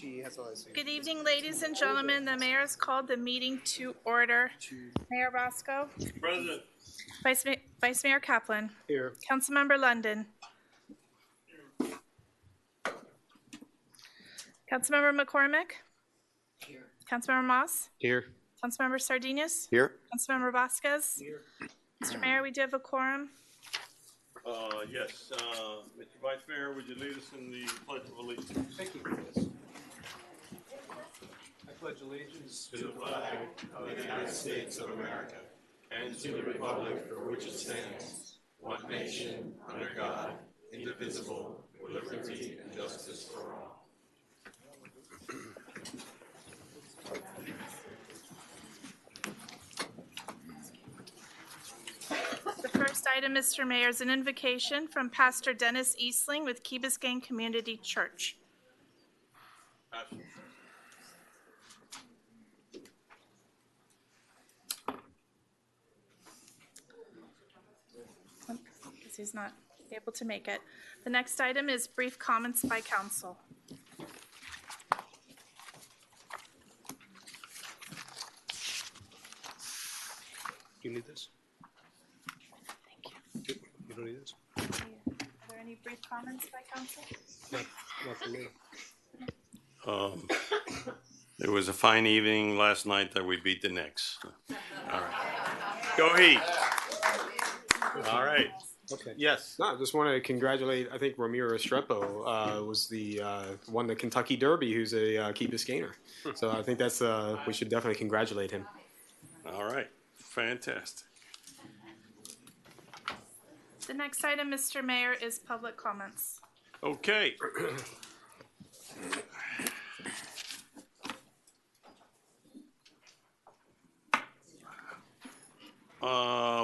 Good evening, ladies and gentlemen. The mayor has called the meeting to order. Mayor Roscoe. Present. Vice Mayor Kaplan. Here. Councilmember London. Councilmember McCormick. Here. Councilmember Moss. Here. Councilmember Sardinius. Here. Councilmember Vasquez. Here. Mr. Mayor, we do have a quorum. Yes. Mr. Vice Mayor, would you lead us in the Pledge of Allegiance? Thank you. Yes. I pledge allegiance to the flag of the United States of America and to the republic for which it stands, one nation, under God, indivisible, with liberty and justice for all. The first item, Mr. Mayor, is an invocation from Pastor Dennis Eastling with Key Biscayne Community Church. Pastor. Because he's not able to make it. The next item is brief comments by council. You need this? Thank you. You don't need this? Are there any brief comments by council? Not for me. It was a fine evening last night that we beat the Knicks. All right. Go Heat. All right. Okay. Yes. No, I just want to congratulate, I think Ramiro Estrepo was the won the Kentucky Derby, who's a Key Biscayner. So I think that's, we should definitely congratulate him. All right. Fantastic. The next item, Mr. Mayor, is public comments. Okay.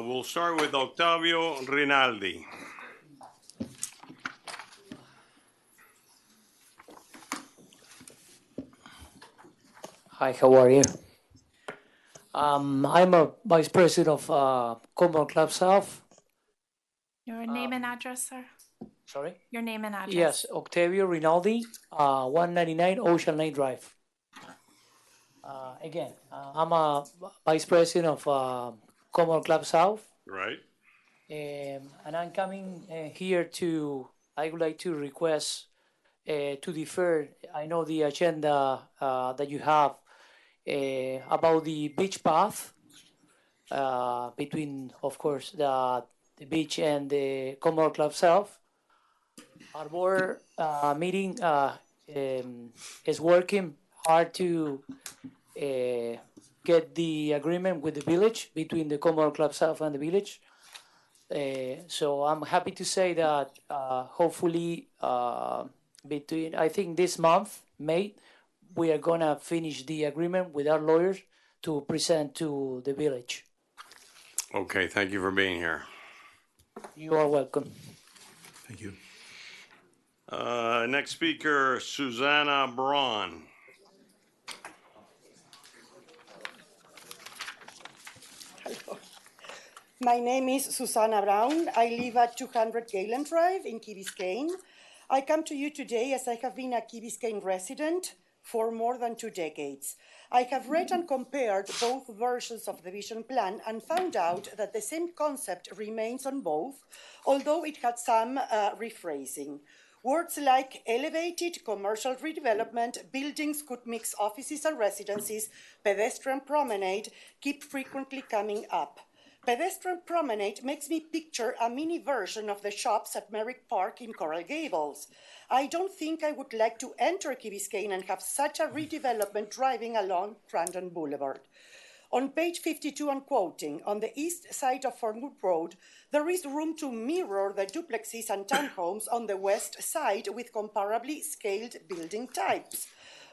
We'll start with Octavio Rinaldi. Hi, how are you? I'm a vice president of Commonwealth Club South. Your name and address, sir? Sorry? Your name and address. Yes, Octavio Rinaldi, 199 Ocean Lane Drive. Again, I'm a vice president of Commonwealth Club South. Right. And I'm coming here I would like to request to defer, I know the agenda that you have about the beach path between, of course, the beach and the Commonwealth Club South. Our board meeting is working hard to get the agreement with the village between the Commonwealth Club South and the village. So I'm happy to say that hopefully between, I think this month, May, we are gonna finish the agreement with our lawyers to present to the village. Okay. Thank you for being here. You are welcome. Thank you. Next speaker, Susanna Braun. My name is Susanna Brown. I live at 200 Galen Drive in Key Biscayne. I come to you today as I have been a Key Biscayne resident for more than 2 decades. I have read and compared both versions of the vision plan and found out that the same concept remains on both, although it had some rephrasing. Words like elevated commercial redevelopment, buildings could mix offices and residences, pedestrian promenade keep frequently coming up. Pedestrian promenade makes me picture a mini version of the shops at Merrick Park in Coral Gables. I don't think I would like to enter Key Biscayne and have such a redevelopment driving along Crandon Boulevard. On page 52, I'm quoting, on the east side of Fernwood Road, there is room to mirror the duplexes and townhomes on the west side with comparably scaled building types.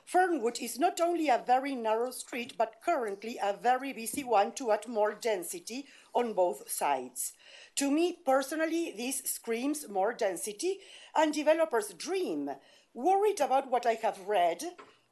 Fernwood is not only a very narrow street, but currently a very busy one to add more density on both sides. To me, personally, this screams more density and developers' dream. Worried about what I have read,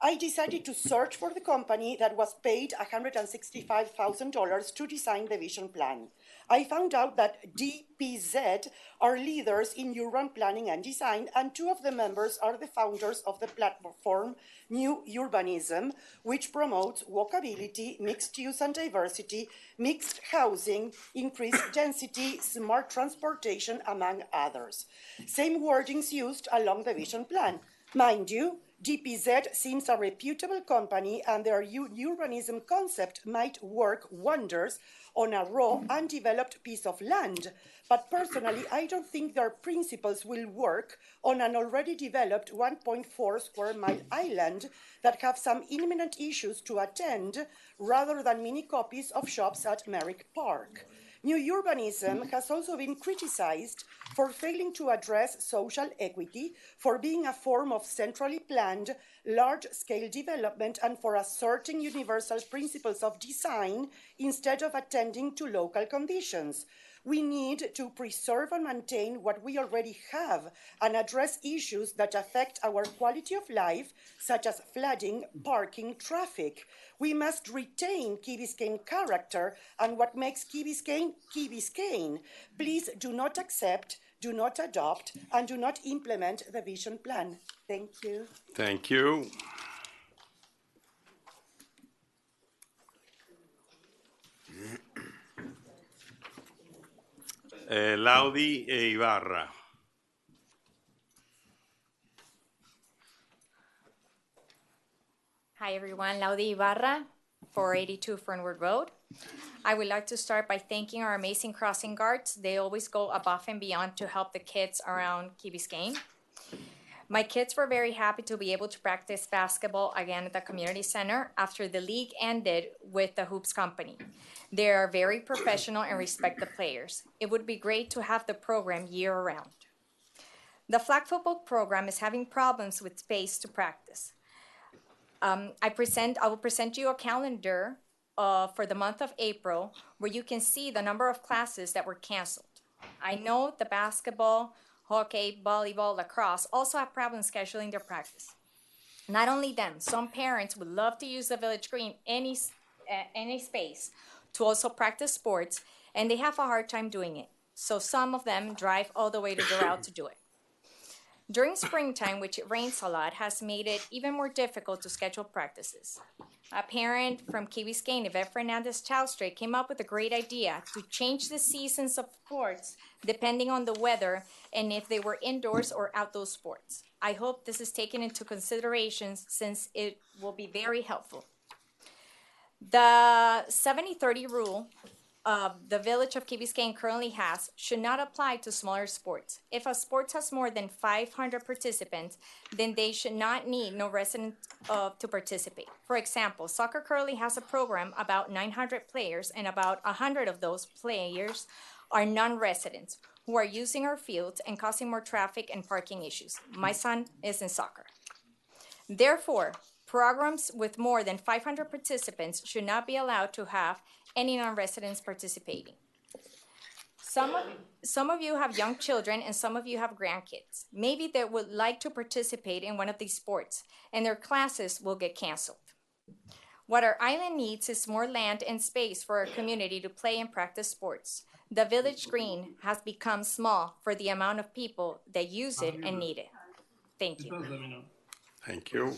I decided to search for the company that was paid $165,000 to design the vision plan. I found out that DPZ are leaders in urban planning and design, and two of the members are the founders of the platform New Urbanism, which promotes walkability, mixed use and diversity, mixed housing, increased density, smart transportation, among others. Same wordings used along the vision plan. Mind you, DPZ seems a reputable company, and their urbanism concept might work wonders on a raw, undeveloped piece of land. But personally, I don't think their principles will work on an already developed 1.4 square mile island that have some imminent issues to attend, rather than mini copies of shops at Merrick Park. New urbanism has also been criticized for failing to address social equity, for being a form of centrally planned, large-scale development, and for asserting universal principles of design instead of attending to local conditions. We need to preserve and maintain what we already have and address issues that affect our quality of life, such as flooding, parking, traffic. We must retain Key Biscayne character and what makes Key Biscayne, Key Biscayne. Please do not accept, do not adopt, and do not implement the vision plan. Thank you. Thank you. Laudi Ibarra. Hi everyone, Laudi Ibarra, 482 Fernwood Road. I would like to start by thanking our amazing crossing guards. They always go above and beyond to help the kids around Key Biscayne. My kids were very happy to be able to practice basketball again at the community center after the league ended with the Hoops Company. They are very professional and respect the players. It would be great to have the program year-round. The flag football program is having problems with space to practice. I will present you a calendar for the month of April where you can see the number of classes that were canceled. I know the basketball, hockey, volleyball, lacrosse also have problems scheduling their practice. Not only them, some parents would love to use the village green any space to also practice sports, and they have a hard time doing it. So some of them drive all the way to Doral to do it. During springtime, which it rains a lot, has made it even more difficult to schedule practices. A parent from Key Biscayne, Yvette Fernandez Chaustre, came up with a great idea to change the seasons of sports depending on the weather and if they were indoors or outdoor sports. I hope this is taken into consideration since it will be very helpful. The 70-30 rule the village of Key Biscayne currently has should not apply to smaller sports. If a sport has more than 500 participants, then they should not need no resident to participate. For example, soccer currently has a program about 900 players, and about 100 of those players are non-residents who are using our fields and causing more traffic and parking issues. My son is in soccer. Therefore, programs with more than 500 participants should not be allowed to have any non-residents participating. Some of you have young children and some of you have grandkids. Maybe they would like to participate in one of these sports and their classes will get canceled. What our island needs is more land and space for our community to play and practice sports. The village green has become small for the amount of people that use it and need it. Thank you. Thank you.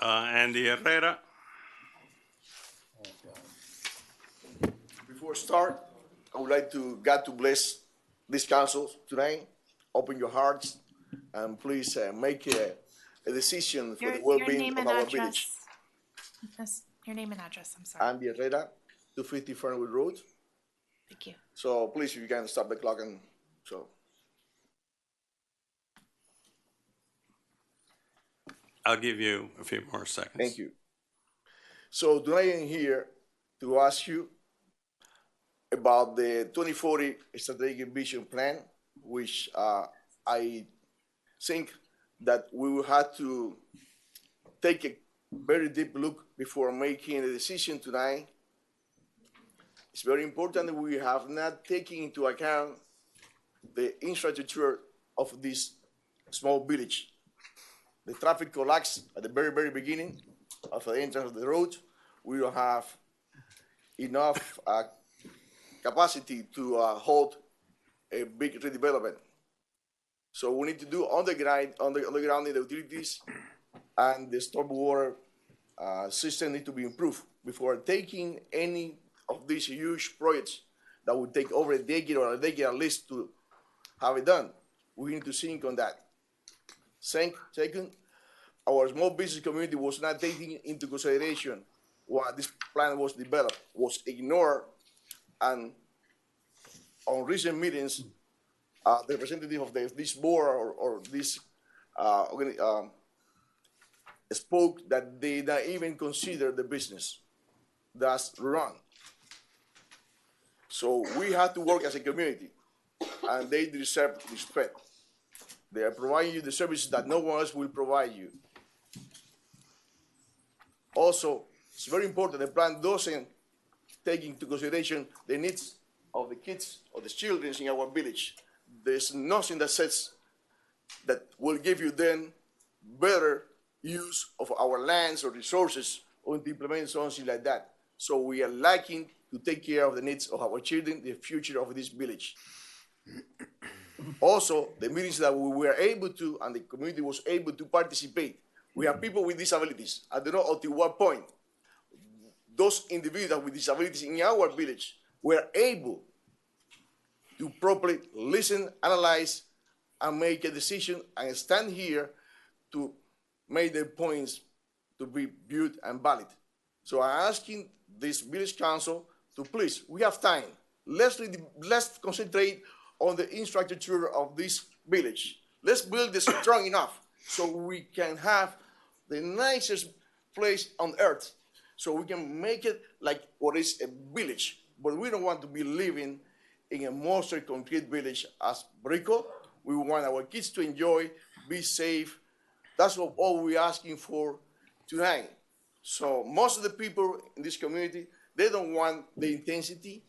Andy Herrera. Before I start, I would like God to bless this council tonight. Open your hearts and please make a decision for the well-being of our village. Your name and address, I'm sorry. Andy Herrera, 250 Fernwood Road. Thank you. So please, if you can stop the clock and so. I'll give you a few more seconds. Thank you. So tonight I'm here to ask you about the 2040 Strategic Vision Plan, which I think that we will have to take a very deep look before making a decision tonight. It's very important that we have not taken into account the infrastructure of this small village. The traffic collapsed at the very, very beginning of the entrance of the road. We don't have enough capacity to hold a big redevelopment. So we need to do on the ground in the utilities, and the stormwater system need to be improved before taking any of these huge projects that would take over a decade or a decade at least to have it done. We need to think on that. Second, our small business community was not taking into consideration when this plan was developed, was ignored, and on recent meetings, the representative of this board or this spoke that they don't even consider the business. That's wrong. So we have to work as a community, and they deserve respect. They are providing you the services that no one else will provide you. Also, it's very important the plan doesn't take into consideration the needs of the kids or the children in our village. There's nothing that says that will give you then better use of our lands or resources or to implement something like that. So we are lacking to take care of the needs of our children, the future of this village. Also, the meetings that we were able to, and the community was able to participate, we have people with disabilities. I don't know until what point those individuals with disabilities in our village were able to properly listen, analyze, and make a decision and stand here to make their points to be viewed and valid. So I'm asking this village council to please, we have time. Let's concentrate on the infrastructure of this village. Let's build this strong enough so we can have the nicest place on earth. So we can make it like what is a village. But we don't want to be living in a monster concrete village as Brico. We want our kids to enjoy, be safe. That's all we're asking for tonight. So most of the people in this community, they don't want the intensity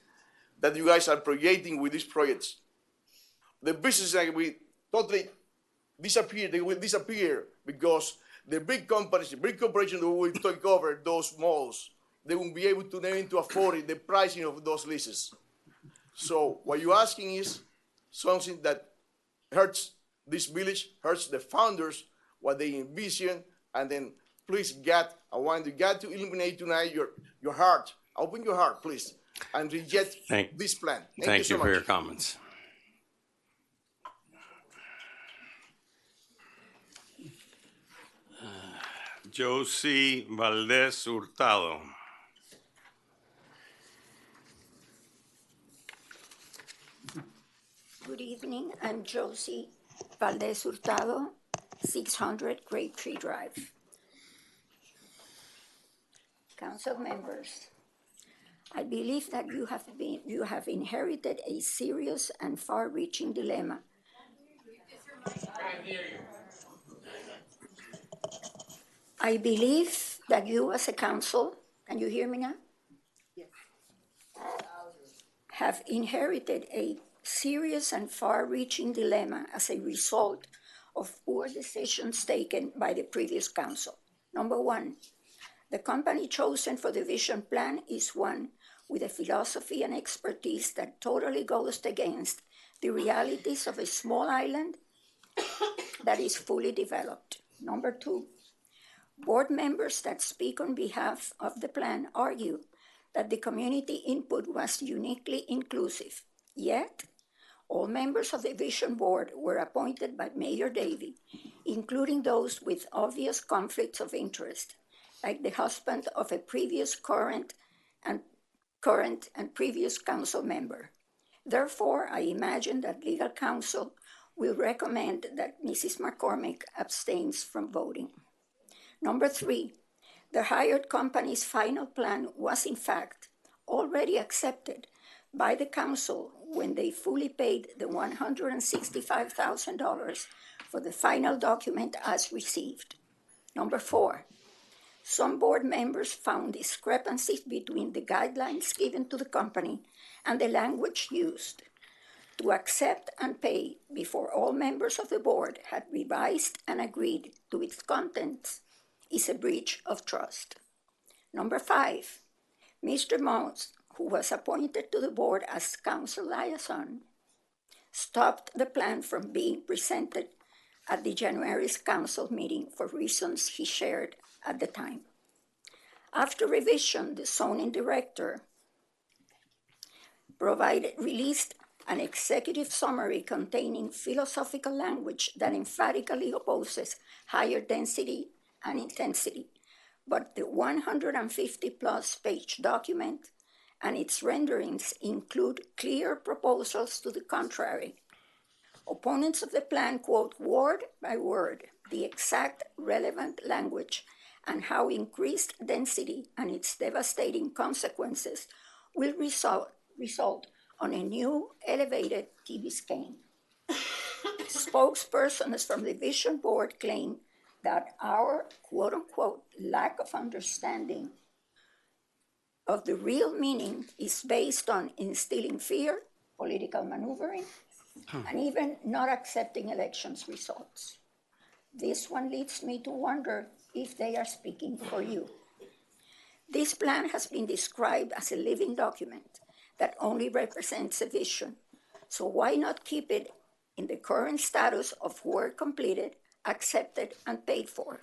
that you guys are projecting with these projects. The businesses that we totally disappear, they will disappear because the big companies, the big corporations that will take over those malls, they won't be able to then to afford it, the pricing of those leases. So what you're asking is something that hurts this village, hurts the founders, what they envision, and then please, God, I want God to illuminate tonight your heart. Open your heart, please, and reject this plan. Thank you so you for much. your comments. Josie Valdez Hurtado. Good evening. I'm Josie Valdez Hurtado, 600 Great Tree Drive. Council members, I believe that you have inherited a serious and far-reaching dilemma. I believe that you as a council, can you hear me now? Yes. Have inherited a serious and far-reaching dilemma as a result of poor decisions taken by the previous council. Number one, the company chosen for the vision plan is one with a philosophy and expertise that totally goes against the realities of a small island that is fully developed. Number two, board members that speak on behalf of the plan argue that the community input was uniquely inclusive. Yet, all members of the Vision Board were appointed by Mayor Davey, including those with obvious conflicts of interest, like the husband of a previous current and previous council member. Therefore, I imagine that legal counsel will recommend that Mrs. McCormick abstains from voting. Number three, the hired company's final plan was in fact already accepted by the council when they fully paid the $165,000 for the final document as received. Number four, some board members found discrepancies between the guidelines given to the company and the language used. to accept and pay before all members of the board had revised and agreed to its contents is a breach of trust. Number 5, Mr. Mons, who was appointed to the board as council liaison, stopped the plan from being presented at the January council meeting for reasons he shared at the time. After revision, the zoning director released an executive summary containing philosophical language that emphatically opposes higher density and intensity, but the 150-plus page document and its renderings include clear proposals to the contrary. Opponents of the plan quote word by word the exact relevant language and how increased density and its devastating consequences will result on a new elevated Key Biscayne. Spokespersons from the Vision Board claim that our quote-unquote lack of understanding of the real meaning is based on instilling fear, political maneuvering, and even not accepting elections results. This one leads me to wonder if they are speaking for you. This plan has been described as a living document that only represents a vision. So why not keep it in the current status of work completed, accepted, and paid for?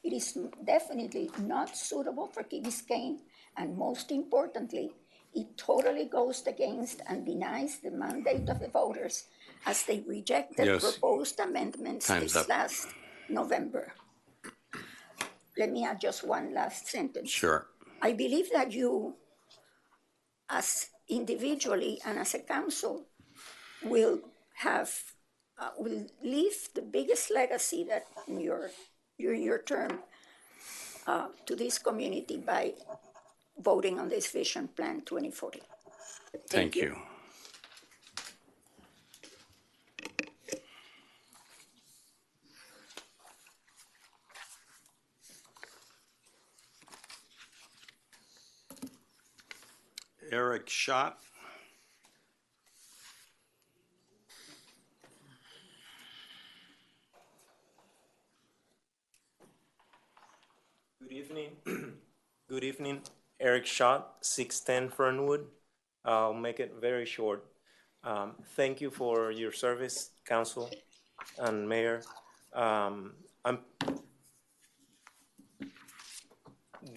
It is definitely not suitable for Key Biscayne, and most importantly, it totally goes against and denies the mandate of the voters as they rejected proposed amendments last November. Let me add just one last sentence. Sure. I believe that you, as individually and as a council, will leave the biggest legacy that during your term to this community by voting on this Vision Plan 2040. Thank you. Eric Schott. Good evening. Good evening. Eric Schott, 610 Fernwood. I'll make it very short. Thank you for your service, Council and Mayor. The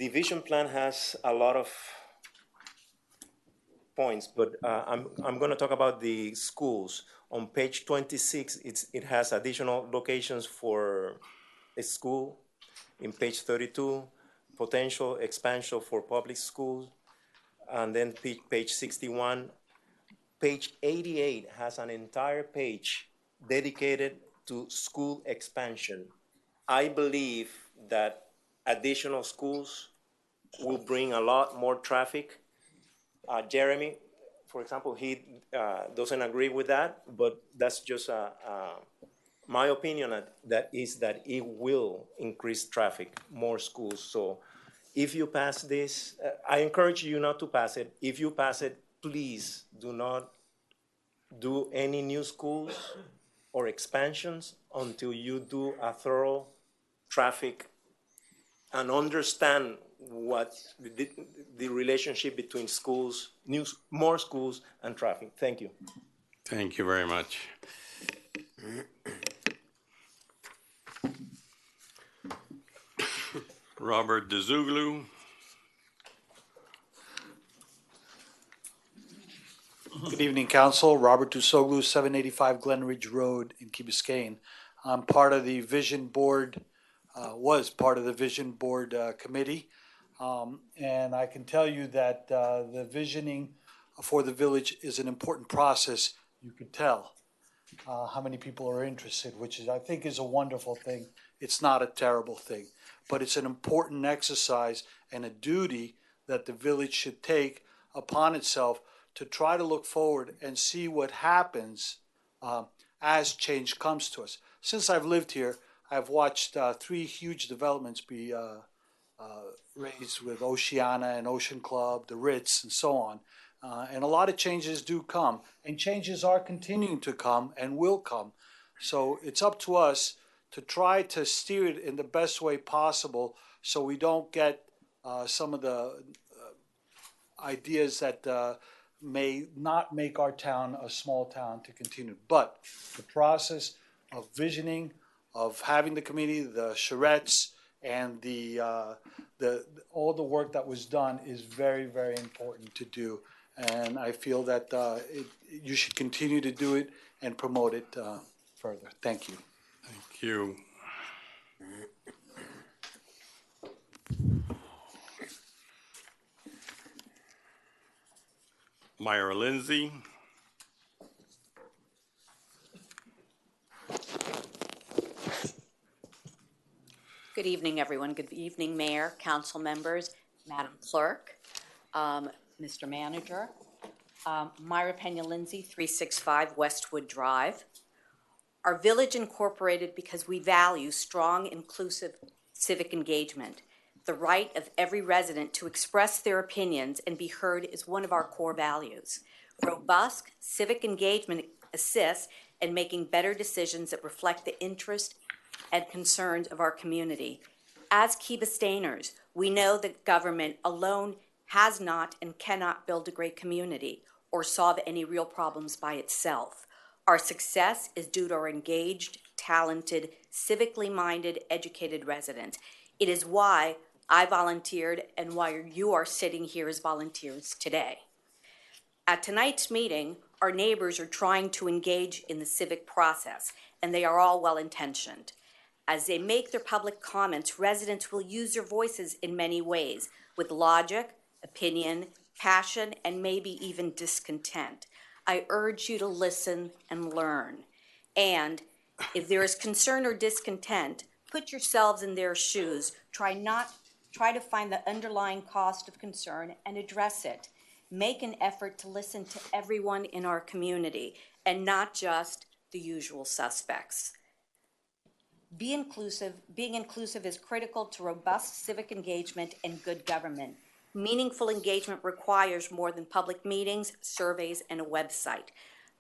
Vision Plan has a lot of points, but I'm going to talk about the schools. On page 26, it has additional locations for a school. In page 32, potential expansion for public schools. And then page 61. Page 88 has an entire page dedicated to school expansion. I believe that additional schools will bring a lot more traffic. Jeremy, for example, he doesn't agree with that, but that's just my opinion that it will increase traffic, more schools. So if you pass this, I encourage you not to pass it. If you pass it, please do not do any new schools or expansions until you do a thorough traffic and understand what the relationship between schools, more schools, and traffic. Thank you. Thank you very much. Robert DeZuglu. Good evening, Council. Robert Dusoglu, 785 Glen Ridge Road in Key Biscayne. I'm part of the Vision Board, was part of the Vision Board committee. And I can tell you that the visioning for the village is an important process. You could tell how many people are interested, which is, I think, is a wonderful thing. It's not a terrible thing, but it's an important exercise and a duty that the village should take upon itself to try to look forward and see what happens as change comes to us. Since I've lived here, I've watched 3 huge developments be raised with Oceana and Ocean Club, the Ritz, and so on. And a lot of changes do come, and changes are continuing to come and will come. So it's up to us to try to steer it in the best way possible so we don't get some of the ideas that may not make our town a small town to continue. But the process of visioning, of having the committee, the charrettes, and the all the work that was done is very, very important to do. And I feel that you should continue to do it and promote it further. Thank you. Thank you. Myra Lindsay. Good evening, everyone. Good evening, Mayor, council members, Madam Clerk, Mr. Manager. Myra Pena Lindsay, 365 Westwood Drive. Our village incorporated because we value strong, inclusive civic engagement. The right of every resident to express their opinions and be heard is one of our core values. Robust civic engagement assists in making better decisions that reflect the interest and concerns of our community. As Key Biscayners, we know that government alone has not and cannot build a great community or solve any real problems by itself. Our success is due to our engaged, talented, civically minded, educated residents. It is why I volunteered and why you are sitting here as volunteers today. At tonight's meeting, our neighbors are trying to engage in the civic process, and they are all well-intentioned. As they make their public comments, residents will use their voices in many ways, with logic, opinion, passion, and maybe even discontent. I urge you to listen and learn. And if there is concern or discontent, put yourselves in their shoes. Try to find the underlying cost of concern and address it. Make an effort to listen to everyone in our community and not just the usual suspects. Being inclusive is critical to robust civic engagement and good government. Meaningful engagement requires more than public meetings, surveys, and a website.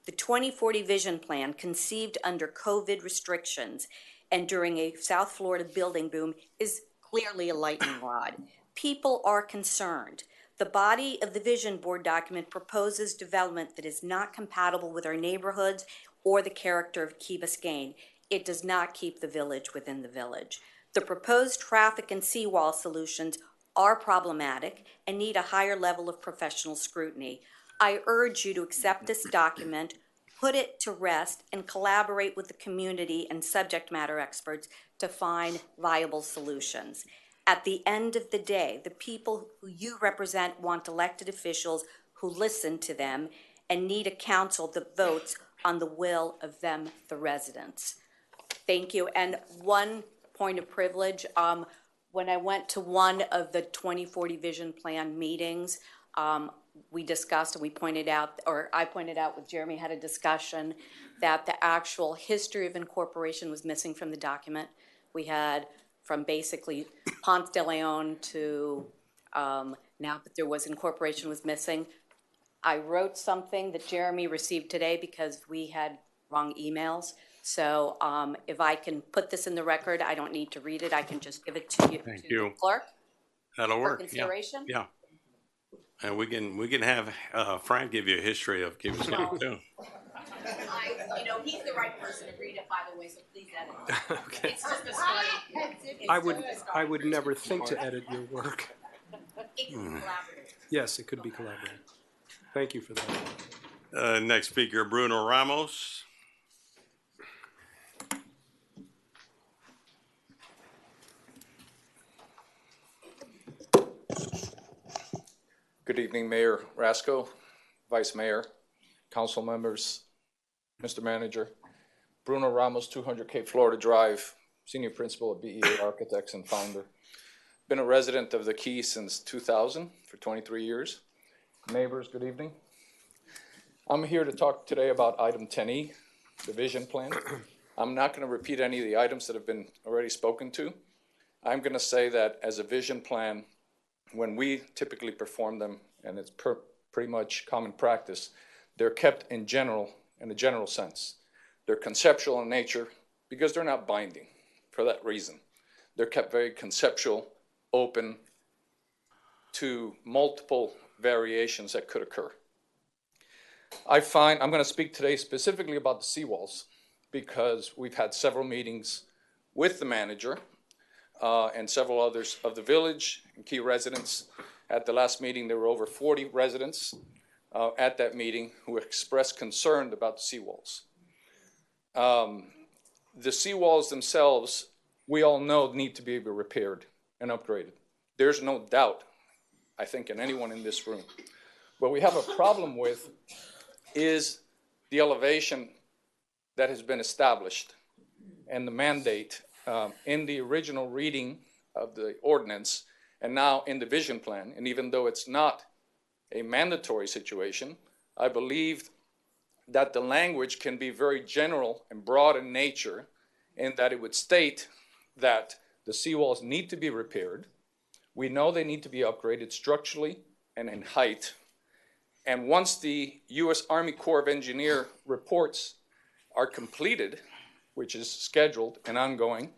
The 2040 Vision Plan, conceived under COVID restrictions and during a South Florida building boom, is clearly a lightning rod. People are concerned. The body of the Vision Board document proposes development that is not compatible with our neighborhoods or the character of Key Biscayne. It does not keep the village within the village. The proposed traffic and seawall solutions are problematic and need a higher level of professional scrutiny. I urge you to accept this document, put it to rest, and collaborate with the community and subject matter experts to find viable solutions. At the end of the day, the people who you represent want elected officials who listen to them and need a council that votes on the will of them, the residents. Thank you. And one point of privilege, when I went to one of the 2040 Vision Plan meetings, we discussed and we pointed out, or I pointed out with Jeremy, had a discussion that the actual history of incorporation was missing from the document. We had from basically Ponce de Leon to now that there was incorporation was missing. I wrote something that Jeremy received today because we had wrong emails. So if I can put this in the record, I don't need to read it. I can just give it to you. Thank to you. The clerk. That'll For work. consideration. Yeah. And we can have Frank give you a history of Key Biscayne too. He's the right person to read it, by the way, so please edit it. Okay. It's just a story. I would never think to edit your work. It can be collaborative. Yes, it could be collaborative. Thank you for that. Next speaker, Bruno Ramos. Good evening, Mayor Rasco, Vice Mayor, council members, Mr. Manager. Bruno Ramos, 200 Cape Florida Drive, Senior Principal at BEA Architects and founder. Been a resident of the Key since 2000 for 23 years. Neighbors, good evening. I'm here to talk today about item 10E, the vision plan. I'm not going to repeat any of the items that have been already spoken to. I'm going to say that as a vision plan, when we typically perform them, and it's pretty much common practice, they're kept in a general sense. They're conceptual in nature because they're not binding for that reason. They're kept very conceptual, open to multiple variations that could occur. I'm going to speak today specifically about the seawalls because we've had several meetings with the manager and several others of the village and key residents. At the last meeting, there were over 40 residents at that meeting who expressed concern about the seawalls. The seawalls themselves, we all know, need to be repaired and upgraded. There's no doubt, I think, in anyone in this room. What we have a problem with is the elevation that has been established and the mandate in the original reading of the ordinance and now in the vision plan. And even though it's not a mandatory situation, I believe that the language can be very general and broad in nature, in that it would state that the seawalls need to be repaired. We know they need to be upgraded structurally and in height. And once the U.S. Army Corps of Engineers reports are completed, which is scheduled and ongoing,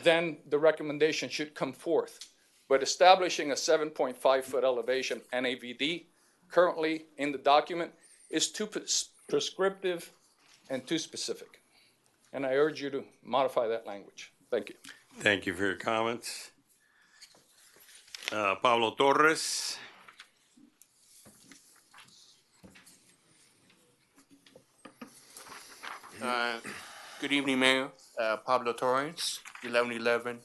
then the recommendation should come forth. But establishing a 7.5-foot elevation NAVD currently in the document is too prescriptive and too specific. And I urge you to modify that language. Thank you. Thank you for your comments. Pablo Torres. Good evening, Mayor. Pablo Torres, 1111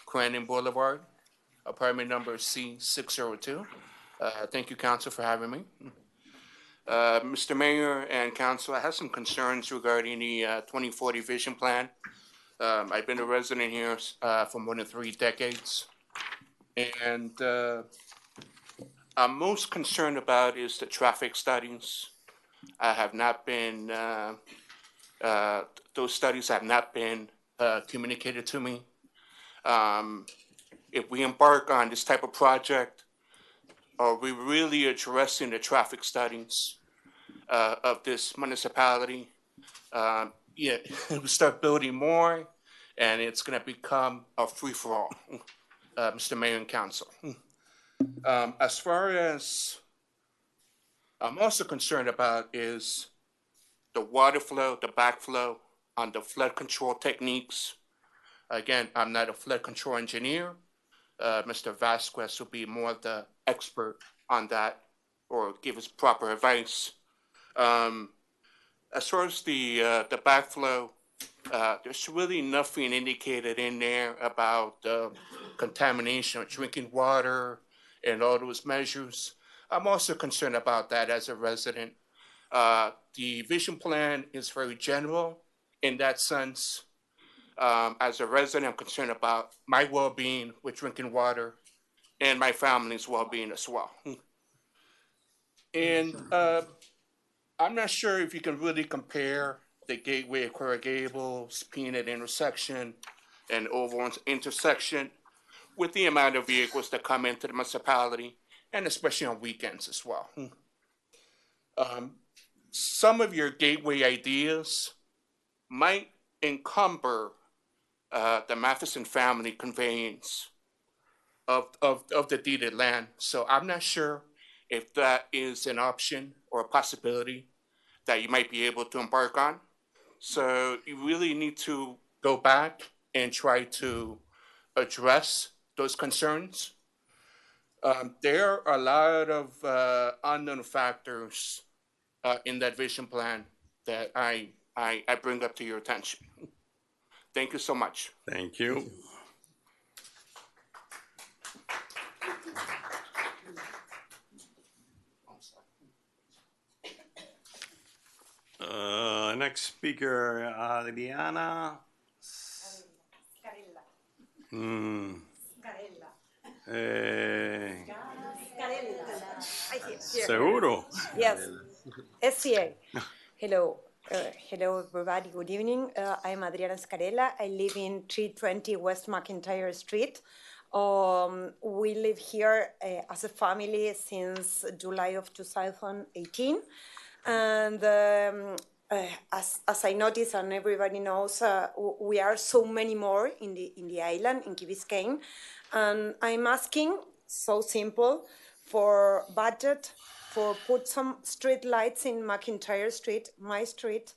Crandon Boulevard, apartment number C602. Thank you, Council, for having me. Mr. Mayor and Council, I have some concerns regarding the 2040 Vision Plan. I've been a resident here for more than 3 decades. And I'm most concerned about is the traffic studies. I have not been, those studies have not been communicated to me. If we embark on this type of project, are we really addressing the traffic studies of this municipality? Yeah, we start building more, and it's going to become a free-for-all, Mr. Mayor and Council. As far as I'm also concerned about is the water flow, the backflow on the flood control techniques. Again, I'm not a flood control engineer. Mr. Vasquez will be more the expert on that or give us proper advice. As far as the backflow, there's really nothing indicated in there about contamination of drinking water and all those measures. I'm also concerned about that as a resident. The vision plan is very general in that sense. As a resident, I'm concerned about my well-being with drinking water and my family's well-being as well. And I'm not sure if you can really compare the Gateway of Coral Gables, Peanut intersection, and Oval intersection with the amount of vehicles that come into the municipality, and especially on weekends as well. Some of your gateway ideas might encumber the Matheson family conveyance of the deeded land. So I'm not sure if that is an option or a possibility that you might be able to embark on. So you really need to go back and try to address those concerns. There are a lot of unknown factors in that vision plan that I bring up to your attention. Thank you so much. Thank you. Next speaker, Adriana. Seguro. Yes. SCA. Hello. Hello, everybody. Good evening. I'm Adriana Scarella. I live in 320 West McIntyre Street, We live here as a family since July of 2018. And as I noticed, and everybody knows, we are so many more in the island, in Key Biscayne. And I'm asking, so simple, for budget, for put some street lights in McIntyre Street, my street.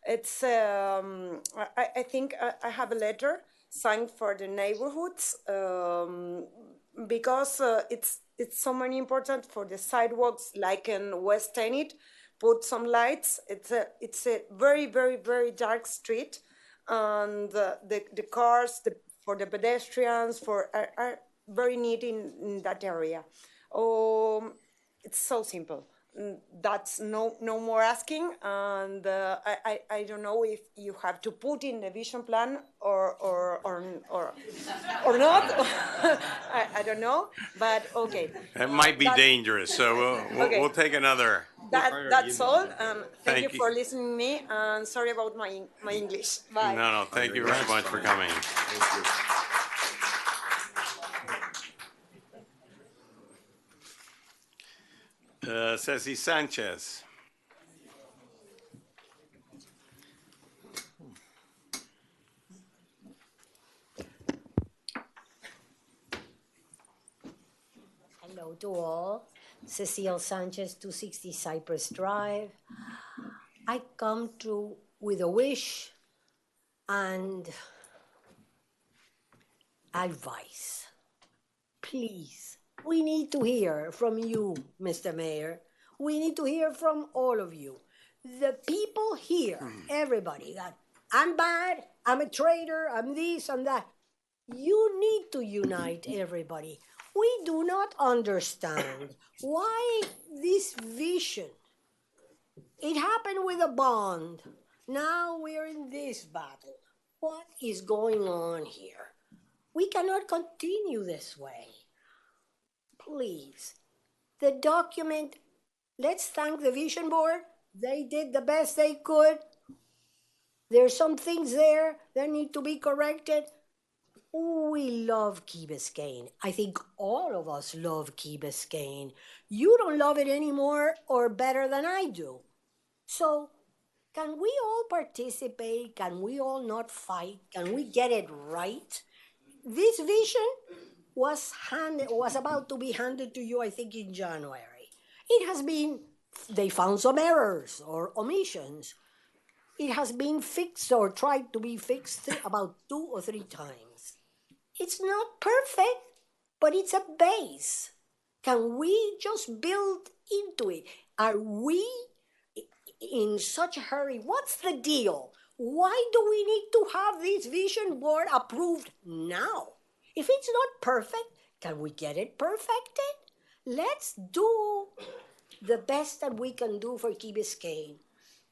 It's, I think I have a letter signed for the neighborhoods because it's so many important for the sidewalks, like in West Enid, put some lights. It's a very, very, very dark street, and the cars, for the pedestrians, are very neat in that area. It's so simple. That's no more asking, and I don't know if you have to put in the vision plan or not. I don't know, but okay. That might be dangerous, so we'll take another. That's all. Thank you Thank you. for listening to me, and sorry about my English. Bye. No, thank you very much for coming. Ceci Sanchez. Hello to all. Cecile Sanchez, 260 Cypress Drive. I come to with a wish and advice. Please, we need to hear from you, Mr. Mayor. We need to hear from all of you. The people here, everybody, that I'm bad, I'm a traitor, I'm this, I'm that. You need to unite everybody. We do not understand why this vision. It happened with a bond. Now we're in this battle. What is going on here? We cannot continue this way. Please, the document, let's thank the Vision Board. They did the best they could. There's some things there that need to be corrected. We love Key Biscayne. I think all of us love Key Biscayne. You don't love it anymore or better than I do. So, can we all participate? Can we all not fight? Can we get it right? This vision was about to be handed to you, I think, in January. It has been, they found some errors or omissions. It has been fixed or tried to be fixed about 2 or 3 times. It's not perfect, but it's a base. Can we just build into it? Are we in such a hurry? What's the deal? Why do we need to have this vision board approved now? If it's not perfect, can we get it perfected? Let's do the best that we can do for Key Biscayne.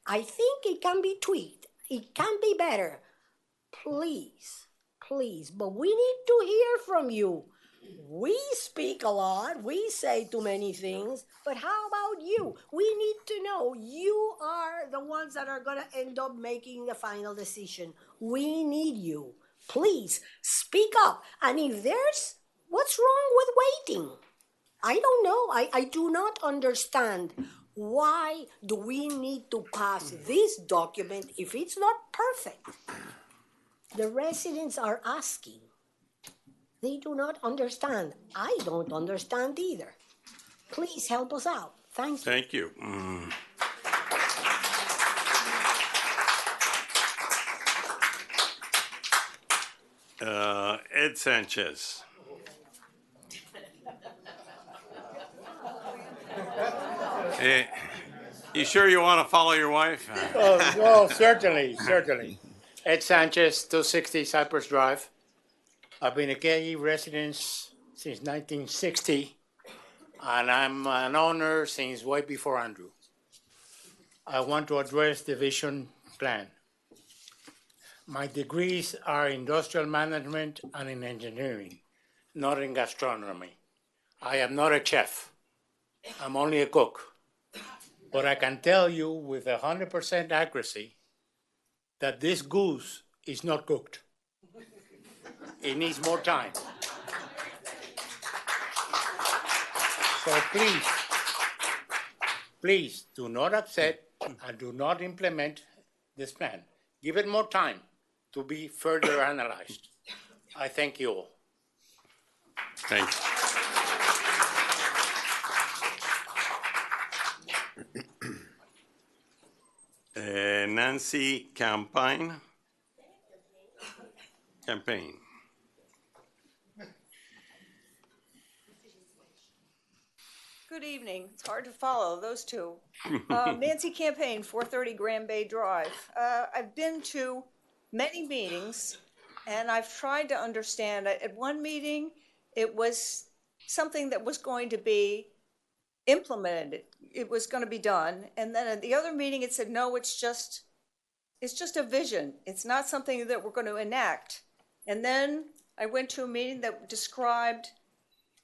I think it can be tweaked. It can be better. Please, please, but we need to hear from you. We speak a lot, we say too many things, but how about you? We need to know. You are the ones that are going to end up making the final decision. We need you. Please, speak up. And if there's, what's wrong with waiting? I don't know. I do not understand. Why do we need to pass this document if it's not perfect? The residents are asking. They do not understand. I don't understand either. Please help us out. Thank you. Thank you. Ed Sanchez. Hey, you sure you want to follow your wife? Oh, certainly. Ed Sanchez, 260 Cypress Drive. I've been a KE resident since 1960, and I'm an owner since way before Andrew. I want to address the vision plan. My degrees are industrial management and in engineering, not in gastronomy. I am not a chef. I'm only a cook. But I can tell you with 100% accuracy that this goose is not cooked. It needs more time. So please do not accept and do not implement this plan. Give it more time to be further analyzed. I thank you all. Thanks. Nancy Campaign. Good evening. It's hard to follow those two. Nancy Campaign, 430 Grand Bay Drive. I've been to many meetings, and I've tried to understand. At one meeting, it was something that was going to be implemented. It was going to be done. And then at the other meeting, it said, no, it's just a vision. It's not something that we're going to enact. And then I went to a meeting that described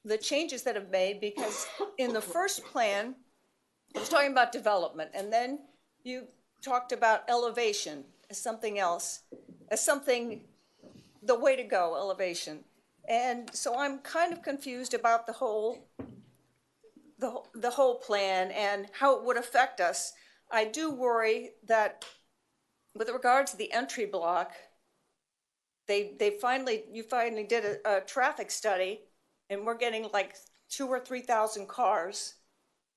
the changes that have made, because in the first plan, I was talking about development, and then you talked about elevation as something else, as something, the way to go, elevation. And so I'm kind of confused about the whole plan and how it would affect us. I do worry that with regard to the entry block, you finally did a traffic study, and we're getting like 2,000 or 3,000 cars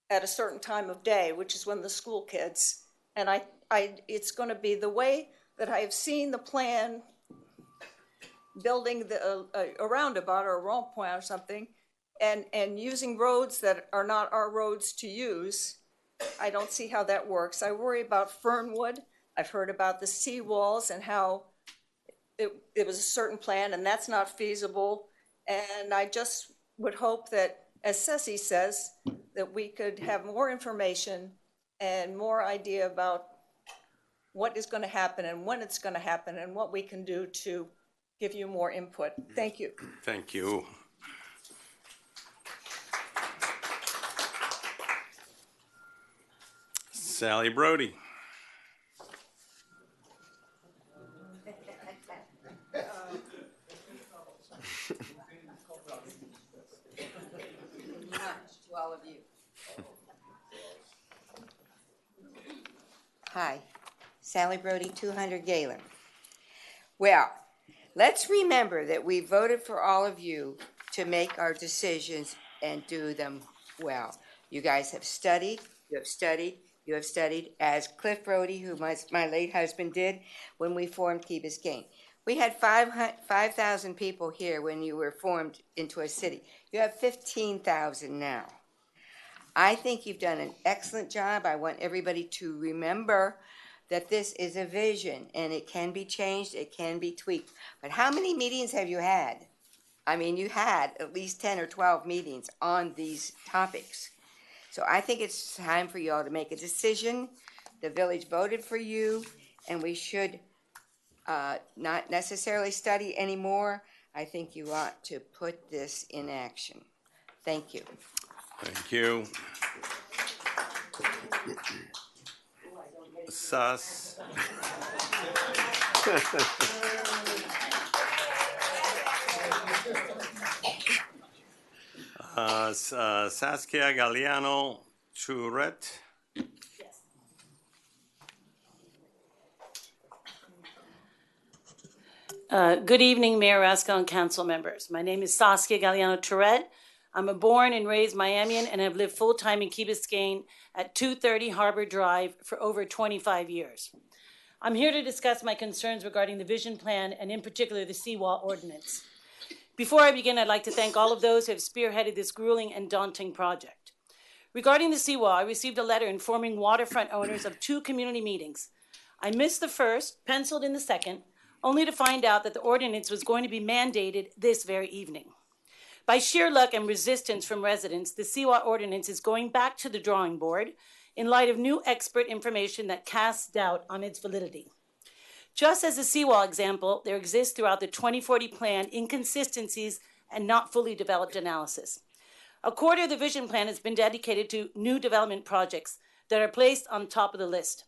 at a certain time of day, which is when the school kids. And it's going to be the way that I have seen the plan, building a roundabout or a rond-point or something, and using roads that are not our roads to use. I don't see how that works. I worry about Fernwood. I've heard about the seawalls and how it was a certain plan, and that's not feasible. And I just would hope that, as Ceci says, that we could have more information and more idea about what is going to happen and when it's going to happen and what we can do to give you more input. Thank you. Thank you. Sally Brody. To all of you. Hi, Sally Brody, 200 Galen. Well, let's remember that we voted for all of you to make our decisions and do them well. You guys have studied, you have studied, as Cliff Brody, who my late husband did when we formed Key Biscayne. We had 5,000 people here when you were formed into a city. You have 15,000 now. I think you've done an excellent job. I want everybody to remember that this is a vision, and it can be changed, it can be tweaked. But how many meetings have you had? I mean, you had at least 10 or 12 meetings on these topics. So I think it's time for you all to make a decision. The village voted for you, and we should not necessarily study anymore. I think you ought to put this in action. Thank you. Thank you. Sas. Saskia Galliano Tourette. Good evening, Mayor Rasko and council members. My name is Saskia Galliano Tourette. I'm a born and raised Miamian and have lived full-time in Key Biscayne at 230 Harbor Drive for over 25 years. I'm here to discuss my concerns regarding the vision plan and in particular the seawall ordinance. Before I begin, I'd like to thank all of those who have spearheaded this grueling and daunting project. Regarding the seawall, I received a letter informing waterfront owners of 2 community meetings. I missed the first, penciled in the second, only to find out that the ordinance was going to be mandated this very evening. By sheer luck and resistance from residents, the seawall ordinance is going back to the drawing board in light of new expert information that casts doubt on its validity. Just as the seawall example, there exists throughout the 2040 plan inconsistencies and not fully developed analysis. A quarter of the vision plan has been dedicated to new development projects that are placed on top of the list.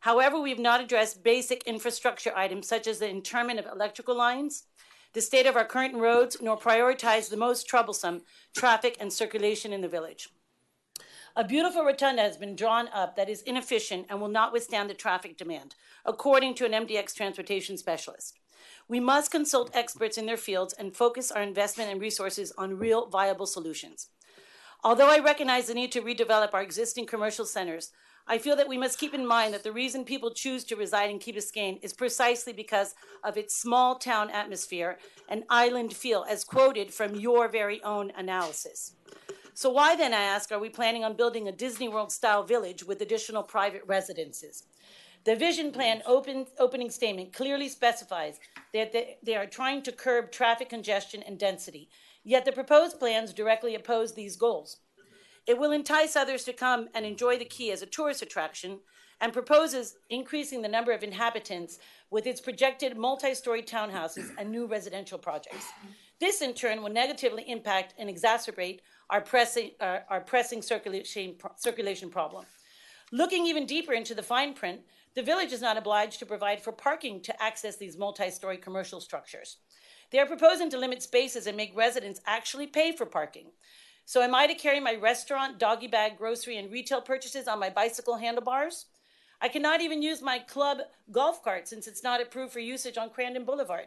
However, we have not addressed basic infrastructure items such as the interment of electrical lines, the state of our current roads, nor prioritize the most troublesome traffic and circulation in the village. A beautiful rotunda has been drawn up that is inefficient and will not withstand the traffic demand, according to an MDX transportation specialist. We must consult experts in their fields and focus our investment and resources on real viable solutions. Although I recognize the need to redevelop our existing commercial centers, I feel that we must keep in mind that the reason people choose to reside in Key Biscayne is precisely because of its small town atmosphere and island feel, as quoted from your very own analysis. So why then, I ask, are we planning on building a Disney World style village with additional private residences? The vision plan opening statement clearly specifies that they are trying to curb traffic congestion and density, yet the proposed plans directly oppose these goals. It will entice others to come and enjoy the Key as a tourist attraction and proposes increasing the number of inhabitants with its projected multi-story townhouses and new residential projects. This, in turn, will negatively impact and exacerbate our pressing circulation problem. Looking even deeper into the fine print, the village is not obliged to provide for parking to access these multi-story commercial structures. They are proposing to limit spaces and make residents actually pay for parking. So am I to carry my restaurant, doggy bag, grocery, and retail purchases on my bicycle handlebars? I cannot even use my club golf cart since it's not approved for usage on Crandon Boulevard.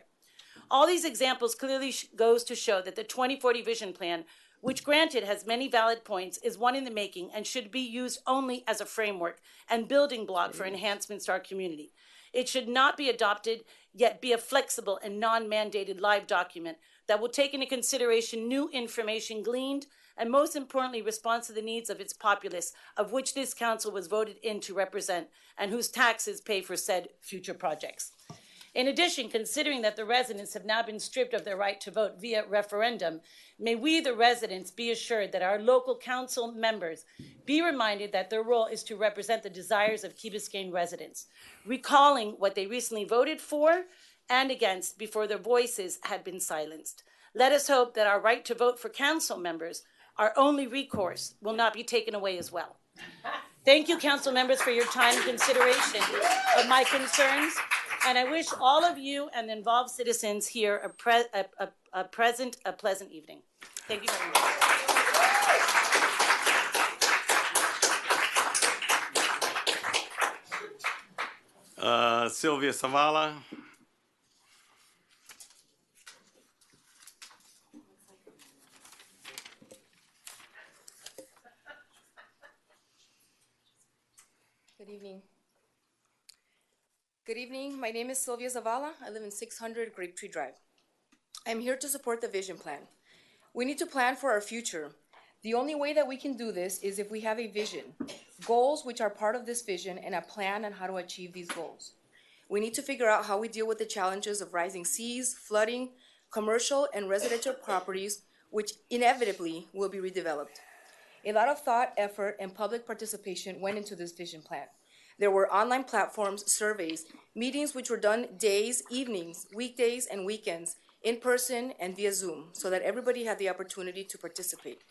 All these examples clearly goes to show that the 2040 Vision Plan, which granted has many valid points, is one in the making and should be used only as a framework and building block for enhancements to our community. It should not be adopted, yet be a flexible and non-mandated live document that will take into consideration new information gleaned and most importantly, respond to the needs of its populace, of which this council was voted in to represent and whose taxes pay for said future projects. In addition, considering that the residents have now been stripped of their right to vote via referendum, may we, the residents, be assured that our local council members be reminded that their role is to represent the desires of Key Biscayne residents, recalling what they recently voted for and against before their voices had been silenced. Let us hope that our right to vote for council members, our only recourse, will not be taken away as well. Thank you, council members, for your time and consideration of my concerns. And I wish all of you and the involved citizens here a pleasant evening. Thank you very much. Sylvia Zavala. Good evening. Good evening. My name is Sylvia Zavala. I live in 600 Grape Tree Drive. I'm here to support the vision plan. We need to plan for our future. The only way that we can do this is if we have a vision, goals which are part of this vision, and a plan on how to achieve these goals. We need to figure out how we deal with the challenges of rising seas, flooding, commercial and residential properties, which inevitably will be redeveloped. A lot of thought, effort, and public participation went into this vision plan. There were online platforms, surveys, meetings which were done days, evenings, weekdays, and weekends, in person and via Zoom, so that everybody had the opportunity to participate.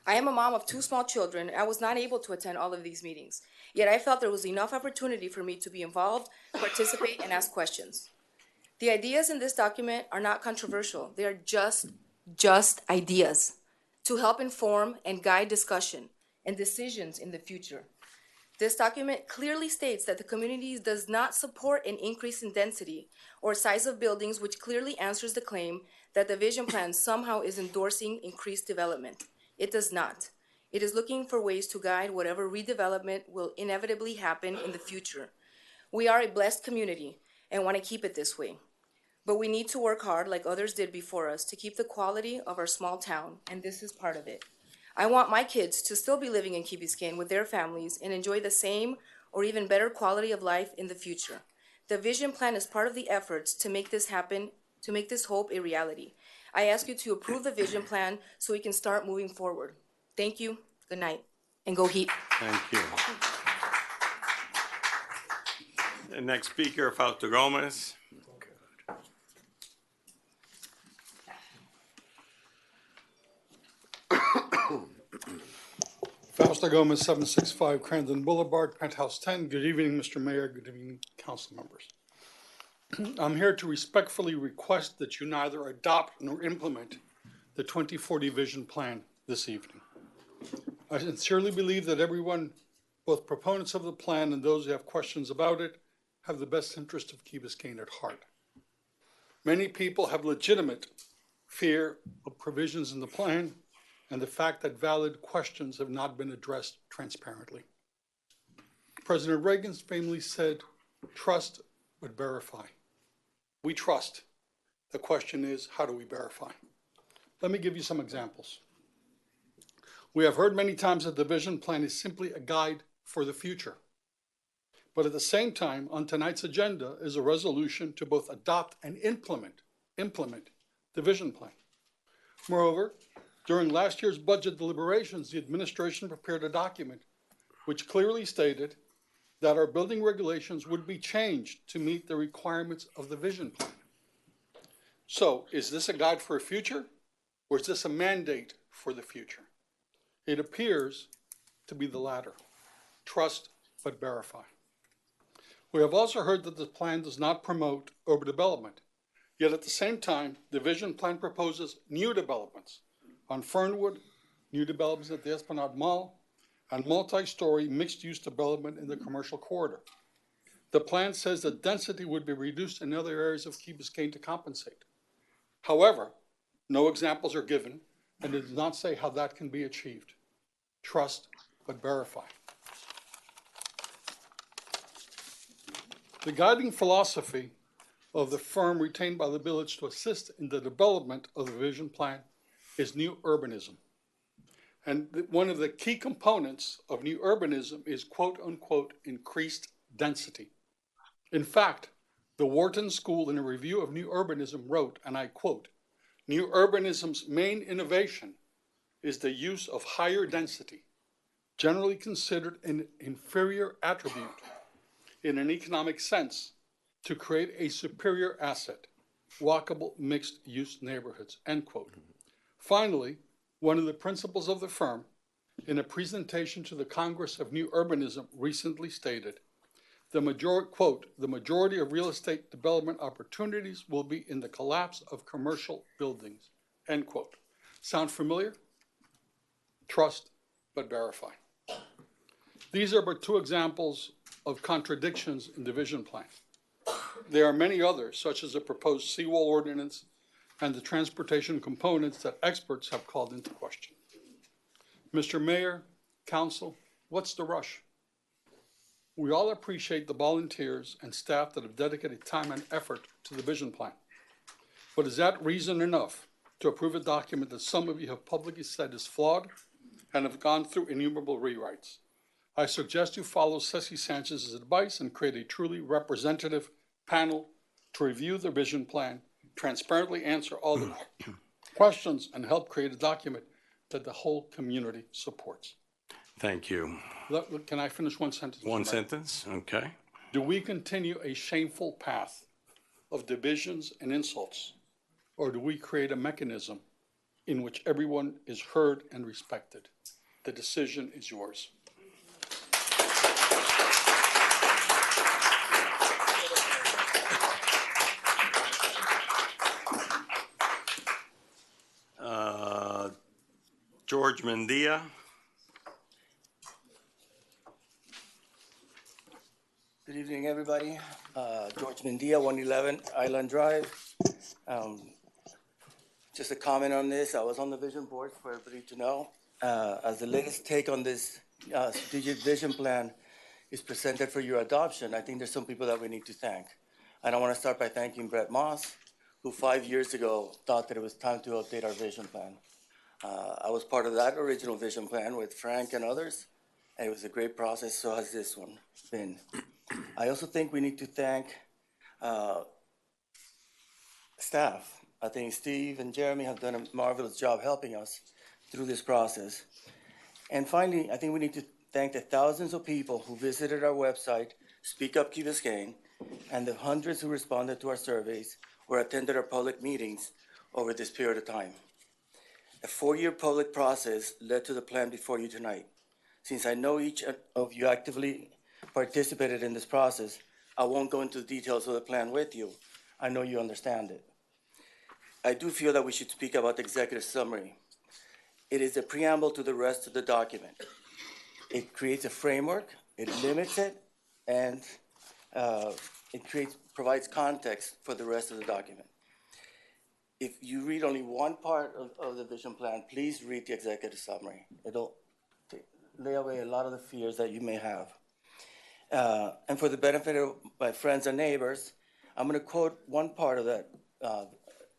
I am a mom of 2 small children. I was not able to attend all of these meetings, yet I felt there was enough opportunity for me to be involved, participate, and ask questions. The ideas in this document are not controversial. They are just ideas to help inform and guide discussion and decisions in the future. This document clearly states that the community does not support an increase in density or size of buildings, which clearly answers the claim that the vision plan somehow is endorsing increased development. It does not. It is looking for ways to guide whatever redevelopment will inevitably happen in the future. We are a blessed community and want to keep it this way. But we need to work hard, like others did before us, to keep the quality of our small town, and this is part of it. I want my kids to still be living in Key Biscayne with their families and enjoy the same or even better quality of life in the future. The vision plan is part of the efforts to make this happen, to make this hope a reality. I ask you to approve the vision plan so we can start moving forward. Thank you, good night, and go Heat. Thank you. The next speaker, Fausto Gomez. Fausto Gomez, 765 Crandon Boulevard, Penthouse 10. Good evening, Mr. Mayor. Good evening, council members. I'm here to respectfully request that you neither adopt nor implement the 2040 Vision Plan this evening. I sincerely believe that everyone, both proponents of the plan and those who have questions about it, have the best interest of Key Biscayne at heart. Many people have legitimate fear of provisions in the plan and the fact that valid questions have not been addressed transparently. President Reagan's famously said, "Trust but verify." We trust. The question is, how do we verify? Let me give you some examples. We have heard many times that the vision plan is simply a guide for the future. But at the same time, on tonight's agenda is a resolution to both adopt and implement the vision plan. Moreover, during last year's budget deliberations, the administration prepared a document which clearly stated that our building regulations would be changed to meet the requirements of the vision plan. So, is this a guide for a future, or is this a mandate for the future? It appears to be the latter. Trust but verify. We have also heard that the plan does not promote overdevelopment, yet at the same time, the vision plan proposes new developments on Fernwood, new developments at the Esplanade Mall, and multi-story mixed-use development in the commercial corridor. The plan says that density would be reduced in other areas of Key Biscayne to compensate. However, no examples are given, and it does not say how that can be achieved. Trust but verify. The guiding philosophy of the firm retained by the village to assist in the development of the vision plan is new urbanism. And one of the key components of new urbanism is quote unquote increased density. In fact, the Wharton School in a review of new urbanism wrote, and I quote, "New urbanism's main innovation is the use of higher density, generally considered an inferior attribute in an economic sense, to create a superior asset, walkable mixed-use neighborhoods," end quote. Finally, one of the principals of the firm, in a presentation to the Congress of New Urbanism, recently stated, the majority of real estate development opportunities will be in the collapse of commercial buildings, end quote. Sound familiar? Trust but verify. These are but two examples of contradictions in the vision plan. There are many others, such as the proposed seawall ordinance and the transportation components that experts have called into question. Mr. Mayor, Council, what's the rush? We all appreciate the volunteers and staff that have dedicated time and effort to the vision plan. But is that reason enough to approve a document that some of you have publicly said is flawed and have gone through innumerable rewrites? I suggest you follow Ceci Sanchez's advice and create a truly representative panel to review the vision plan, transparently answer all the questions, and help create a document that the whole community supports. Thank you. Can I finish one sentence? One sentence, okay. Do we continue a shameful path of divisions and insults, or do we create a mechanism in which everyone is heard and respected? The decision is yours. George Mendia. Good evening, everybody. George Mendia, 111 Island Drive. Just a comment on this. I was on the vision board for everybody to know. As the latest take on this strategic vision plan is presented for your adoption, I think there's some people that we need to thank. And I want to start by thanking Brett Moss, who 5 years ago thought that it was time to update our vision plan. I was part of that original vision plan with Frank and others, and it was a great process, so has this one been. I also think we need to thank staff. I think Steve and Jeremy have done a marvelous job helping us through this process. And finally, I think we need to thank the thousands of people who visited our website, Speak Up Key Biscayne, and the hundreds who responded to our surveys or attended our public meetings over this period of time. A 4-year public process led to the plan before you tonight. Since I know each of you actively participated in this process, I won't go into the details of the plan with you. I know you understand it. I do feel that we should speak about the executive summary. It is a preamble to the rest of the document. It creates a framework, it limits it, and provides context for the rest of the document. If you read only one part of the vision plan, please read the executive summary. It'll lay away a lot of the fears that you may have. And for the benefit of my friends and neighbors, I'm going to quote one part of that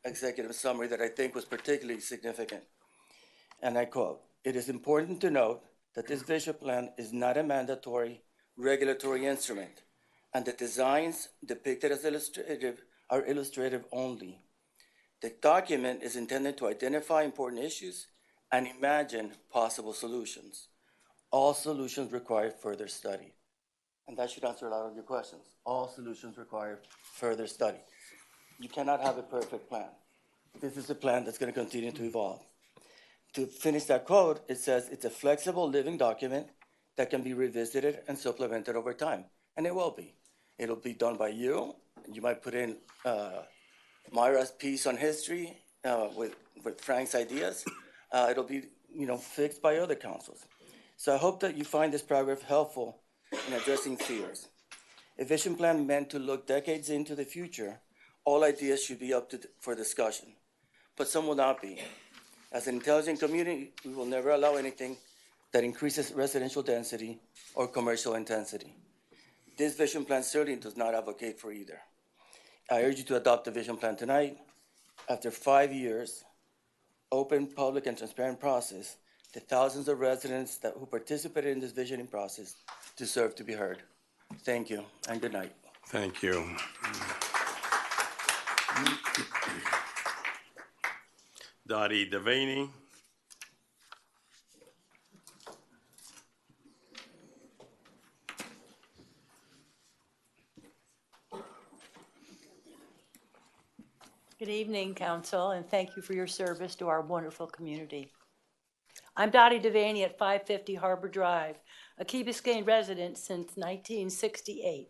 executive summary that I think was particularly significant. And I quote, "It is important to note that this vision plan is not a mandatory regulatory instrument, and the designs depicted as illustrative are illustrative only. The document is intended to identify important issues and imagine possible solutions. All solutions require further study." And that should answer a lot of your questions. All solutions require further study. You cannot have a perfect plan. This is a plan that's going to continue to evolve. To finish that quote, it says it's a flexible living document that can be revisited and supplemented over time. And it will be. It'll be done by you. You might put in Myra's piece on history with Frank's ideas. It'll be, fixed by other councils. So I hope that you find this paragraph helpful in addressing fears. A vision plan meant to look decades into the future, all ideas should be up for discussion, but some will not be. As an intelligent community, we will never allow anything that increases residential density or commercial intensity. This vision plan certainly does not advocate for either. I urge you to adopt the vision plan tonight. After 5 years, open, public, and transparent process, the thousands of residents who participated in this visioning process deserve to be heard. Thank you, and good night. Thank you. Dottie Devaney. Good evening, Council, and thank you for your service to our wonderful community. I'm Dottie Devaney at 550 Harbor Drive, a Key Biscayne resident since 1968.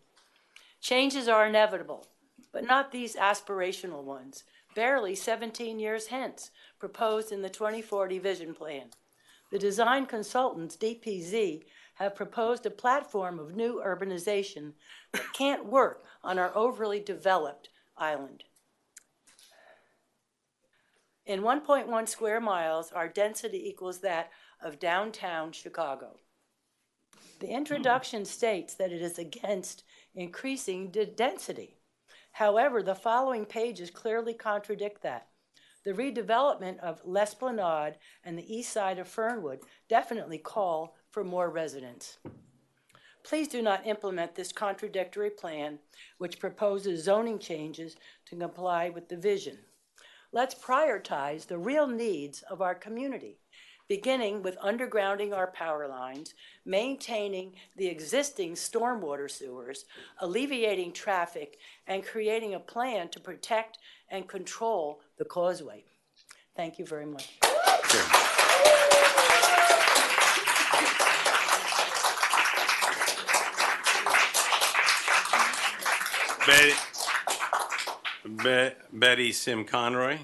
Changes are inevitable, but not these aspirational ones, barely 17 years hence, proposed in the 2040 Vision Plan. The design consultants, DPZ, have proposed a platform of new urbanization that can't work on our overly developed island. In 1.1 square miles, our density equals that of downtown Chicago. The introduction states that it is against increasing density. However, the following pages clearly contradict that. The redevelopment of L'Esplanade and the east side of Fernwood definitely call for more residents. Please do not implement this contradictory plan, which proposes zoning changes to comply with the vision. Let's prioritize the real needs of our community, beginning with undergrounding our power lines, maintaining the existing stormwater sewers, alleviating traffic, and creating a plan to protect and control the causeway. Thank you very much. Betty Sim Conroy.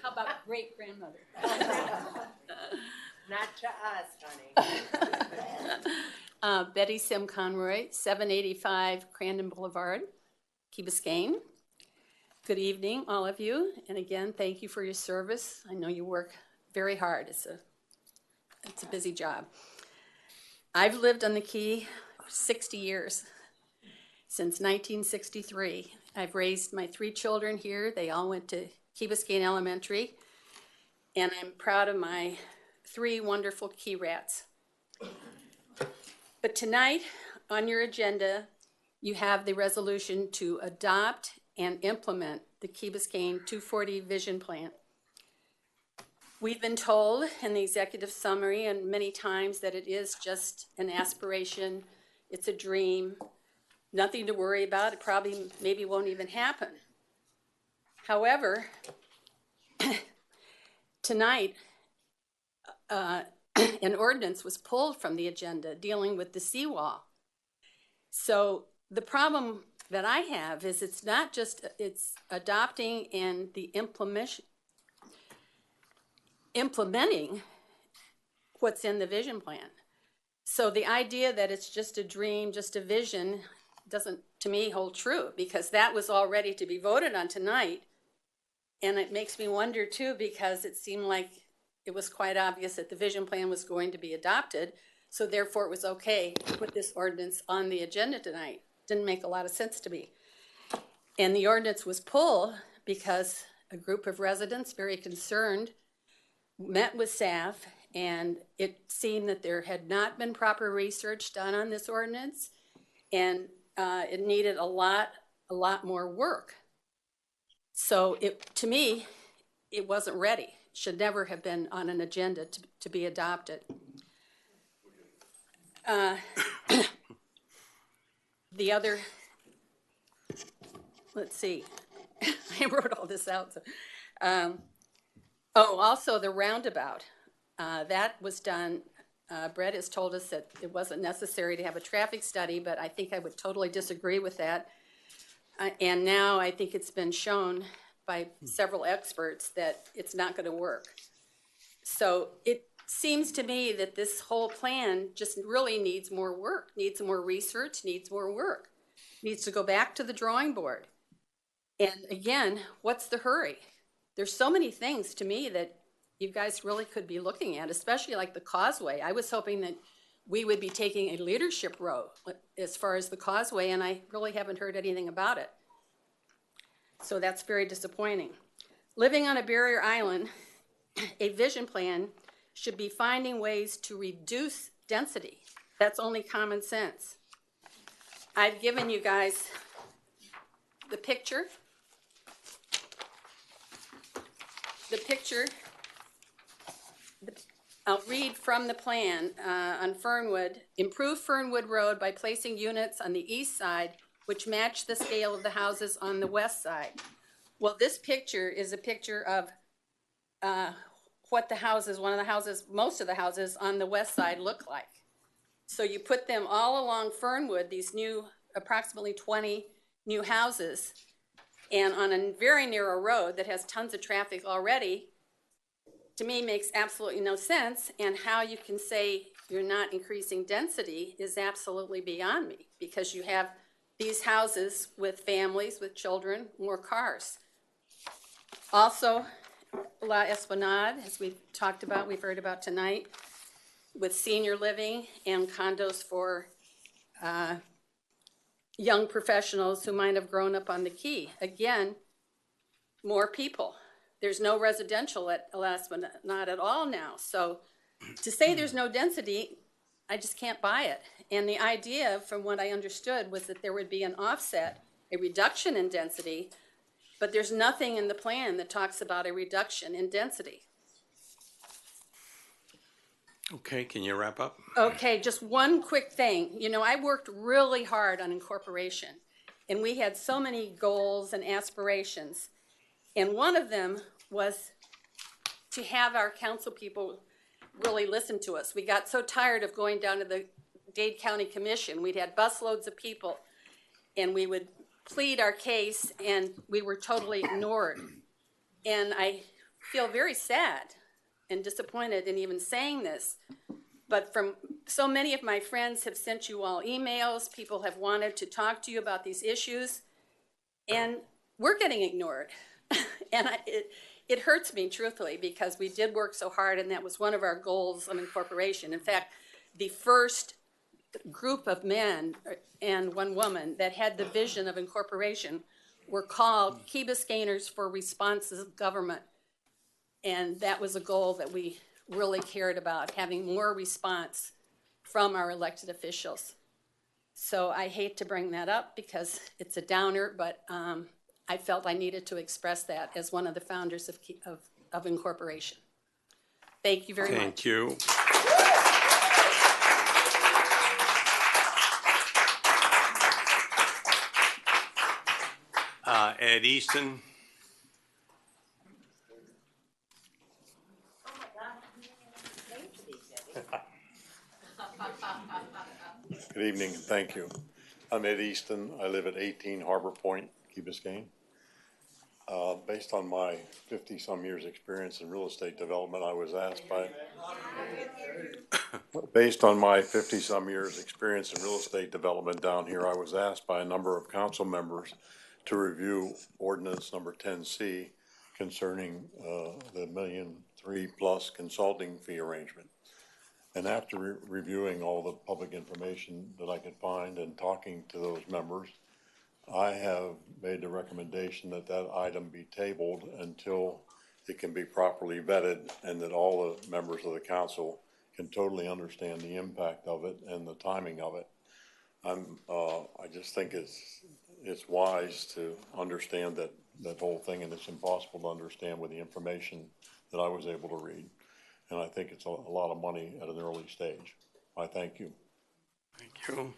How about great-grandmother? Not to us, honey. Betty Sim Conroy, 785 Crandon Boulevard, Key Biscayne. Good evening, all of you, and again, thank you for your service. I know you work very hard. It's a busy job. I've lived on the Key for 60 years, since 1963. I've raised my 3 children here. They all went to Key Biscayne Elementary, and I'm proud of my 3 wonderful Key rats. But tonight, on your agenda, you have the resolution to adopt and implement the Key Biscayne 240 Vision Plan. We've been told in the executive summary and many times that it is just an aspiration, it's a dream, nothing to worry about, it probably maybe won't even happen. However, tonight, an ordinance was pulled from the agenda dealing with the seawall. So the problem that I have is it's not just, it's adopting and the implementing what's in the vision plan. So the idea that it's just a dream, just a vision, doesn't, to me, hold true, because that was all ready to be voted on tonight. And it makes me wonder too, because it seemed like it was quite obvious that the vision plan was going to be adopted. So therefore it was okay to put this ordinance on the agenda tonight. Didn't make a lot of sense to me. And the ordinance was pulled because a group of residents, very concerned, met with staff, and it seemed that there had not been proper research done on this ordinance, and it needed a lot more work. So to me, it wasn't ready. Should never have been on an agenda to be adopted. The other, let's see, I wrote all this out. So, also the roundabout. That was done. Brett has told us that it wasn't necessary to have a traffic study, but I think I would totally disagree with that. And now I think it's been shown by several experts that it's not going to work. So it seems to me that this whole plan just really needs more work, needs more research, needs more work, needs to go back to the drawing board. And again, what's the hurry? There's so many things to me that you guys really could be looking at, especially like the causeway. I was hoping that we would be taking a leadership role as far as the causeway, and I really haven't heard anything about it. So that's very disappointing. Living on a barrier island, a vision plan should be finding ways to reduce density. That's only common sense. I've given you guys the picture. I'll read from the plan on Fernwood. Improve Fernwood Road by placing units on the east side which match the scale of the houses on the west side. Well, this picture is a picture of what the houses, most of the houses on the west side look like. So you put them all along Fernwood, these new, approximately 20 new houses, and on a very narrow road that has tons of traffic already, to me makes absolutely no sense. And how you can say you're not increasing density is absolutely beyond me, because you have these houses with families, with children, more cars. Also, La Esplanade, as we've talked about, we've heard about tonight, with senior living and condos for young professionals who might have grown up on the Key. Again, more people. There's no residential at La Esplanade at all now. So to say there's no density, I just can't buy it. And the idea, from what I understood, was that there would be an offset, a reduction in density, but there's nothing in the plan that talks about a reduction in density. Okay, can you wrap up? Okay, just one quick thing. You know, I worked really hard on incorporation, and we had so many goals and aspirations. And one of them was to have our council people really listen to us. We got so tired of going down to the Dade County Commission. We'd had busloads of people, and we would plead our case, and we were totally ignored. And I feel very sad and disappointed in even saying this, but from so many of my friends have sent you all emails, people have wanted to talk to you about these issues, and we're getting ignored. And it hurts me, truthfully, because we did work so hard, and that was one of our goals of incorporation. In fact, the first group of men and one woman that had the vision of incorporation were called Key Biscayners for Responsive Government. And that was a goal that we really cared about, having more response from our elected officials. So I hate to bring that up because it's a downer, but I felt I needed to express that as one of the founders of incorporation. Thank you very much. Thank you. Ed Easton. Good evening, and thank you. I'm Ed Easton. I live at 18 Harbor Point, Key Biscayne. Based on my 50-some years' experience in real estate development, I was asked by, based on my 50-some years' experience in real estate development down here, I was asked by a number of council members to review ordinance number 10C concerning the $1.3 million plus consulting fee arrangement. And after reviewing all the public information that I could find and talking to those members, I have made the recommendation that that item be tabled until it can be properly vetted and that all the members of the council can totally understand the impact of it and the timing of it. I just think it's wise to understand that whole thing, and it's impossible to understand with the information that I was able to read. And I think it's a lot of money at an early stage. I thank you. Thank you.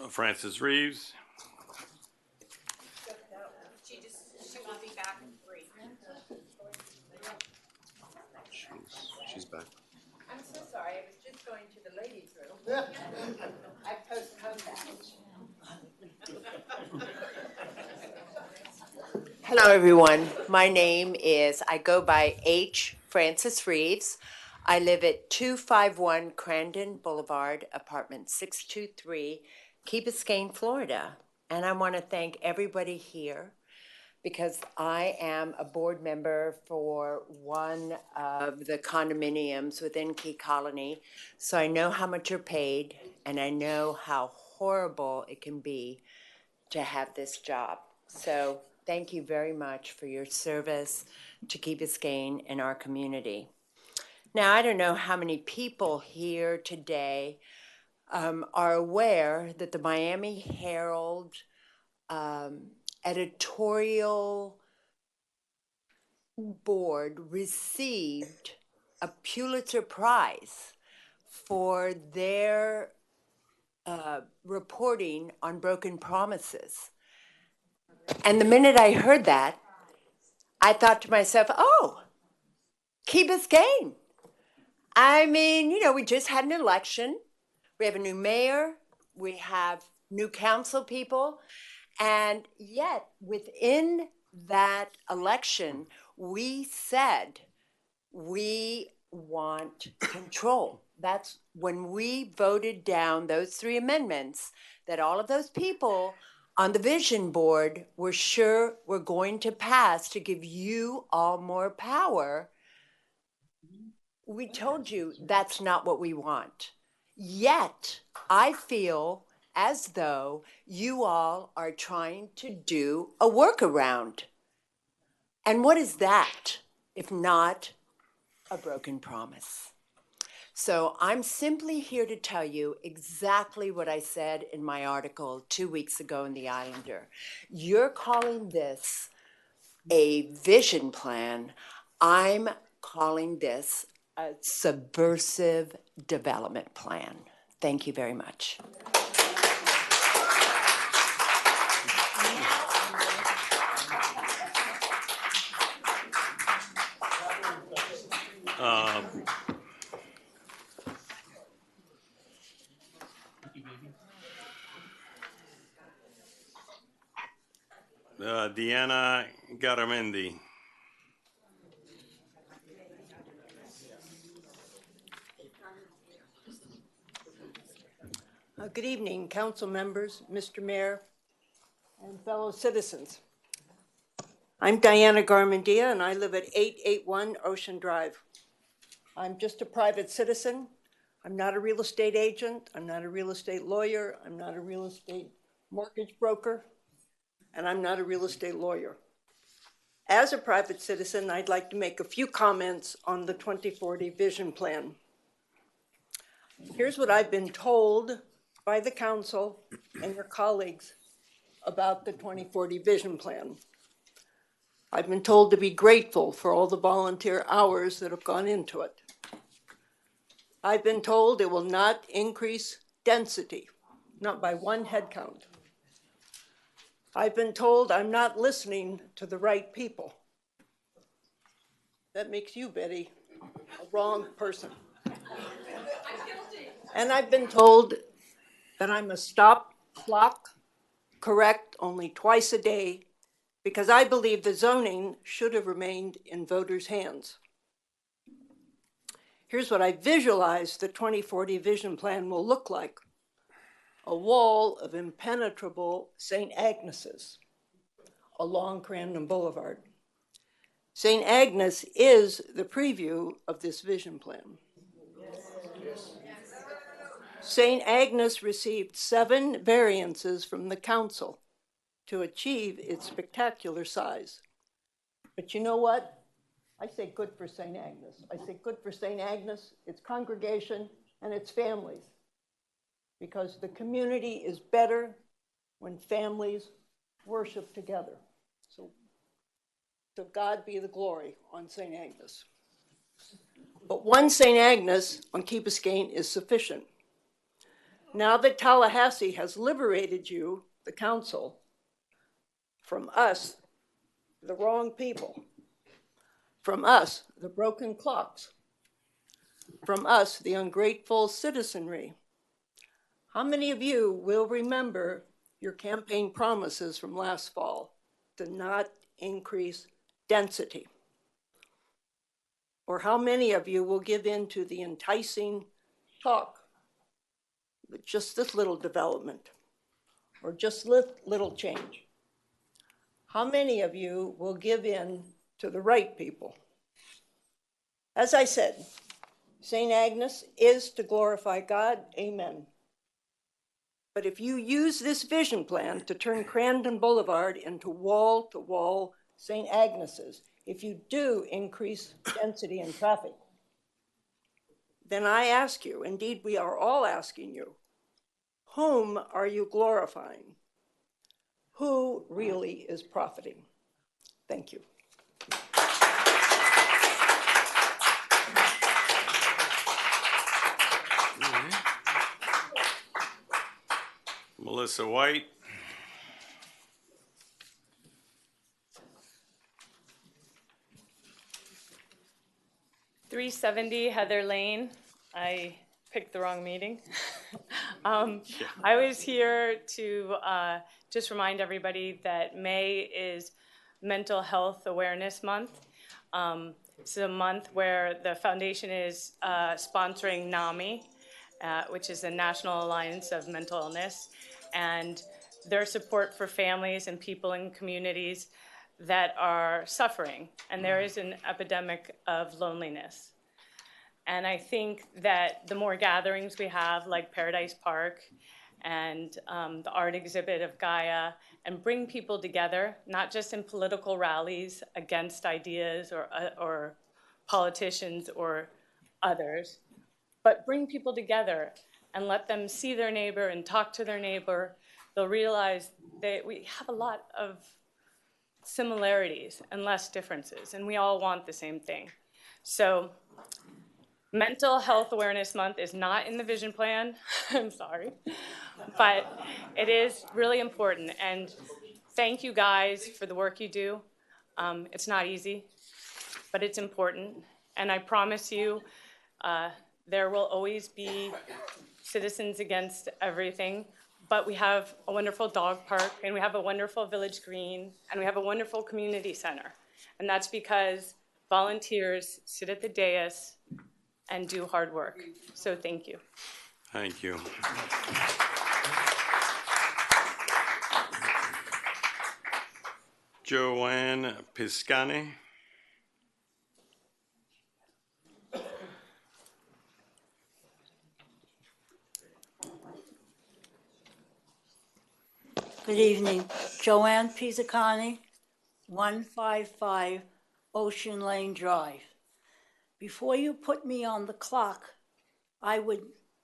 Francis Reeves. She won't be back in 3. She's back. I'm so sorry, I was just going to the ladies' room. I postponed that. Hello, everyone. My name is, I go by H. Francis Reeves. I live at 251 Crandon Boulevard, apartment 623, Key Biscayne, Florida. And I want to thank everybody here because I am a board member for one of the condominiums within Key Colony. So I know how much you're paid, and I know how horrible it can be to have this job. So thank you very much for your service to Key Biscayne and our community. Now, I don't know how many people here today are aware that the Miami Herald editorial board received a Pulitzer Prize for their reporting on broken promises. And the minute I heard that, I thought to myself, oh, Key Biscayne. I mean, you know, we just had an election. We have a new mayor. We have new council people. And yet, within that election, we said we want control. That's when we voted down those 3 amendments that all of those people on the vision board were sure were going to pass to give you all more power. We told you that's not what we want. Yet, I feel as though you all are trying to do a workaround. And what is that if not a broken promise? So I'm simply here to tell you exactly what I said in my article 2 weeks ago in The Islander. You're calling this a vision plan. I'm calling this a subversive development plan. Thank you very much. Deanna Garamendi. Good evening, council members, Mr. Mayor, and fellow citizens. I'm Diana Garmendia, and I live at 881 Ocean Drive. I'm just a private citizen. I'm not a real estate agent. I'm not a real estate lawyer. I'm not a real estate mortgage broker, and I'm not a real estate lawyer. As a private citizen, I'd like to make a few comments on the 2040 Vision Plan. Here's what I've been told by the council and your colleagues about the 2040 Vision Plan. I've been told to be grateful for all the volunteer hours that have gone into it. I've been told it will not increase density, not by 1 head count. I've been told I'm not listening to the right people. that makes you, Betty, a wrong person. And I've been told that I must stop, clock, correct only twice a day because I believe the zoning should have remained in voters' hands. Here's what I visualize the 2040 vision plan will look like. A wall of impenetrable St. Agnes's along Crandon Boulevard. St. Agnes is the preview of this vision plan. St. Agnes received 7 variances from the council to achieve its spectacular size. But you know what? I say good for St. Agnes. I say good for St. Agnes, its congregation, and its families. Because the community is better when families worship together. So to God be the glory on St. Agnes. But one St. Agnes on Key Biscayne is sufficient. Now that Tallahassee has liberated you, the council, from us, the wrong people, from us, the broken clocks, from us, the ungrateful citizenry, how many of you will remember your campaign promises from last fall to not increase density? Or how many of you will give in to the enticing talk with just this little development or just little change? How many of you will give in to the right people? As I said, St. Agnes is to glorify God, amen. But if you use this vision plan to turn Crandon Boulevard into wall-to-wall St. Agnes's, if you do increase density and traffic, then I ask you, indeed we are all asking you, whom are you glorifying? Who really is profiting? Thank you. Melissa White. .370 Heather Lane. I picked the wrong meeting. I was here to just remind everybody that May is Mental Health Awareness Month. It's a month where the foundation is sponsoring NAMI, which is the National Alliance of Mental Illness, and their support for families and people in communities that are suffering. And there is an epidemic of loneliness. And I think that the more gatherings we have, like Paradise Park and the art exhibit of Gaia, and bring people together, not just in political rallies against ideas or politicians or others, but bring people together and let them see their neighbor and talk to their neighbor, they'll realize that we have a lot of similarities and less differences, and we all want the same thing. So Mental Health Awareness Month is not in the vision plan, I'm sorry, but it is really important. And thank you guys for the work you do. It's not easy, but it's important. And I promise you, there will always be citizens against everything, but we have a wonderful dog park, and we have a wonderful village green, and we have a wonderful community center. And that's because volunteers sit at the dais and do hard work. So thank you. Thank you. Joanne Piscani. Good evening. Joanne Pizzacani, 155 Ocean Lane Drive. Before you put me on the clock, I would,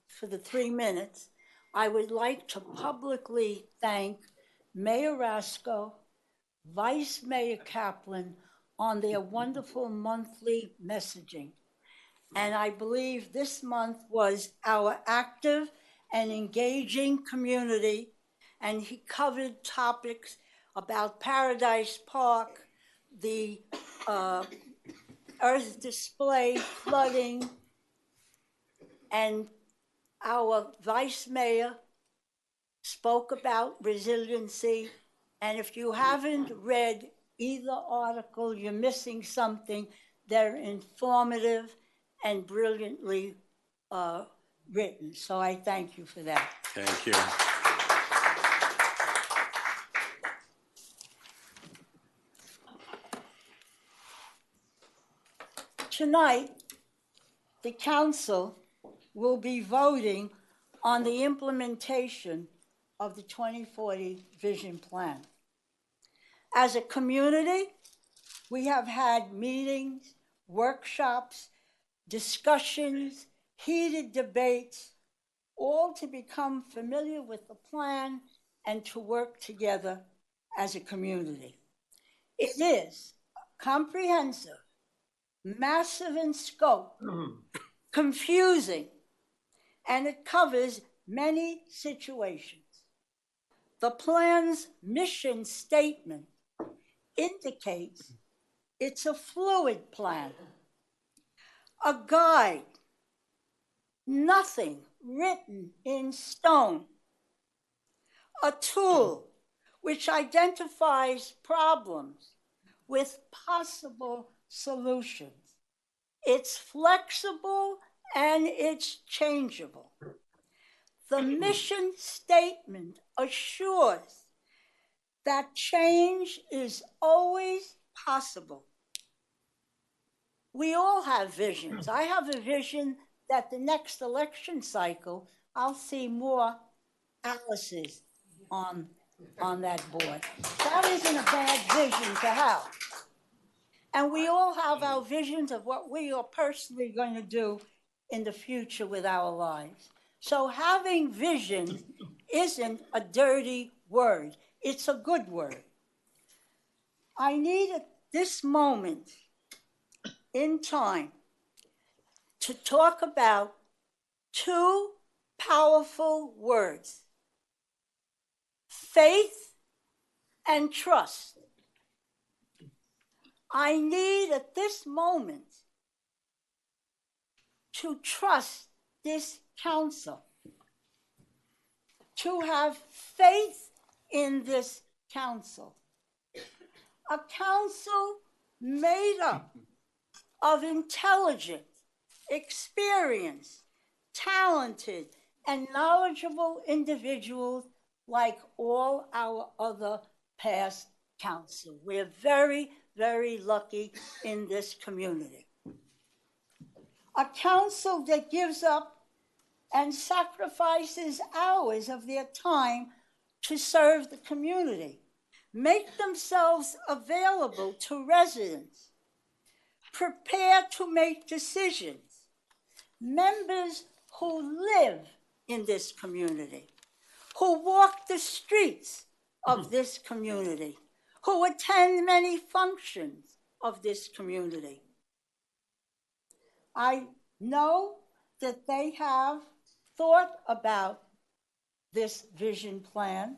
for the 3 minutes, I would like to publicly thank Mayor Rasko, Vice Mayor Kaplan on their wonderful monthly messaging. And I believe this month was our active and engaging community, and he covered topics about Paradise Park, the earth display, flooding, and our vice mayor spoke about resiliency. And if you haven't read either article, you're missing something. They're informative and brilliantly written. So I thank you for that. Thank you. Tonight, the council will be voting on the implementation of the 2040 Vision Plan. As a community, we have had meetings, workshops, discussions, heated debates, all to become familiar with the plan and to work together as a community. It is comprehensive, massive in scope, confusing, and it covers many situations. The plan's mission statement indicates it's a fluid plan, a guide, nothing written in stone, a tool which identifies problems with possible solutions. It's flexible and it's changeable. The mission statement assures that change is always possible. We all have visions. I have a vision that the next election cycle, I'll see more Alice's on that board. That isn't a bad vision to have. And we all have our visions of what we are personally going to do in the future with our lives. So having vision isn't a dirty word. It's a good word. I need at this moment in time to talk about two powerful words: faith and trust. I need at this moment to trust this council, to have faith in this council. A council made up of intelligent, experienced, talented, and knowledgeable individuals like all our other past council. We're very, very lucky in this community. A council that gives up and sacrifices hours of their time to serve the community, make themselves available to residents, prepare to make decisions, members who live in this community, who walk the streets of this community, who attend many functions of this community. I know that they have thought about this vision plan,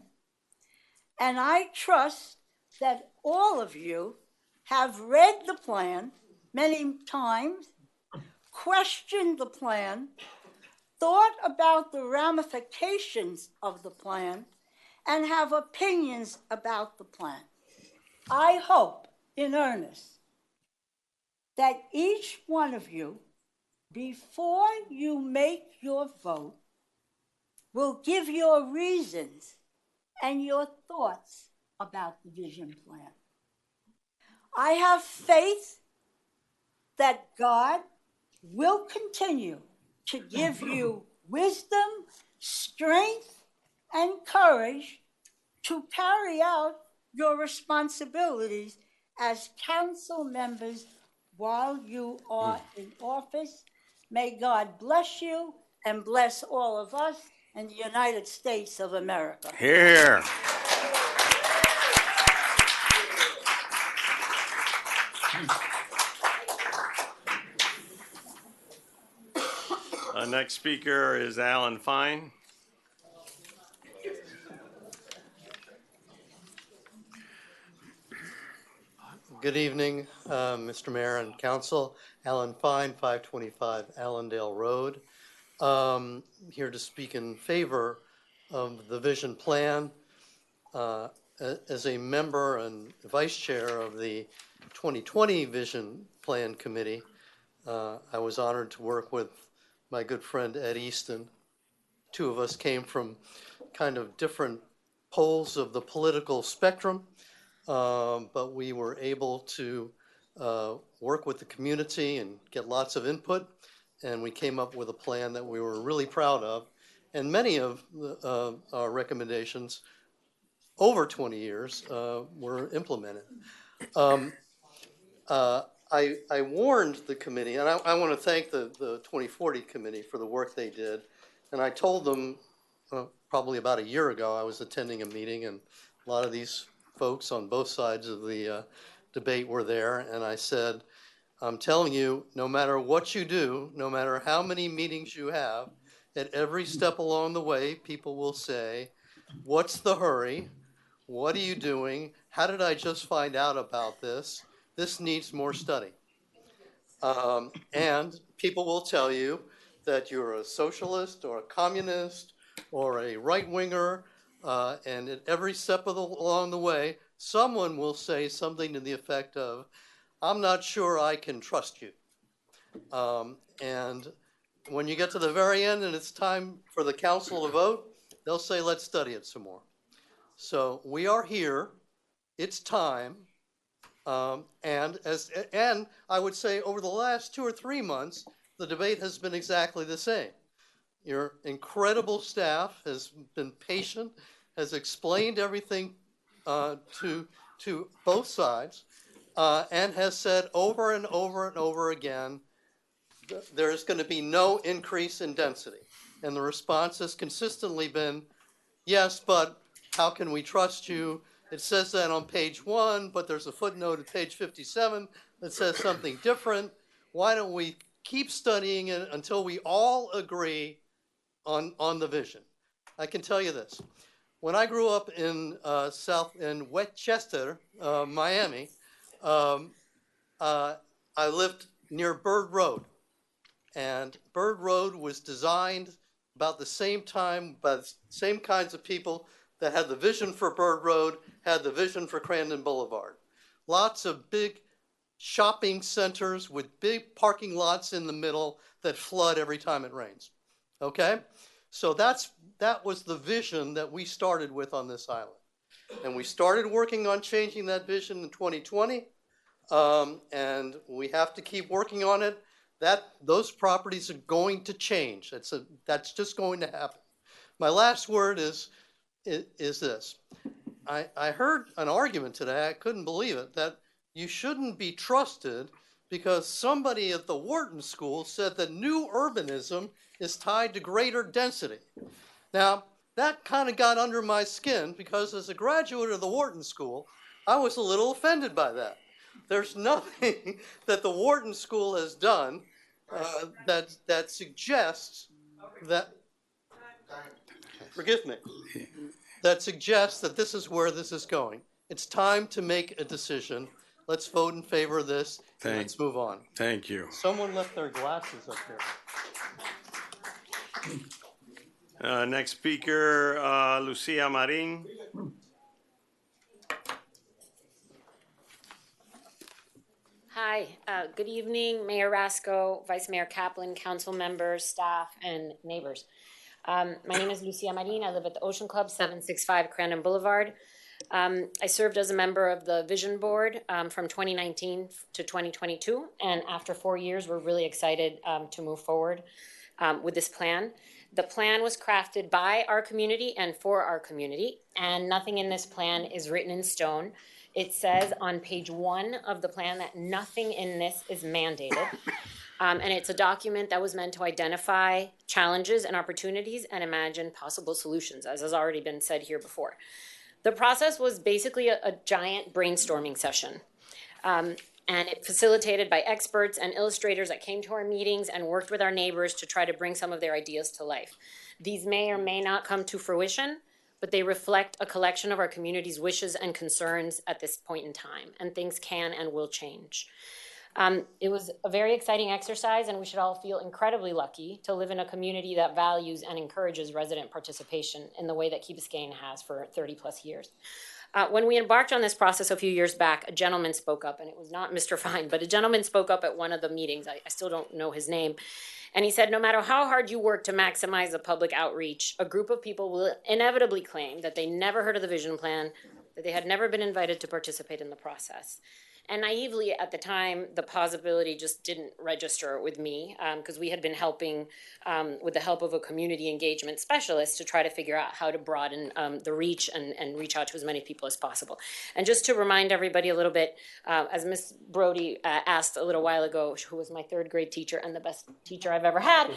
and I trust that all of you have read the plan many times, questioned the plan, thought about the ramifications of the plan, and have opinions about the plan. I hope in earnest that each one of you, before you make your vote, will give your reasons and your thoughts about the vision plan. I have faith that God will continue to give you wisdom, strength, and courage to carry out your responsibilities as council members while you are in office. May God bless you and bless all of us in the United States of America. Here. Our next speaker is Alan Fine. Good evening, Mr. Mayor and Council. Alan Fine, 525 Allendale Road. Here to speak in favor of the vision plan. As a member and vice chair of the 2020 Vision Plan Committee, I was honored to work with my good friend Ed Easton. Two of us came from kind of different poles of the political spectrum, but we were able to work with the community and get lots of input, and we came up with a plan that we were really proud of. And many of our recommendations over 20 years were implemented. I warned the committee, and I want to thank the 2040 committee for the work they did. And I told them probably about a year ago, I was attending a meeting, and a lot of these folks on both sides of the debate were there. And I said, I'm telling you, no matter what you do, no matter how many meetings you have, at every step along the way, people will say, what's the hurry? What are you doing? How did I just find out about this? This needs more study. And people will tell you that you're a socialist or a communist or a right-winger, and at every step along the way, someone will say something to the effect of, I'm not sure I can trust you. And when you get to the very end and it's time for the council to vote, they'll say, let's study it some more. So we are here, it's time, and I would say over the last 2 or 3 months, the debate has been exactly the same. Your incredible staff has been patient, has explained everything to both sides, and has said over and over and over again, there's going to be no increase in density. And the response has consistently been, yes, but how can we trust you? It says that on page 1, but there's a footnote at page 57 that says something different. Why don't we keep studying it until we all agree on the vision? I can tell you this. When I grew up in Westchester, Miami, I lived near Bird Road. And Bird Road was designed about the same time by the same kinds of people that had the vision for Bird Road, had the vision for Crandon Boulevard. Lots of big shopping centers with big parking lots in the middle that flood every time it rains. Okay? So that was the vision that we started with on this island. And we started working on changing that vision in 2020. And we have to keep working on it. Those properties are going to change. That's just going to happen. My last word is this. I heard an argument today, I couldn't believe it, that you shouldn't be trusted because somebody at the Wharton School said that new urbanism is tied to greater density. Now, that kind of got under my skin because as a graduate of the Wharton School, I was a little offended by that. There's nothing that the Wharton School has done that suggests that, forgive me, that suggests that this is where this is going. It's time to make a decision. Let's vote in favor of this, and let's move on. Thank you. Someone left their glasses up here. Next speaker, Lucia Marin. Hi, good evening, Mayor Rasco, Vice Mayor Kaplan, council members, staff, and neighbors. My name is Lucia Marin. I live at the Ocean Club, 765 Crandon Boulevard. I served as a member of the Vision Board from 2019 to 2022, and after 4 years, we're really excited to move forward with this plan. The plan was crafted by our community and for our community, and nothing in this plan is written in stone. It says on page 1 of the plan that nothing in this is mandated. And it's a document that was meant to identify challenges and opportunities and imagine possible solutions, as has already been said here before. The process was basically a giant brainstorming session. And it facilitated by experts and illustrators that came to our meetings and worked with our neighbors to try to bring some of their ideas to life. These may or may not come to fruition, but they reflect a collection of our community's wishes and concerns at this point in time, and things can and will change. It was a very exciting exercise, and we should all feel incredibly lucky to live in a community that values and encourages resident participation in the way that Key Biscayne has for 30 plus years. When we embarked on this process a few years back, a gentleman spoke up, and it was not Mr. Fine, but a gentleman spoke up at one of the meetings. I still don't know his name. And he said, no matter how hard you work to maximize the public outreach, a group of people will inevitably claim that they never heard of the vision plan, that they had never been invited to participate in the process. And naively at the time, the possibility just didn't register with me because we had been helping with the help of a community engagement specialist to try to figure out how to broaden the reach and reach out to as many people as possible. And just to remind everybody a little bit, as Ms. Brody asked a little while ago, who was my third grade teacher and the best teacher I've ever had,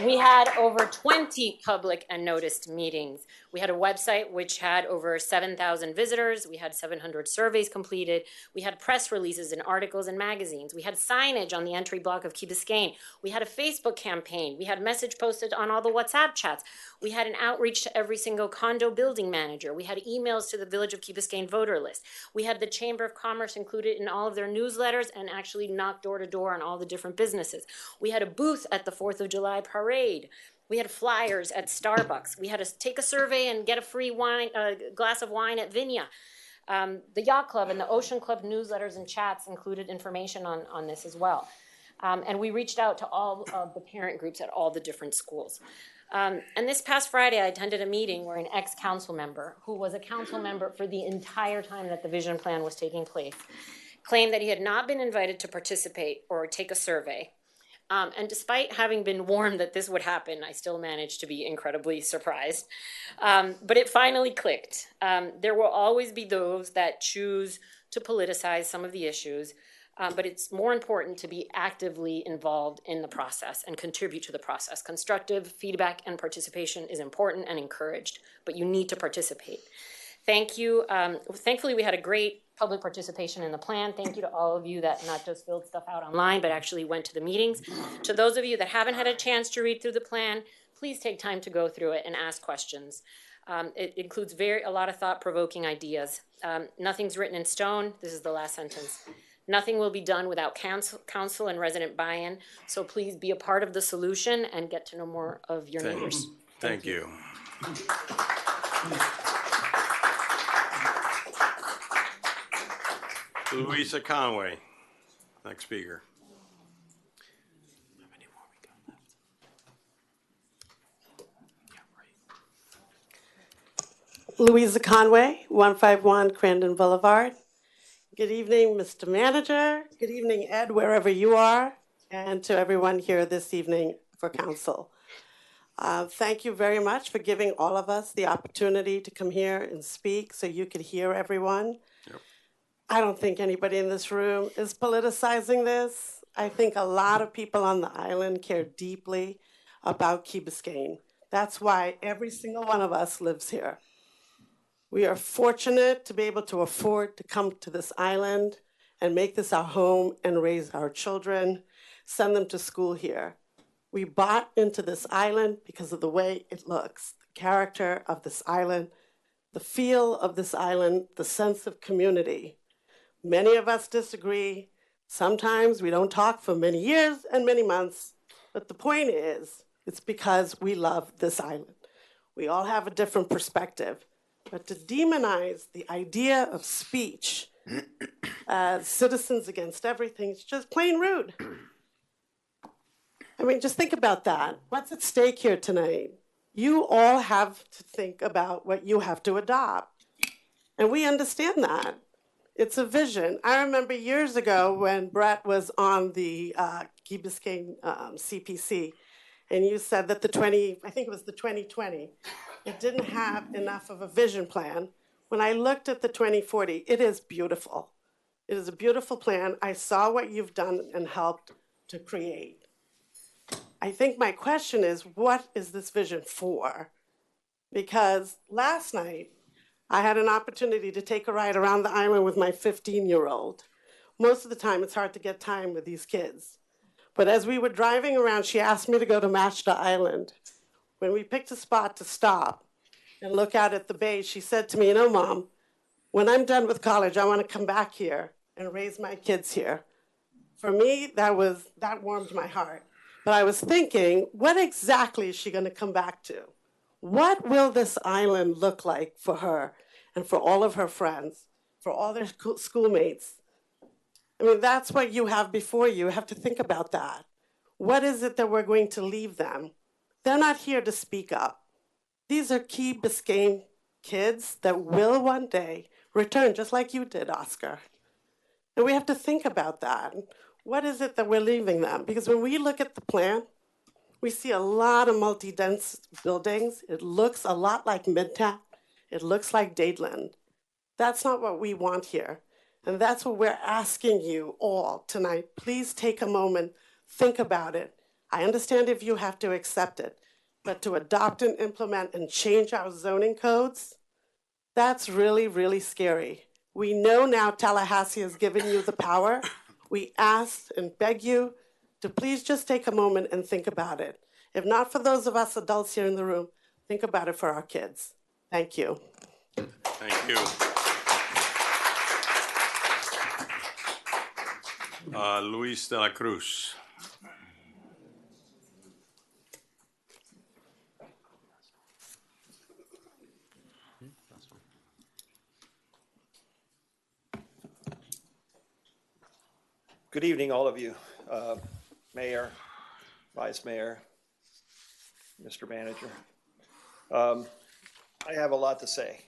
we had over 20 public and noticed meetings. We had a website which had over 7,000 visitors. We had 700 surveys completed. We had press releases and articles in magazines. We had signage on the entry block of Key Biscayne. We had a Facebook campaign. We had message posted on all the WhatsApp chats. We had an outreach to every single condo building manager. We had emails to the Village of Key Biscayne voter list. We had the Chamber of Commerce included in all of their newsletters and actually knocked door to door on all the different businesses. We had a booth at the 4th of July parade. We had flyers at Starbucks. We had to take a survey and get a free glass of wine at Vinia. The Yacht Club and the Ocean Club newsletters and chats included information on this as well. And we reached out to all of the parent groups at all the different schools. And this past Friday, I attended a meeting where an ex-council member, who was a council member for the entire time that the vision plan was taking place, claimed that he had not been invited to participate or take a survey. And despite having been warned that this would happen, I still managed to be incredibly surprised. But it finally clicked. There will always be those that choose to politicize some of the issues, but it's more important to be actively involved in the process and contribute to the process. Constructive feedback and participation is important and encouraged, but you need to participate. Thank you. Thankfully, we had a great public participation in the plan. Thank you to all of you that not just filled stuff out online, but actually went to the meetings. To those of you that haven't had a chance to read through the plan, please take time to go through it and ask questions. It includes a lot of thought-provoking ideas. Nothing's written in stone. This is the last sentence. Nothing will be done without council and resident buy-in, so please be a part of the solution and get to know more of your neighbors. Thank you. Louisa Conway, next speaker. Louisa Conway, 151 Crandon Boulevard. Good evening, Mr. Manager. Good evening, Ed, wherever you are, and to everyone here this evening for council. Thank you very much for giving all of us the opportunity to come here and speak so you could hear everyone. I don't think anybody in this room is politicizing this. I think a lot of people on the island care deeply about Key Biscayne. That's why every single one of us lives here. We are fortunate to be able to afford to come to this island and make this our home and raise our children, send them to school here. We bought into this island because of the way it looks, the character of this island, the feel of this island, the sense of community. Many of us disagree. Sometimes we don't talk for many years and many months. But the point is, it's because we love this island. We all have a different perspective. But to demonize the idea of speech as citizens against everything is just plain rude. I mean, just think about that. What's at stake here tonight? You all have to think about what you have to adopt. And we understand that. It's a vision. I remember years ago when Brett was on the Key Biscayne CPC, and you said that I think it was the 2020, it didn't have enough of a vision plan. When I looked at the 2040, it is beautiful. It is a beautiful plan. I saw what you've done and helped to create. I think my question is, what is this vision for? Because last night, I had an opportunity to take a ride around the island with my 15-year-old. Most of the time, it's hard to get time with these kids. But as we were driving around, she asked me to go to Matchda Island. When we picked a spot to stop, and look out at the bay, she said to me, you know, Mom, when I'm done with college, I want to come back here and raise my kids here. For me, that warmed my heart. But I was thinking, what exactly is she going to come back to? What will this island look like for her and for all of her friends, for all their schoolmates? I mean, that's what you have before you. You have to think about that. What is it that we're going to leave them? They're not here to speak up. These are Key Biscayne kids that will one day return, just like you did, Oscar. And we have to think about that. What is it that we're leaving them? Because when we look at the plan, we see a lot of multi-dense buildings. It looks a lot like Midtown. It looks like Dadeland. That's not what we want here. And that's what we're asking you all tonight. Please take a moment, think about it. I understand if you have to accept it, but to adopt and implement and change our zoning codes, that's really, really scary. We know now Tallahassee has given you the power. We ask and beg you to please just take a moment and think about it. If not for those of us adults here in the room, think about it for our kids. Thank you. Thank you. Luis de la Cruz. Good evening, all of you. Mayor, Vice Mayor, Mr. Manager. I have a lot to say,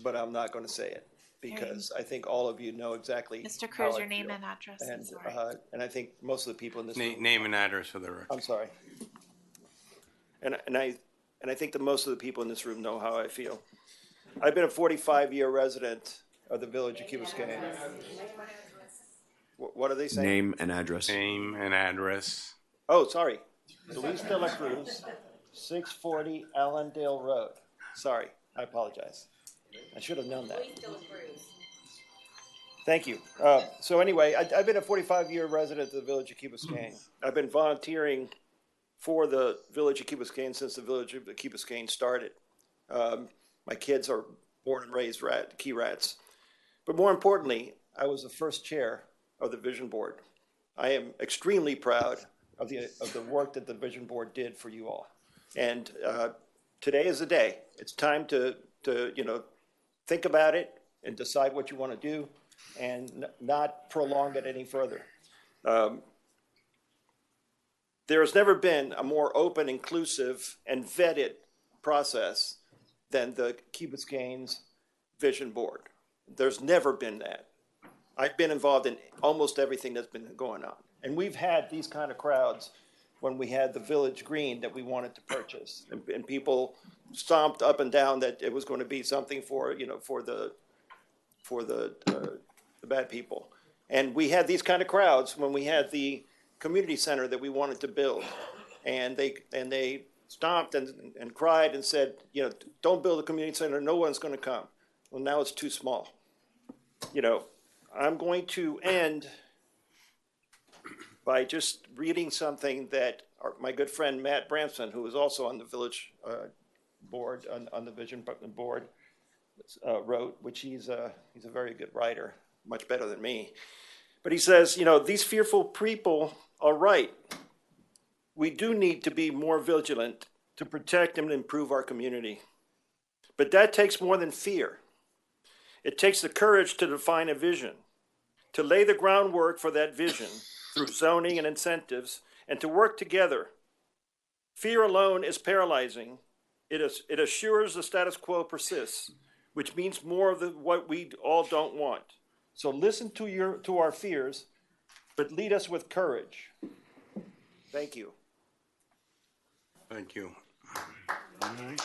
but I'm not going to say it because I think all of you know exactly. Mr. how Cruz, I your name feel. and address. And I think most of the people in this room. Name and address for the record. I'm sorry. And I think that most of the people in this room know how I feel. I've been a 45-year resident of the village of Key Biscayne. What are they saying? Name and address. Name and address. Oh, sorry. Luis de la Cruz, 640 Allendale Road. Sorry, I apologize. I should have known that. Thank you. So anyway, I've been a 45-year resident of the village of Key Biscayne. I've been volunteering for the village of Key Biscayne since the village of Key Biscayne started. My kids are born and raised Key Rats. But more importantly, I was the first chair of the Vision Board. I am extremely proud of the work that the Vision Board did for you all. And today is the day. It's time to think about it and decide what you want to do and not prolong it any further. There has never been a more open, inclusive, and vetted process than the Key Biscayne's Vision Board. There's never been that. I've been involved in almost everything that's been going on. And we've had these kind of crowds when we had the Village Green that we wanted to purchase. And people stomped up and down that it was going to be something for the bad people. And we had these kind of crowds when we had the community center that we wanted to build. And they stomped and cried and said, don't build a community center, no one's going to come. Well, now it's too small. I'm going to end by just reading something that my good friend Matt Branson, who is also on the village board, on the Vision Board, wrote, which he's a very good writer, much better than me. But he says, these fearful people are right. We do need to be more vigilant to protect and improve our community. But that takes more than fear. It takes the courage to define a vision, to lay the groundwork for that vision through zoning and incentives, and to work together. Fear alone is paralyzing. It assures the status quo persists, which means more of what we all don't want. So listen to our fears, but lead us with courage. Thank you. Thank you. All right.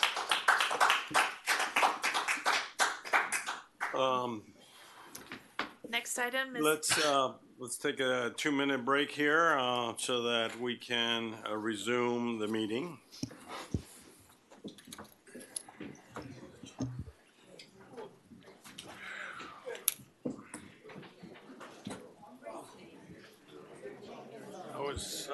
Next item is. Let's take a 2-minute break here so that we can resume the meeting. I was.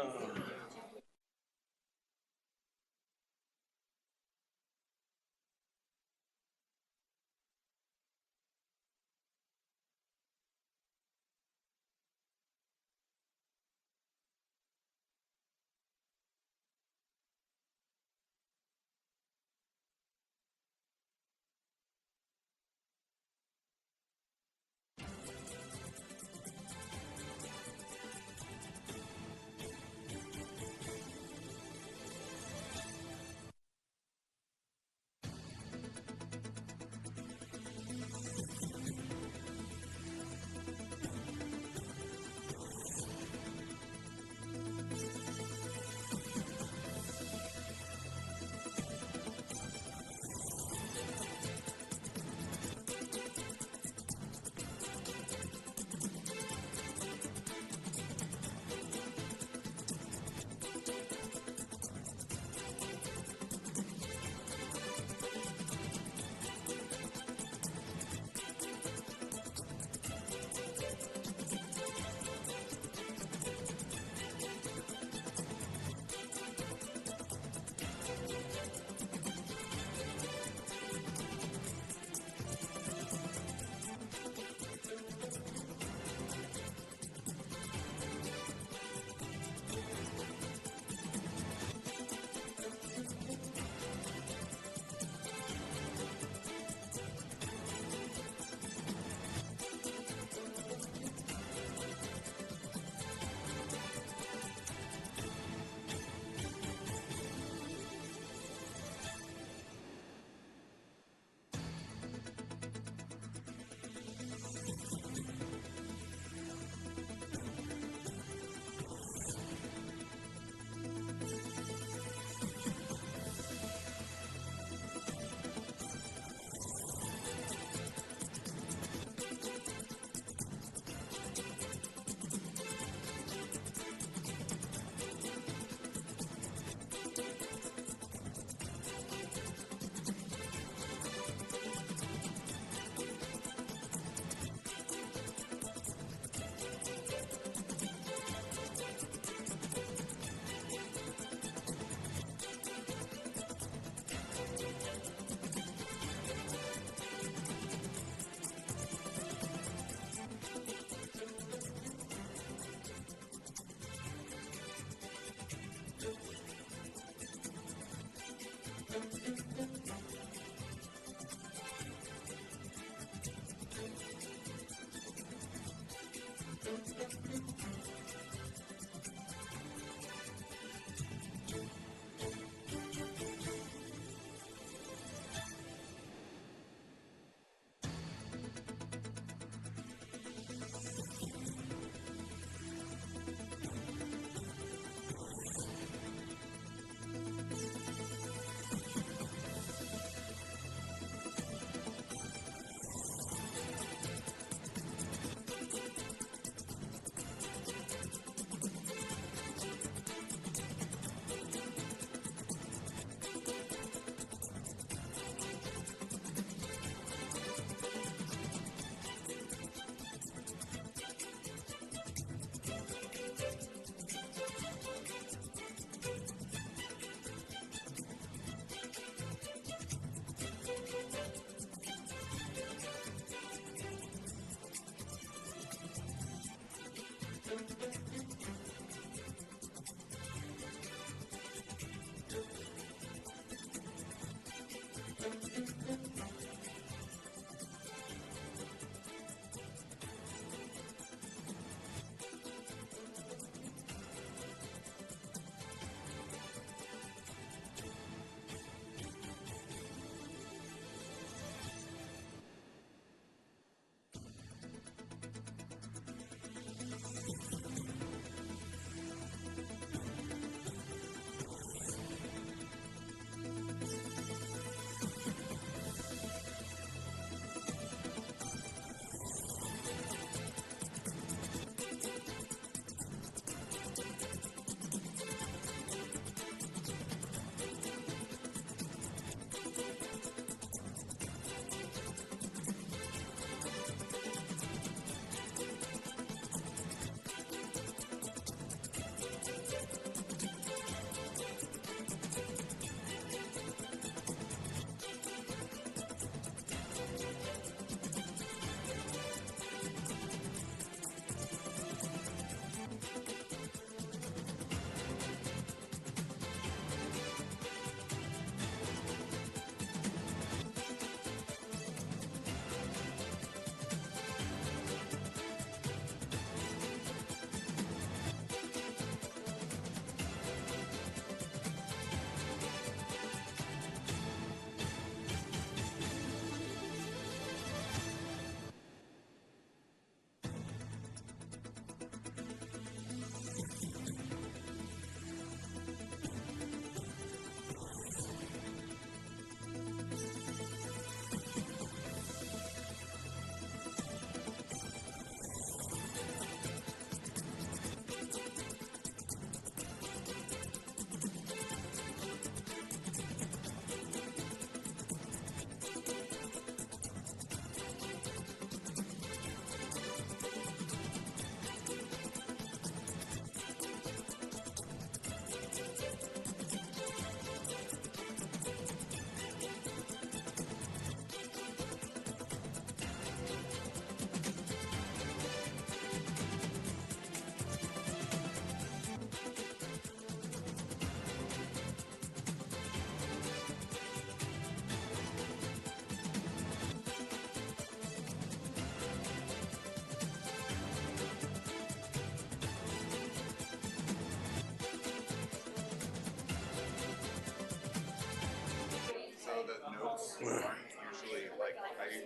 Usually, like,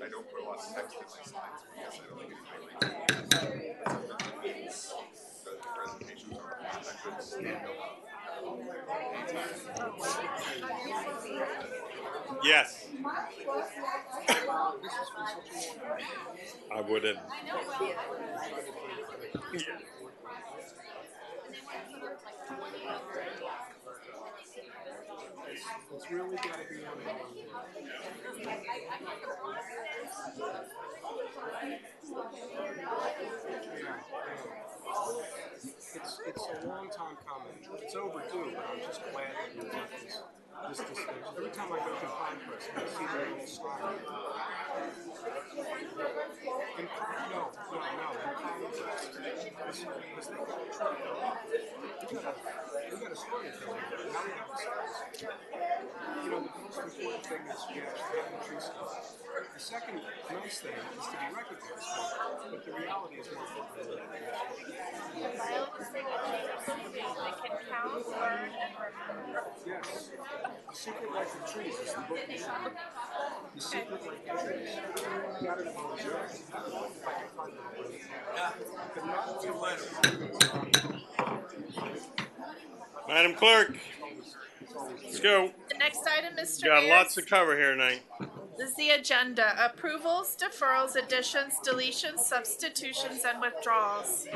I don't put a lot of text in my slides because I don't think anybody reads them. The presentations are a good stand-up. Yes. I wouldn't. It's really got to be on It's a long time coming. It's overdue, but I'm just glad that we got this discussion. Every time I go to Congress, I see the little slide. In Congress, because they got we got a storytelling. Now we have a science. You know, the most important thing is we actually have a tree stand. The second nice thing is to be recognized, but the reality is more important than Yes. The Secret Life of Trees is the book you should read. The Secret Life of Trees. I got it at home. If I can find it. Madam Clerk, let's go. The next item, Mr. Got Mayor, lots to cover here tonight. is the agenda. Approvals, deferrals, additions, deletions, substitutions, and withdrawals.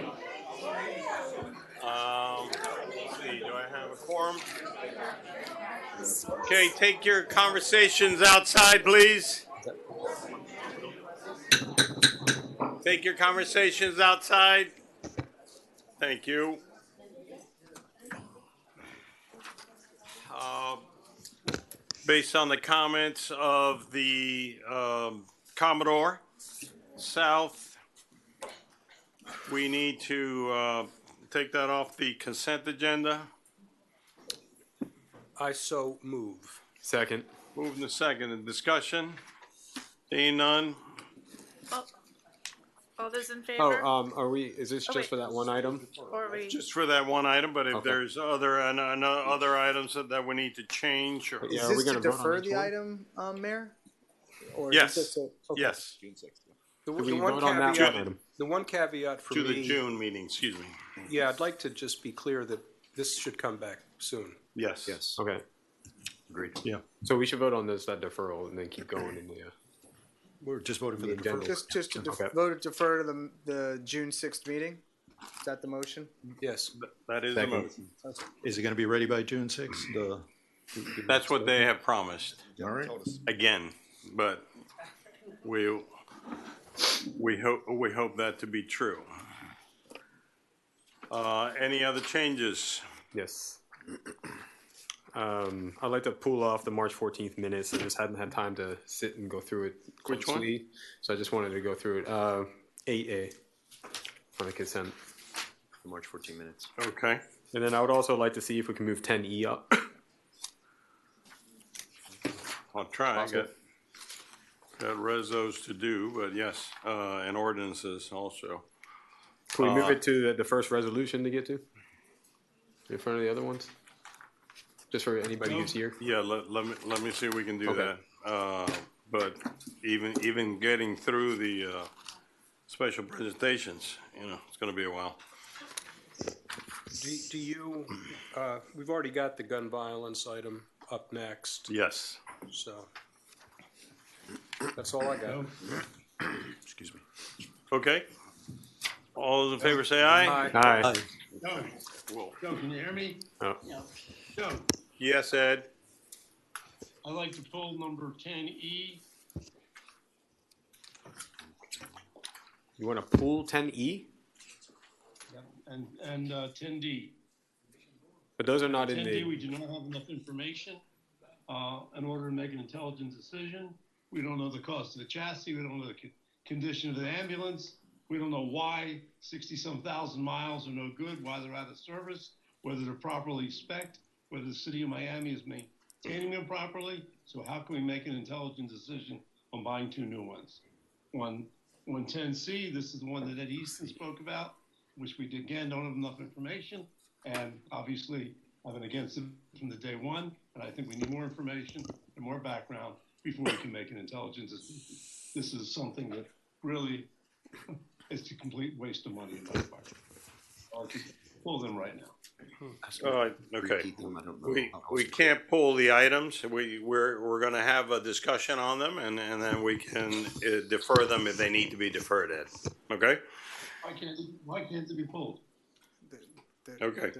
Let's see, do I have a quorum? Okay, take your conversations outside, please. Take your conversations outside. Thank you. Based on the comments of the Commodore South, we need to take that off the consent agenda. I so move. Second. Moving to second. Discussion? Seeing none? All those in favor? Are we, is this just for that one item? Or we? Just for that one item, but if Okay. there's other items that we need to change or. Yeah, Is this to defer the item, Mayor? Or is Yes, this okay. yes. The we one vote on that caveat- one item? The one caveat for To me. the June meeting, excuse me. Yeah, I'd like to just be clear that this should come back soon. Yes. Yes. Okay. Agreed. Yeah. So we should vote on this, that deferral, and then keep going in the. We're just voting for the agenda. Just to Okay. vote to defer to the June 6th meeting? Is that the motion? Yes. That is the Second. motion. Is it gonna be ready by June sixth? That's what they have promised. All right. Again, but we hope that to be true. Any other changes? Yes. I'd like to pull off the March 14th minutes. I just hadn't had time to sit and go through it Which one? closely. So I just wanted to go through it. 8A on the consent. The March 14 minutes. Okay. And then I would also like to see if we can move 10E up. I'll try. I Possible. got resos to do, but yes, and ordinances also. Can we move it to the first resolution to get to? In front of the other ones? Just for anybody who's here? Yeah, let me see if we can do Okay. that. But even getting through the special presentations, it's gonna be a while. Do you, we've already got the gun violence item up next. Yes. So that's all I got. Excuse me. Okay. All those in favor say aye. Aye. Joe, Whoa. Joe, can you hear me? Oh. Joe, Yes, Ed. I'd like to pull number 10E. You want to pull 10E? And 10D. But those are not in 10D, we the. do not have enough information in order to make an intelligent decision. We don't know the cost of the chassis. We don't know the condition of the ambulance. We don't know why 60-some thousand miles are no good, why they're out of service, whether they're properly spec'd, whether the city of Miami is maintaining them properly. So how can we make an intelligent decision on buying two new ones? On 10C, this is the one that Ed Easton spoke about, which we again don't have enough information. And obviously, I've been against it from the day one, but I think we need more information and more background before we can make an intelligent decision. This is something that really is a complete waste of money in my part. I'll just pull them right now. Okay. We can't pull the items. We're going to have a discussion on them, and then we can defer them if they need to be deferred, Ed. Okay? Why can't they be pulled? Okay.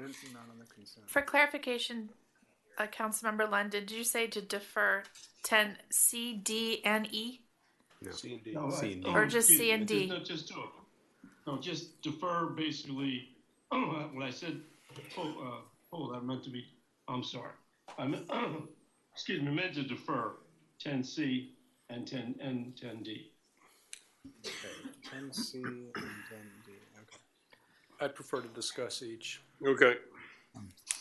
For clarification, Councilmember London, did you say to defer 10C, D, and E? No. C and D. No, C and D. Or just C and D? No, just defer basically, when I said, I meant to be, I'm sorry. Excuse me, I meant to defer 10C and 10D. Okay, 10C and 10D, okay. I'd prefer to discuss each. Okay.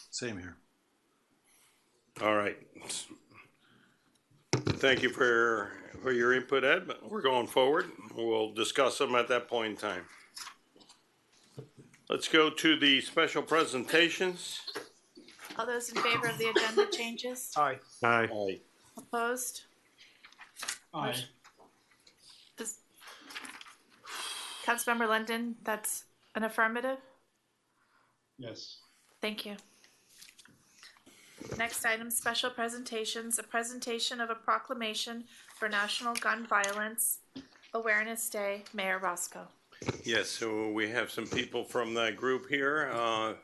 Same here. All right. Thank you for your input, Ed, but we're going forward. We'll discuss them at that point in time. Let's go to the special presentations. All those in favor of the agenda changes? Aye. Aye. Opposed? Aye. Councilmember London, that's an affirmative? Yes. Thank you. Next item, special presentations, a presentation of a proclamation for National Gun Violence Awareness Day, Mayor Roscoe. Yes, so we have some people from that group here.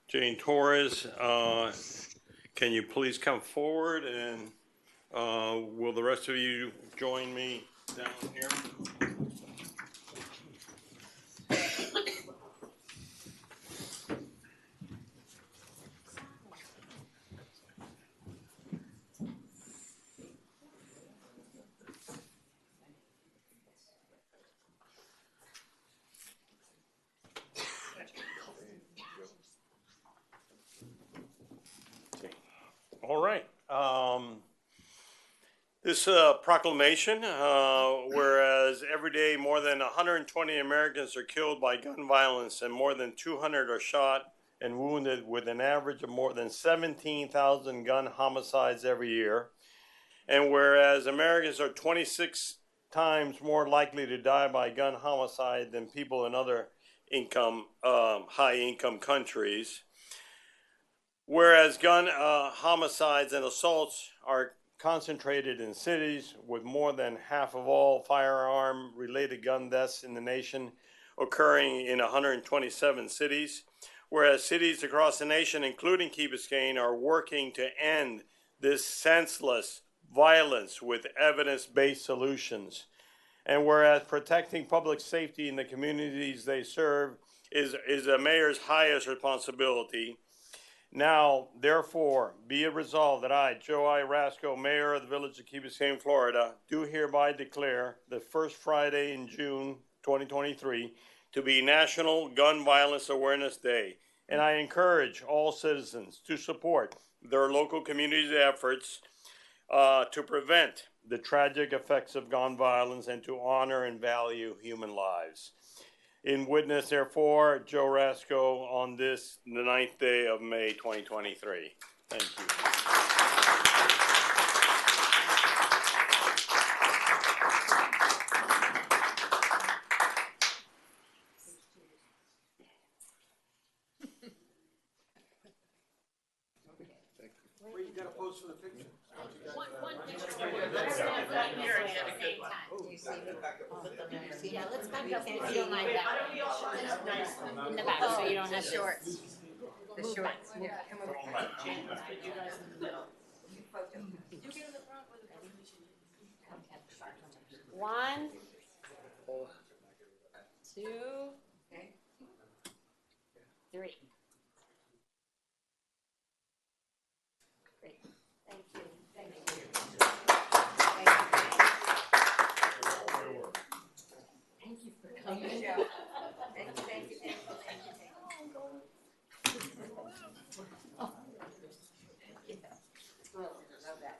Jane Torres, can you please come forward, and will the rest of you join me down here? All right. This proclamation, whereas every day more than 120 Americans are killed by gun violence and more than 200 are shot and wounded, with an average of more than 17,000 gun homicides every year. And whereas Americans are 26 times more likely to die by gun homicide than people in other high-income countries. Whereas gun homicides and assaults are concentrated in cities, with more than half of all firearm-related gun deaths in the nation occurring in 127 cities. Whereas cities across the nation, including Key Biscayne, are working to end this senseless violence with evidence-based solutions. And whereas protecting public safety in the communities they serve is a mayor's highest responsibility. Now, therefore, be it resolved that I, Joe I. Rasco, Mayor of the Village of Key Biscayne, Florida, do hereby declare the first Friday in June 2023 to be National Gun Violence Awareness Day. And I encourage all citizens to support their local community efforts to prevent the tragic effects of gun violence and to honor and value human lives. In witness, therefore, Joe Rasco on this, the 9th day of May, 2023. Thank you. Well, you gotta pose for the picture. Yeah, let's back up if you don't mind that. In the back, so you don't have shorts. The shorts. One, two, three. Great. Thank you. Thank you. Thank you for coming. Thank you, thank you, thank you, thank you. Oh. Love that.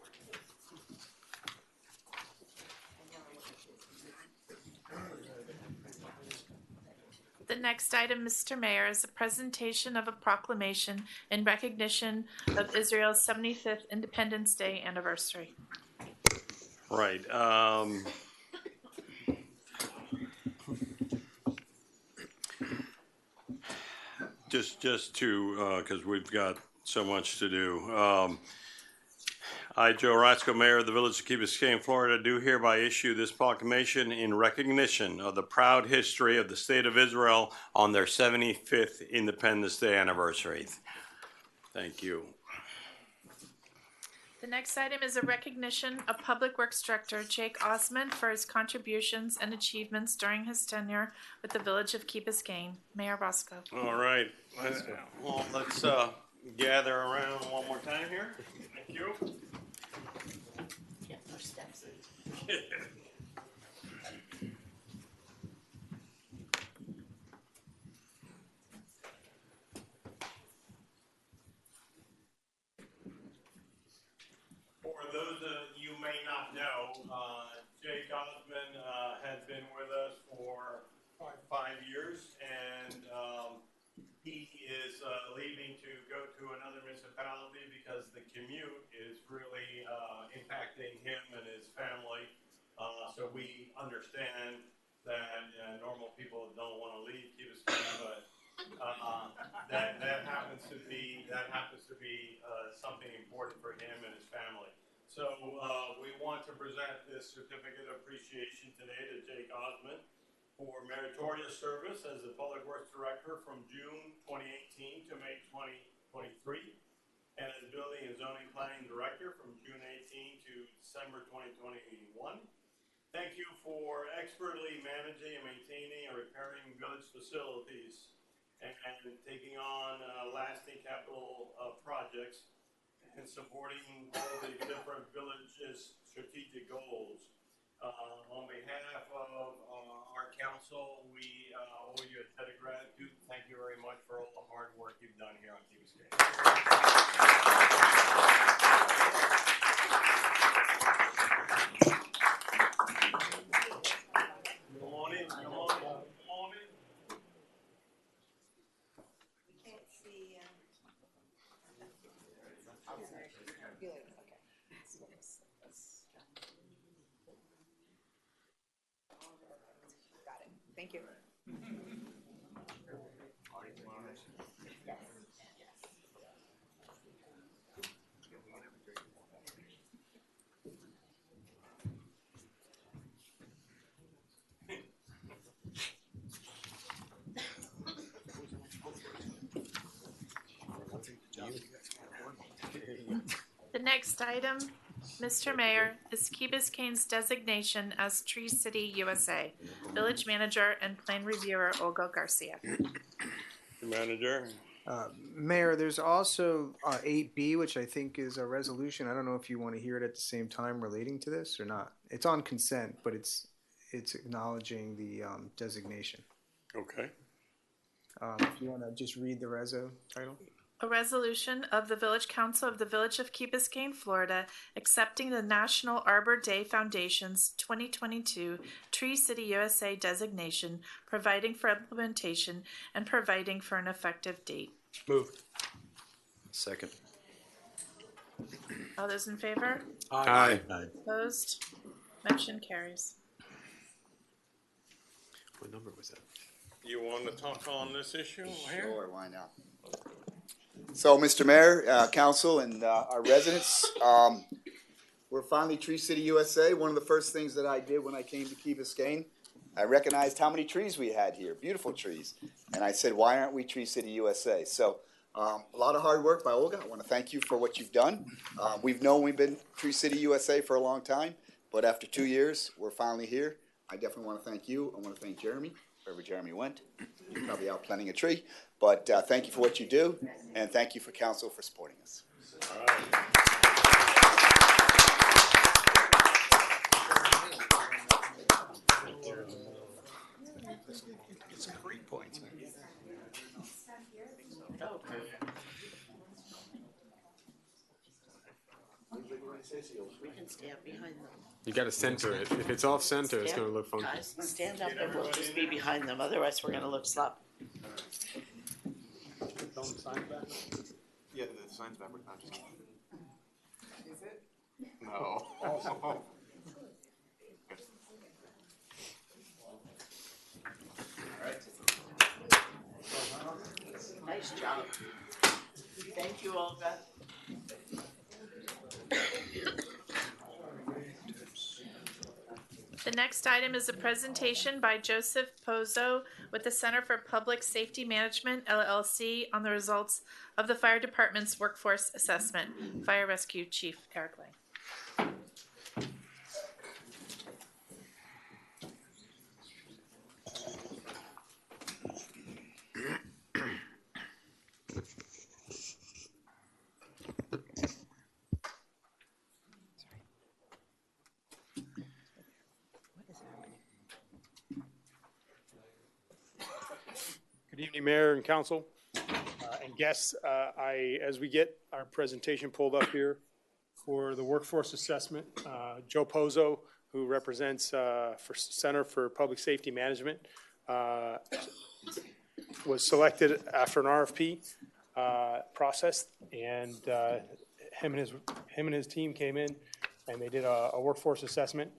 The next item, Mr. Mayor, is a presentation of a proclamation in recognition of Israel's 75th Independence Day anniversary. Right. Just to, because we've got so much to do. I, Joe Rasco, Mayor of the Village of Key Biscayne, Florida, do hereby issue this proclamation in recognition of the proud history of the State of Israel on their 75th Independence Day anniversary. Thank you. The next item is a recognition of Public Works Director Jake Osmond for his contributions and achievements during his tenure with the Village of Key Biscayne. Mayor Roscoe. All right. Well, let's gather around one more time here. Thank you. For those of you may not know, Jake Osmond has been with us for 5 years, and he is leaving to go to another municipality because the commute is really impacting him and his family. So we understand that normal people don't want to leave Key Biscayne, but that happens to be something important for him and his family. So we want to present this certificate of appreciation today to Jake Osmond for meritorious service as the Public Works Director from June 2018 to May 2023, and as Building and Zoning Planning Director from June 18 to December 2021. Thank you for expertly managing and maintaining and repairing village facilities and taking on lasting capital projects and supporting all the different villages' strategic goals. On behalf of our council, we owe you a debt of gratitude. Thank you very much for all the hard work you've done here on Key Biscayne. Come on in, come on in. We can't see. Got it. Thank you. The next item, Mr. Mayor, is Key Biscayne's designation as Tree City USA. Village Manager and Plan Reviewer Olga Garcia. Manager. Mayor, there's also 8B, which I think is a resolution. I don't know if you want to hear it at the same time relating to this or not. It's on consent, but it's acknowledging the designation. Okay. If you want to just read the reso title. A resolution of the Village Council of the Village of Key Biscayne, Florida, accepting the National Arbor Day Foundation's 2022 Tree City USA designation, providing for implementation, and providing for an effective date. Move. Second. All those in favor? Aye. Opposed? Motion carries. What number was that? You want to talk on this issue here? Sure, why not? So, Mr. Mayor, Council, and our residents, we're finally Tree City USA. One of the first things that I did when I came to Key Biscayne, I recognized how many trees we had here, beautiful trees. And I said, why aren't we Tree City USA? So, a lot of hard work by Olga. I want to thank you for what you've done. We've known we've been Tree City USA for a long time, but after 2 years, we're finally here. I definitely want to thank you. I want to thank Jeremy, wherever Jeremy went. You're probably out planting a tree. But thank you for what you do, and thank you for council for supporting us. All right. Get some great points. We can stand behind them. You gotta center it. If it's off center, it's gonna look funky. Guys, stand up and we'll just be behind them, otherwise we're gonna look sloppy. Yeah, the sign's back. I'm just kidding. Is it? No. Nice job. Thank you, Olga. The next item is a presentation by Joseph Pozo with the Center for Public Safety Management, LLC, on the results of the fire department's workforce assessment. Fire Rescue Chief Eric Lang. Good evening, Mayor and Council and guests. As we get our presentation pulled up here for the workforce assessment, Joe Pozo, who represents for Center for Public Safety Management, was selected after an RFP process, and him and his team came in and they did a workforce assessment.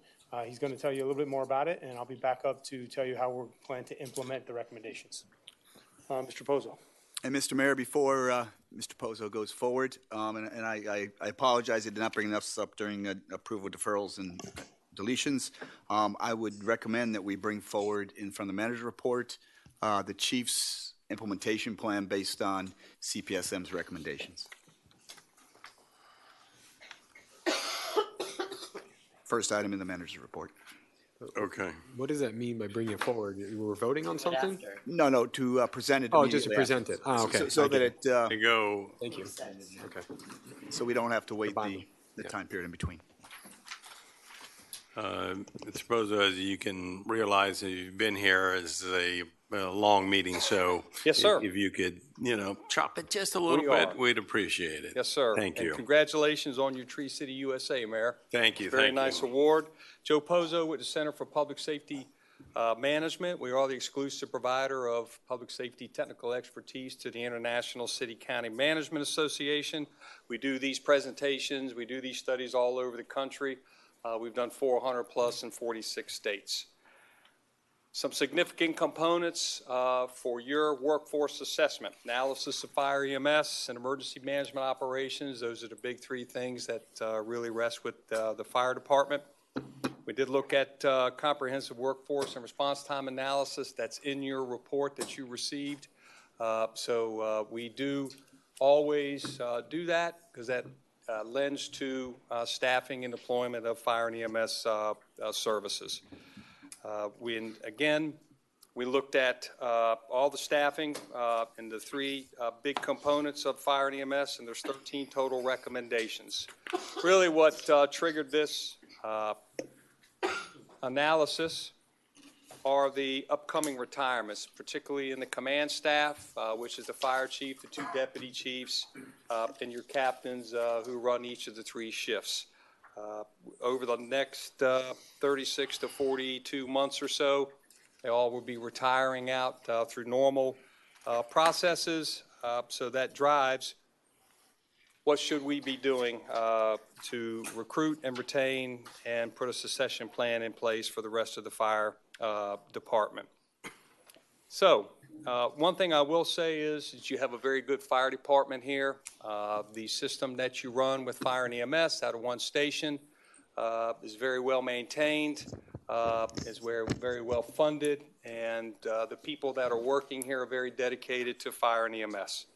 He's going to tell you a little bit more about it, and I'll be back up to tell you how we're planning to implement the recommendations. Mr. Pozo. And Mr. Mayor, before Mr. Pozo goes forward, and I apologize, I did not bring this up during approval deferrals and deletions. I would recommend that we bring forward in front of the manager's report the chief's implementation plan based on CPSM's recommendations. First item in the manager's report. Okay. What does that mean by bringing it forward? We're voting on something? No, to present it. Oh, just to present it. Oh, okay. So that it. There you go. Thank you. Okay. So we don't have to wait the time period in between. Mr. Pozo, as you can realize, you've been here as a long meeting, so yes, sir. If you could, chop it just a little bit, we'd appreciate it. Yes, sir. Thank you. And congratulations on your Tree City USA, Mayor. Thank you. Very nice award. Joe Pozo with the Center for Public Safety Management. We are the exclusive provider of public safety technical expertise to the International City County Management Association. We do these presentations, we do these studies all over the country. We've done 400 plus in 46 states. Some significant components for your workforce assessment: analysis of fire EMS and emergency management operations. Those are the big three things that really rest with the fire department. We did look at comprehensive workforce and response time analysis. That's in your report that you received. So we do always do that because that lends to staffing and deployment of fire and EMS services. We looked at all the staffing and the three big components of fire and EMS, and there's 13 total recommendations. Really what triggered this analysis are the upcoming retirements, particularly in the command staff, which is the fire chief, the two deputy chiefs, and your captains who run each of the three shifts. Over the next 36 to 42 months or so, they all will be retiring out through normal processes. So that drives what should we be doing to recruit and retain and put a succession plan in place for the rest of the fire department. So one thing I will say is that you have a very good fire department here. The system that you run with fire and EMS out of one station is very well maintained, is very well funded, and the people that are working here are very dedicated to fire and EMS.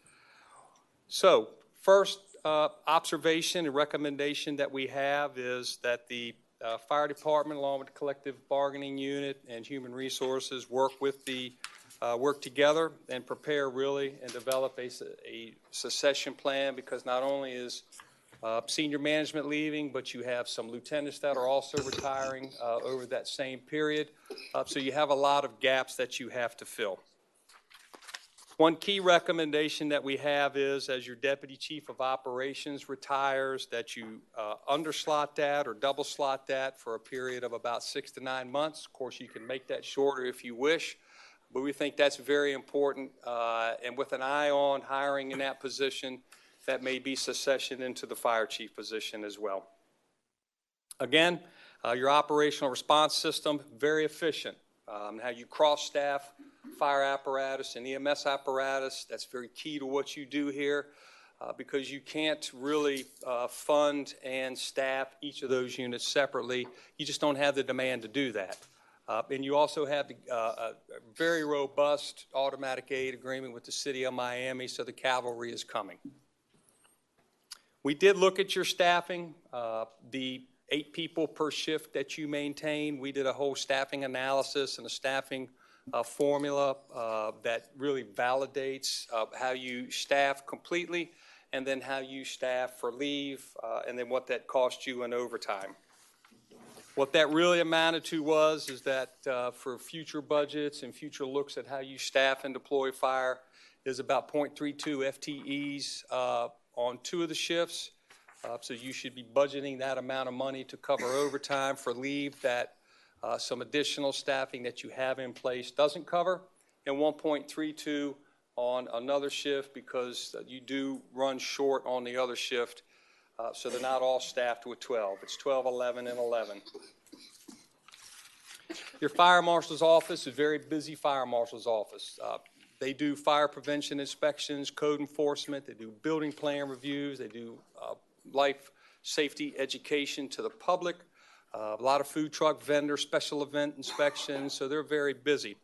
So first observation and recommendation that we have is that the fire department, along with the collective bargaining unit and human resources, work together and prepare really and develop a succession plan, because not only is senior management leaving, but you have some lieutenants that are also retiring over that same period. So you have a lot of gaps that you have to fill. One key recommendation that we have is, as your deputy chief of operations retires, that you underslot that or double slot that for a period of about 6 to 9 months. Of course, you can make that shorter if you wish, but we think that's very important. And with an eye on hiring in that position, that may be succession into the fire chief position as well. Again, your operational response system, very efficient. How you cross staff fire apparatus and EMS apparatus. That's very key to what you do here because you can't really fund and staff each of those units separately. You just don't have the demand to do that. And you also have a very robust automatic aid agreement with the city of Miami, so the cavalry is coming. We did look at your staffing, the 8 people per shift that you maintain. We did a whole staffing analysis and a staffing formula that really validates how you staff completely and then how you staff for leave and then what that cost you in overtime. What that really amounted to is that for future budgets and future looks at how you staff and deploy fire is about 0.32 FTEs on 2 of the shifts. So you should be budgeting that amount of money to cover overtime for leave that some additional staffing that you have in place doesn't cover, and 1.32 on another shift because you do run short on the other shift. So they're not all staffed with 12. It's 12, 11, and 11. Your fire marshal's office is a very busy fire marshal's office. They do fire prevention inspections, code enforcement, they do building plan reviews, they do life safety education to the public, a lot of food truck vendor special event inspections, so they're very busy.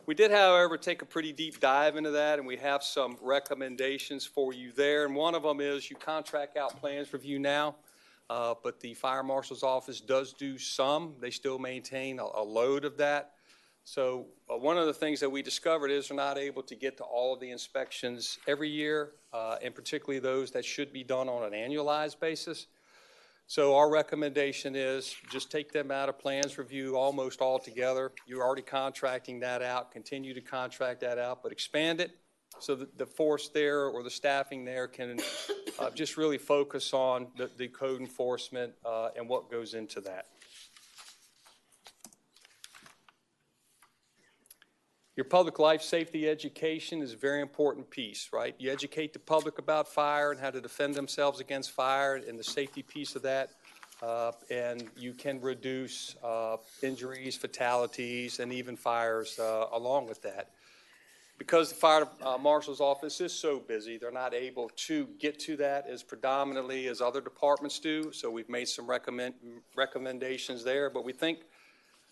We did, however, take a pretty deep dive into that, and we have some recommendations for you there. And one of them is you contract out plans review now, but the fire marshal's office does do some. They still maintain a load of that. So one of the things that we discovered is they're not able to get to all of the inspections every year, and particularly those that should be done on an annualized basis. So our recommendation is just take them out of plans review almost altogether. You're already contracting that out, continue to contract that out, but expand it so that the force there or the staffing there can just really focus on the code enforcement and what goes into that. Your public life safety education is a very important piece, right? You educate the public about fire and how to defend themselves against fire and the safety piece of that, and you can reduce injuries, fatalities, and even fires along with that. Because the fire marshal's office is so busy, they're not able to get to that as predominantly as other departments do, so we've made some recommendations there, but we think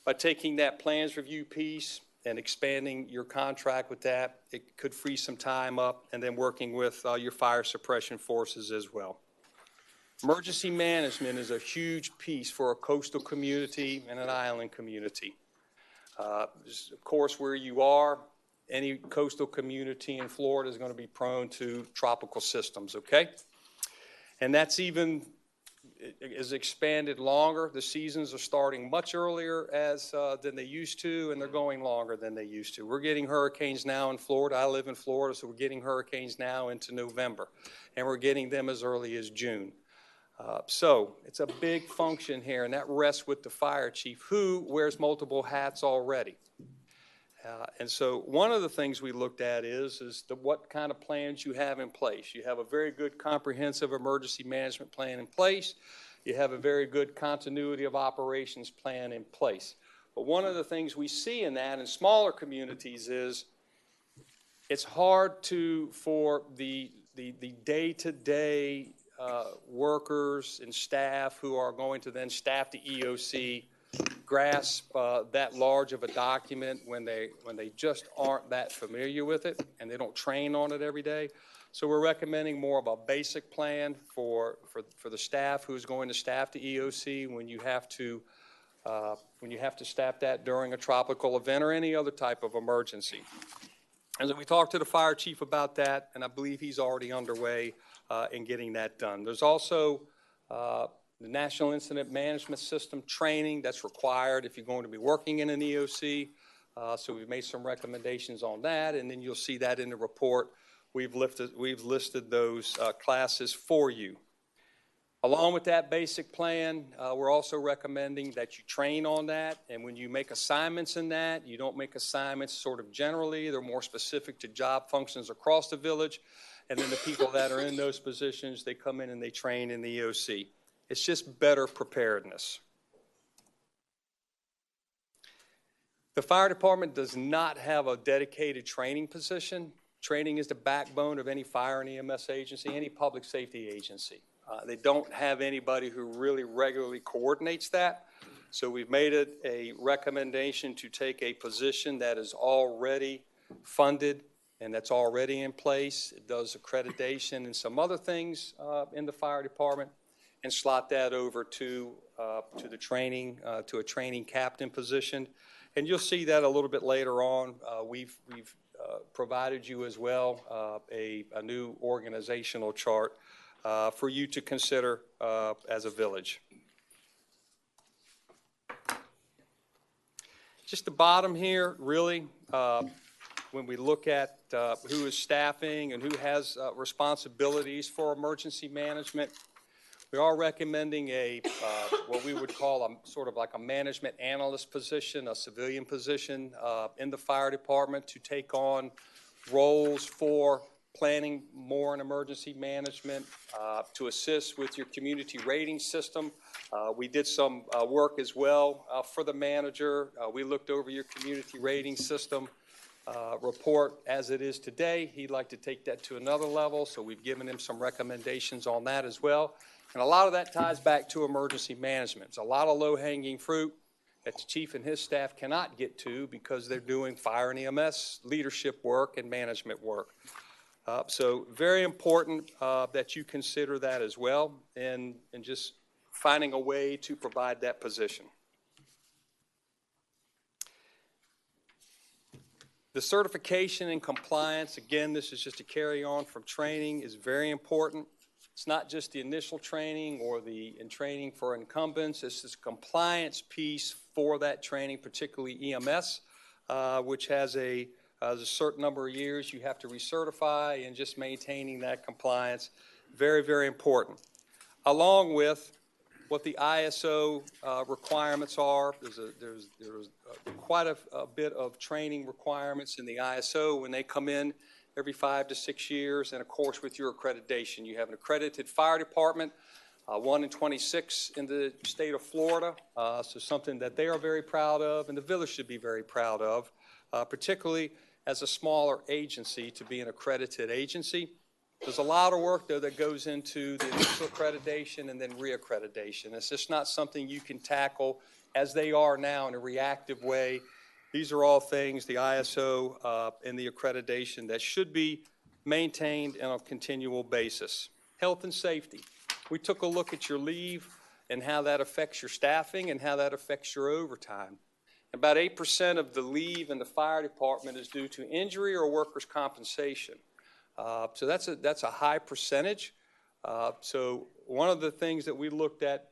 by taking that plans review piece and expanding your contract with that, it could free some time up, and then working with your fire suppression forces as well. Emergency management is a huge piece for a coastal community and an island community. Of course, where you are, any coastal community in Florida is going to be prone to tropical systems, okay? And that's even is expanded longer. The seasons are starting much earlier than they used to, and they're going longer than they used to. We're getting hurricanes now in Florida. I live in Florida, so we're getting hurricanes now into November, and we're getting them as early as June. So it's a big function here, and that rests with the fire chief, who wears multiple hats already. And so one of the things we looked at is what kind of plans you have in place. You have a very good comprehensive emergency management plan in place. You have a very good continuity of operations plan in place. But one of the things we see in that in smaller communities is it's hard for the day-to-day workers and staff who are going to then staff the EOC grasp that large of a document when they just aren't that familiar with it and they don't train on it every day. So we're recommending more of a basic plan for the staff who's going to staff the EOC when you have to staff that during a tropical event or any other type of emergency. And so we talked to the fire chief about that, and I believe he's already underway in getting that done. There's also the National Incident Management System training that's required if you're going to be working in an EOC. So we've made some recommendations on that, and then you'll see that in the report. We've listed those classes for you. Along with that basic plan, we're also recommending that you train on that, and when you make assignments in that, you don't make assignments sort of generally. They're more specific to job functions across the village, and then the people that are in those positions, they come in and they train in the EOC. It's just better preparedness. The fire department does not have a dedicated training position. Training is the backbone of any fire and EMS agency, any public safety agency. They don't have anybody who really regularly coordinates that. So we've made it a recommendation to take a position that is already funded and that's already in place. It does accreditation and some other things in the fire department, and slot that over to the training, to a training captain position. And you'll see that a little bit later on. We've provided you as well a new organizational chart for you to consider as a village. Just the bottom here, really, when we look at who is staffing and who has responsibilities for emergency management, we are recommending what we would call a sort of like a management analyst position, a civilian position in the fire department to take on roles for planning more in emergency management, to assist with your community rating system. We did some work as well for the manager. We looked over your community rating system report as it is today. He'd like to take that to another level, so we've given him some recommendations on that as well. And a lot of that ties back to emergency management. It's a lot of low-hanging fruit that the chief and his staff cannot get to because they're doing fire and EMS leadership work and management work. So very important that you consider that as well, and just finding a way to provide that position. The certification and compliance, again, this is just a carry on from training, is very important. It's not just the initial training or the training for incumbents. It's this compliance piece for that training, particularly EMS, which has a certain number of years you have to recertify, and just maintaining that compliance, very, very important. Along with what the ISO requirements are. There's quite a bit of training requirements in the ISO when they come in every 5 to 6 years, and of course with your accreditation. You have an accredited fire department, 1 in 26 in the state of Florida, so something that they are very proud of and the village should be very proud of, particularly as a smaller agency to be an accredited agency. There's a lot of work, though, that goes into the initial accreditation and then reaccreditation. It's just not something you can tackle as they are now in a reactive way. These are all things, the ISO and the accreditation, that should be maintained on a continual basis. Health and safety. We took a look at your leave and how that affects your staffing and how that affects your overtime. About 8% of the leave in the fire department is due to injury or workers' compensation. So that's a high percentage. So one of the things that we looked at,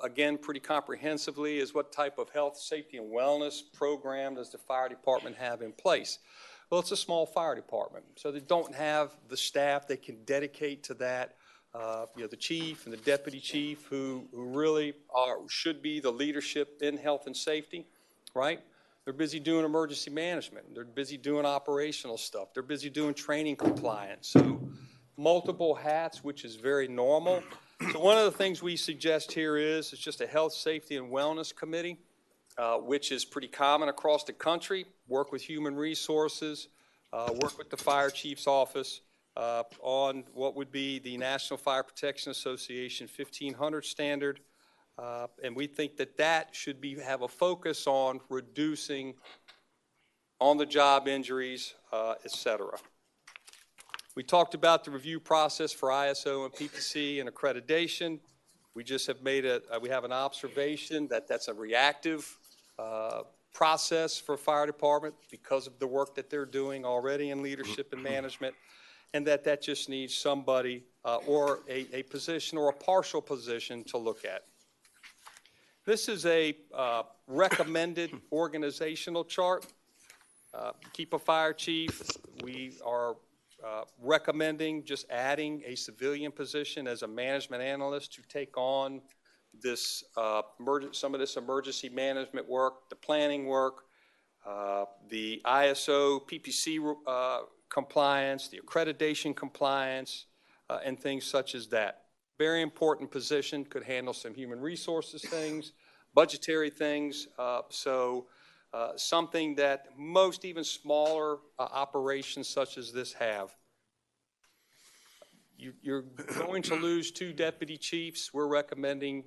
again, pretty comprehensively, is what type of health, safety, and wellness program does the fire department have in place? Well, it's a small fire department, so they don't have the staff they can dedicate to that. The chief and the deputy chief who really should be the leadership in health and safety, right? They're busy doing emergency management. They're busy doing operational stuff. They're busy doing training compliance. So multiple hats, which is very normal. So one of the things we suggest here is just a health, safety, and wellness committee, which is pretty common across the country. Work with human resources, work with the fire chief's office on what would be the National Fire Protection Association 1500 standard. And we think that should have a focus on reducing on-the-job injuries, et cetera. We talked about the review process for ISO and PPC and accreditation. We just have we have an observation that that's a reactive process for fire department because of the work that they're doing already in leadership and management, and that just needs somebody or a position or a partial position to look at. This is a recommended organizational chart. Keep a fire chief. We are recommending just adding a civilian position as a management analyst to take on this some of this emergency management work, the planning work, the ISO, PPC compliance, the accreditation compliance, and things such as that. Very important position, could handle some human resources things, budgetary things. So something that most even smaller operations such as this have. You're going to lose 2 deputy chiefs. We're recommending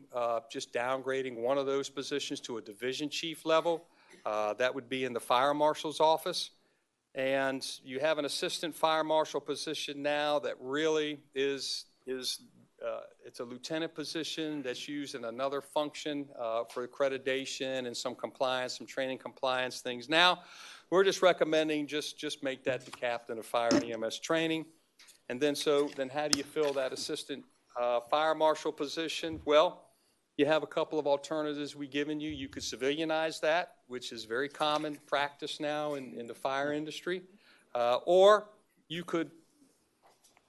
just downgrading one of those positions to a division chief level. That would be in the fire marshal's office. And you have an assistant fire marshal position now that really is it's a lieutenant position that's used in another function for accreditation and some compliance, some training compliance things. Now, we're just recommending just make that the captain of fire and EMS training. And then how do you fill that assistant fire marshal position? Well, you have a couple of alternatives we've given you. You could civilianize that, which is very common practice now in the fire industry. Or you could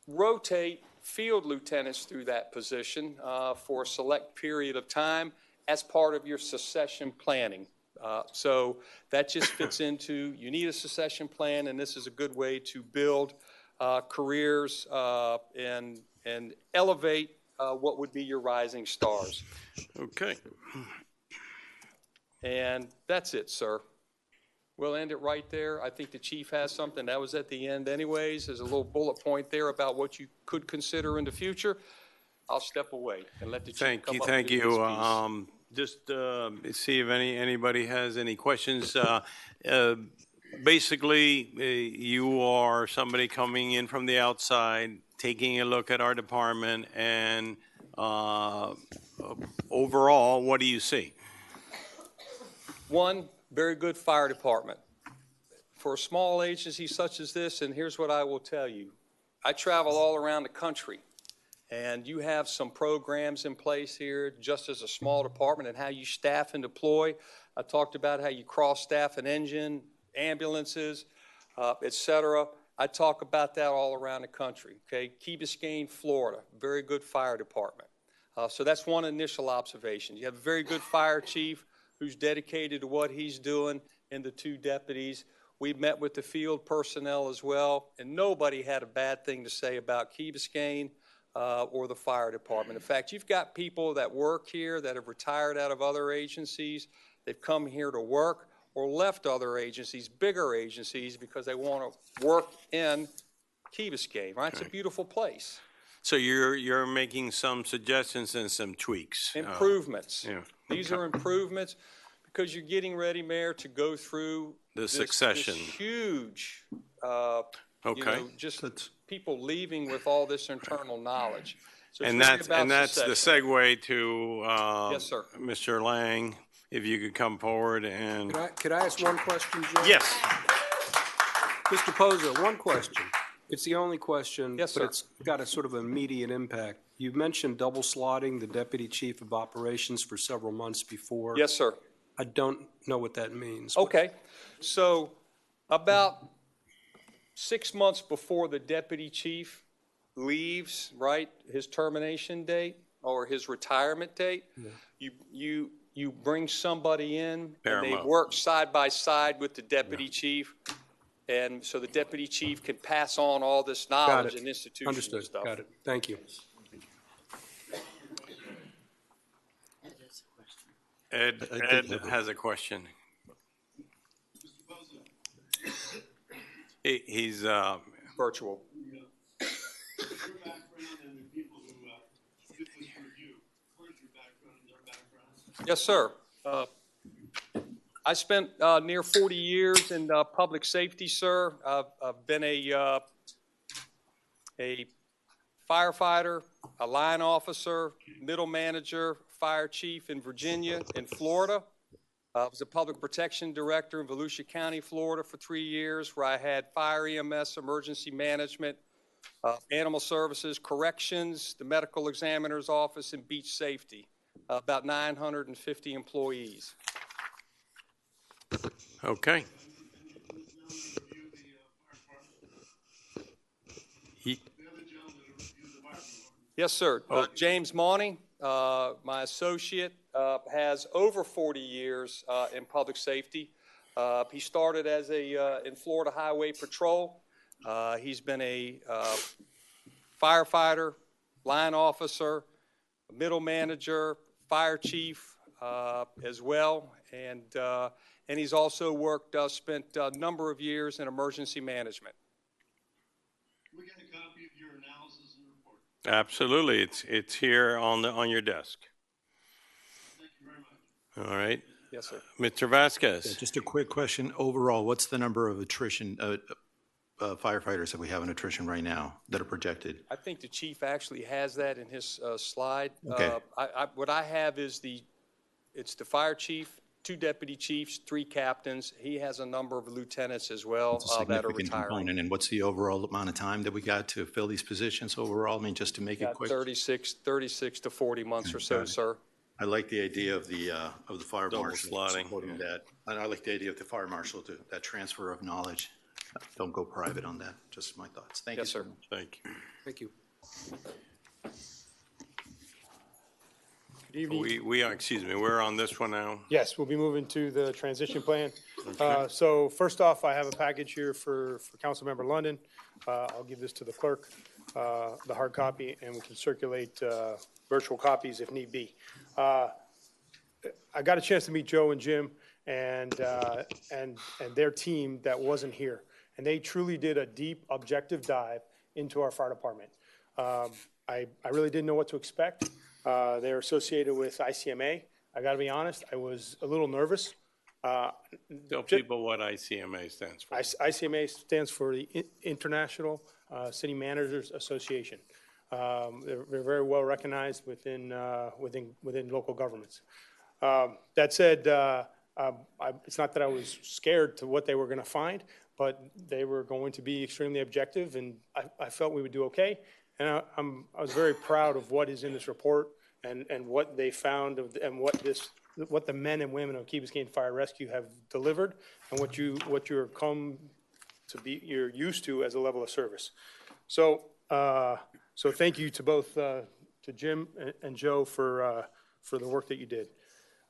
rotate field lieutenants through that position for a select period of time as part of your succession planning. So that just fits into, you need a succession plan, and this is a good way to build careers and elevate what would be your rising stars. Okay. And that's it, sir. We'll end it right there. I think the chief has something. That was at the end anyways. There's a little bullet point there about what you could consider in the future. I'll step away and let the chief come up Thank and do you. his piece. Just see if anybody has any questions. Basically, you are somebody coming in from the outside, taking a look at our department, and overall, what do you see? One, very good fire department. For a small agency such as this, and here's what I will tell you. I travel all around the country, and you have some programs in place here just as a small department and how you staff and deploy. I talked about how you cross-staff an engine, ambulances, et cetera. I talk about that all around the country, okay? Key Biscayne, Florida, very good fire department. So that's one initial observation. You have a very good fire chief who's dedicated to what he's doing, and the 2 deputies. We met with the field personnel as well, and nobody had a bad thing to say about Key Biscayne or the fire department. In fact, you've got people that work here that have retired out of other agencies. They've come here to work or left other agencies, bigger agencies, because they want to work in Key Biscayne, right? It's a beautiful place. So you're making some suggestions and some tweaks. Improvements. Yeah. These are improvements because you're getting ready, Mayor, to go through the succession. This huge, just people leaving with all this internal knowledge. So and really that's the segue to yes, sir. Mr. Lang. If you could come forward and Could I ask one question, Joe? Yes. Mr. Posa, one question. It's the only question, yes, but sir. It's got a sort of immediate impact. You mentioned double slotting the deputy chief of operations for several months before. Yes, sir. I don't know what that means. Okay. So about 6 months before the deputy chief leaves, right, his termination date or his retirement date, you bring somebody in and they work side by side with the deputy chief. And so the deputy chief can pass on all this knowledge and institutional Understood. stuff. Got it. Thank you. Ed has a question. He's virtual. Yes, sir. I spent near 40 years in public safety, sir. I've been a firefighter, a line officer, middle manager, fire chief in Virginia, in Florida. I was a public protection director in Volusia County, Florida for 3 years, where I had fire EMS, emergency management, animal services, corrections, the medical examiner's office, and beach safety. About 950 employees. Okay. Yes, sir. James Mauney, my associate, has over 40 years in public safety. He started as in Florida Highway Patrol. He's been a firefighter, line officer, middle manager, fire chief, as well. And he's also spent a number of years in emergency management. We get a copy of your analysis and report. Absolutely. It's here on your desk. Thank you very much. All right. Yes, sir. Mr. Vasquez. Yeah, just a quick question. Overall, what's the number of attrition, firefighters that we have in attrition right now that are projected? I think the chief actually has that in his slide. Okay. What I have is it's the fire chief, 2 deputy chiefs, 3 captains. He has a number of lieutenants as well It's a that are significant retiring. component. And what's the overall amount of time that we got to fill these positions overall? I mean, just to make it Got quick. 36 to 40 months or so, Got it. sir. I like the idea of the fire Double marshal slotting, supporting that. And I like the idea of the fire marshal, that transfer of knowledge. Don't go private on that. Just my thoughts. Thank you Yes, so sir. much. Thank you. Thank you. Good evening. We're on this one now. Yes, we'll be moving to the transition plan. So first off, I have a package here for Councilmember London. I'll give this to the clerk, the hard copy, and we can circulate virtual copies if need be. I got a chance to meet Joe and Jim and their team that wasn't here. And they truly did a deep, objective dive into our fire department. I really didn't know what to expect. They're associated with ICMA. I got to be honest, I was a little nervous. Tell people what ICMA stands for. ICMA stands for the International City Managers Association. They're very well recognized within local governments. That said, it's not that I was scared to what they were going to find, but they were going to be extremely objective, and I felt we would do okay. And I was very proud of what is in this report and what they found and what the men and women of Key Biscayne Fire Rescue have delivered and what you're you're used to as a level of service. So thank you to both to Jim and Joe for the work that you did.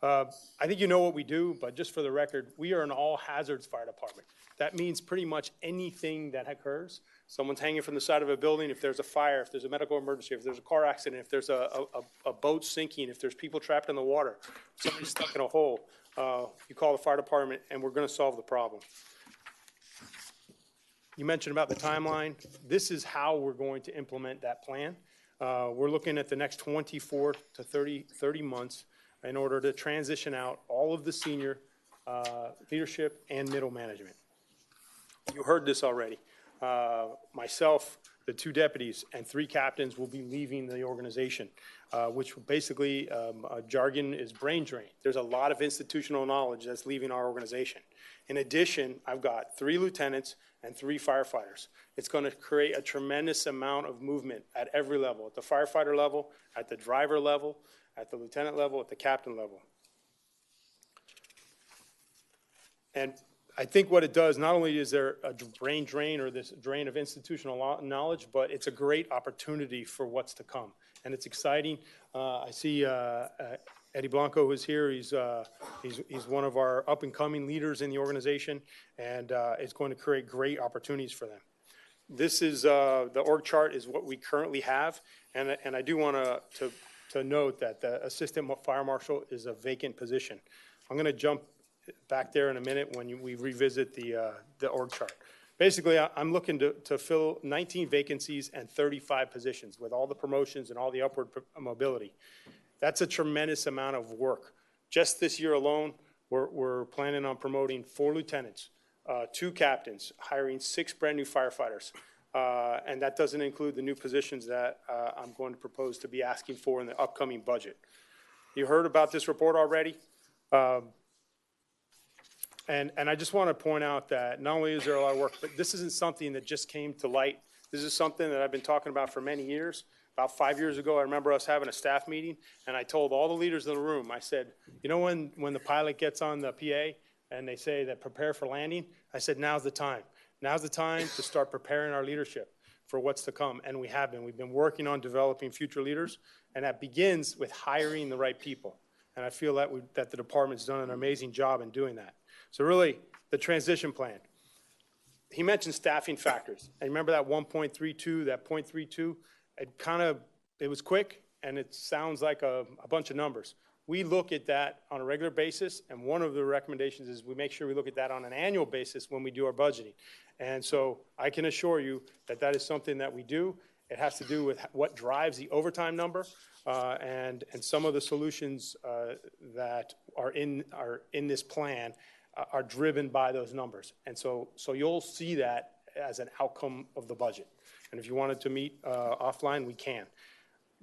I think you know what we do, but just for the record, we are an all hazards fire department. That means pretty much anything that occurs. Someone's hanging from the side of a building, if there's a fire, if there's a medical emergency, if there's a car accident, if there's a boat sinking, if there's people trapped in the water, somebody's stuck in a hole, you call the fire department and we're going to solve the problem. You mentioned about the timeline. This is how we're going to implement that plan. We're looking at the next 24 to 30 months in order to transition out all of the senior leadership and middle management. You heard this already. Myself, the 2 deputies, and 3 captains will be leaving the organization, which basically jargon is brain drain. There's a lot of institutional knowledge that's leaving our organization. In addition, I've got 3 lieutenants and 3 firefighters. It's going to create a tremendous amount of movement at every level, at the firefighter level, at the driver level, at the lieutenant level, at the captain level. And I think what it does, not only is there a brain drain or this drain of institutional knowledge, but it's a great opportunity for what's to come. And it's exciting. I see Eddie Blanco is here. He's one of our up-and-coming leaders in the organization, and it's going to create great opportunities for them. This is, the org chart is what we currently have, and I do want to note that the assistant fire marshal is a vacant position. I'm going to jump back there in a minute when we revisit the org chart. Basically, I'm looking to fill 19 vacancies and 35 positions with all the promotions and all the upward mobility. That's a tremendous amount of work. Just this year alone, we're planning on promoting 4 lieutenants, 2 captains, hiring 6 brand new firefighters. And that doesn't include the new positions that I'm going to propose to be asking for in the upcoming budget. You heard about this report already. And I just want to point out that not only is there a lot of work, but this isn't something that just came to light. This is something that I've been talking about for many years. About 5 years ago, I remember us having a staff meeting, and I told all the leaders in the room, I said, you know when the pilot gets on the PA and they say that prepare for landing? I said, now's the time. Now's the time to start preparing our leadership for what's to come, and we have been. We've been working on developing future leaders, and that begins with hiring the right people. And I feel that the department's done an amazing job in doing that. So really, the transition plan. He mentioned staffing factors. And remember that 1.32, that 0.32? It was quick, and it sounds like a bunch of numbers. we look at that on a regular basis, and one of the recommendations is we make sure we look at that on an annual basis when we do our budgeting. And so I can assure you that that is something that we do. It has to do with what drives the overtime number, and some of the solutions that are in this plan are driven by those numbers. And so you'll see that as an outcome of the budget. And if you wanted to meet offline, we can.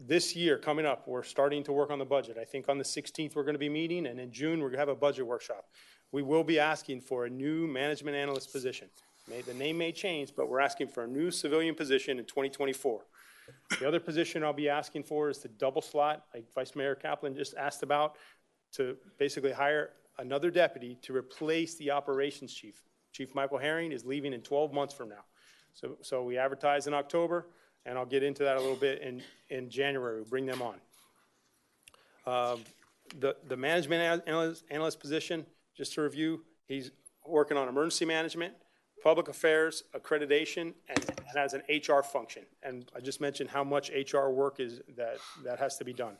This year, coming up, we're starting to work on the budget. I think on the 16th, we're going to be meeting, and in June, we're going to have a budget workshop. We will be asking for a new management analyst position. The name may change, but we're asking for a new civilian position in 2024. The other position I'll be asking for is the double slot, like Vice Mayor Kaplan just asked about, to basically hire another deputy to replace the operations chief. Chief Michael Herring is leaving in 12 months from now. So we advertise in October, and I'll get into that a little bit in January. We'll bring them on. The management analyst position, just to review, he's working on emergency management, public affairs, accreditation, and has an HR function. And I just mentioned how much HR work is that has to be done.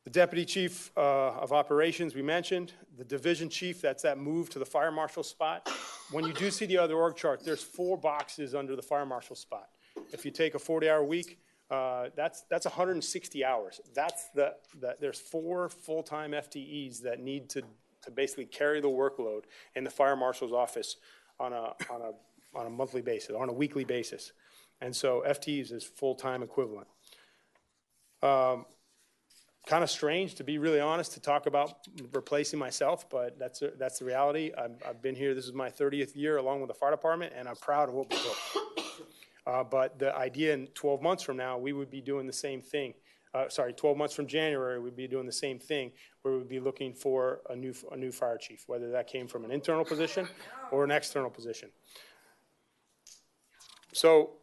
The deputy chief of operations, we mentioned. The division chief, that's that move to the fire marshal spot. When you do see the other org chart, there's 4 boxes under the fire marshal spot. If you take a 40-hour week, that's 160 hours. There's 4 full-time FTEs that need to basically carry the workload in the fire marshal's office on a monthly basis, on a weekly basis. And so FTEs is full-time equivalent. Kind of strange, to be really honest, to talk about replacing myself, but that's the reality. I've been here, this is my 30th year along with the fire department, and I'm proud of what we built. But the idea in 12 months from now, we would be doing the same thing. 12 months from January, we'd be doing the same thing, where we'd be looking for a new fire chief, whether that came from an internal position or an external position. So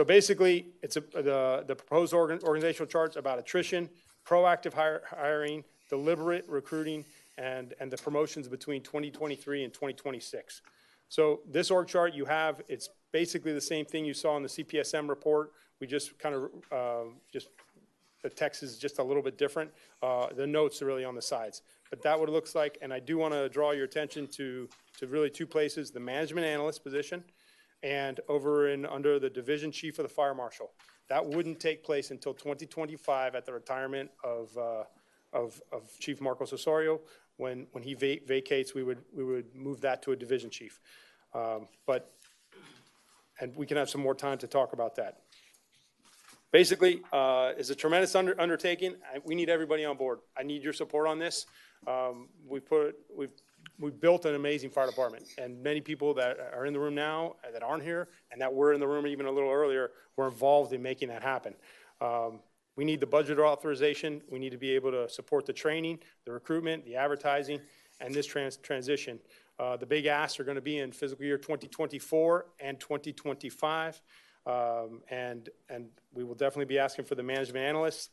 basically, it's the proposed organizational chart's about attrition, proactive hiring, deliberate recruiting, and the promotions between 2023 and 2026. So this org chart you have, it's basically the same thing you saw in the CPSM report. We just kind of, the text is just a little bit different. The notes are really on the sides. But that what it looks like, and I do want to draw your attention to really 2 places, the management analyst position and over under the division chief of the fire marshal. That wouldn't take place until 2025 at the retirement of Chief Marcos Osorio. When he vacates, we would move that to a division chief. And we can have some more time to talk about that. Basically, it's a tremendous undertaking. We need everybody on board. I need your support on this. We've built an amazing fire department, and many people that are in the room now that aren't here and that were in the room even a little earlier were involved in making that happen. We need the budget authorization. We need to be able to support the training, the recruitment, the advertising, and this transition. The big asks are going to be in fiscal year 2024 and 2025, and we will definitely be asking for the management analysts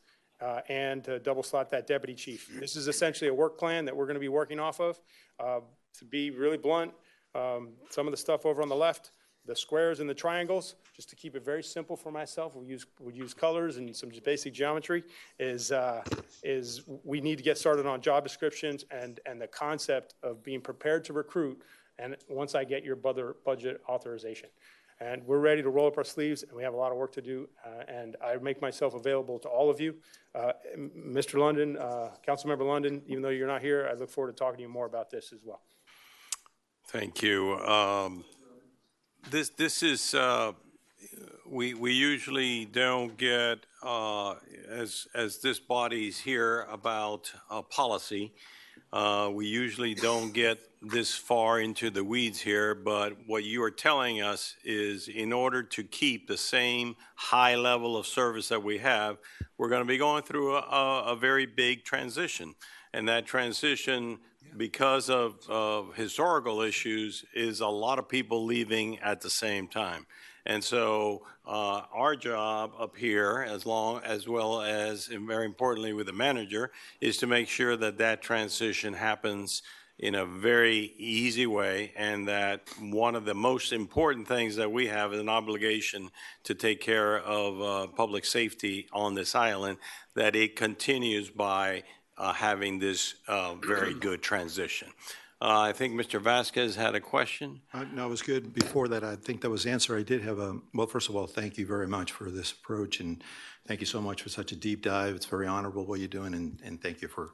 and to double slot that deputy chief. This is essentially a work plan that we're going to be working off of. To be really blunt, some of the stuff over on the left, the squares and the triangles, just to keep it very simple for myself, we use colors and some basic geometry, is we need to get started on job descriptions and the concept of being prepared to recruit, and once I get your budget authorization. And we're ready to roll up our sleeves, and we have a lot of work to do, and I make myself available to all of you. Mr. London, Councilmember London, even though you're not here, I look forward to talking to you more about this as well. Thank you. This is, we usually don't get, as this body's here about policy, we usually don't get this far into the weeds here, but what you are telling us is in order to keep the same high level of service that we have, we're going to be going through a very big transition. And that transition, because of historical issues, is a lot of people leaving at the same time. And so our job up here, as well as, and very importantly with the manager, is to make sure that that transition happens in a very easy way, and that one of the most important things that we have is an obligation to take care of public safety on this island, that it continues by having this very good transition. I think Mr. Vasquez had a question. No, it was good. Before that, I think that was the answer. I did have well, first of all, thank you very much for this approach, and thank you so much for such a deep dive. It's very honorable what you're doing, and thank you for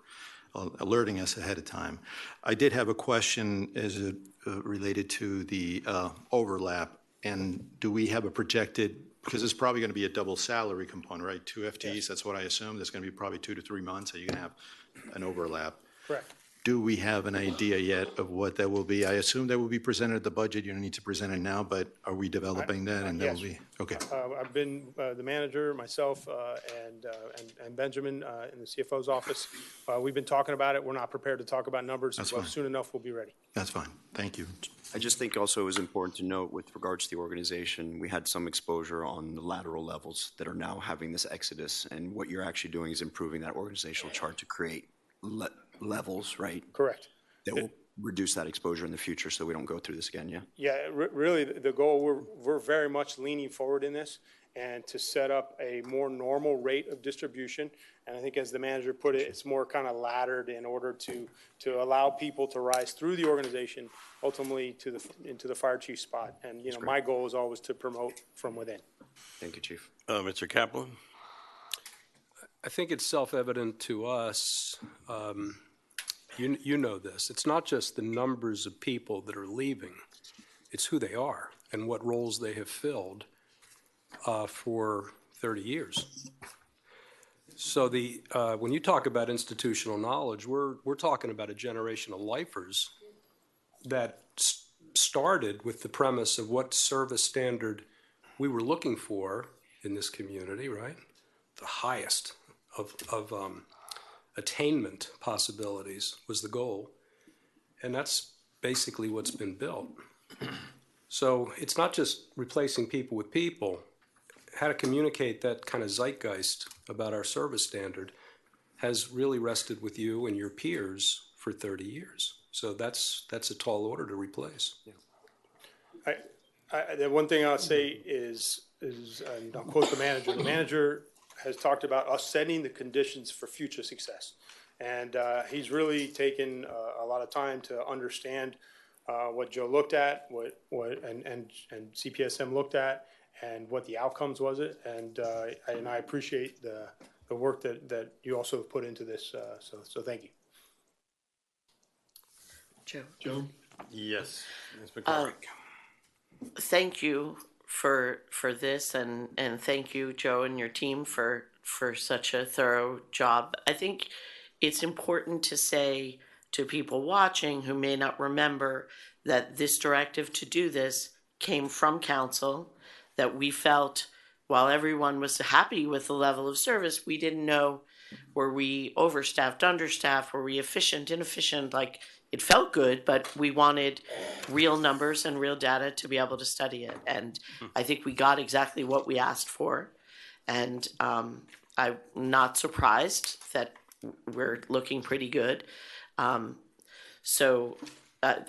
alerting us ahead of time. I did have a question as it related to the overlap, and do we have a projected, because it's probably going to be a double salary component, right? 2 FTEs, yes. That's what I assume. There's going to be probably 2 to 3 months, so you're going to have an overlap. Correct. Do we have an idea yet of what that will be? I assume that will be presented at the budget. You don't need to present it now, but are we developing that? And that will be, okay. I've been the manager, myself, and Benjamin in the CFO's office. We've been talking about it. We're not prepared to talk about numbers. That's but fine. Soon enough, we'll be ready. That's fine. Thank you. I just think also it was important to note with regards to the organization, we had some exposure on the lateral levels that are now having this exodus, and what you're actually doing is improving that organizational chart to create levels, right? Correct. That will reduce that exposure in the future so we don't go through this again, yeah? Yeah, really, the goal, we're very much leaning forward in this and to set up a more normal rate of distribution. And I think as the manager put it, it's more kind of laddered in order to allow people to rise through the organization, ultimately into the fire chief spot. And, you know, my goal is always to promote from within. Thank you, Chief. Mr. Kaplan? I think it's self-evident to us, you know this, it's not just the numbers of people that are leaving, it's who they are and what roles they have filled for 30 years. So when you talk about institutional knowledge, we're talking about a generation of lifers that started with the premise of what service standard we were looking for in this community, right? The highest of attainment possibilities was the goal, and that's basically what's been built. So it's not just replacing people with people. How to communicate that kind of zeitgeist about our service standard has really rested with you and your peers for 30 years. So that's a tall order to replace. Yeah. The one thing I'll say is and I'll quote the manager. The manager has talked about us setting the conditions for future success. And he's really taken a lot of time to understand what Joe looked at, and CPSM looked at, and what the outcomes was it. And I appreciate the work that you also have put into this. So thank you. Joe? Yes, Ms. McCormick. Thank you for this, and thank you, Joe, and your team for such a thorough job. I think it's important to say to people watching who may not remember that this directive to do this came from council, that we felt while everyone was happy with the level of service, we didn't know, were we overstaffed, understaffed, were we efficient, inefficient, like it felt good, but we wanted real numbers and real data to be able to study it. And I think we got exactly what we asked for. And I'm not surprised that we're looking pretty good.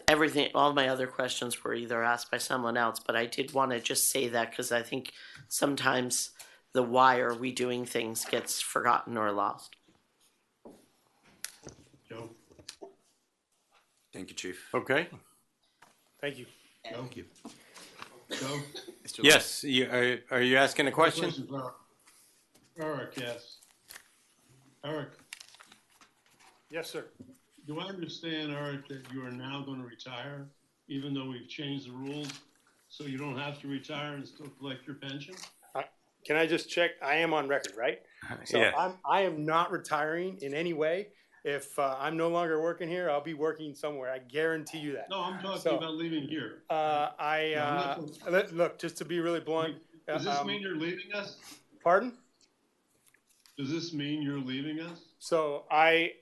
Everything, all my other questions were either asked by someone else, but I did want to just say that because I think sometimes the why are we doing things gets forgotten or lost. Joe? Thank you, Chief. Okay. Thank you. Thank you. Joe? Yes, are you asking a question? Eric, yes. Eric? Yes, sir. Do I understand, Eric, that you are now going to retire, even though we've changed the rules, so you don't have to retire and still collect your pension? Can I just check? I am on record, right? So Yeah. I am not retiring in any way. If I'm no longer working here, I'll be working somewhere. I guarantee you that. No, I'm talking about leaving here. Look, just to be really blunt. Does this mean you're leaving us? Pardon? Does this mean you're leaving us? So I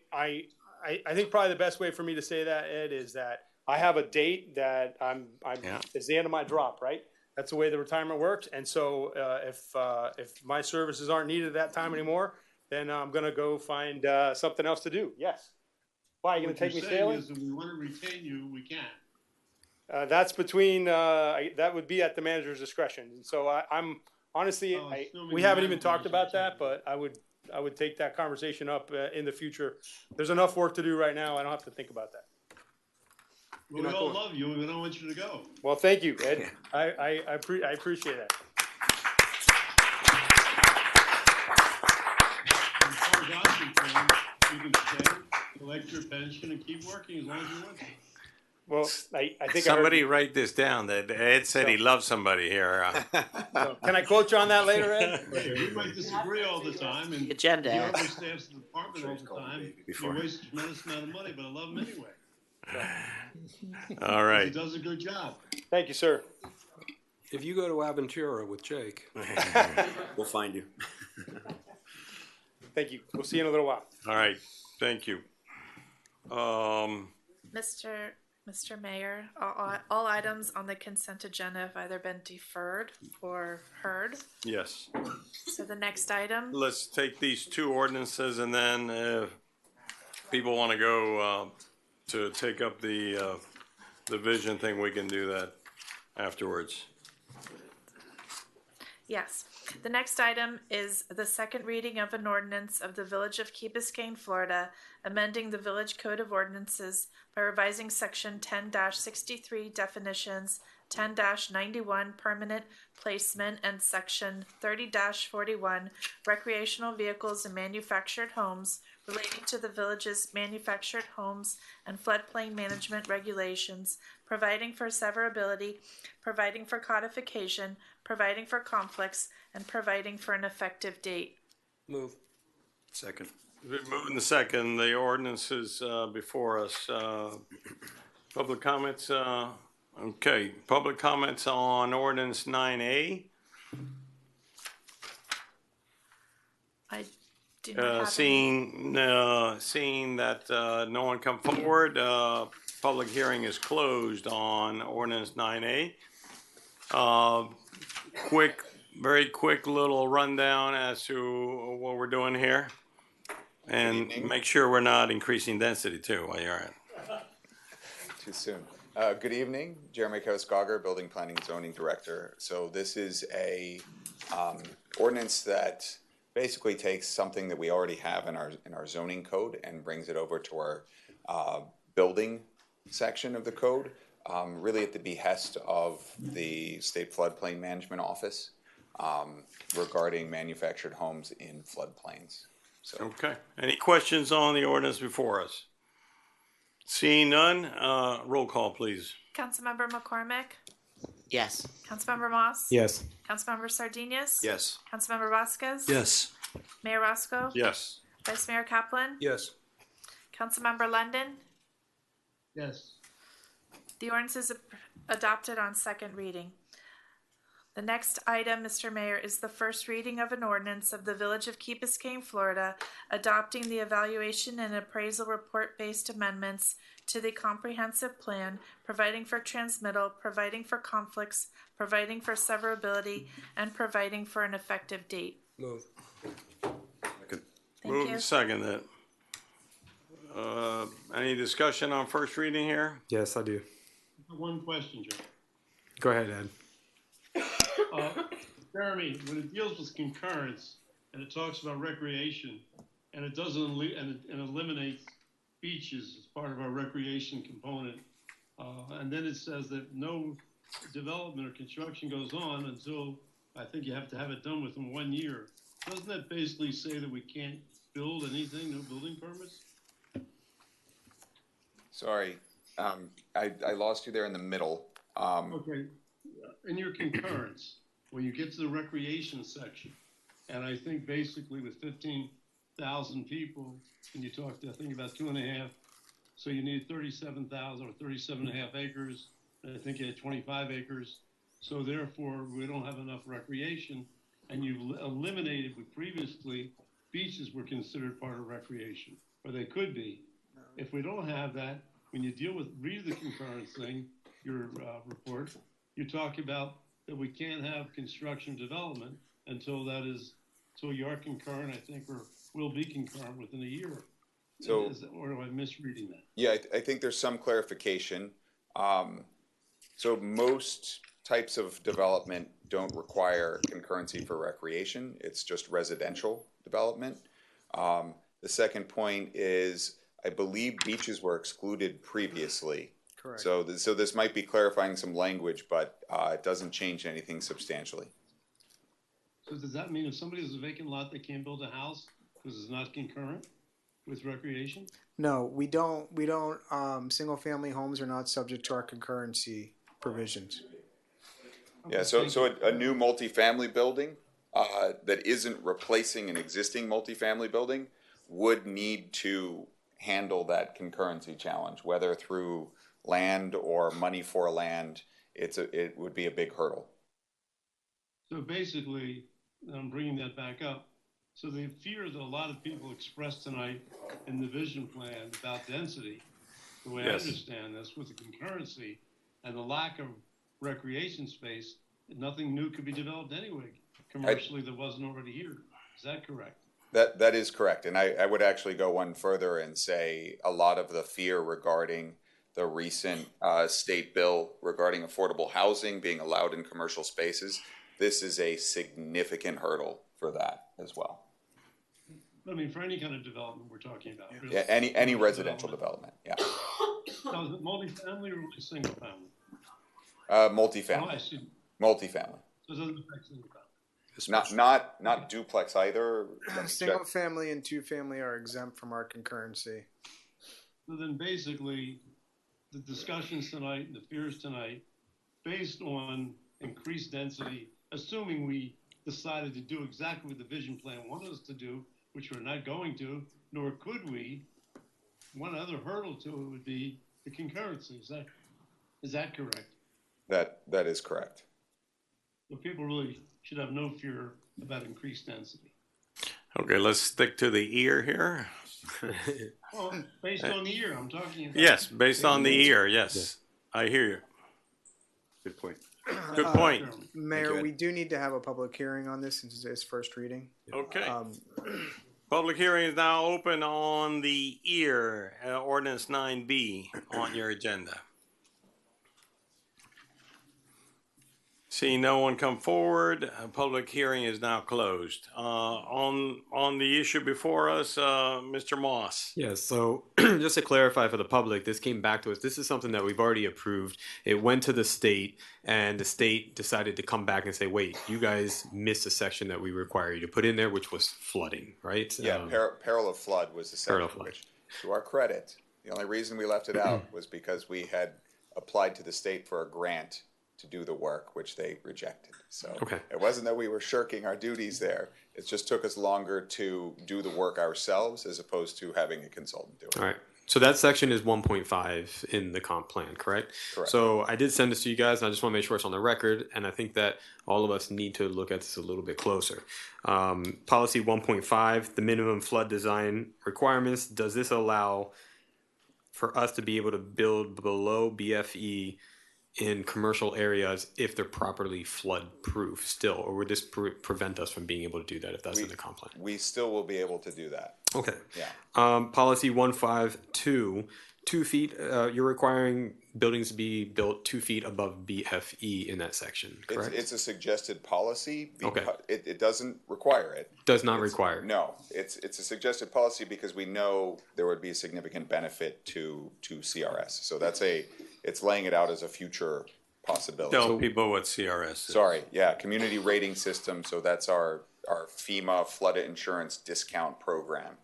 think probably the best way for me to say that, Ed, is that I have a date that it's the end of my drop, right? That's the way the retirement works. And so if my services aren't needed at that time anymore, then I'm going to go find something else to do. Yes. Why, are you going to take me sailing? Is if we want to retain you, we can. That's between, that would be at the manager's discretion. And so I'm honestly, we haven't even talked about that, but I would would take that conversation up in the future. There's enough work to do right now. I don't have to think about that. Well, we all love you, and we don't want you to go. Well, thank you, Ed. I appreciate that. As far as I'm concerned, you can stay, collect your pension, and keep working as long as you want to. Well, I think Somebody write this down, that Ed said he loves somebody here. Can I quote you on that later, Ed? We might disagree all the time, and Agenda. he overstaffs the department all the time. He wastes a tremendous amount of money, but I love him anyway. All right. He does a good job. Thank you, sir. If you go to Aventura with Jake. We'll find you. Thank you. We'll see you in a little while. All right, thank you. Mr. Mayor, all items on the consent agenda have either been deferred or heard. Yes. So the next item, Let's take these two ordinances, and then if people want to go to take up the vision thing, we can do that afterwards. yes. The next item is the second reading of an ordinance of the Village of Key Biscayne, Florida, amending the Village Code of Ordinances by revising Section 10-63 definitions, 10-91 permanent placement, and Section 30-41 recreational vehicles and manufactured homes relating to the village's manufactured homes and floodplain management regulations, providing for severability, providing for codification, providing for conflicts, and providing for an effective date. Move. Second. Moving the second, the ordinance is before us. Public comments, okay, public comments on ordinance 9A. I do not have any. Seeing that no one come forward, public hearing is closed on ordinance 9A. Very quick little rundown as to what we're doing here. And make sure we're not increasing density too while you're at it. Too soon. Good evening, Jeremy Koskogger, Building Planning and Zoning Director. So this is a ordinance that basically takes something that we already have in our zoning code and brings it over to our building section of the code, really at the behest of the State Floodplain Management Office regarding manufactured homes in floodplains. So. Okay. Any questions on the ordinance before us? Seeing none, roll call, please. Councilmember McCormick? Yes. Councilmember Moss? Yes. Councilmember Sardinius? Yes. Councilmember Vasquez? Yes. Mayor Roscoe? Yes. Vice Mayor Kaplan? Yes. Councilmember London? Yes. The ordinance is adopted on second reading. The next item, Mr. Mayor, is the first reading of an ordinance of the Village of Key Biscayne, Florida, adopting the evaluation and appraisal report-based amendments to the comprehensive plan, providing for transmittal, providing for conflicts, providing for severability, and providing for an effective date. Move. Thank Move you. and second that. Any discussion on first reading here? Yes, I do. One question, Joe. Go ahead, Ed. Jeremy, when it deals with concurrence and it talks about recreation and it doesn't and it eliminates beaches as part of our recreation component, and then it says that no development or construction goes on until I think you have to have it done within 1 year. Doesn't that basically say that we can't build anything, no building permits? Sorry, I lost you there in the middle. Okay, in your concurrence, when you get to the recreation section, and I think basically with 15,000 people, and you talked, I think about 2.5, so you need 37,000 or 37.5 acres, and I think you had 25 acres, so therefore we don't have enough recreation, and you've eliminated what previously beaches were considered part of recreation, or they could be. If we don't have that, when you read the concurrence thing, your report, you talk about that we can't have construction development until you are concurrent, I think, or will be concurrent within a year. So, or am I misreading that? Yeah, I think there's some clarification. So most types of development don't require concurrency for recreation. It's just residential development. The second point is, I believe beaches were excluded previously. Correct. So this might be clarifying some language, but it doesn't change anything substantially. So does that mean if somebody has a vacant lot, they can't build a house because it's not concurrent with recreation? No, we don't, single-family homes are not subject to our concurrency provisions. Yeah, so a new multifamily building that isn't replacing an existing multifamily building would need to handle that concurrency challenge, whether through land or money for land. It would be a big hurdle. So basically, I'm bringing that back up. So the fear that a lot of people expressed tonight in the vision plan about density, the way I understand this, with the concurrency and the lack of recreation space, nothing new could be developed anyway, commercially, that wasn't already here. Is that correct? That is correct, and I would actually go one further and say a lot of the fear regarding the recent state bill regarding affordable housing being allowed in commercial spaces, this is a significant hurdle for that as well. I mean, for any kind of development we're talking about. Really. Yeah, any residential development, yeah. Now, is it multifamily or single family? Multifamily. Oh, I see. Multifamily. So it doesn't affect single family. Not duplex either. Single family and two family are exempt from our concurrency. So then basically, the discussions tonight and the fears tonight, based on increased density, assuming we decided to do exactly what the vision plan wanted us to do, which we're not going to, nor could we, one other hurdle to it would be the concurrency. Is that correct? That is correct. So people really should have no fear about increased density. Okay, let's stick to the ear here. Well, based on the year, I'm talking about. Yes, based on the ear, yes. I hear you. Good point. Good point. Mayor, we do need to have a public hearing on this since it's first reading. Okay. Public hearing is now open on the ear, ordinance 9B on your agenda. Seeing no one come forward, public hearing is now closed. On the issue before us, Mr. Moss. Yes, so just to clarify for the public, this came back to us. This is something that we've already approved. It went to the state, and the state decided to come back and say, wait, you guys missed a section that we require you to put in there, which was flooding, right? Yeah, peril of flood was the section, which, to our credit, the only reason we left it out was because we had applied to the state for a grant to do the work, which they rejected. So it wasn't that we were shirking our duties there. It just took us longer to do the work ourselves as opposed to having a consultant do it. All right. So that section is 1.5 in the comp plan, correct? Correct. So I did send this to you guys, and I just want to make sure it's on the record, and I think that all of us need to look at this a little bit closer. Policy 1.5, the minimum flood design requirements. Does this allow for us to be able to build below BFE in commercial areas if they're properly flood proof still, or would this prevent us from being able to do that if that's in the comp plan? We still will be able to do that. Okay. Yeah. Policy 152, 2 feet, you're requiring buildings to be built 2 feet above BFE in that section, correct? It's a suggested policy. Okay. It doesn't require it. Does not require. No, it's a suggested policy because we know there would be a significant benefit to CRS. So it's laying it out as a future possibility. Tell people what CRS is. Sorry, yeah, community rating system. So that's our FEMA flood insurance discount program.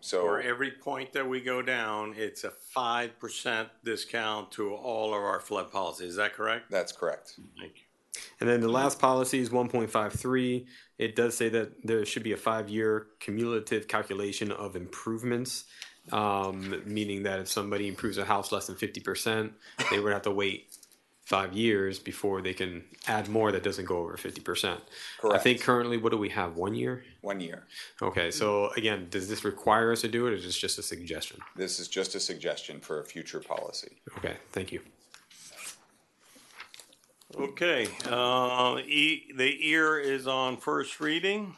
So for every point that we go down, it's a 5% discount to all of our flood policies. Is that correct? That's correct. Thank you. And then the last policy is 1.53. It does say that there should be a 5-year cumulative calculation of improvements, meaning that if somebody improves a house less than 50%, they would have to wait 5 years before they can add more that doesn't go over 50%. Correct. I think currently, what do we have, 1 year? 1 year. Okay, so again, does this require us to do it, or is this just a suggestion? This is just a suggestion for a future policy. Okay, thank you. Okay, the ear is on first reading.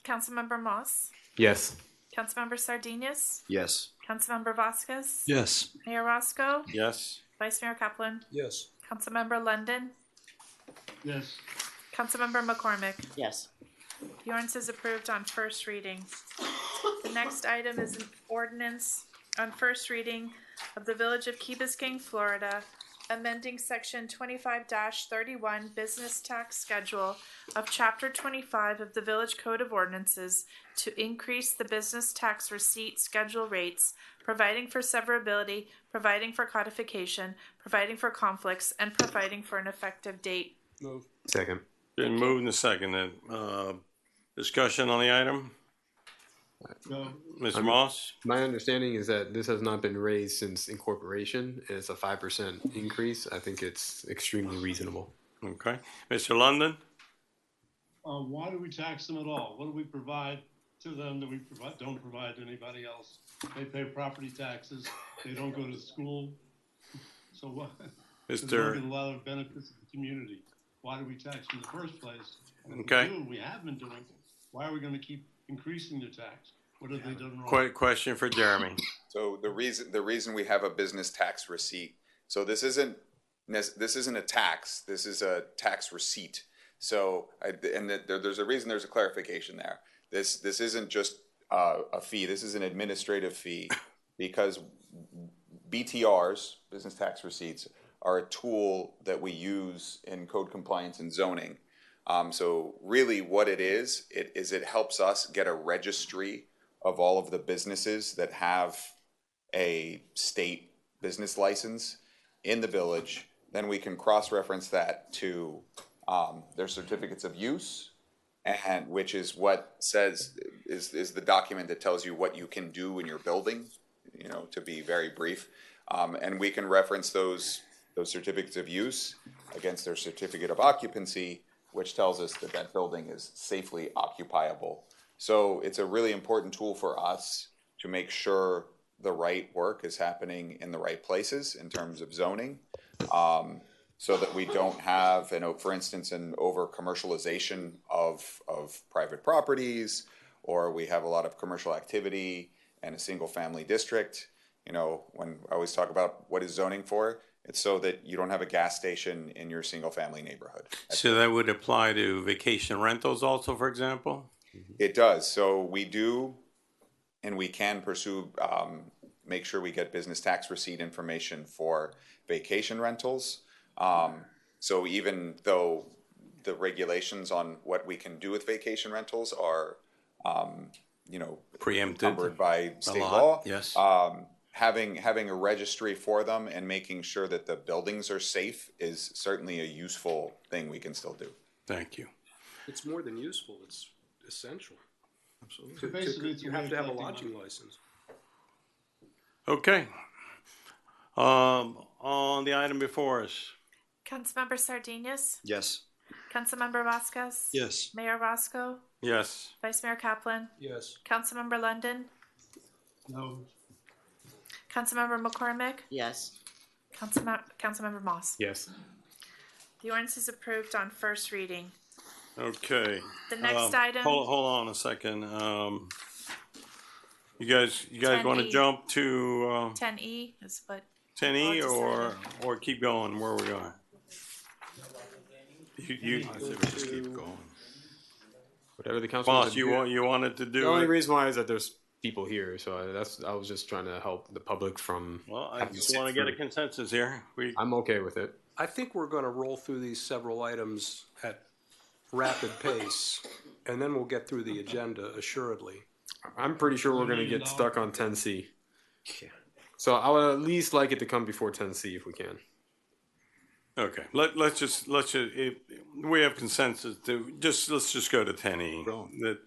Councilmember Moss? Yes. Councilmember Sardinius? Yes. Councilmember Vasquez? Yes. Mayor Roscoe? Yes. Vice Mayor Kaplan? Yes. Councilmember London? Yes. Councilmember McCormick? Yes. The ordinance is approved on first reading. The next item is an ordinance on first reading of the Village of Key Biscayne, Florida, amending section 25-31 business tax schedule of chapter 25 of the Village Code of Ordinances to increase the business tax receipt schedule rates, providing for severability, providing for codification, providing for conflicts, and providing for an effective date. Move. Second. Been moved and seconded. Discussion on the item? Mr. Moss? My understanding is that this has not been raised since incorporation. It's a 5% increase. I think it's extremely reasonable. Okay. Mr. London? Why do we tax them at all? What do we provide to them that we don't provide to anybody else? They pay property taxes. They don't go to school. So what? There's a lot of benefits to the community. Why do we tax them in the first place? And if we do, we have been doing, why are we going to keep increasing the tax? What have they done wrong? Question for Jeremy. So the reason we have a business tax receipt, so this isn't a tax, this is a tax receipt. So, there's a reason, there's a clarification there. This isn't just a fee, this is an administrative fee, because BTRs, business tax receipts, are a tool that we use in code compliance and zoning. So really what it helps us get a registry of all of the businesses that have a state business license in the village. Then we can cross-reference that to their certificates of use, and which is what says is the document that tells you what you can do in your building, you know, to be very brief. And we can reference those certificates of use against their certificate of occupancy, which tells us that that building is safely occupiable. So it's a really important tool for us to make sure the right work is happening in the right places in terms of zoning, so that we don't have, for instance, an over-commercialization of private properties, or we have a lot of commercial activity in a single-family district. You know, when I always talk about what is zoning for, it's so that you don't have a gas station in your single-family neighborhood. So that would apply to vacation rentals also, for example? It does. So we do, and we can pursue, make sure we get business tax receipt information for vacation rentals. So even though the regulations on what we can do with vacation rentals are, preempted, covered by state law. Yes. Having a registry for them and making sure that the buildings are safe is certainly a useful thing we can still do. Thank you. It's more than useful, it's essential. Absolutely. So basically, it's you have to have a lodging license. Okay. On the item before us. Councilmember Sardinius? Yes. Councilmember Vasquez? Yes. Mayor Roscoe? Yes. Vice Mayor Kaplan? Yes. Councilmember London? No. Councilmember McCormick? Yes. Councilmember Moss? Yes. The ordinance is approved on first reading. Okay. The next item. Hold on a second. You guys want to 10E. jump to 10E is what. 10E all or keep going? Where are we going? I say we just keep going. Whatever the council. Boss, you wanted to do The only it? reason why is that there's people here, so I was just trying to help the public from. Well, I just want to get a consensus here. I'm okay with it. I think we're going to roll through these several items at rapid pace, and then we'll get through the agenda assuredly. I'm pretty sure we're going to get stuck on 10C. So I would at least like it to come before 10C if we can. Okay, let's just we have consensus to let's just go to 10E.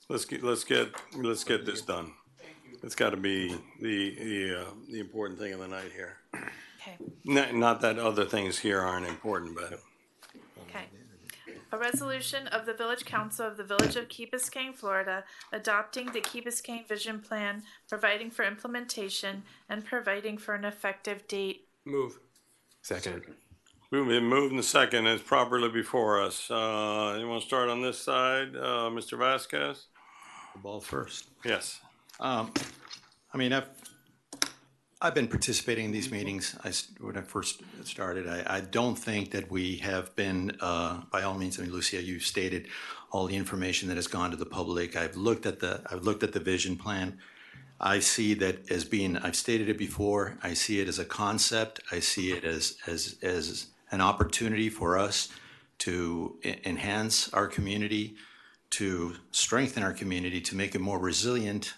Let's get this done. It's got to be the important thing of the night here. Okay. Not that other things here aren't important, but Okay. A resolution of the Village Council of the Village of Key Biscayne, Florida, adopting the Key Biscayne Vision Plan, providing for implementation, and providing for an effective date. Move. Second. We've been moved and second is properly before us. You want to start on this side, Mr. Vasquez? The ball first. Yes. I mean, I've been participating in these meetings. When I first started, I don't think that we have been, by all means, I mean, Lucia, you stated all the information that has gone to the public. I've looked at the vision plan. I see that as being, I've stated it before, I see it as a concept. I see it as an opportunity for us to enhance our community, to strengthen our community, to make it more resilient.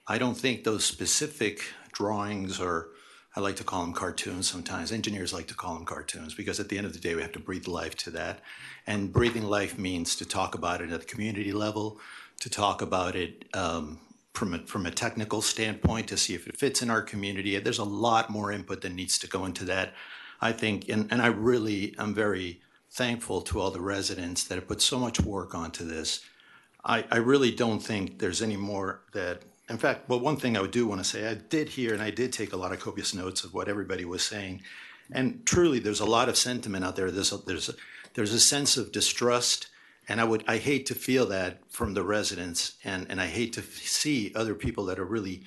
I don't think those specific drawings, or I like to call them cartoons sometimes. Engineers like to call them cartoons because at the end of the day, we have to breathe life to that. And breathing life means to talk about it at the community level, to talk about it from a technical standpoint, to see if it fits in our community. There's a lot more input that needs to go into that. I think, and I really am very thankful to all the residents that have put so much work onto this. I really don't think there's any more that, in fact, well, one thing I do want to say, I did hear and I did take a lot of copious notes of what everybody was saying. And truly, there's a lot of sentiment out there. There's a sense of distrust. And I hate to feel that from the residents. And I hate to see other people that are really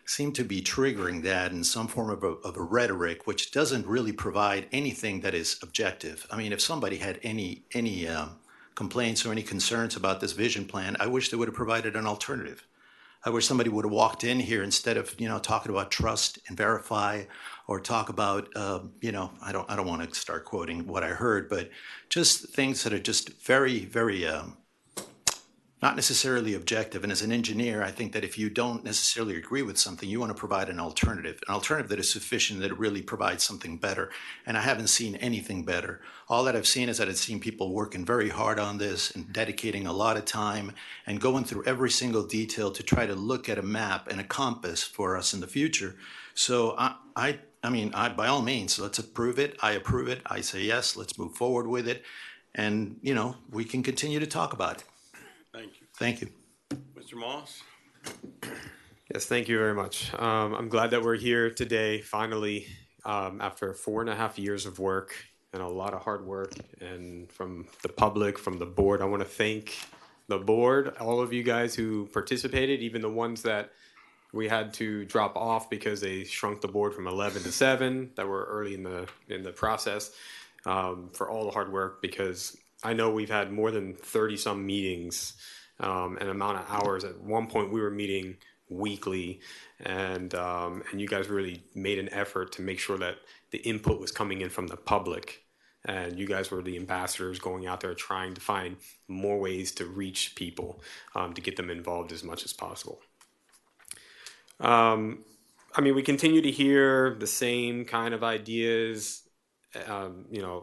seem to be triggering that in some form of a rhetoric, which doesn't really provide anything that is objective. I mean, if somebody had any complaints or any concerns about this vision plan, I wish they would have provided an alternative. I wish somebody would have walked in here instead of, talking about trust and verify, or talk about, I don't want to start quoting what I heard, but just things that are just very, very, not necessarily objective. And as an engineer, I think that if you don't necessarily agree with something, you want to provide an alternative that is sufficient, that it really provides something better. And I haven't seen anything better. All that I've seen is that I've seen people working very hard on this and dedicating a lot of time and going through every single detail to try to look at a map and a compass for us in the future. So I mean, by all means, let's approve it. I approve it. I say yes, let's move forward with it. And, we can continue to talk about it. Thank you. Thank you. Mr. Moss? Yes, thank you very much. I'm glad that we're here today, finally, after 4.5 years of work and a lot of hard work, and from the public, from the board. I want to thank the board, all of you guys who participated, even the ones that we had to drop off because they shrunk the board from 11 to 7 that were early in the process, for all the hard work, because I know we've had more than 30-some meetings, an amount of hours. At one point, we were meeting weekly, and you guys really made an effort to make sure that the input was coming in from the public, and you guys were the ambassadors going out there trying to find more ways to reach people, to get them involved as much as possible. I mean, we continue to hear the same kind of ideas,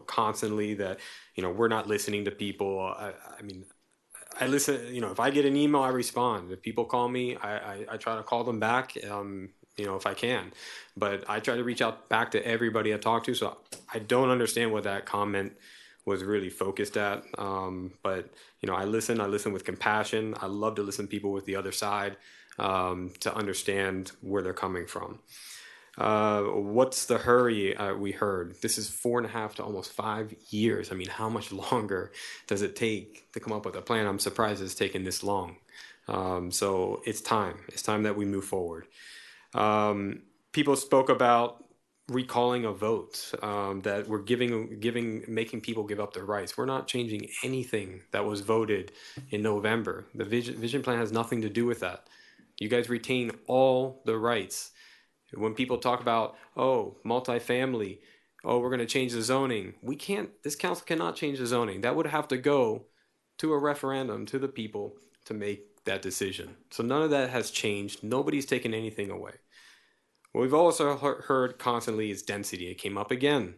constantly, that, we're not listening to people. I mean, I listen, if I get an email, I respond. If people call me, I try to call them back, if I can. But I try to reach out back to everybody I talk to. So I don't understand what that comment was really focused at. But, I listen with compassion. I love to listen to people with the other side, to understand where they're coming from. What's the hurry? We heard this is 4.5 to almost 5 years. I mean, how much longer does it take to come up with a plan? I'm surprised it's taken this long. So it's time. It's time that we move forward. People spoke about recalling a vote, that we're making people give up their rights. We're not changing anything that was voted in November. The vision plan has nothing to do with that. You guys retain all the rights. When people talk about, multifamily, we're going to change the zoning. This council cannot change the zoning. That would have to go to a referendum to the people to make that decision. So none of that has changed. Nobody's taken anything away. What we've also heard constantly is density. It came up again.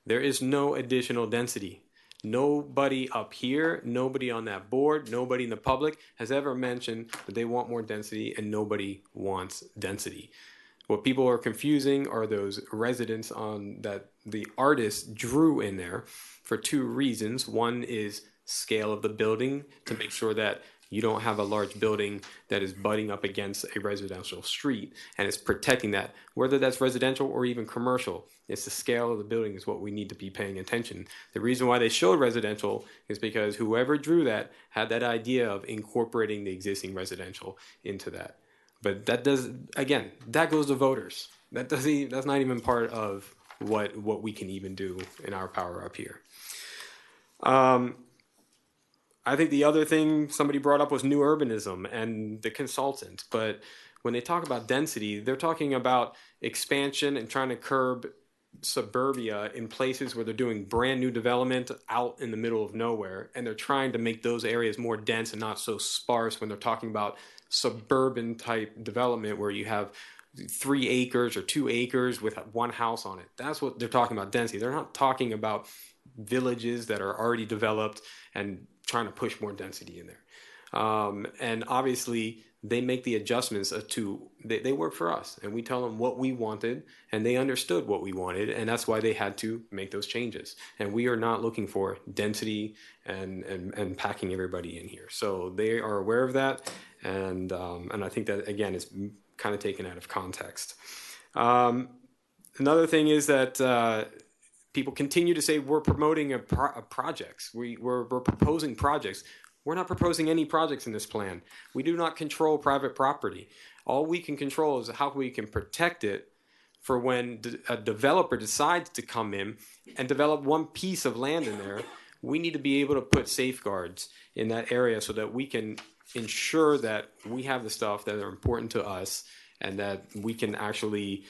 There is no additional density. Nobody up here, nobody on that board, nobody in the public has ever mentioned that they want more density, and nobody wants density. What people are confusing are those residents that the artist drew in there for 2 reasons. One is scale of the building, to make sure that you don't have a large building that is butting up against a residential street, and it's protecting that, whether that's residential or even commercial. It's the scale of the building is what we need to be paying attention. The reason why they showed residential is because whoever drew that had that idea of incorporating the existing residential into that. But that goes to voters. That's not even part of what we can even do in our power up here. I think the other thing somebody brought up was new urbanism and the consultant. But when they talk about density, they're talking about expansion and trying to curb suburbia in places where they're doing brand new development out in the middle of nowhere. And they're trying to make those areas more dense and not so sparse when they're talking about suburban type development where you have 3 acres or 2 acres with one house on it. That's what they're talking about density. They're not talking about villages that are already developed and trying to push more density in there. And obviously they make the adjustments they work for us, and we tell them what we wanted and they understood what we wanted, and that's why they had to make those changes. And we are not looking for density and packing everybody in here. So they are aware of that, and I think that again is kind of taken out of context. Another thing is that people continue to say we're promoting projects. We're proposing projects. We're not proposing any projects in this plan. We do not control private property. All we can control is how we can protect it for when a developer decides to come in and develop one piece of land in there. We need to be able to put safeguards in that area so that we can ensure that we have the stuff that are important to us and that we can actually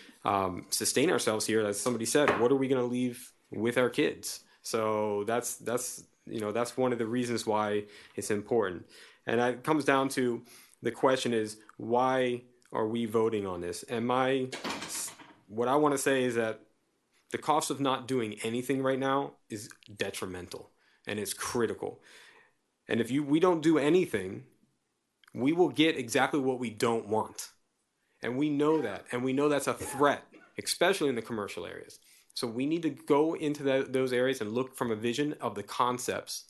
sustain ourselves here. As somebody said, what are we going to leave with our kids? So that's one of the reasons why it's important. And it comes down to the question is, why are we voting on this? And what I want to say is that the cost of not doing anything right now is detrimental and it's critical. And if we don't do anything, we will get exactly what we don't want. And we know that. And we know that's a threat, especially in the commercial areas. So we need to go into those areas and look from a vision of the concepts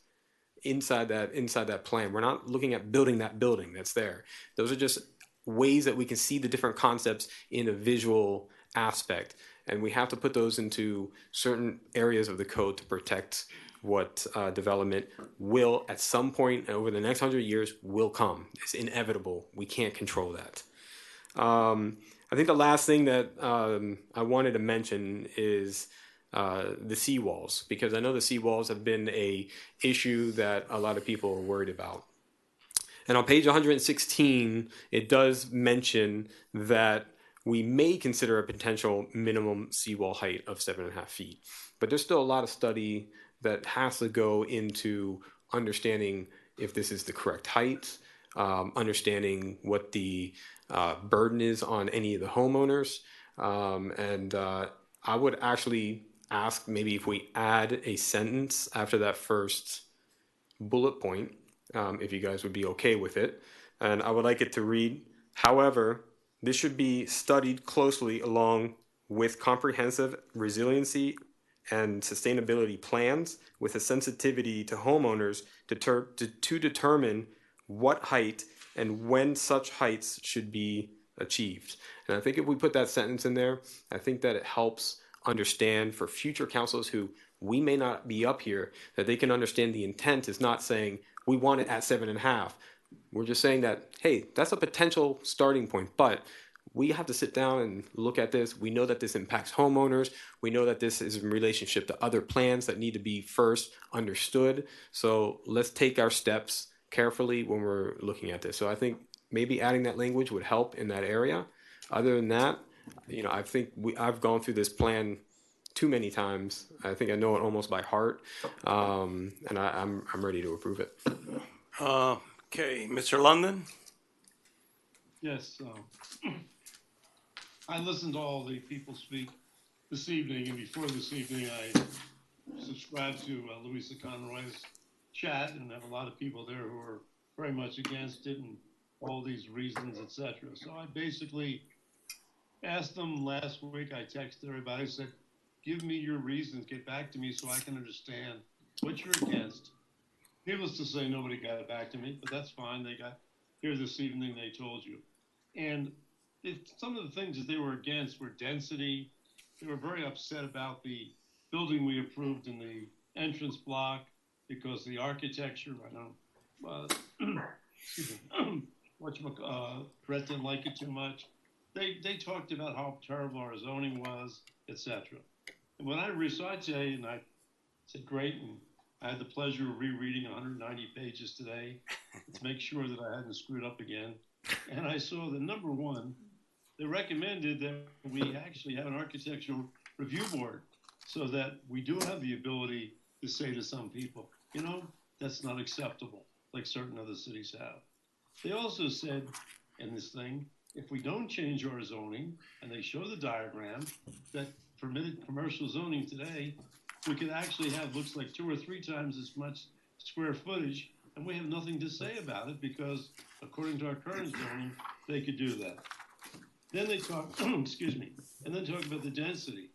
inside that plan. We're not looking at building that building that's there. Those are just ways that we can see the different concepts in a visual aspect. And we have to put those into certain areas of the code to protect what development will, at some point over the next 100 years, will come. It's inevitable. We can't control that. I think the last thing that I wanted to mention is the seawalls, because I know the seawalls have been a issue that a lot of people are worried about. And on page 116, it does mention that we may consider a potential minimum seawall height of 7.5 feet. But there's still a lot of study that has to go into understanding if this is the correct height, understanding what the burden is on any of the homeowners. I would actually ask maybe if we add a sentence after that first bullet point, if you guys would be okay with it. And I would like it to read, however, this should be studied closely along with comprehensive resiliency and sustainability plans with a sensitivity to homeowners to determine what height and when such heights should be achieved. And I think if we put that sentence in there, I think that it helps understand for future councils who we may not be up here, that they can understand the intent is not saying we want it at 7.5. We're just saying that, hey, that's a potential starting point, but we have to sit down and look at this. We know that this impacts homeowners. We know that this is in relationship to other plans that need to be first understood. So let's take our steps carefully when we're looking at this. So I think maybe adding that language would help in that area. Other than that, I think I've gone through this plan too many times. I think I know it almost by heart, and I'm ready to approve it. Okay, Mr. London? Yes, I listened to all the people speak this evening, and before this evening, I subscribed to Louisa Conroy's chat, and have a lot of people there who are very much against it and all these reasons, etc. So I basically asked them last week, I texted everybody, I said, give me your reasons, get back to me so I can understand what you're against. Needless to say, nobody got back to me, but that's fine. They got here this evening, they told you. And some of the things that they were against were density. They were very upset about the building we approved in the entrance block because the architecture, excuse me, Brett didn't like it too much. They talked about how terrible our zoning was, etc. And when I researched it, and I said, great, and I had the pleasure of rereading 190 pages today to make sure that I hadn't screwed up again. And I saw that number one, they recommended that we actually have an architectural review board so that we do have the ability to say to some people, you know, that's not acceptable, like certain other cities have. They also said in this thing, if we don't change our zoning, and they show the diagram, that permitted commercial zoning today, we could actually have, looks like 2 or 3 times as much square footage, and we have nothing to say about it because according to our current zoning, they could do that. Then they talk, excuse me, and then talk about the density.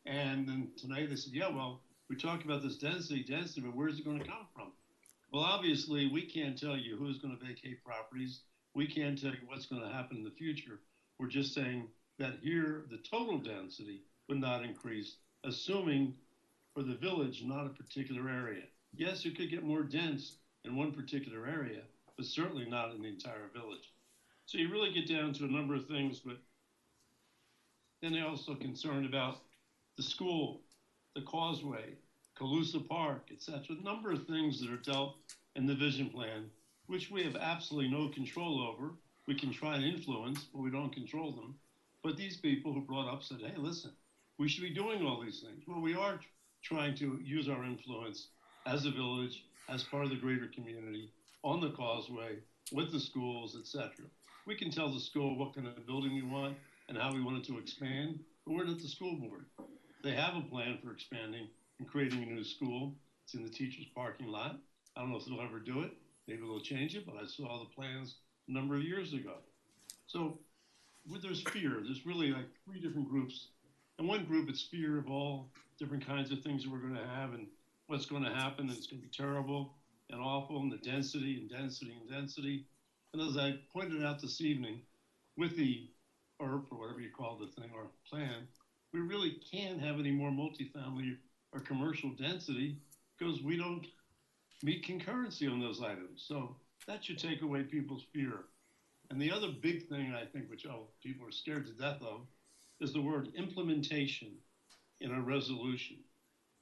And then tonight they said, yeah, well, we talked about this density, but where's it going to come from? Well, obviously, we can't tell you who's going to vacate properties. We can't tell you what's going to happen in the future. We're just saying that here, the total density would not increase, assuming for the village, not a particular area. Yes, you could get more dense in one particular area, but certainly not in the entire village. So you really get down to a number of things, but then they're also concerned about the school, the causeway, Calusa Park, etc. A number of things that are dealt in the vision plan, which we have absolutely no control over. We can try and influence, but we don't control them. But these people who brought up said, hey, listen, we should be doing all these things. Well, we are trying to use our influence as a village, as part of the greater community, on the causeway, with the schools, etc. We can tell the school what kind of building we want and how we want it to expand, but we're not the school board. They have a plan for expanding and creating a new school. It's in the teacher's parking lot. I don't know if they'll ever do it. Maybe they'll change it, but I saw the plans a number of years ago. So there's fear. There's really like 3 different groups. And one group, it's fear of all different kinds of things that we're going to have and what's going to happen, and it's going to be terrible and awful, and the density and density and density. And as I pointed out this evening, with the ERP, or whatever you call the thing, or plan, we really can't have any more multifamily or commercial density because we don't meet concurrency on those items. So that should take away people's fear. And the other big thing, I think, which people are scared to death of, is the word implementation in a resolution.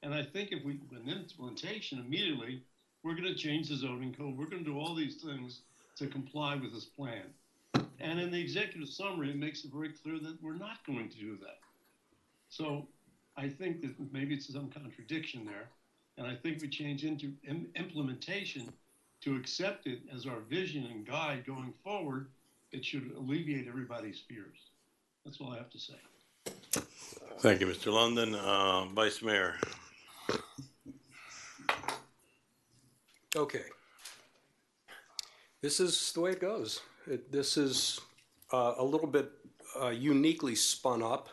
And I think if we do an implementation immediately, we're going to change the zoning code. We're going to do all these things to comply with this plan. And in the executive summary, it makes it very clear that we're not going to do that. So I think that maybe it's some contradiction there. And I think we change into implementation to accept it as our vision and guide going forward. It should alleviate everybody's fears. That's all I have to say. Thank you, Mr. London. Vice Mayor. Okay. This is the way it goes. This is a little bit uniquely spun up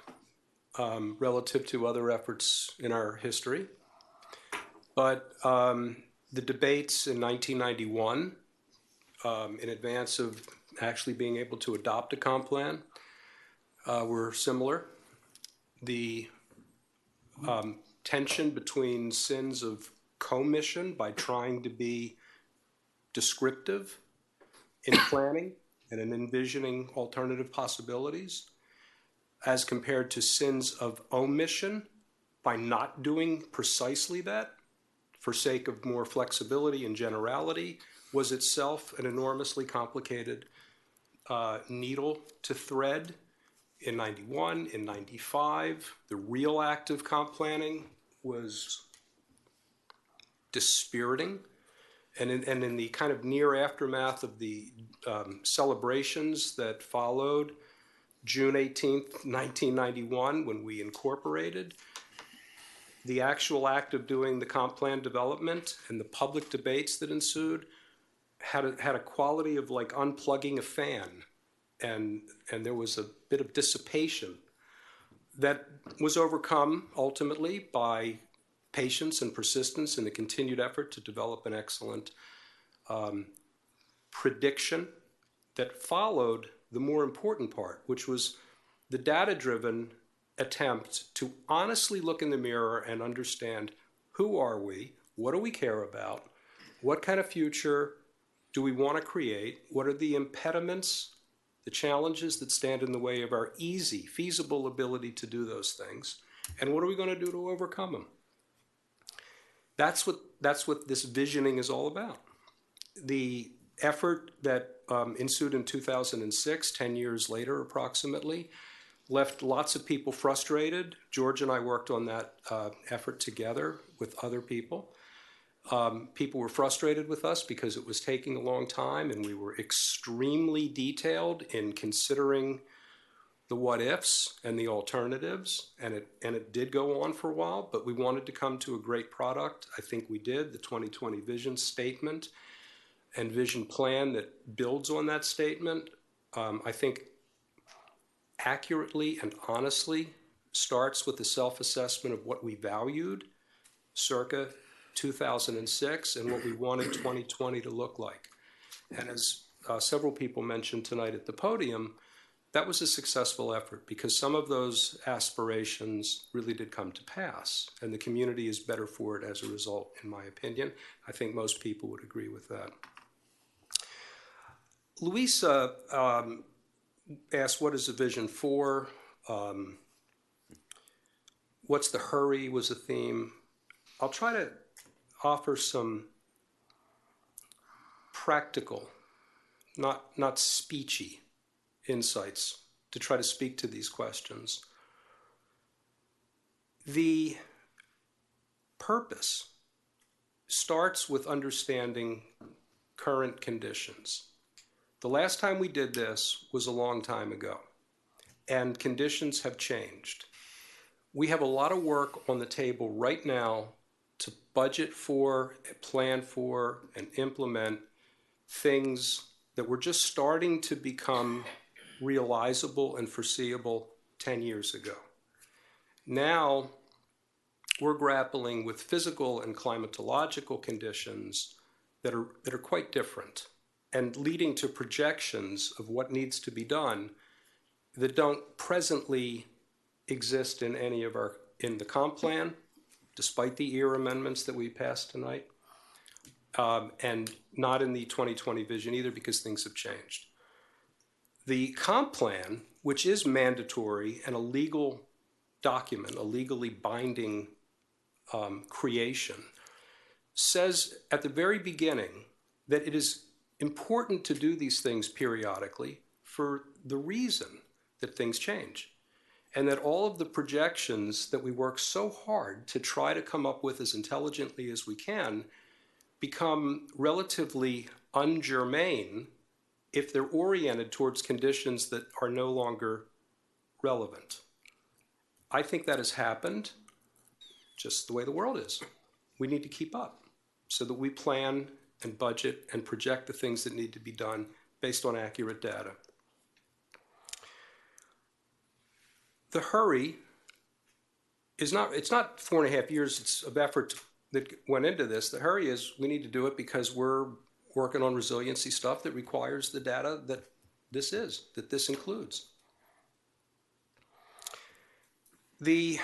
relative to other efforts in our history. But the debates in 1991, in advance of actually being able to adopt a comp plan, were similar. The tension between sins of commission by trying to be descriptive in planning and in envisioning alternative possibilities, as compared to sins of omission by not doing precisely that for sake of more flexibility and generality, was itself an enormously complicated needle to thread. In 91, in 95, the real act of comp planning was dispiriting. And in the kind of near aftermath of the celebrations that followed June 18th, 1991, when we incorporated, the actual act of doing the comp plan development and the public debates that ensued had a quality of like unplugging a fan. And there was a bit of dissipation that was overcome ultimately by patience and persistence in the continued effort to develop an excellent prediction that followed the more important part, which was the data-driven attempt to honestly look in the mirror and understand who are we, what do we care about, what kind of future do we want to create, what are the impediments, the challenges that stand in the way of our easy, feasible ability to do those things, and what are we going to do to overcome them? That's what that's what this visioning is all about. The effort that ensued in 2006, 10 years later approximately, left lots of people frustrated. George and I worked on that effort together with other people. People were frustrated with us because it was taking a long time, and we were extremely detailed in considering the what-ifs and the alternatives, and it did go on for a while, but we wanted to come to a great product. I think we did, the 2020 vision statement and vision plan that builds on that statement. I think accurately and honestly starts with the self-assessment of what we valued circa 2006 and what we wanted 2020 to look like. And as several people mentioned tonight at the podium, that was a successful effort because some of those aspirations really did come to pass, and the community is better for it as a result, in my opinion. I think most people would agree with that. Louisa asked, what is the vision for? What's the hurry was a theme. I'll try to offer some practical, not speechy insights to try to speak to these questions. The purpose starts with understanding current conditions. The last time we did this was a long time ago, and conditions have changed. We have a lot of work on the table right now to budget for, plan for, and implement things that were just starting to become realizable and foreseeable 10 years ago. Now, we're grappling with physical and climatological conditions that are quite different and leading to projections of what needs to be done that don't presently exist in any of in the comp plan, despite the EAR amendments that we passed tonight, and not in the 2020 vision either because things have changed. The comp plan, which is mandatory and a legal document, a legally binding creation, says at the very beginning that it is important to do these things periodically for the reason that things change, and that all of the projections that we work so hard to try to come up with as intelligently as we can become relatively ungermane if they're oriented towards conditions that are no longer relevant. I think that has happened just the way the world is. We need to keep up so that we plan and budget and project the things that need to be done based on accurate data. The hurry is it's not 4.5 years of effort that went into this. The hurry is we need to do it because we're working on resiliency stuff that requires the data that this includes. The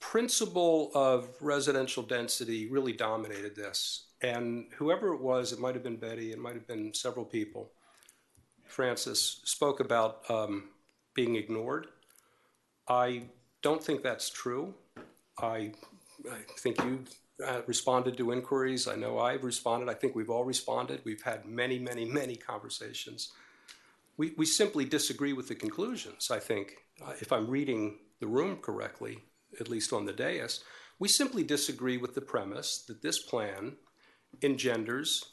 principle of residential density really dominated this. And whoever it was, it might have been Betty, it might have been several people, Francis, spoke about being ignored. I don't think that's true. I think you responded to inquiries. I know I've responded. I think we've all responded. We've had many, many, many conversations. We simply disagree with the conclusions, I think, if I'm reading the room correctly, at least on the dais. We simply disagree with the premise that this plan engenders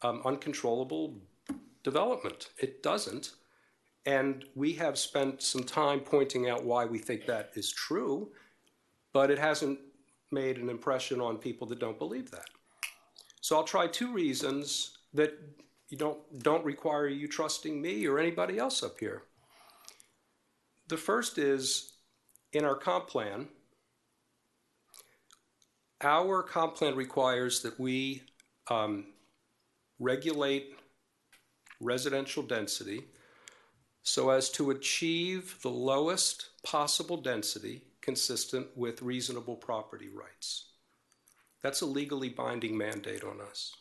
uncontrollable development. It doesn't. And we have spent some time pointing out why we think that is true, but it hasn't made an impression on people that don't believe that. So I'll try two reasons that you don't require you trusting me or anybody else up here. The first is, in our comp plan requires that we regulate residential density so as to achieve the lowest possible density consistent with reasonable property rights. That's a legally binding mandate on us.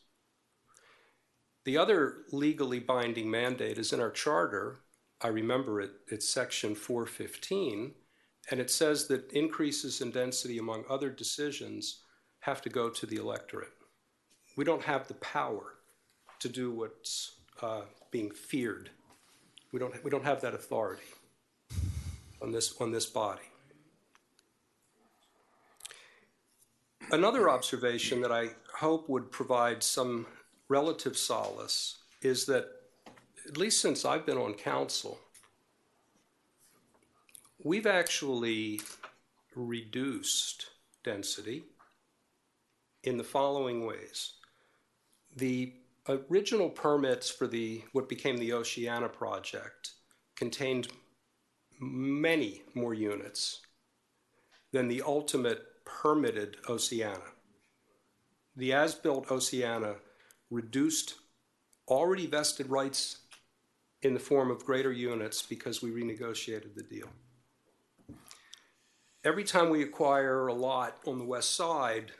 The other legally binding mandate is in our charter. I remember it, it's section 415, and it says that increases in density, among other decisions, have to go to the electorate. We don't have the power to do what's being feared. We don't have that authority on this body. Another observation that I hope would provide some relative solace is that, at least since I've been on council, we've actually reduced density in the following ways. The original permits for what became the Oceana project contained many more units than the ultimate permitted Oceana. The as-built Oceana reduced already vested rights in the form of greater units because we renegotiated the deal. Every time we acquire a lot on the west side,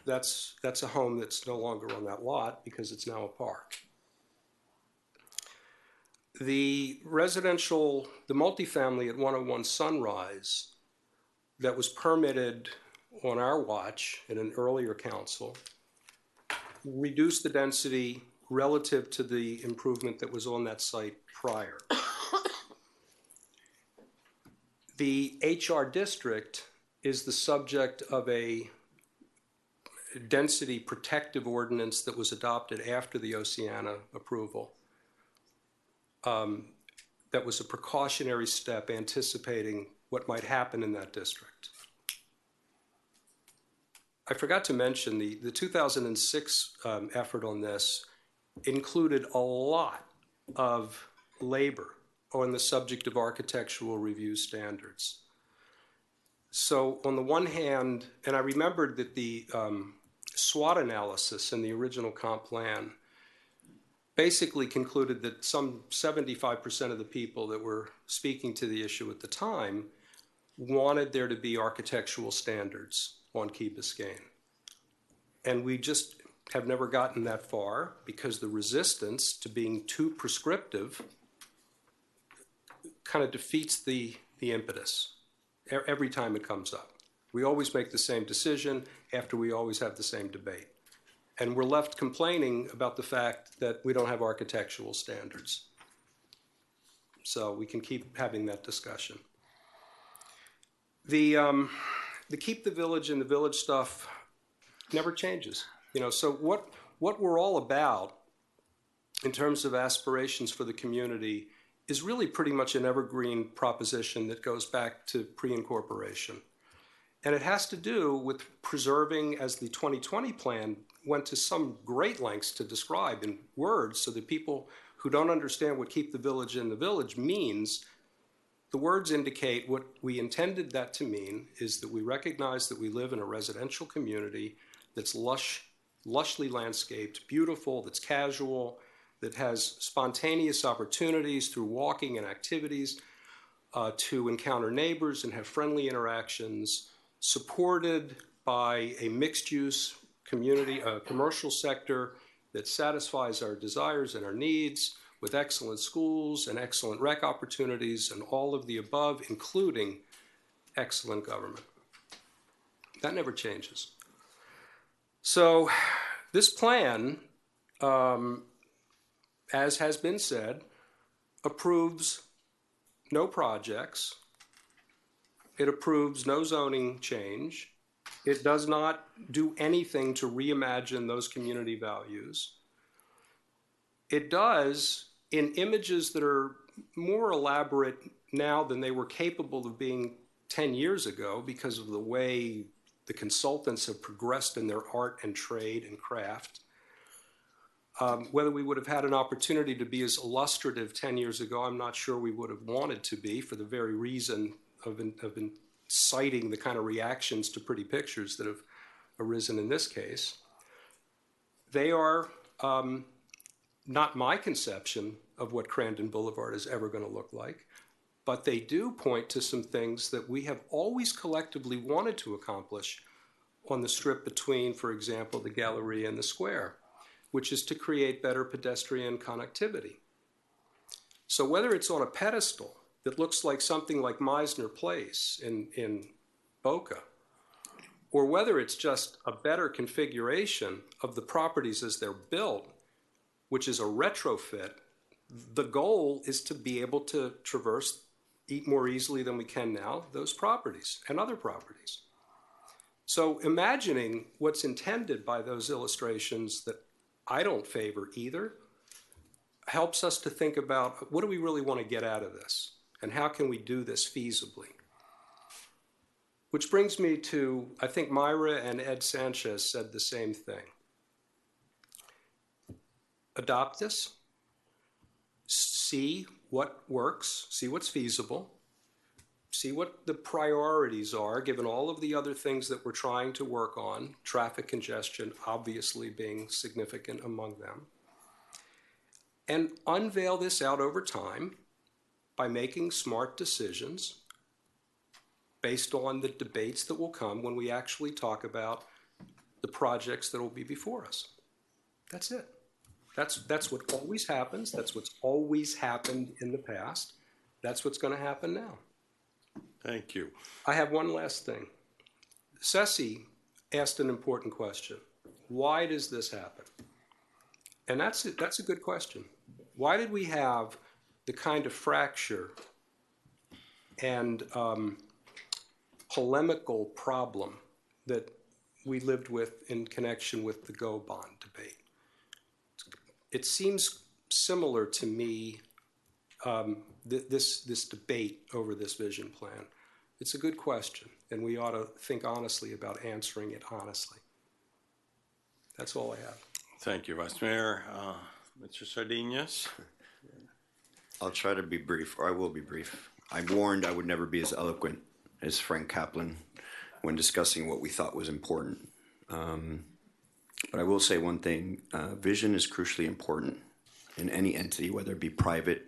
that's a home that's no longer on that lot because it's now a park. The multifamily at 101 Sunrise that was permitted on our watch in an earlier council reduced the density relative to the improvement that was on that site prior. The HR district is the subject of a density protective ordinance that was adopted after the Oceana approval. That was a precautionary step anticipating what might happen in that district. I forgot to mention the 2006 effort on this included a lot of labor on the subject of architectural review standards. So on the one hand, and I remembered that the SWOT analysis in the original comp plan basically concluded that some 75% of the people that were speaking to the issue at the time wanted there to be architectural standards on Key Biscayne. And we just have never gotten that far because the resistance to being too prescriptive kind of defeats the impetus every time it comes up. We always make the same decision after we always have the same debate. And we're left complaining about the fact that we don't have architectural standards. So we can keep having that discussion. The keep the village and the village stuff never changes. So what we're all about in terms of aspirations for the community is really pretty much an evergreen proposition that goes back to pre-incorporation. And it has to do with preserving, as the 2020 plan went to some great lengths to describe in words so that people who don't understand what keep the village in the village means, the words indicate what we intended that to mean is that we recognize that we live in a residential community that's lushly landscaped, beautiful, that's casual, that has spontaneous opportunities through walking and activities to encounter neighbors and have friendly interactions, supported by a mixed-use community, a commercial sector that satisfies our desires and our needs, with excellent schools and excellent rec opportunities and all of the above, including excellent government. That never changes. So this plan, as has been said, approves no projects. It approves no zoning change. It does not do anything to reimagine those community values. It does, in images that are more elaborate now than they were capable of being 10 years ago because of the way the consultants have progressed in their art and trade and craft. Whether we would have had an opportunity to be as illustrative 10 years ago, I'm not sure we would have wanted to be for the very reason of inciting the kind of reactions to pretty pictures that have arisen in this case. They are not my conception of what Crandon Boulevard is ever going to look like, but they do point to some things that we have always collectively wanted to accomplish on the strip between, for example, the Galleria and the Square, which is to create better pedestrian connectivity. So whether it's on a pedestal that looks like something like Meisner Place in Boca, or whether it's just a better configuration of the properties as they're built, which is a retrofit, the goal is to be able to traverse more easily than we can now those properties and other properties. So imagining what's intended by those illustrations that I don't favor either helps us to think about what do we really want to get out of this and how can we do this feasibly. Which brings me to, I think Myra and Ed Sanchez said the same thing. Adopt this, see what works, see what's feasible, see what the priorities are given all of the other things that we're trying to work on, traffic congestion obviously being significant among them, and unveil this out over time by making smart decisions based on the debates that will come when we actually talk about the projects that will be before us. That's it. That's what always happens. That's what's always happened in the past. That's what's going to happen now. Thank you. I have one last thing. Ceci asked an important question. Why does this happen? And that's a good question. Why did we have the kind of fracture and polemical problem that we lived with in connection with the Go Bond debate? It seems similar to me, this debate over this vision plan. It's a good question, and we ought to think honestly about answering it honestly. That's all I have. Thank you, Vice Mayor. Mr. Sardinas? I'll try to be brief, or I will be brief. I warned I would never be as eloquent as Frank Kaplan when discussing what we thought was important. But I will say one thing, vision is crucially important in any entity, whether it be private,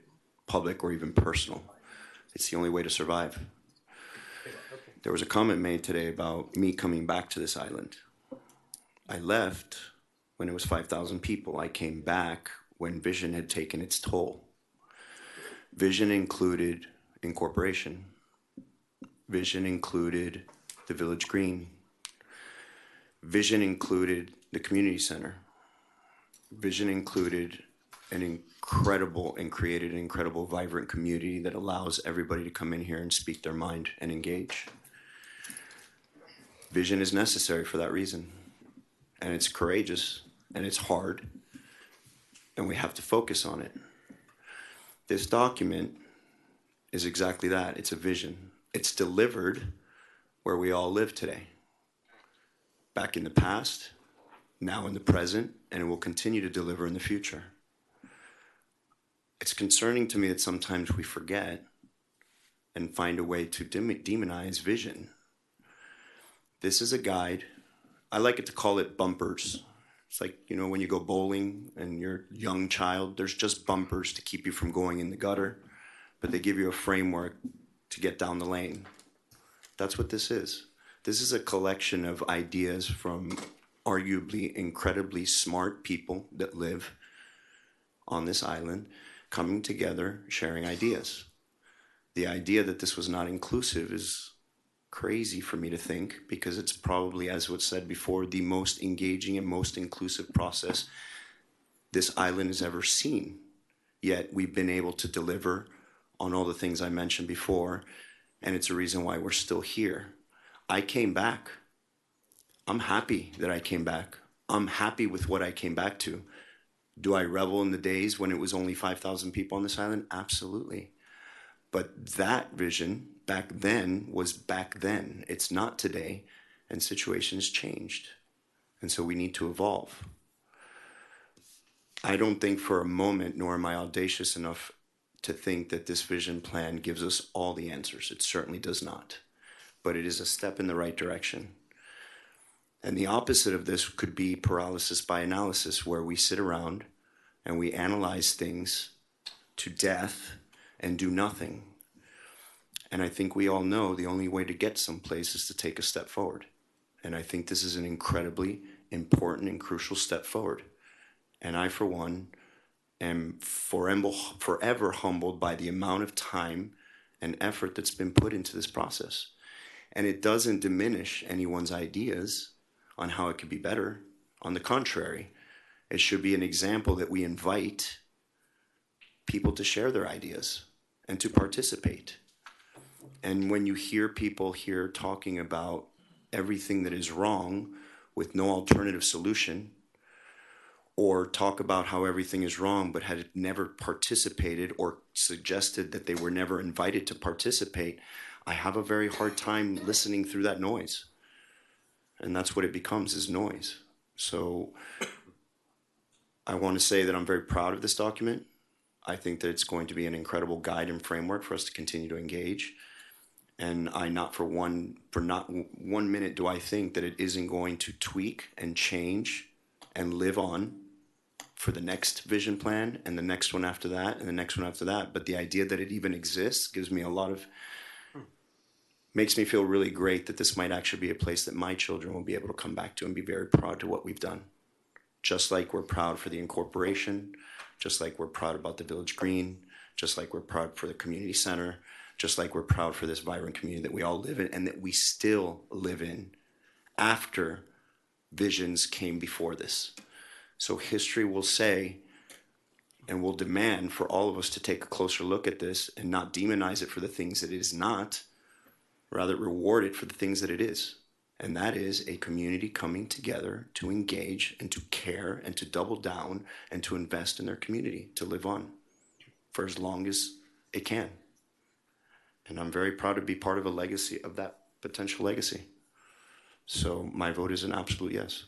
public, or even personal. It's the only way to survive. There was a comment made today about me coming back to this island. I left when it was 5,000 people. I came back when vision had taken its toll. Vision included incorporation. Vision included the Village Green. Vision included the community center. Vision included an incredible and created an incredible, vibrant community that allows everybody to come in here and speak their mind and engage. Vision is necessary for that reason. And it's courageous and it's hard. And we have to focus on it. This document is exactly that. It's a vision. It's delivered where we all live today. Back in the past, now in the present, and it will continue to deliver in the future. It's concerning to me that sometimes we forget and find a way to demonize vision. This is a guide. I like it to call it bumpers. It's like, you know, when you go bowling and you're a young child, there's just bumpers to keep you from going in the gutter, but they give you a framework to get down the lane. That's what this is. This is a collection of ideas from arguably incredibly smart people that live on this island, coming together, sharing ideas. The idea that this was not inclusive is crazy for me to think, because it's probably, as was said before, the most engaging and most inclusive process this island has ever seen. Yet we've been able to deliver on all the things I mentioned before, and it's a reason why we're still here. I came back. I'm happy that I came back. I'm happy with what I came back to. Do I revel in the days when it was only 5,000 people on this island? Absolutely. But that vision back then was back then. It's not today, and situations changed. And so we need to evolve. I don't think for a moment, nor am I audacious enough to think that this vision plan gives us all the answers. It certainly does not. But it is a step in the right direction. And the opposite of this could be paralysis by analysis, where we sit around and we analyze things to death and do nothing. And I think we all know the only way to get someplace is to take a step forward. And I think this is an incredibly important and crucial step forward. And I, for one, am forever humbled by the amount of time and effort that's been put into this process. And it doesn't diminish anyone's ideas on how it could be better. On the contrary, it should be an example that we invite people to share their ideas and to participate. And when you hear people here talking about everything that is wrong with no alternative solution, or talk about how everything is wrong but had never participated or suggested that they were never invited to participate, I have a very hard time listening through that noise. And that's what it becomes, is noise. So I want to say that I'm very proud of this document. I think that it's going to be an incredible guide and framework for us to continue to engage. And I not one minute do I think that it isn't going to tweak and change and live on for the next vision plan and the next one after that and the next one after that. But the idea that it even exists gives me makes me feel really great that this might actually be a place that my children will be able to come back to and be very proud to what we've done. Just like we're proud for the incorporation, just like we're proud about the Village Green, just like we're proud for the community center, just like we're proud for this vibrant community that we all live in and that we still live in after visions came before this. So history will say and will demand for all of us to take a closer look at this and not demonize it for the things that it is not, rather reward it for the things that it is. And that is a community coming together to engage and to care and to double down and to invest in their community, to live on for as long as it can. And I'm very proud to be part of a legacy, of that potential legacy. So my vote is an absolute yes.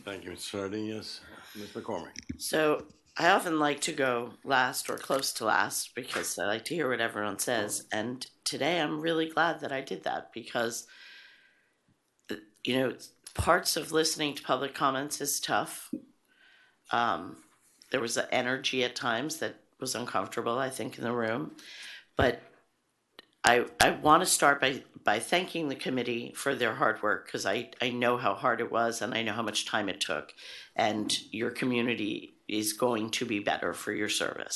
Thank you, Mr. Sardinhas. Ms. McCormick. So I often like to go last or close to last because I like to hear what everyone says. And today I'm really glad that I did that because, you know, parts of listening to public comments is tough. There was an energy at times that was uncomfortable, I think, in the room. But I want to start by thanking the committee for their hard work because I know how hard it was and I know how much time it took. And your community is going to be better for your service.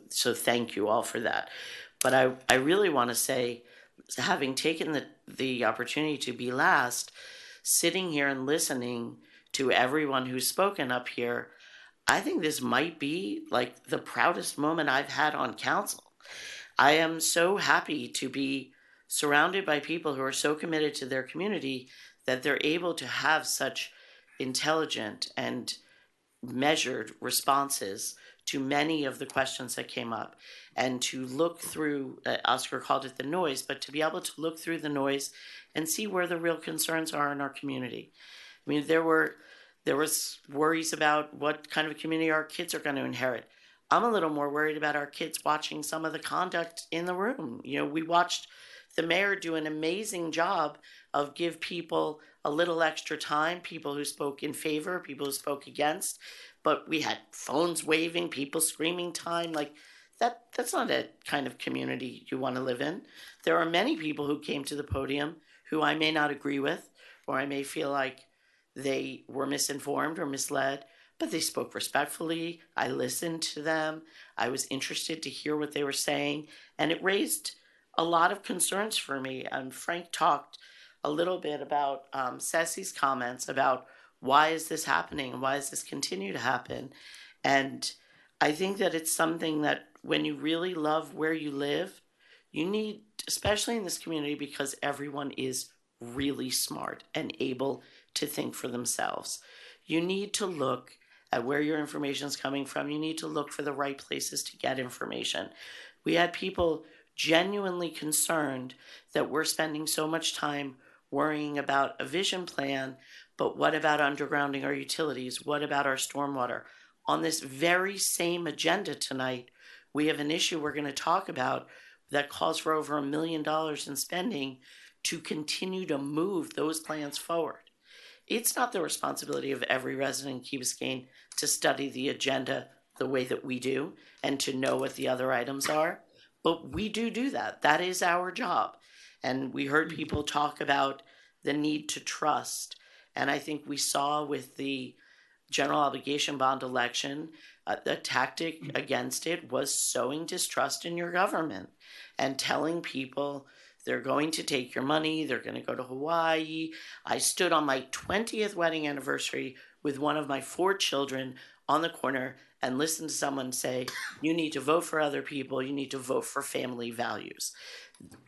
So thank you all for that. But I really want to say, having taken the opportunity to be last, sitting here and listening to everyone who's spoken up here, I think this might be like the proudest moment I've had on council. I am so happy to be surrounded by people who are so committed to their community that they're able to have such intelligent and measured responses to many of the questions that came up, and to look through, Oscar called it the noise, but to be able to look through the noise and see where the real concerns are in our community. I mean, there was worries about what kind of a community our kids are going to inherit. I'm a little more worried about our kids watching some of the conduct in the room. You know, we watched the mayor do an amazing job of give people a little extra time, people who spoke in favor, people who spoke against, but we had phones waving, people screaming time. Like that's not a kind of community you want to live in. There are many people who came to the podium who I may not agree with, or I may feel like they were misinformed or misled, but they spoke respectfully. I listened to them. I was interested to hear what they were saying, and it raised a lot of concerns for me. Frank talked a little bit about Ceci's comments about why is this happening and why does this continue to happen? And I think that it's something that when you really love where you live, you need, especially in this community, because everyone is really smart and able to think for themselves. You need to look at where your information is coming from. You need to look for the right places to get information. We had people genuinely concerned that we're spending so much time worrying about a vision plan, but what about undergrounding our utilities? What about our stormwater? On this very same agenda tonight, we have an issue we're going to talk about that calls for over $1 million in spending to continue to move those plans forward. It's not the responsibility of every resident in Key Biscayne to study the agenda the way that we do and to know what the other items are, but we do that. That is our job. And we heard people talk about the need to trust. And I think we saw with the general obligation bond election, the tactic against it was sowing distrust in your government and telling people they're going to take your money, they're going to go to Hawaii. I stood on my 20th wedding anniversary with one of my 4 children on the corner and listened to someone say, you need to vote for other people, you need to vote for family values.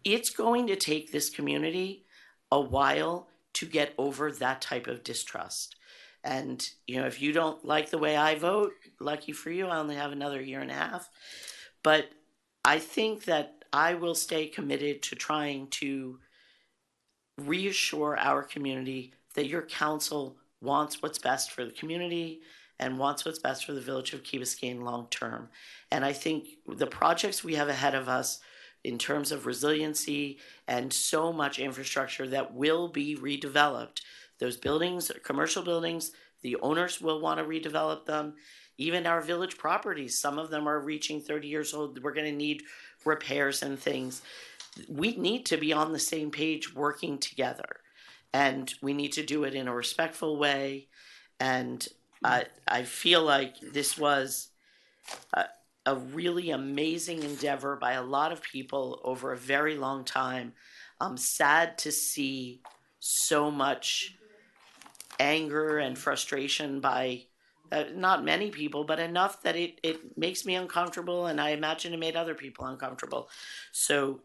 It's going to take this community a while to get over that type of distrust. And, you know, if you don't like the way I vote, lucky for you, I only have another year and a half. But I think that I will stay committed to trying to reassure our community that your council wants what's best for the community and wants what's best for the village of Key Biscayne long term. And I think the projects we have ahead of us in terms of resiliency and so much infrastructure that will be redeveloped, those buildings, commercial buildings, the owners will want to redevelop them. Even our village properties, some of them are reaching 30 years old. We're going to need repairs and things. We need to be on the same page working together. And we need to do it in a respectful way. And I feel like this was a really amazing endeavor by a lot of people over a very long time. I'm sad to see so much anger and frustration by not many people, but enough that it makes me uncomfortable, and I imagine it made other people uncomfortable. So,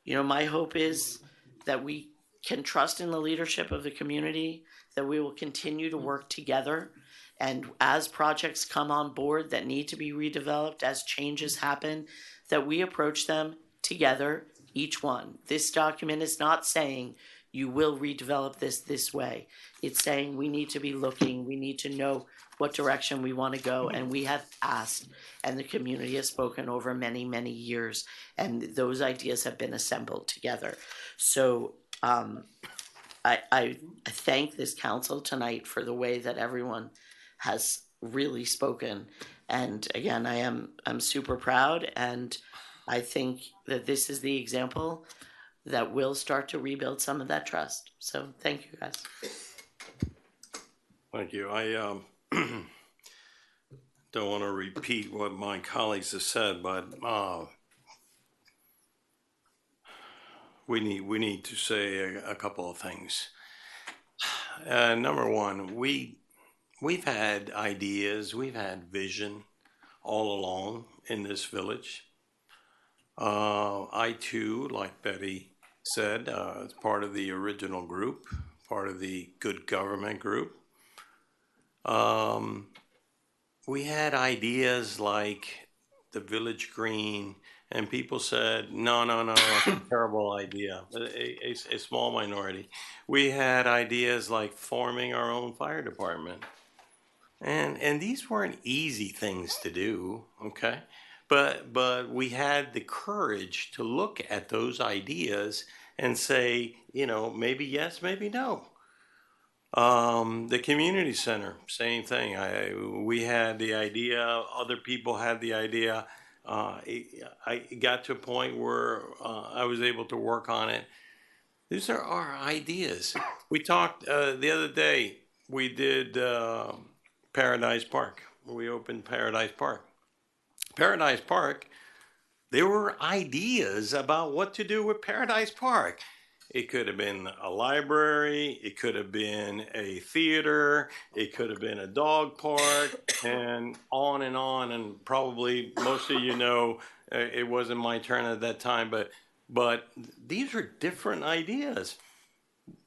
you know, my hope is that we can trust in the leadership of the community, that we will continue to work together, and as projects come on board that need to be redeveloped, as changes happen, that we approach them together, each one. This document is not saying you will redevelop this way. It's saying we need to be looking, we need to know what direction we want to go, and we have asked, and the community has spoken over many, many years, and those ideas have been assembled together. So I thank this council tonight for the way that everyone has really spoken, and again, I'm super proud, and I think that this is the example that will start to rebuild some of that trust. So thank you, guys. Thank you. I don't want to repeat what my colleagues have said, but we need to say a couple of things. Number one, we've had ideas, we've had vision all along in this village. I too, like Betty said, as part of the original group, part of the good government group. We had ideas like the village green, and people said, no, it's a terrible idea, a small minority. We had ideas like forming our own fire department. And these weren't easy things to do, okay? But we had the courage to look at those ideas and say, you know, maybe yes, maybe no. The community center, same thing. We had the idea, other people had the idea. I got to a point where I was able to work on it. These are our ideas. We talked the other day, we did Paradise Park. We opened Paradise Park. Paradise Park, there were ideas about what to do with Paradise Park. It could have been a library, it could have been a theater, it could have been a dog park, and on, and probably most of you know it wasn't my turn at that time, but these are different ideas.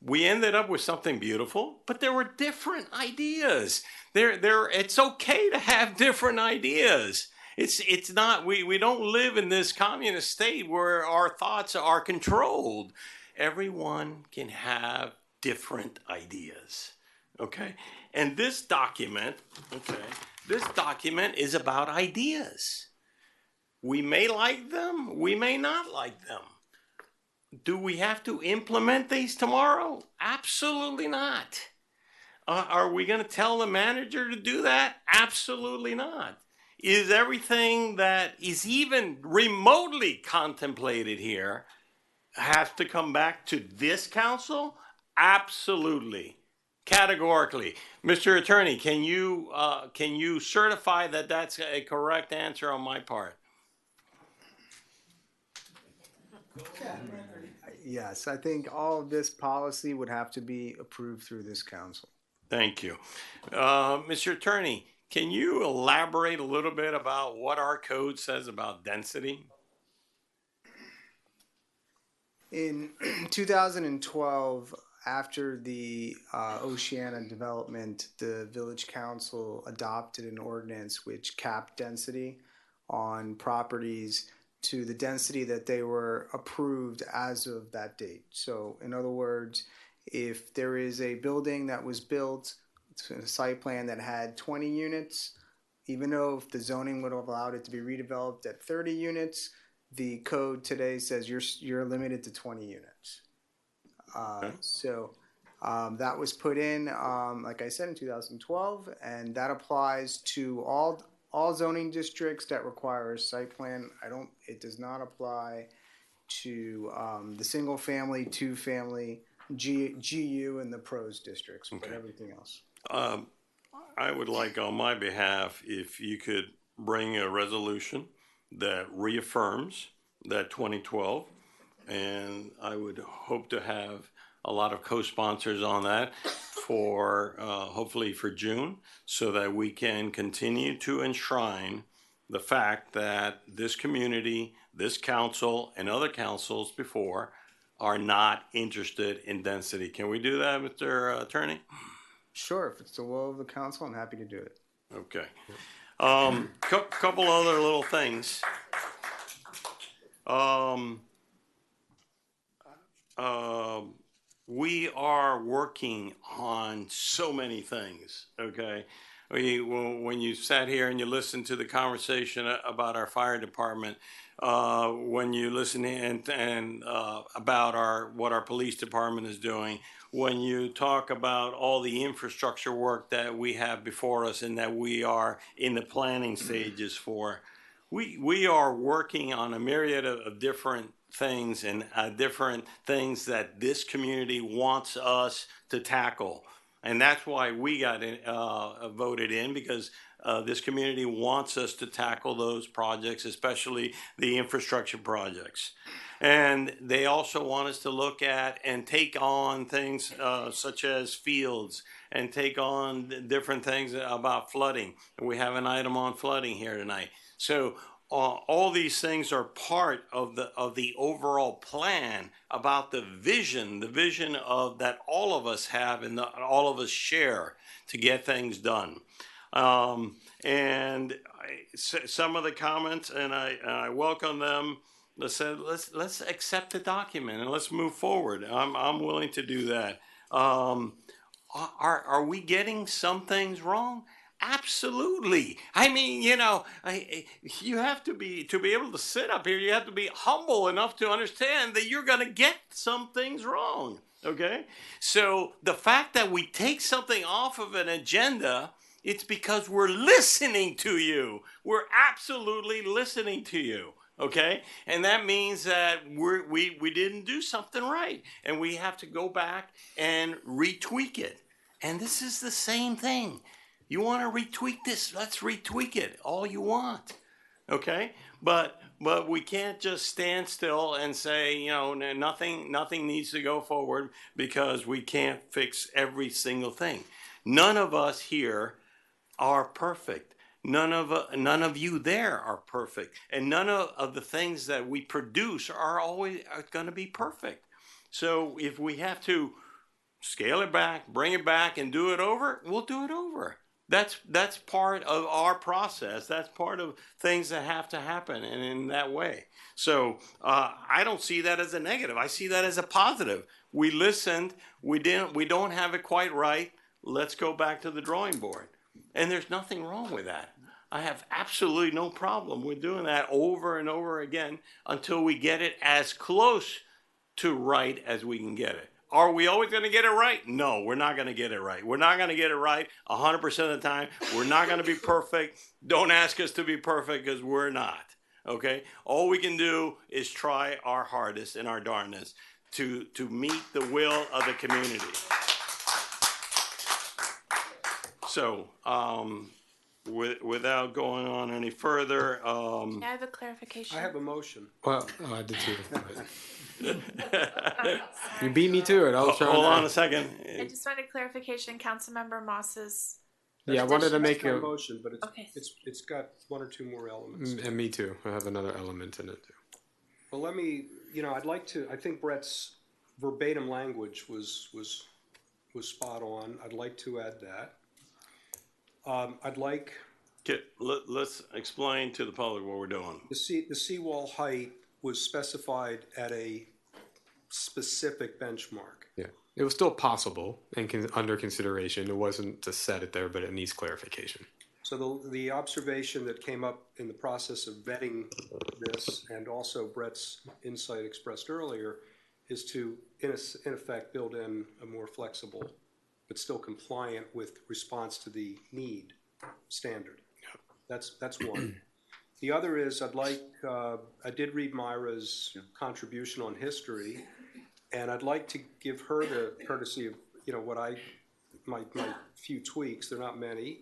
We ended up with something beautiful, but there were different ideas. It's okay to have different ideas. It's not, we don't live in this communist state where our thoughts are controlled. Everyone can have different ideas, okay? And this document, is about ideas. We may like them, we may not like them. Do we have to implement these tomorrow? Absolutely not. Are we going to tell the manager to do that? Absolutely not. Is everything that is even remotely contemplated here has to come back to this council? Absolutely. categorically. Mr. Attorney, can you certify that that's a correct answer on my part? Yes, I think all of this policy would have to be approved through this council. Thank you. Mr. Attorney, can you elaborate a little bit about what our code says about density? In 2012, after the Oceana development, the village council adopted an ordinance which capped density on properties to the density that they were approved as of that date. So in other words, if there is a building that was built, a site plan that had 20 units, even though if the zoning would have allowed it to be redeveloped at 30 units, the code today says you're limited to 20 units. So that was put in, like I said, in 2012, and that applies to all zoning districts that require a site plan. It does not apply to the single family, two family, GU, and the pros districts, but everything else. I would like on my behalf if you could bring a resolution that reaffirms that 2012, and I would hope to have a lot of co-sponsors on that for hopefully for June, so that we can continue to enshrine the fact that this community, this council, and other councils before are not interested in density. Can we do that, Mr. Attorney? Sure, if it's the will of the council, I'm happy to do it. Okay. Couple other little things. We are working on so many things, okay? When you sat here and you listened to the conversation about our fire department, when you listen and about what our police department is doing, when you talk about all the infrastructure work that we have before us and that we are in the planning stages for, we are working on a myriad of different things and different things that this community wants us to tackle. And that's why we got voted in, because this community wants us to tackle those projects, especially the infrastructure projects. And they also want us to look at and take on things such as fields and take on different things about flooding. And we have an item on flooding here tonight. So all these things are part of the overall plan about the vision of that all of us have and all of us share to get things done. And some of the comments, and I welcome them. Let's accept the document and let's move forward. I'm willing to do that. Are we getting some things wrong? Absolutely. I mean, you have to be able to sit up here, you have to be humble enough to understand that you're going to get some things wrong. Okay? So the fact that we take something off of an agenda, it's because we're listening to you. We're absolutely listening to you. Okay? And that means that we didn't do something right. And we have to go back and retweak it. And this is the same thing. You want to retweak this? Let's retweak it all you want. Okay? But we can't just stand still and say, nothing needs to go forward because we can't fix every single thing. None of us here are perfect. None of you there are perfect. And none of the things that we produce are always going to be perfect. So if we have to scale it back, bring it back, and do it over, we'll do it over. That's part of our process. That's part of things that have to happen, and in that way. So I don't see that as a negative. I see that as a positive. We listened. We don't have it quite right. Let's go back to the drawing board. And there's nothing wrong with that. I have absolutely no problem with doing that over and over again until we get it as close to right as we can get it. Are we always going to get it right? No, we're not going to get it right. We're not going to get it right 100% of the time. We're not going to be perfect. Don't ask us to be perfect because we're not. Okay? All we can do is try our hardest and our darndest to meet the will of the community. So, without going on any further, I have a clarification. I have a motion. Well, I did too. You beat me to it. I was trying hold to. on a second. I just wanted clarification, Councilmember Moss's. Yeah, I wanted to make It's a. my motion, but Okay. it's got one or two more elements. And me too. I have another element in it too. Well, let me, I think Brett's verbatim language was spot on. I'd like to add that. Let's explain to the public what we're doing. The seawall height was specified at a specific benchmark. Yeah, it was still possible and under consideration. It wasn't to set it there, but it needs clarification. So the observation that came up in the process of vetting this, and also Brett's insight expressed earlier, is to, in effect, build in a more flexible, but still compliant with response to the need standard. That's one. The other is I did read Myra's contribution on history, and I'd like to give her the courtesy of, my few tweaks. They're not many.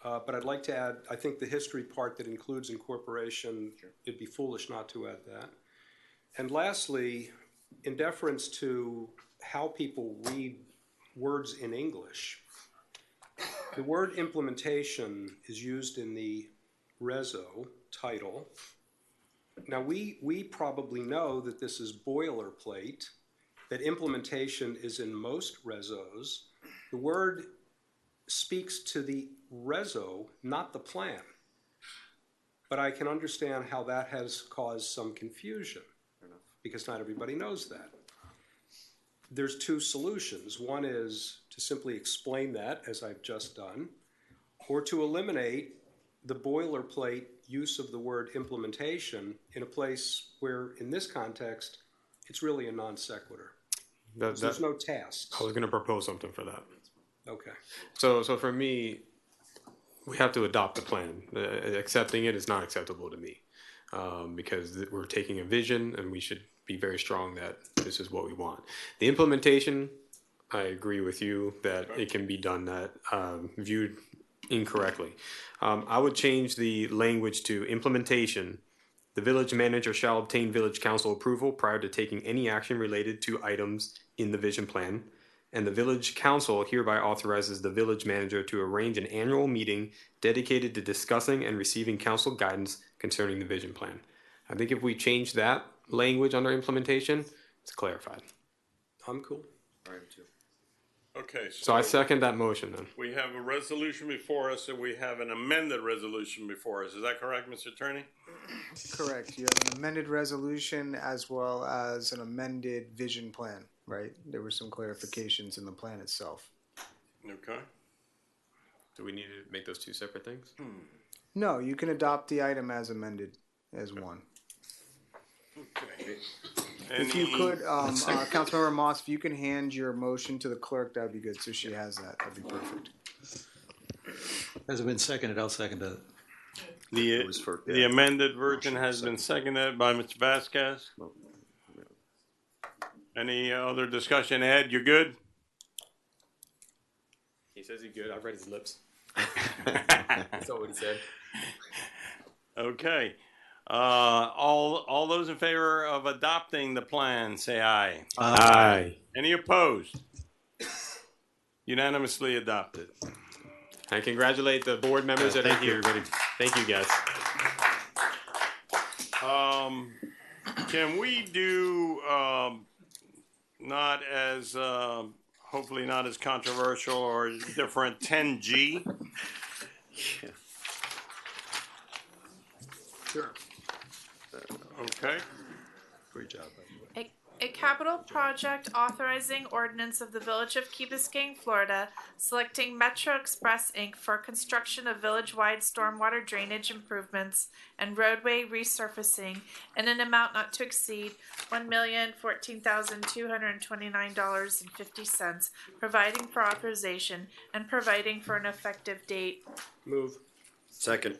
But I'd like to add, I think the history part that includes incorporation, it'd be foolish not to add that. And lastly, in deference to how people read words in English, the word implementation is used in the reso title. Now, we probably know that this is boilerplate, that implementation is in most resos. The word speaks to the reso, not the plan. But I can understand how that has caused some confusion, because not everybody knows that. There's two solutions. One is to simply explain that, as I've just done, or to eliminate the boilerplate use of the word implementation in a place where, in this context, it's really a non sequitur. There's no tasks. I was going to propose something for that. Okay. So for me, we have to adopt the plan. Accepting it is not acceptable to me, because we're taking a vision and we should be very strong that this is what we want. The implementation, I agree with you that it can be done that viewed incorrectly. I would change the language to implementation. The village manager shall obtain village council approval prior to taking any action related to items in the vision plan. And the village council hereby authorizes the village manager to arrange an annual meeting dedicated to discussing and receiving council guidance concerning the vision plan. I think if we change that language under implementation, it's clarified. I'm cool. Okay. So I second that motion then. We have a resolution before us, and we have an amended resolution before us. Is that correct, Mr. Attorney? Correct. You have an amended resolution as well as an amended vision plan, right? There were some clarifications in the plan itself. Okay. Do we need to make those two separate things? No, you can adopt the item as amended as one. Okay. If you could, Councilmember Moss, if you can hand your motion to the clerk, that would be good, so she has that. That'd be perfect. Has it been seconded? I'll second it. The amended version has been seconded by Mr. Vasquez. Any other discussion? Ed, you're good? He says he's good. I've read his lips. That's all what he said. Okay. All those in favor of adopting the plan, say aye. Aye. Any opposed? Unanimously adopted. I congratulate the board members that are here. Thank you, guys. Can we do not as hopefully not as controversial or different 10G? Yeah. Sure. Okay. Great job. A capital project authorizing ordinance of the Village of Key Biscayne, Florida, selecting Metro Express Inc. for construction of village-wide stormwater drainage improvements and roadway resurfacing in an amount not to exceed $1,014,229.50, providing for authorization and providing for an effective date. Move. Second.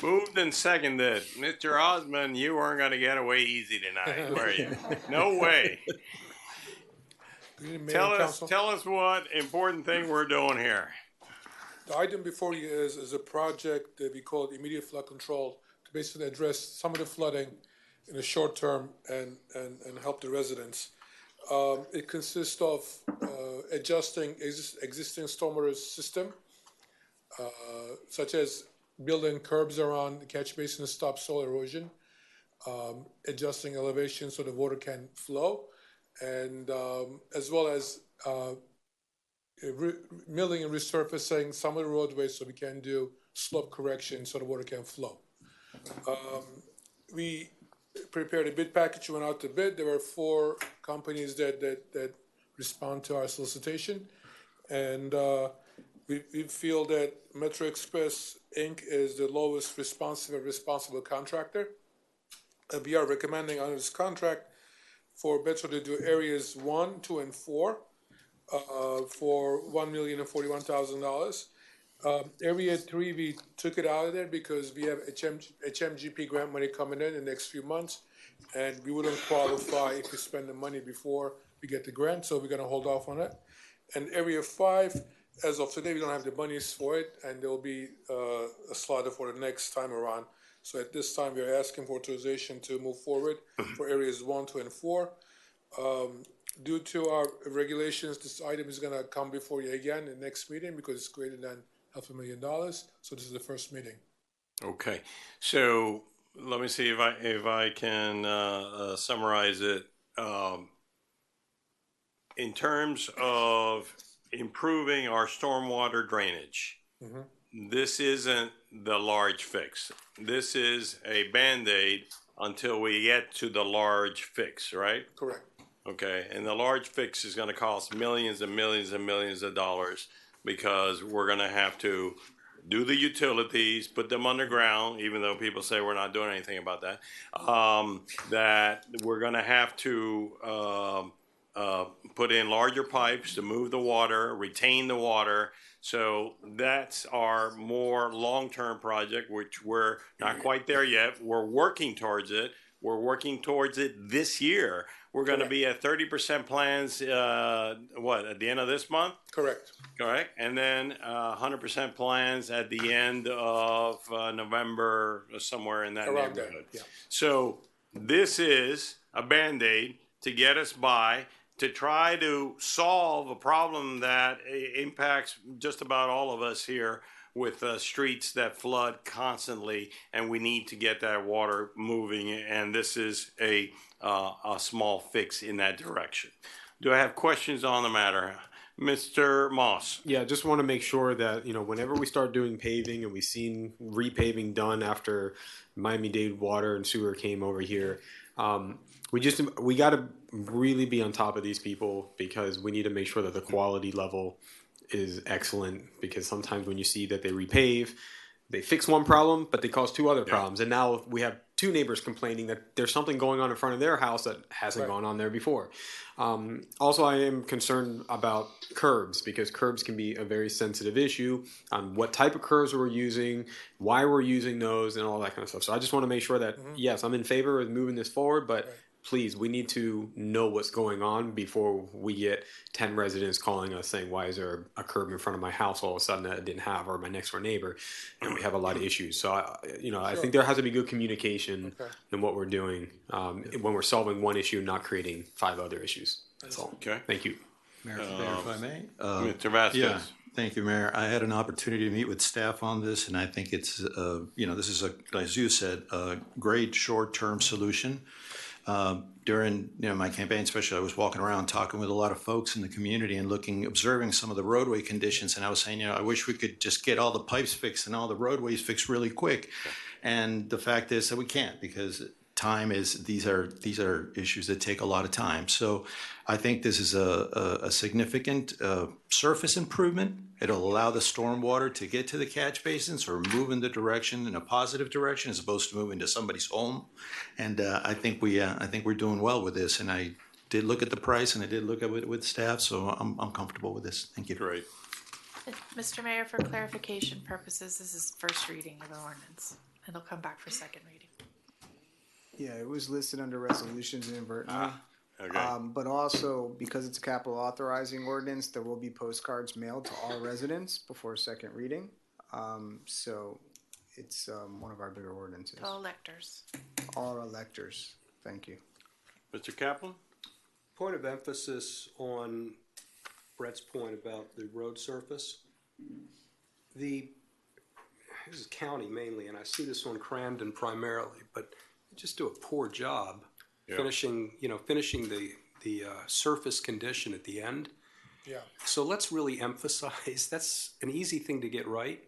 Moved and seconded. Mr. Osmond, you weren't going to get away easy tonight, were you? No way. Tell us what important thing we're doing here. The item before you is a project that we call immediate flood control to basically address some of the flooding in the short term and help the residents. It consists of adjusting existing stormwater system, such as building curbs around the catch basin to stop soil erosion, adjusting elevation so the water can flow, and as well as milling and resurfacing some of the roadways so we can do slope correction so the water can flow. We prepared a bid package, went out to bid. There were 4 companies that respond to our solicitation, and we feel that Metro Express Inc. is the lowest responsible contractor. And we are recommending under this contract for Metro to do areas 1, 2, and 4 for $1,041,000. Area 3, we took it out of there because we have HMGP grant money coming in the next few months, and we wouldn't qualify if we spend the money before we get the grant, so we're going to hold off on it. And Area 5, as of today, we don't have the monies for it, and there will be a slaughter for the next time around. So at this time, we are asking for authorization to move forward for areas 1, 2, and 4. Due to our regulations, this item is going to come before you again in the next meeting because it's greater than $500,000. So this is the first meeting. Okay, so let me see if I can summarize it. In terms of improving our stormwater drainage, this isn't the large fix. This is a Band-Aid until we get to the large fix, right? Correct. Okay, and the large fix is going to cost millions and millions and millions of dollars because we're going to have to do the utilities, put them underground, even though people say we're not doing anything about that, that we're going to have to put in larger pipes to move the water, retain the water. So that's our more long-term project, which we're not quite there yet. We're working towards it. We're working towards it this year. We're going to be at 30% plans, at the end of this month? Correct. Correct. And then 100% plans at the end of November, somewhere in that Around neighborhood. there, yeah. So this is a Band-Aid to get us by, to try to solve a problem that impacts just about all of us here with streets that flood constantly, and we need to get that water moving, and this is a small fix in that direction. Do I have questions on the matter? Mr. Moss? Yeah, just want to make sure that, whenever we start doing paving and we've seen repaving done after Miami-Dade Water and Sewer came over here, we got to really be on top of these people because we need to make sure that the quality level is excellent, because sometimes when you see that they repave, they fix one problem, but they cause 2 other problems. And now we have 2 neighbors complaining that there's something going on in front of their house that hasn't gone on there before. Also, I am concerned about curbs, because curbs can be a very sensitive issue on what type of curbs we're using, why we're using those, and all that kind of stuff. So I just want to make sure that, yes, I'm in favor of moving this forward, but please, we need to know what's going on before we get 10 residents calling us saying, why is there a curb in front of my house all of a sudden that I didn't have, or my next door neighbor, and we have a lot of issues. So, I think there has to be good communication in what we're doing when we're solving one issue, not creating 5 other issues. That's all. Okay. Thank you. Mayor, if I may? Mr. Vasquez. Yeah, thank you, Mayor. I had an opportunity to meet with staff on this, and I think it's, this is, as you said, a great short-term solution. During my campaign, especially, I was walking around talking with a lot of folks in the community and observing some of the roadway conditions. And I was saying, I wish we could just get all the pipes fixed and all the roadways fixed really quick. And the fact is that we can't, because these are issues that take a lot of time. So I think this is a significant surface improvement. It'll allow the stormwater to get to the catch basins or move in a positive direction, as opposed to moving to somebody's home. And I think we're doing well with this. And I did look at the price, and I did look at it with staff, so I'm comfortable with this. Thank you. Great. Mr. Mayor, for clarification purposes, this is first reading of the ordinance. It'll come back for second reading. Yeah, it was listed under resolutions inadvertently. Okay. But also, because it's a capital authorizing ordinance, there will be postcards mailed to all residents before second reading. So it's one of our bigger ordinances. All electors. All electors. Thank you. Mr. Kaplan? Point of emphasis on Brett's point about the road surface. This is county mainly, and I see this on Crandon primarily, but they just do a poor job finishing the surface condition at the end. Yeah. So let's really emphasize that's an easy thing to get right,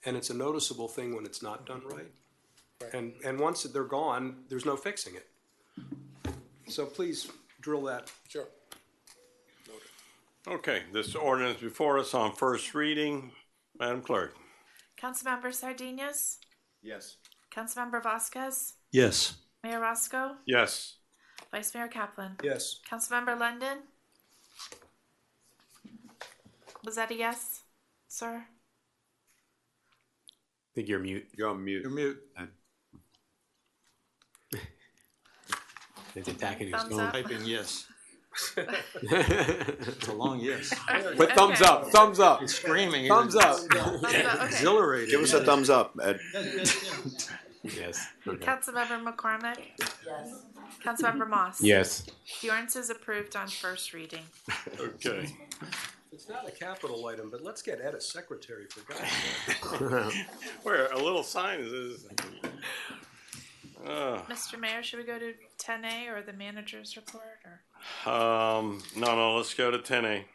and it's a noticeable thing when it's not done right. And once they're gone, there's no fixing it. So please drill that. Sure. Okay, this ordinance before us on first reading. Madam Clerk? Councilmember Sardinius? Yes. Councilmember Vasquez? Yes. Mayor Roscoe? Yes. Vice Mayor Kaplan? Yes. Councilmember London? Was that a yes, sir? I think you're mute. You're on mute. You're mute. It's attacking his Thumbs phone. up. Typing yes. It's a long yes. But thumbs up, thumbs up. He's screaming. Thumbs up. Okay. Exhilarated. Give us a thumbs up, Ed. Yes. Okay. Councilmember McCormick? Yes. Councilmember Moss? Yes. The ordinance is approved on first reading. Okay. It's not a capital item, but let's get Ed as secretary for God's sake. Where, a little sign is. Mr. Mayor, should we go to 10A or the manager's report? Or? No, let's go to 10A.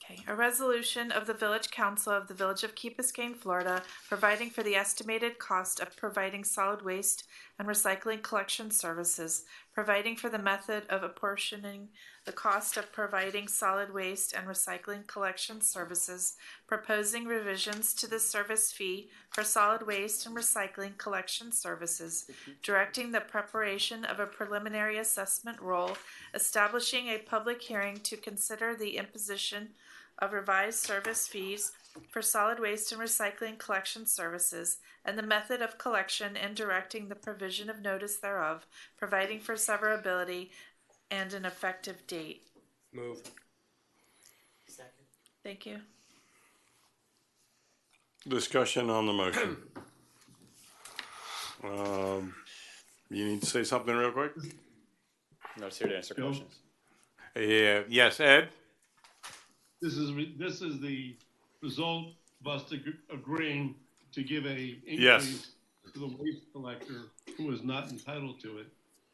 Okay, a resolution of the Village Council of the Village of Key Biscayne, Florida, providing for the estimated cost of providing solid waste and recycling collection services, providing for the method of apportioning the cost of providing solid waste and recycling collection services, proposing revisions to the service fee for solid waste and recycling collection services, directing the preparation of a preliminary assessment roll, establishing a public hearing to consider the imposition of revised service fees for solid waste and recycling collection services, and the method of collection and directing the provision of notice thereof, providing for severability and an effective date. Move. Second. Thank you. Discussion on the motion. You need to say something real quick? No, it's here to answer questions. Yeah, yes, Ed? This is the result of us agreeing to give a increase to the waste collector who is not entitled to it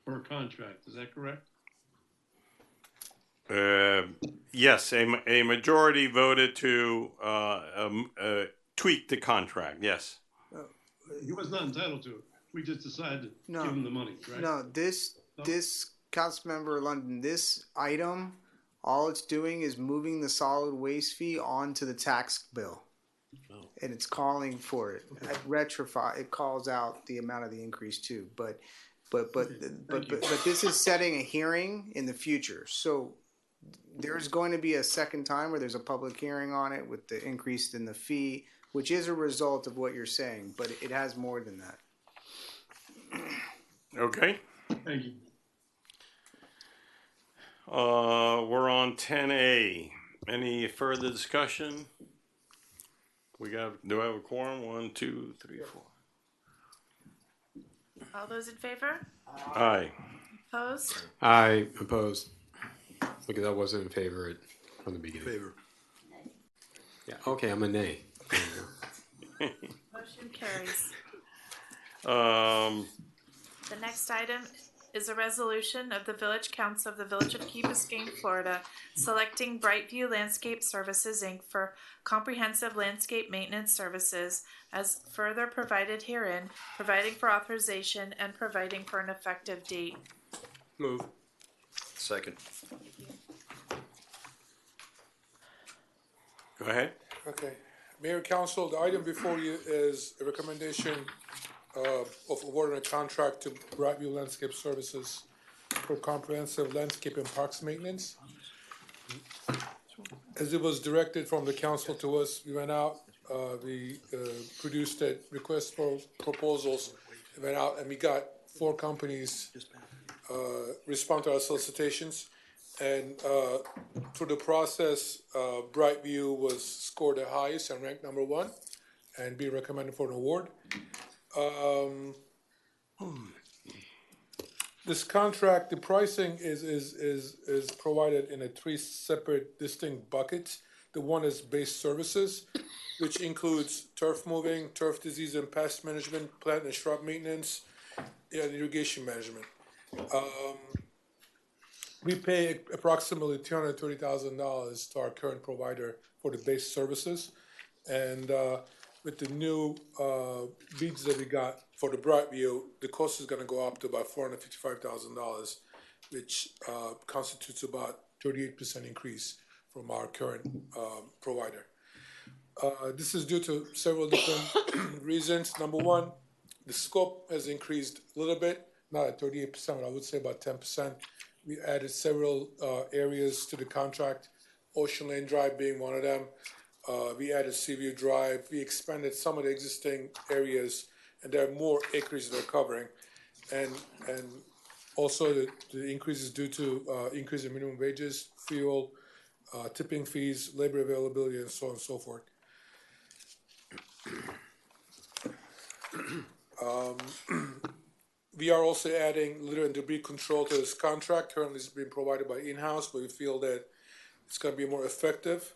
per contract. Is that correct? Yes, a majority voted to tweak the contract, yes. He was not entitled to it. We just decided to give him the money, right? No, this Councilmember London, this item, all it's doing is moving the solid waste fee onto the tax bill. And it's calling for it. It calls out the amount of the increase too. But this is setting a hearing in the future. So there's going to be a second time where there's a public hearing on it with the increase in the fee, which is a result of what you're saying, but it has more than that. Okay. Thank you. We're on 10A. Any further discussion? Do I have a quorum? 1, 2, 3, 4. All those in favor? Aye. Opposed? I oppose because I wasn't in favor from the beginning. Favor. Yeah. Okay, I'm a nay. Motion carries. Um, The next item is a resolution of the Village Council of the Village of Key Biscayne, Florida, selecting Brightview Landscape Services, Inc. for comprehensive landscape maintenance services as further provided herein, providing for authorization and providing for an effective date. Move. Second. Go ahead. Okay. Mayor, Council, the item before you is a recommendation of awarding a contract to Brightview Landscape Services for comprehensive landscape and parks maintenance. As it was directed from the council to us, we went out, we produced a request for proposals, we went out and we got 4 companies respond to our solicitations. And through the process, Brightview was scored the highest and ranked number one and be recommended for an award. This contract, the pricing is provided in a three separate distinct buckets. The one is base services, which includes turf moving, turf disease and pest management, plant and shrub maintenance, and irrigation management. We pay approximately $230,000 to our current provider for the base services. And with the new bids that we got for the Brightview, the cost is going to go up to about $455,000, which constitutes about 38% increase from our current provider. This is due to several different reasons. Number one, the scope has increased a little bit, not at 38%, but I would say about 10%. We added several areas to the contract, Ocean Lane Drive being one of them. We added Seaview Drive. We expanded some of the existing areas, and there are more acreage they're covering. And also the increase is due to increase in minimum wages, fuel, tipping fees, labor availability, and so on and so forth. We are also adding litter and debris control to this contract. Currently, it's being provided by in-house, but we feel that it's going to be more effective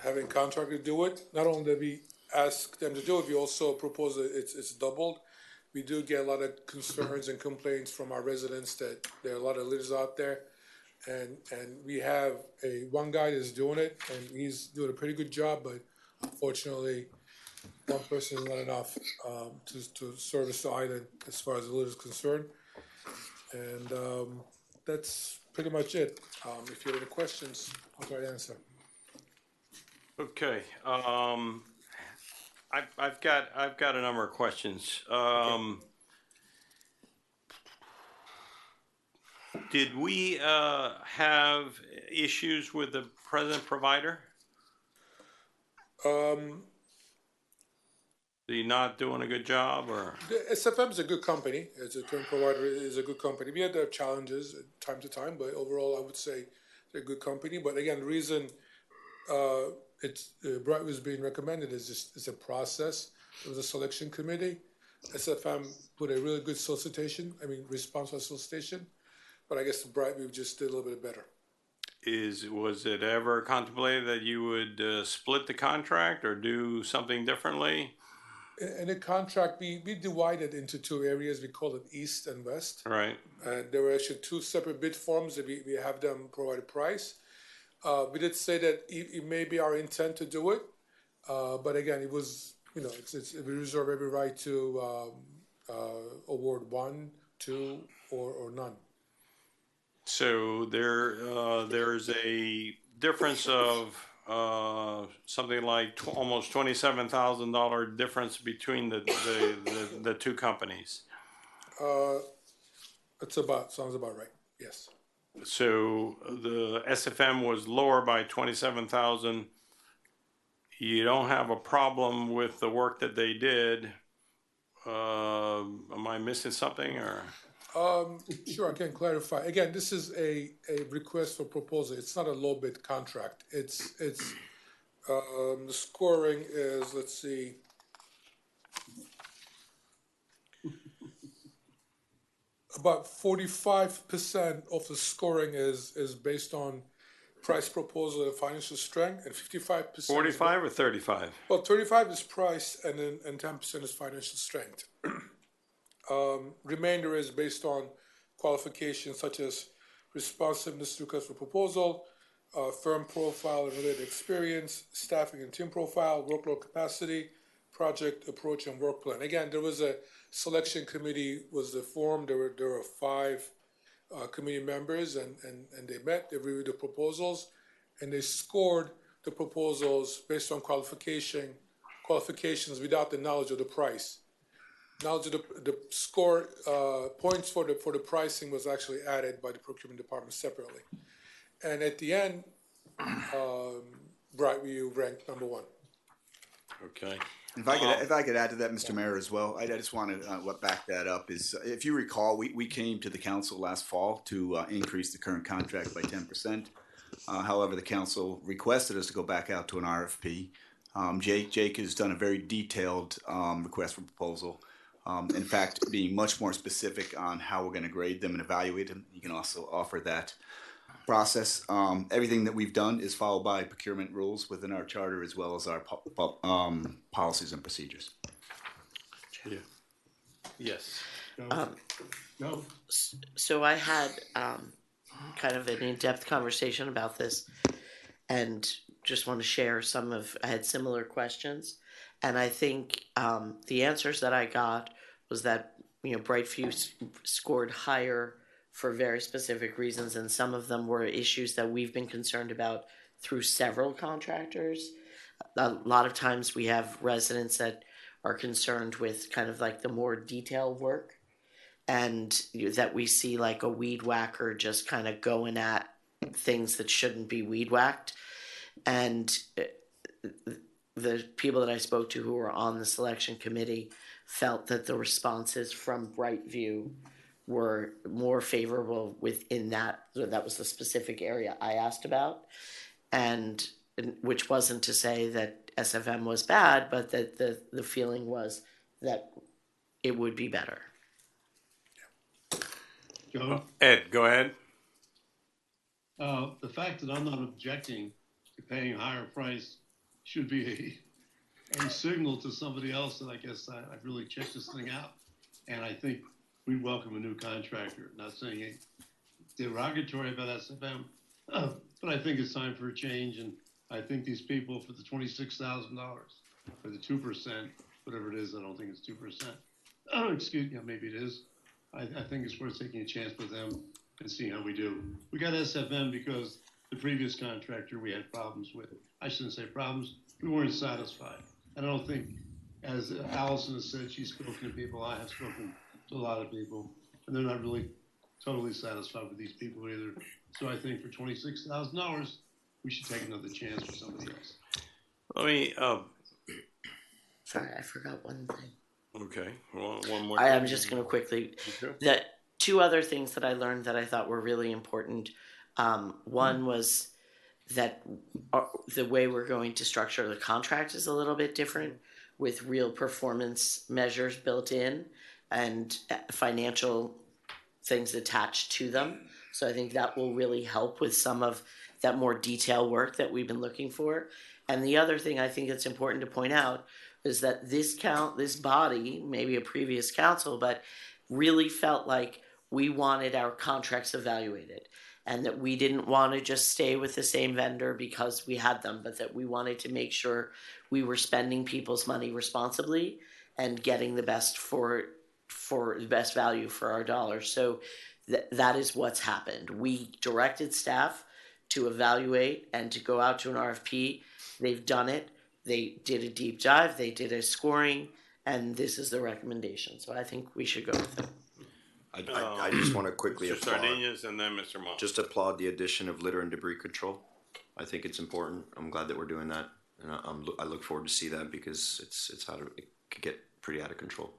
having contractors do it. Not only did we ask them to do it, we also propose that it's doubled. We do get a lot of concerns and complaints from our residents that there are a lot of litters out there, and we have one guy that's doing it, and he's doing a pretty good job, but unfortunately, one person is not enough to service the island as far as the litter is concerned. And that's pretty much it. If you have any questions, I'll try to answer. Okay. I've got a number of questions. Did we have issues with the present provider? Are you not doing a good job, or? The SFM is a good company. As a current provider, is a good company. We had their challenges time to time, but overall, I would say they're a good company. But again, the reason Brightview is being recommended is just it's a process. There was a selection committee. SFM put a really good response to solicitation. But I guess Brightview just did a little bit better. Was it ever contemplated that you would split the contract or do something differently? In the contract, we divided into two areas. We call it East and West. Right. There were actually two separate bid forms that we have them provide a price. We did say that it may be our intent to do it, but again, it was, we reserve every right to award one, two, or none. So there's a difference of something like almost $27,000 difference between the two companies. Sounds about right. Yes. So the SFM was lower by $27,000. You don't have a problem with the work that they did. Am I missing something, or? Sure, I can clarify. Again, this is a request for proposal. It's not a low bid contract. It's the scoring is, let's see, about 45% of the scoring is based on price proposal and financial strength, and 55%. 45 or 35? Well, 35 is price, and 10% is financial strength. Remainder is based on qualifications such as responsiveness to request for proposal, firm profile and related experience, staffing and team profile, workload capacity, project approach, and work plan. Again, there was a selection committee was formed. There were 5 committee members, and they met. They reviewed the proposals, and they scored the proposals based on qualifications without the knowledge of the price. Knowledge of the score points for the pricing was actually added by the procurement department separately, and at the end, Brightview ranked number 1. Okay. If I could add to that, Mr. Mayor, as well, I just want to back that up. Is if you recall, we came to the council last fall to increase the current contract by 10%. However, the council requested us to go back out to an RFP. Jake has done a very detailed request for proposal. In fact, being much more specific on how we're going to grade them and evaluate them. You can also offer that process. Everything that we've done is followed by procurement rules within our charter as well as our policies and procedures. Yeah. Yes. No. So I had kind of an in-depth conversation about this, and just want to share I had similar questions, and I think the answers that I got was that Brightview scored higher for very specific reasons, and some of them were issues that we've been concerned about through several contractors. A lot of times we have residents that are concerned with kind of like the more detailed work, and that we see like a weed whacker just kind of going at things that shouldn't be weed whacked. And the people that I spoke to who were on the selection committee felt that the responses from Brightview were more favorable within that. So that was the specific area I asked about, and which wasn't to say that SFM was bad, but that the feeling was that it would be better. Joe? Ed, go ahead. The fact that I'm not objecting to paying a higher price should be a signal to somebody else that I guess I've really checked this thing out. And I think we welcome a new contractor. Not saying it derogatory about SFM, but I think it's time for a change. And I think these people for the $26,000 for the 2%, whatever it is, I don't think it's 2%. Excuse me, maybe it is. I think it's worth taking a chance with them and seeing how we do. We got SFM because the previous contractor we had problems with. I shouldn't say problems. We weren't satisfied. And I don't think, as Allison has said, she's spoken to people. I have spoken to a lot of people, and they're not really totally satisfied with these people either. So I think for $26,000, we should take another chance with somebody else. Let me. Sorry, I forgot one thing. Okay, one more. I am just going to quickly. That two other things that I learned that I thought were really important. One was that the way we're going to structure the contract is a little bit different, with real performance measures built in and financial things attached to them. So I think that will really help with some of that more detailed work that we've been looking for. And the other thing I think it's important to point out is that this body, maybe a previous council, but really felt like we wanted our contracts evaluated, and that we didn't want to just stay with the same vendor because we had them, but that we wanted to make sure we were spending people's money responsibly and getting the best for the best value for our dollars. So that is what's happened. We directed staff to evaluate and to go out to an RFP. They've done it. They did a deep dive. They did a scoring, and this is the recommendation. So I think we should go with it. I just want to quickly Mr. Sardinias and then Mr. Moss. just applaud the addition of litter and debris control. I think it's important. I'm glad that we're doing that, and I look forward to see that because it could get pretty out of control.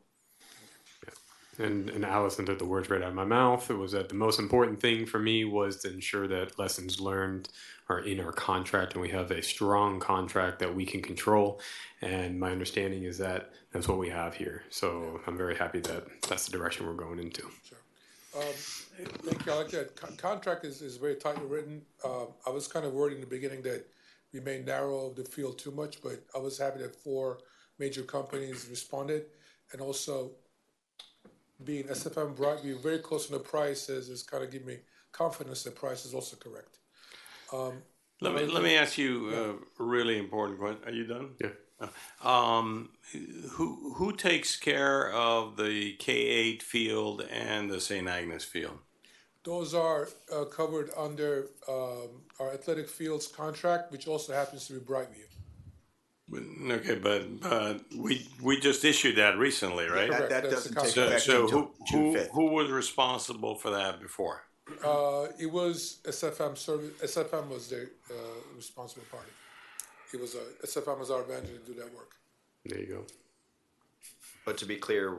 And Allison took the words right out of my mouth. It was that the most important thing for me was to ensure that lessons learned are in our contract, and we have a strong contract that we can control. And my understanding is that that's what we have here. So I'm very happy that that's the direction we're going into. Sure. Thank you. I like that. Contract is very tightly written. I was kind of worried in the beginning that we may narrow the field too much, but I was happy that 4 major companies responded, and also being SFM Brightview very close on the price is kind of give me confidence the price is also correct. Let me ask you a really important question. Are you done? Yeah. Who takes care of the K8 field and the St. Agnes field? Those are covered under our athletic fields contract, which also happens to be Brightview. Okay, but we just issued that recently, right? That doesn't take effect so until June 5th. who was responsible for that before? It was SFM service. SFM was the responsible party. It was SFM was our vendor to do that work. There you go. But to be clear,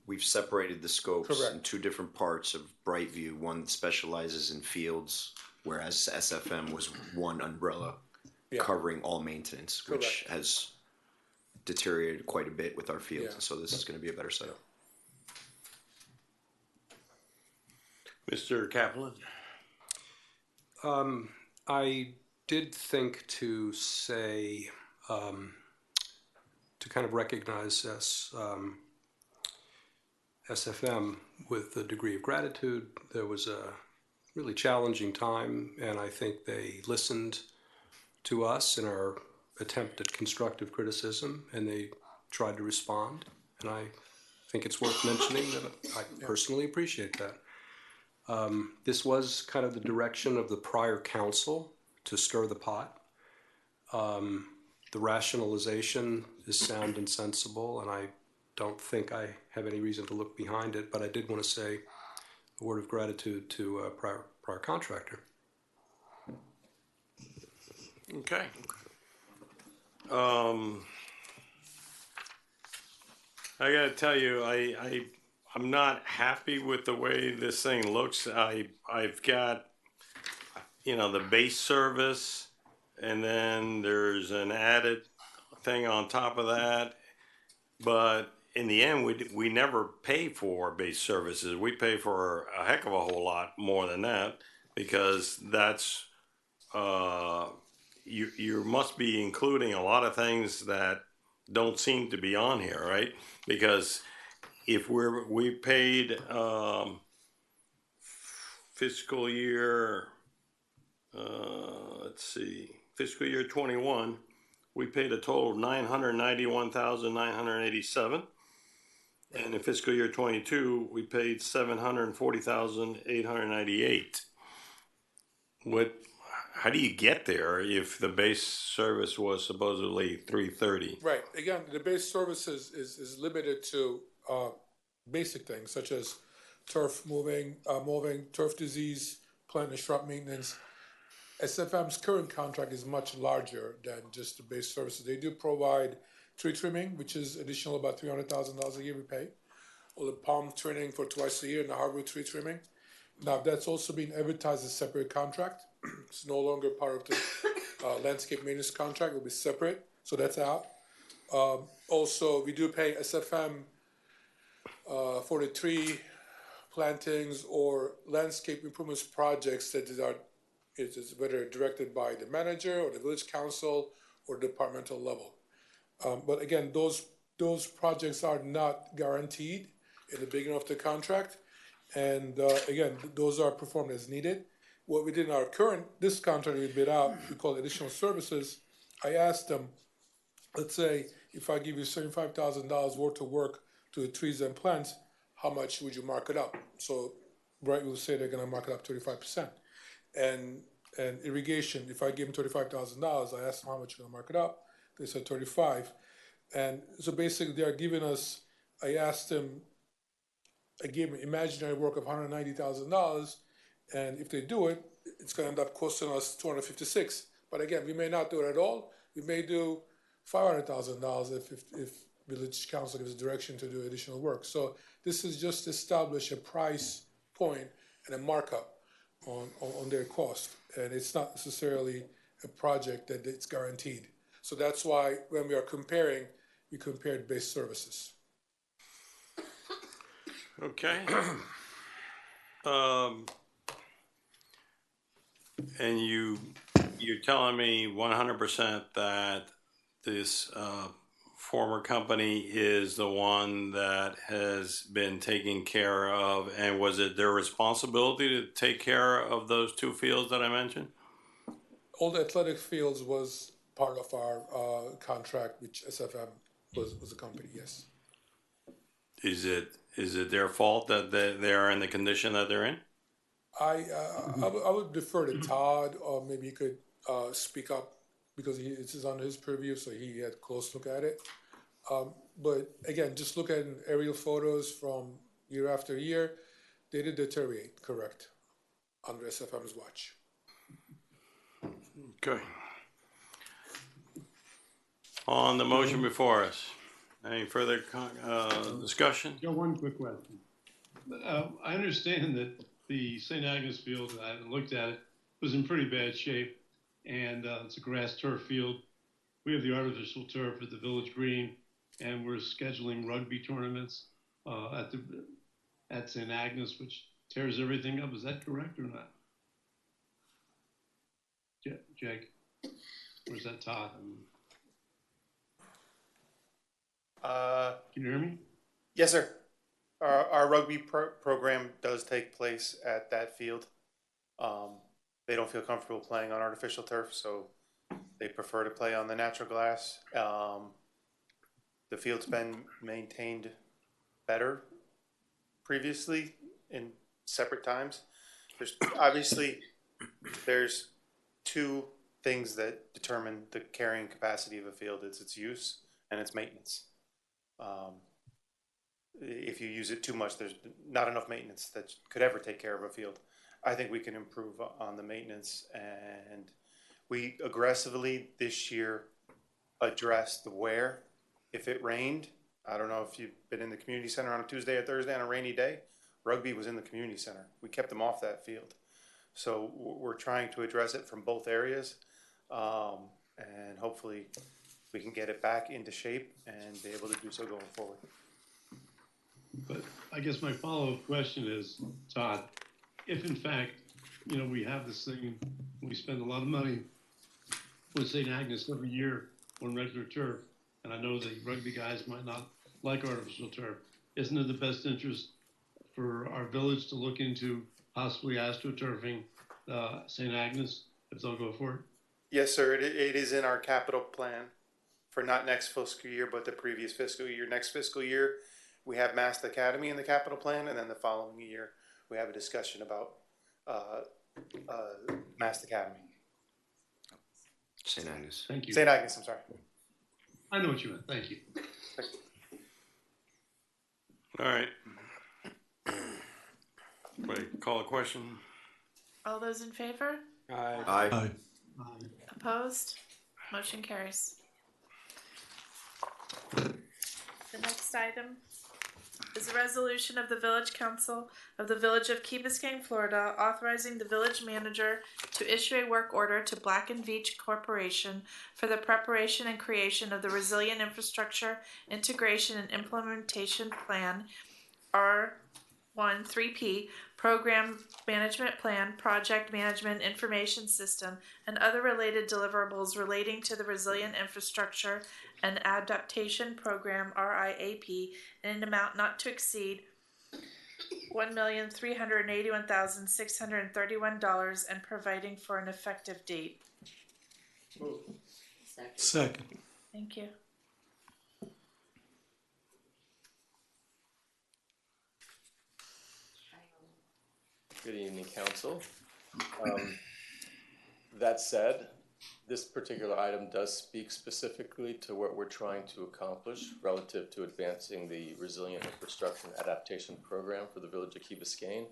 we've separated the scopes Correct. in two different parts of Brightview. One specializes in fields, whereas SFM was one umbrella Yeah. covering all maintenance, which Correct. has deteriorated quite a bit with our fields. Yeah. And so this is going to be a better setup. Mr. Kaplan? I did think to say, to kind of recognize SFM with a degree of gratitude. There was a really challenging time, and I think they listened to us in our attempt at constructive criticism, and they tried to respond. And I think it's worth mentioning that I personally appreciate that. This was kind of the direction of the prior council to stir the pot. The rationalization is sound and sensible, and I don't think I have any reason to look behind it, but I did want to say a word of gratitude to a prior contractor. Okay. I gotta tell you, I'm not happy with the way this thing looks. I've got, the base service, and then there's an added thing on top of that. But in the end, we never pay for base services. We pay for a heck of a whole lot more than that, because that's you must be including a lot of things that don't seem to be on here, right? Because if we paid fiscal year, fiscal year 21, we paid a total of $991,987. And in fiscal year 22, we paid $740,898. How do you get there if the base service was supposedly $330? Right. Again, the base service is limited to basic things such as turf moving, turf disease, plant and shrub maintenance. SFM's current contract is much larger than just the base services. They do provide tree trimming, which is additional about $300,000 a year we pay, or the palm trimming for twice a year, and the hardwood tree trimming. Now, that's also being advertised as a separate contract. It's no longer part of the landscape maintenance contract. It will be separate, so that's out. Also, we do pay SFM for the tree plantings or landscape improvements projects that is whether directed by the manager or the village council or departmental level. But again, those projects are not guaranteed in the beginning of the contract. And again, those are performed as needed. What we did in this contract we bid out, we call additional services. I asked them, let's say, if I give you $75,000 worth of work to the trees and plants, how much would you mark it up? So, right, we'll say they're going to mark it up 35%. And irrigation, if I give them $35,000, I asked them how much you're going to mark it up. They said 35. And so basically, they are giving us. I asked them. I gave them imaginary work of $190,000, and if they do it, it's going to end up costing us $256. But again, we may not do it at all. We may do $500,000 if village council gives direction to do additional work. So this is just to establish a price point and a markup on their cost, and it's not necessarily a project that it's guaranteed. So that's why when we are comparing, we compared base services. Okay. And you're telling me 100% that this former company is the one that has been taken care of, and was it their responsibility to take care of those two fields that I mentioned? All the athletic fields was part of our contract, which SFM was a company, yes. Is it their fault that they are in the condition that they're in? I would defer to Todd, or maybe he could speak up because it is on his purview, so he had a close look at it. But again, just look at aerial photos from year after year. They did deteriorate, correct, under SFM's watch. Okay. On the motion before us, any further discussion? Joe, one quick question. I understand that the St. Agnes field, I haven't looked at it, was in pretty bad shape, and it's a grass turf field. We have the artificial turf at the Village Green, and we're scheduling rugby tournaments at St. Agnes, which tears everything up. Is that correct or not? Jake? Or is that Todd? Can you hear me? Yes, sir. Our rugby program does take place at that field. They don't feel comfortable playing on artificial turf, so they prefer to play on the natural grass. The field's been maintained better previously in separate times. There's two things that determine the carrying capacity of a field. It's its use and its maintenance. If you use it too much, there's not enough maintenance that could ever take care of a field. I think we can improve on the maintenance, and we aggressively this year addressed the where. If it rained, I don't know if you've been in the community center on a Tuesday or Thursday on a rainy day, rugby was in the community center. We kept them off that field. So we're trying to address it from both areas, and hopefully we can get it back into shape and be able to do so going forward. But I guess my follow-up question is, Todd, if in fact, we have this thing, we spend a lot of money with St. Agnes every year on regular turf, and I know the rugby guys might not like artificial turf, isn't it the best interest for our village to look into possibly astroturfing St. Agnes if they'll go for it? Yes, sir. It is in our capital plan for not next fiscal year, but the previous fiscal year. Next fiscal year, we have Mast Academy in the capital plan, and then the following year, we have a discussion about Mast Academy. St. Agnes. Thank you. St. Agnes, I'm sorry. I know what you meant. Thank you. All right. Wait, call a question. All those in favor? Aye. Opposed? Motion carries. The next item is a resolution of the Village Council of the Village of Key Biscayne, Florida, authorizing the village manager to issue a work order to Black & Veatch Corporation for the preparation and creation of the Resilient Infrastructure Integration and Implementation Plan, R13P, Program Management Plan, Project Management Information System, and other related deliverables relating to the Resilient Infrastructure and Adaptation Program, RIAP, in an amount not to exceed $1,381,631 and providing for an effective date. Second. Thank you. Good evening, Council. That said, this particular item does speak specifically to what we're trying to accomplish relative to advancing the Resilient Infrastructure and Adaptation Program for the Village of Key Biscayne.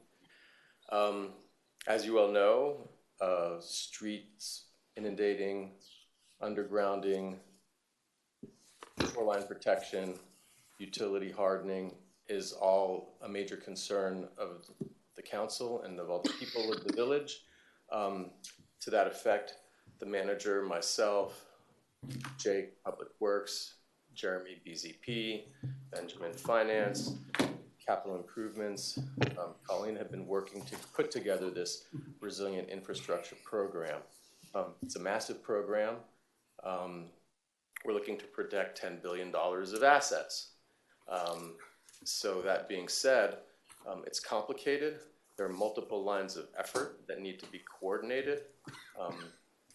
As you all know, streets inundating, undergrounding, shoreline protection, utility hardening is all a major concern of the council and of all the people of the village. To that effect, the manager, myself, Jake, Public Works, Jeremy, BZP, Benjamin, Finance, Capital Improvements, Colleen have been working to put together this Resilient Infrastructure Program. It's a massive program. We're looking to protect $10 billion of assets. So that being said, it's complicated. There are multiple lines of effort that need to be coordinated,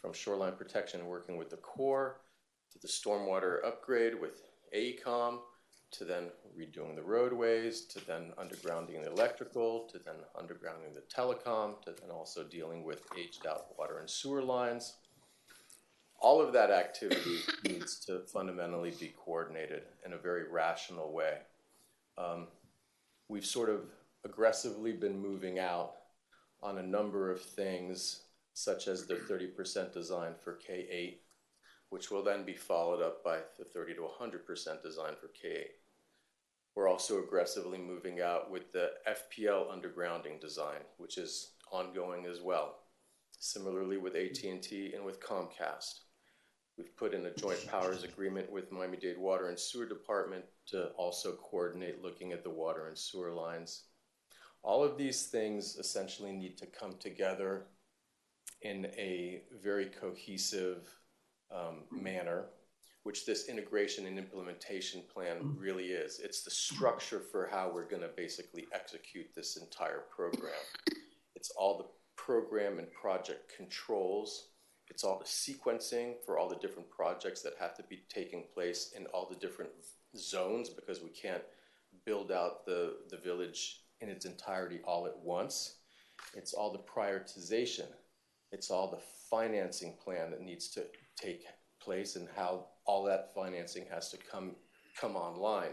from shoreline protection and working with the Corps, to the stormwater upgrade with AECOM, to then redoing the roadways, to then undergrounding the electrical, to then undergrounding the telecom, to then also dealing with aged out water and sewer lines. All of that activity needs to fundamentally be coordinated in a very rational way. We've sort of aggressively been moving out on a number of things, such as the 30% design for K8, which will then be followed up by the 30 to 100% design for K8. We're also aggressively moving out with the FPL undergrounding design, which is ongoing as well. Similarly with AT&T and with Comcast. We've put in a joint powers agreement with Miami-Dade Water and Sewer Department to also coordinate looking at the water and sewer lines. All of these things essentially need to come together in a very cohesive manner, which this integration and implementation plan really is. It's the structure for how we're going to basically execute this entire program. It's all the program and project controls. It's all the sequencing for all the different projects that have to be taking place in all the different zones, because we can't build out the village in its entirety all at once. It's all the prioritization. It's all the financing plan that needs to take place and how all that financing has to come online.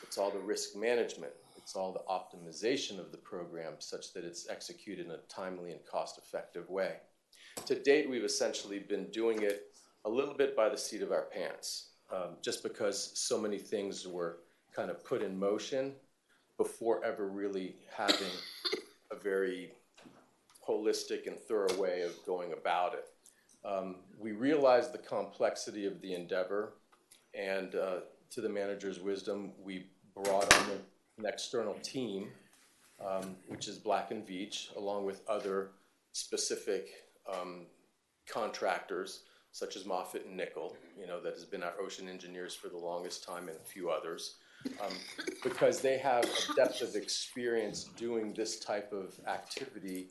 It's all the risk management. It's all the optimization of the program such that it's executed in a timely and cost-effective way. To date, we've essentially been doing it a little bit by the seat of our pants, just because so many things were kind of put in motion before ever really having a very holistic and thorough way of going about it. We realized the complexity of the endeavor, and to the manager's wisdom, we brought on an external team, which is Black & Veatch, along with other specific contractors, such as Moffitt and Nickel, that has been our ocean engineers for the longest time, and a few others, because they have a depth of experience doing this type of activity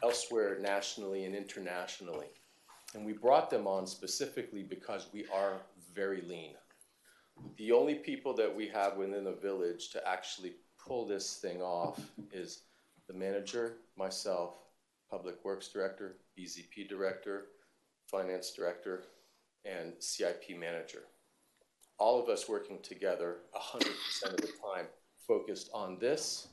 elsewhere nationally and internationally. And we brought them on specifically because we are very lean. The only people that we have within the village to actually pull this thing off is the manager, myself, Public Works Director, BZP Director, Finance Director, and CIP Manager. All of us working together 100% of the time, focused on this.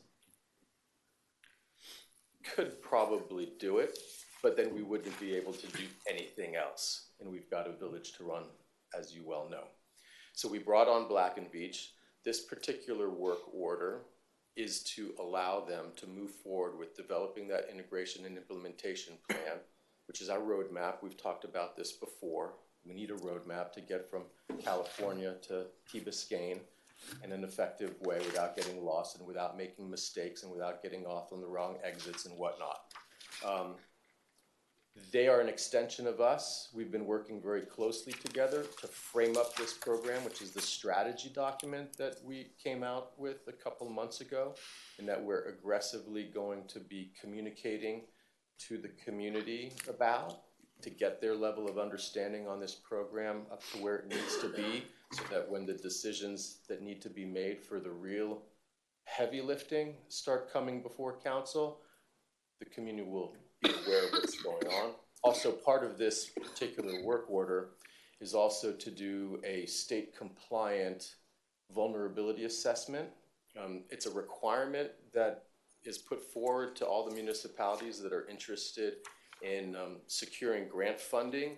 Could probably do it, but then we wouldn't be able to do anything else. And we've got a village to run, as you well know. So we brought on Black & Veatch. This particular work order is to allow them to move forward with developing that integration and implementation plan, which is our roadmap. We've talked about this before. We need a roadmap to get from California to Key Biscayne in an effective way without getting lost and without making mistakes and without getting off on the wrong exits and whatnot. They are an extension of us. We've been working very closely together to frame up this program, which is the strategy document that we came out with a couple months ago, and that we're aggressively going to be communicating to the community about, to get their level of understanding on this program up to where it needs to be, so that when the decisions that need to be made for the real heavy lifting start coming before council, the community will be aware of what's going on. Also, part of this particular work order is also to do a state compliant vulnerability assessment. It's a requirement that is put forward to all the municipalities that are interested in securing grant funding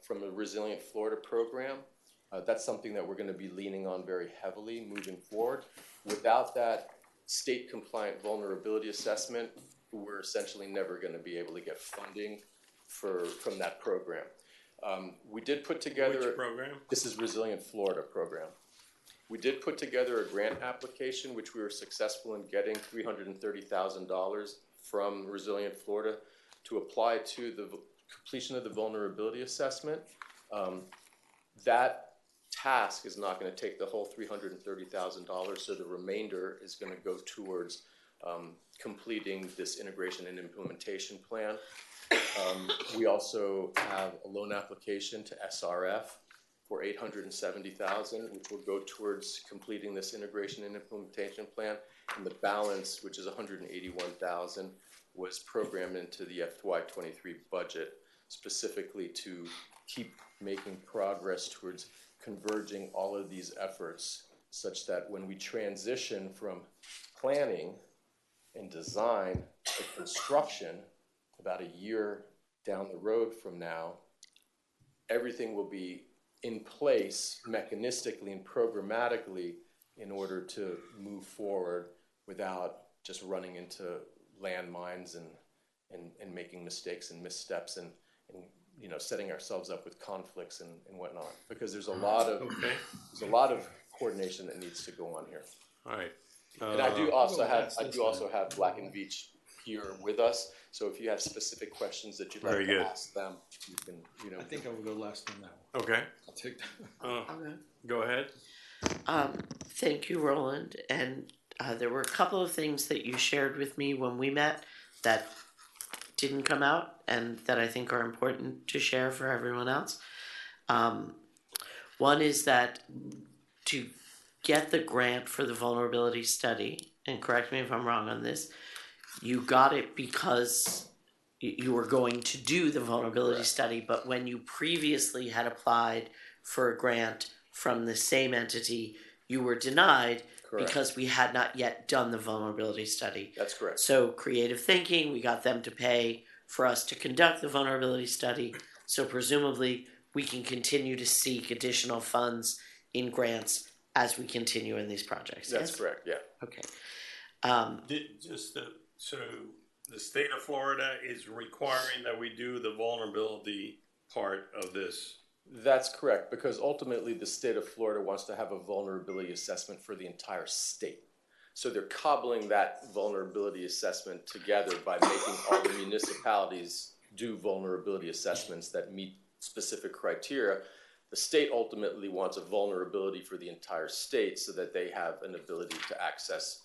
from the Resilient Florida program. That's something that we're going to be leaning on very heavily moving forward. Without that state compliant vulnerability assessment, we're essentially never going to be able to get funding from that program. We did put together... Which program? This is Resilient Florida program. We did put together a grant application, which we were successful in getting $330,000 from Resilient Florida to apply to the completion of the vulnerability assessment. That task is not going to take the whole $330,000, so the remainder is going to go towards completing this integration and implementation plan. We also have a loan application to SRF for $870,000, which will go towards completing this integration and implementation plan. And the balance, which is $181,000, was programmed into the FY23 budget specifically to keep making progress towards converging all of these efforts, such that when we transition from planning and design to construction about a year down the road from now, everything will be in place mechanistically and programmatically in order to move forward without just running into landmines and making mistakes and missteps and setting ourselves up with conflicts and whatnot. Because there's a lot of coordination that needs to go on here. All right. And I do also have Black and Veatch here with us. So if you have specific questions that you'd like to ask them, you can. I think I will go last on that one. Okay. I'll take that. Okay. Go ahead. Thank you, Roland. And there were a couple of things that you shared with me when we met that didn't come out and that I think are important to share for everyone else. One is that to get the grant for the vulnerability study, and correct me if I'm wrong on this, you got it because you were going to do the vulnerability study, but when you previously had applied for a grant from the same entity, you were denied because we had not yet done the vulnerability study. That's correct. So creative thinking, we got them to pay for us to conduct the vulnerability study. So presumably we can continue to seek additional funds in grants as we continue in these projects. That's yes? correct, yeah. Okay. So the state of Florida is requiring that we do the vulnerability part of this. That's correct, because ultimately the state of Florida wants to have a vulnerability assessment for the entire state. So they're cobbling that vulnerability assessment together by making all the municipalities do vulnerability assessments that meet specific criteria. The state ultimately wants a vulnerability for the entire state so that they have an ability to access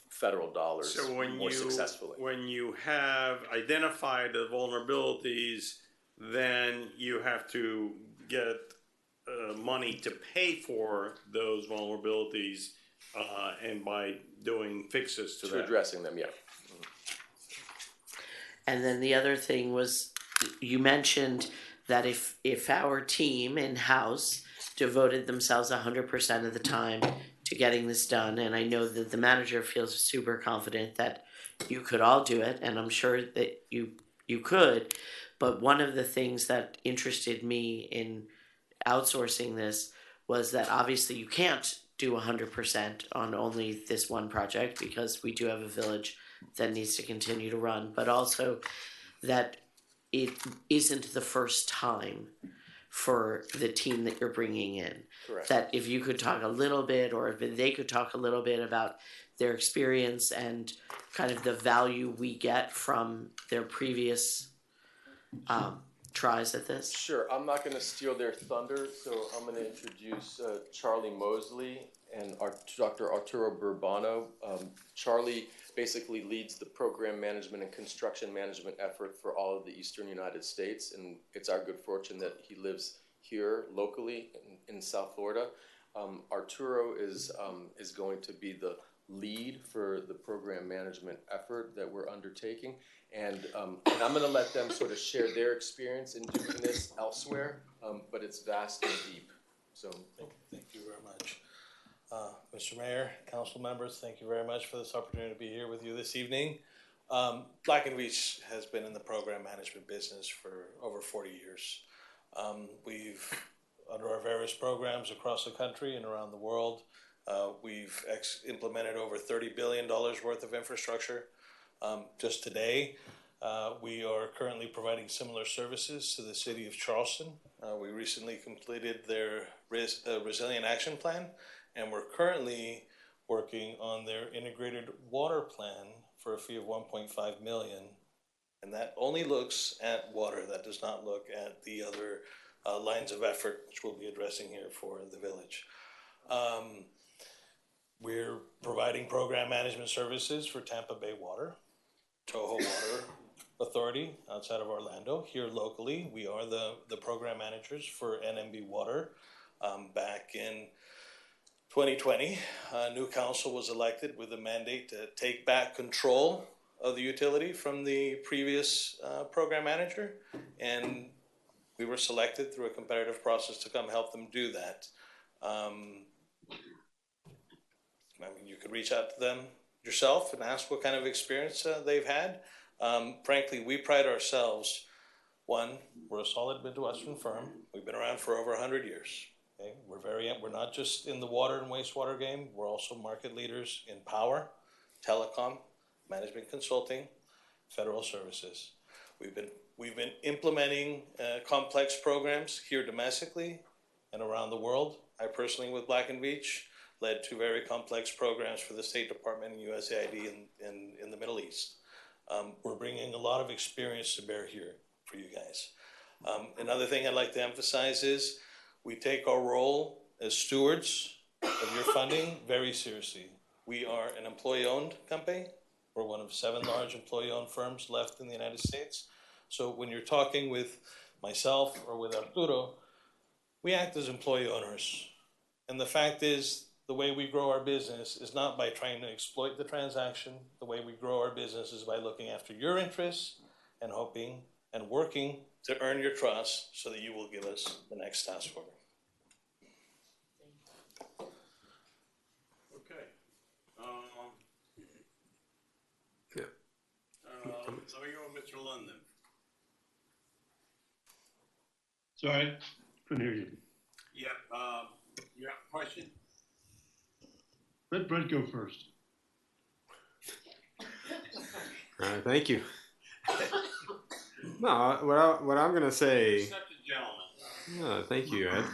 federal dollars more successfully. When you have identified the vulnerabilities, then you have to get money to pay for those vulnerabilities, and by doing fixes to that. Addressing them, yeah. And then the other thing was, you mentioned that if our team in-house devoted themselves 100% of the time to getting this done, and I know that the manager feels super confident that you could all do it, and I'm sure that you could, but one of the things that interested me in outsourcing this was that obviously you can't do 100% on only this one project because we do have a village that needs to continue to run, but also that it isn't the first time for the team that you're bringing in. Correct. That if you could talk a little bit, or if they could talk a little bit about their experience and kind of the value we get from their previous tries at this. Sure, I'm not going to steal their thunder, so I'm going to introduce Charlie Mosley and Dr. Arturo Burbano. Charlie basically leads the program management and construction management effort for all of the eastern United States, and it's our good fortune that he lives here locally in South Florida. Arturo is going to be the lead for the program management effort that we're undertaking, and I'm going to let them sort of share their experience in doing this elsewhere, but it's vast and deep. So thank you very much. Mr. Mayor, council members, thank you very much for this opportunity to be here with you this evening. Black and Veatch has been in the program management business for over 40 years. We've, under our various programs across the country and around the world, we've implemented over $30 billion worth of infrastructure. Just today, we are currently providing similar services to the city of Charleston. We recently completed their Resilient Action Plan, and we're currently working on their integrated water plan for a fee of $1.5 million. And that only looks at water. That does not look at the other lines of effort, which we'll be addressing here for the village. We're providing program management services for Tampa Bay Water, Toho Water Authority outside of Orlando. Here locally, we are the program managers for NMB Water. Back in 2020, a new council was elected with a mandate to take back control of the utility from the previous program manager, and we were selected through a competitive process to come help them do that. You could reach out to them yourself and ask what kind of experience they've had. Frankly, we pride ourselves One, we're a solid Midwestern firm. We've been around for over 100 years. Okay? We're not just in the water and wastewater game. We're also market leaders in power, telecom, management consulting, federal services. We've been implementing complex programs here domestically and around the world. I personally, with Black & Veatch, led 2 very complex programs for the State Department and USAID in the Middle East. We're bringing a lot of experience to bear here for you guys. Another thing I'd like to emphasize is we take our role as stewards of your funding very seriously. We are an employee-owned company. We're one of 7 large employee-owned firms left in the United States. So when you're talking with myself or with Arturo, we act as employee owners. And the fact is, the way we grow our business is not by trying to exploit the transaction. The way we grow our business is by looking after your interests and hoping and working to earn your trust so that you will give us the next task order. Okay. Yeah. Let me go with Mr. London. Sorry, couldn't hear you. Yeah, you have a question? Let Brent go first. All right, thank you. No, what I'm gonna say. Such a gentleman. No, thank you, Ed.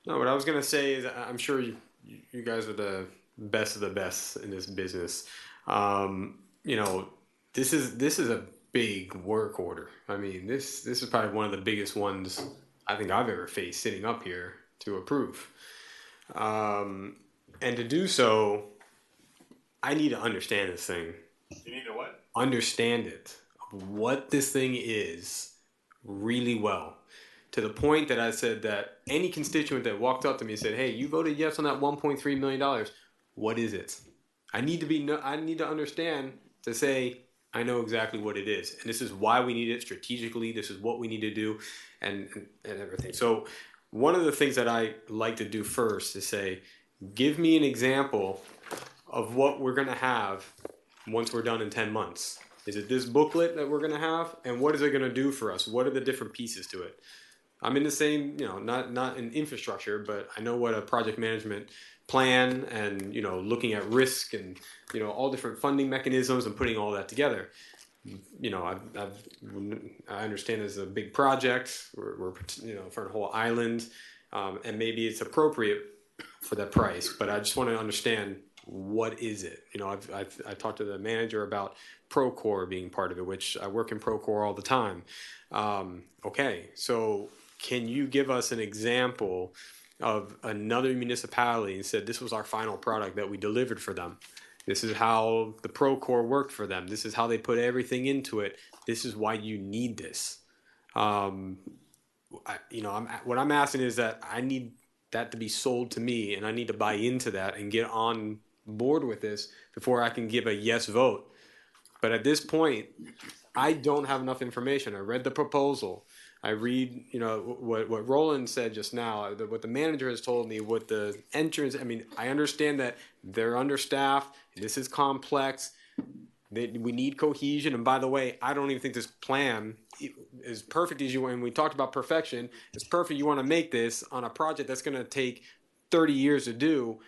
No, what I was gonna say is I'm sure you guys are the best of the best in this business. You know, this is a big work order. I mean, this is probably one of the biggest ones I think I've ever faced sitting up here to approve. And to do so, I need to understand this thing. You need to what? Understand it. What this thing is really well. To the point that I said that any constituent that walked up to me and said, "Hey, you voted yes on that $1.3 million. What is it?" I need to understand to say, I know exactly what it is. And this is why we need it strategically. This is what we need to do and everything. So one of the things that I like to do first is say, give me an example of what we're going to have once we're done in 10 months. Is it this booklet that we're going to have? And what is it going to do for us? What are the different pieces to it? I'm in the same, not in infrastructure, but I know what a project management plan and, looking at risk and, all different funding mechanisms and putting all that together. I understand it's a big project. We're for a whole island, and maybe it's appropriate for that price, but I just want to understand what is it. I talked to the manager about Procore being part of it, which I work in Procore all the time. Okay, so can you give us an example of another municipality and said this was our final product that we delivered for them? This is how the Procore worked for them. This is how they put everything into it. This is why you need this. What I'm asking is that I need that to be sold to me, and I need to buy into that and get on board with this before I can give a yes vote. But at this point, I don't have enough information. I read the proposal. I read, what Roland said just now, what the manager has told me, what the entrance, I understand that they're understaffed. This is complex. We need cohesion. And by the way, I don't even think this plan is perfect as you want. And we talked about perfection. It's perfect. You want to make this on a project that's going to take 30 years to do.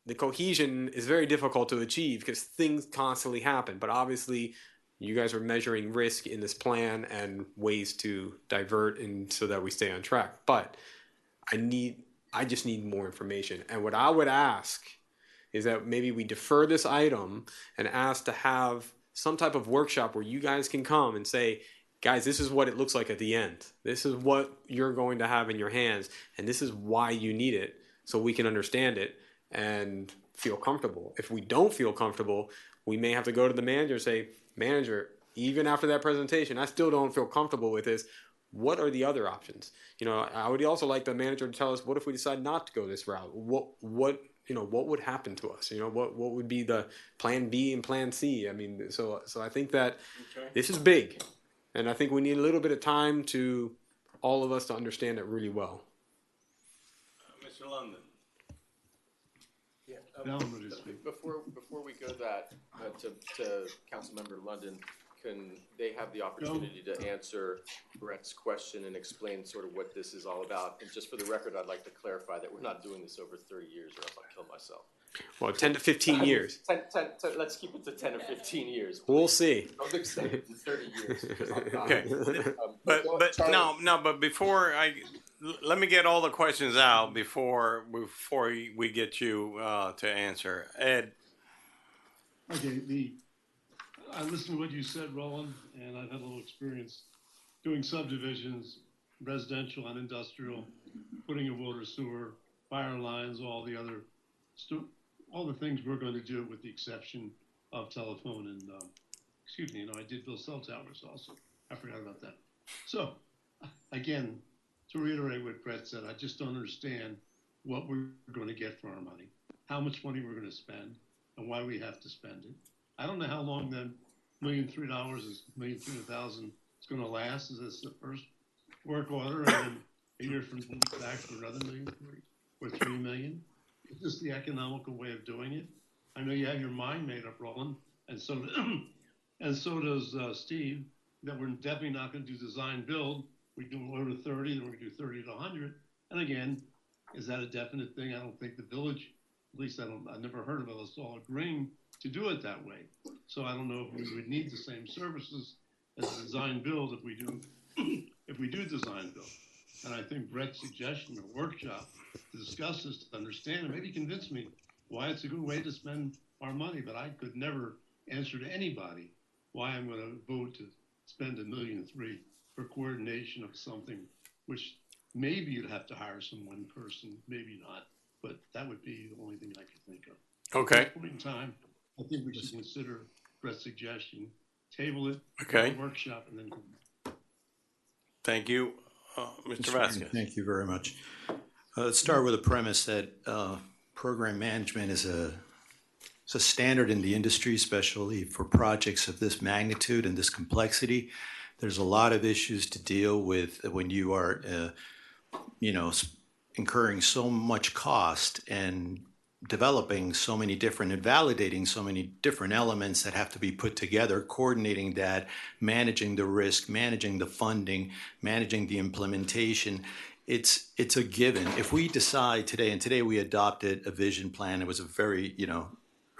The cohesion is very difficult to achieve because things constantly happen. But obviously, you guys are measuring risk in this plan and ways to divert and so that we stay on track. But I just need more information. And what I would ask is that maybe we defer this item and ask to have some type of workshop where you guys can come and say, guys, this is what it looks like at the end. This is what you're going to have in your hands. And this is why you need it so we can understand it and feel comfortable. If we don't feel comfortable, we may have to go to the manager and say, manager, even after that presentation, I still don't feel comfortable with this. What are the other options? I would also like the manager to tell us, what if we decide not to go this route? What would happen to us? What would be the plan B and plan C? So I think that this is big. And I think we need a little bit of time to all of us to understand it really well. Mr. London. Yeah. Before we go that to Councilmember London, can they have the opportunity to answer Brett's question and explain sort of what this is all about? And just for the record, I'd like to clarify that we're not doing this over 30 years or else I'll kill myself. Well, 10 to 15 years. 10, let's keep it to 10 or 15 years. Please. We'll see. Don't extend it to 30 years. Because I'm not. Okay. But Charlie, but before let me get all the questions out before we get you to answer. Ed. Okay, I listened to what you said, Roland, and I've had a little experience doing subdivisions, residential and industrial, putting in water, sewer, fire lines, all the other, all the things we're going to do with the exception of telephone and, excuse me, I did build cell towers also. I forgot about that. So, again, to reiterate what Brett said, I just don't understand what we're going to get for our money, how much money we're going to spend, and why we have to spend it. I don't know how long that $1,003 is $1,300,000 is going to last. Is this the first work order, and then a year from then back for another $1,003,000 or $3 million? Is this the economical way of doing it? I know you have your mind made up, Roland, and so does Steve. That we're definitely not going to do design build. We do low to 30, then we do 30 to 100. And again, is that a definite thing? I don't think the village, at least I've never heard of us all agreeing to do it that way. So I don't know if we would need the same services as design build if we do design build. And I think Brett's suggestion or workshop to discuss this, to understand, and maybe convince me why it's a good way to spend our money. But I could never answer to anybody why I'm going to vote to spend $1.3 million for coordination of something, which maybe you'd have to hire some one person, maybe not, but that would be the only thing I could think of. Okay. At this point in time, I think we should consider Brett's suggestion, table it, Okay. workshop, and then. Thank you, Mr. Vasquez. Thank you very much. Let's start with a premise that program management is it's a standard in the industry, especially for projects of this magnitude and this complexity. There's a lot of issues to deal with when you are, incurring so much cost and developing so many different and validating so many different elements that have to be put together, coordinating that, managing the risk, managing the funding, managing the implementation. It's a given. If we decide today, and today we adopted a vision plan, it was a very,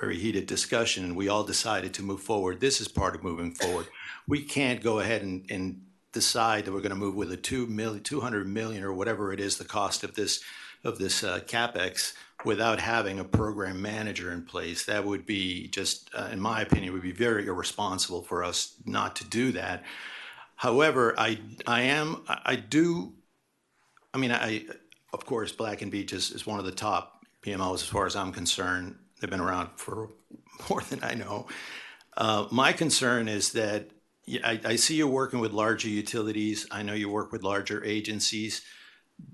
very heated discussion, and we all decided to move forward. This is part of moving forward. We can't go ahead and decide that we're going to move with a $200 million or whatever it is, the cost of this CapEx, without having a program manager in place. That would be just, in my opinion, would be very irresponsible for us not to do that. However, of course, Black & Veatch is one of the top PMOs as far as I'm concerned. They've been around for more than I know. My concern is that I see you working with larger utilities. I know you work with larger agencies.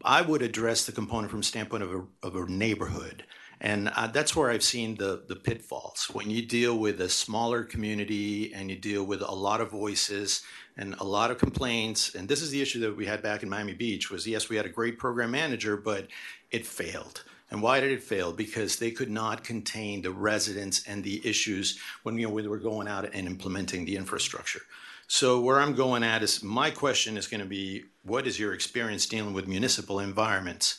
I would address the component from the standpoint of a neighborhood. And that's where I've seen the pitfalls. When you deal with a smaller community and you deal with a lot of voices and a lot of complaints, and this is the issue that we had back in Miami Beach, was yes, we had a great program manager, but it failed. And why did it fail? Because they could not contain the residents and the issues when we were going out and implementing the infrastructure. So where I'm going at is, my question is going to be, what is your experience dealing with municipal environments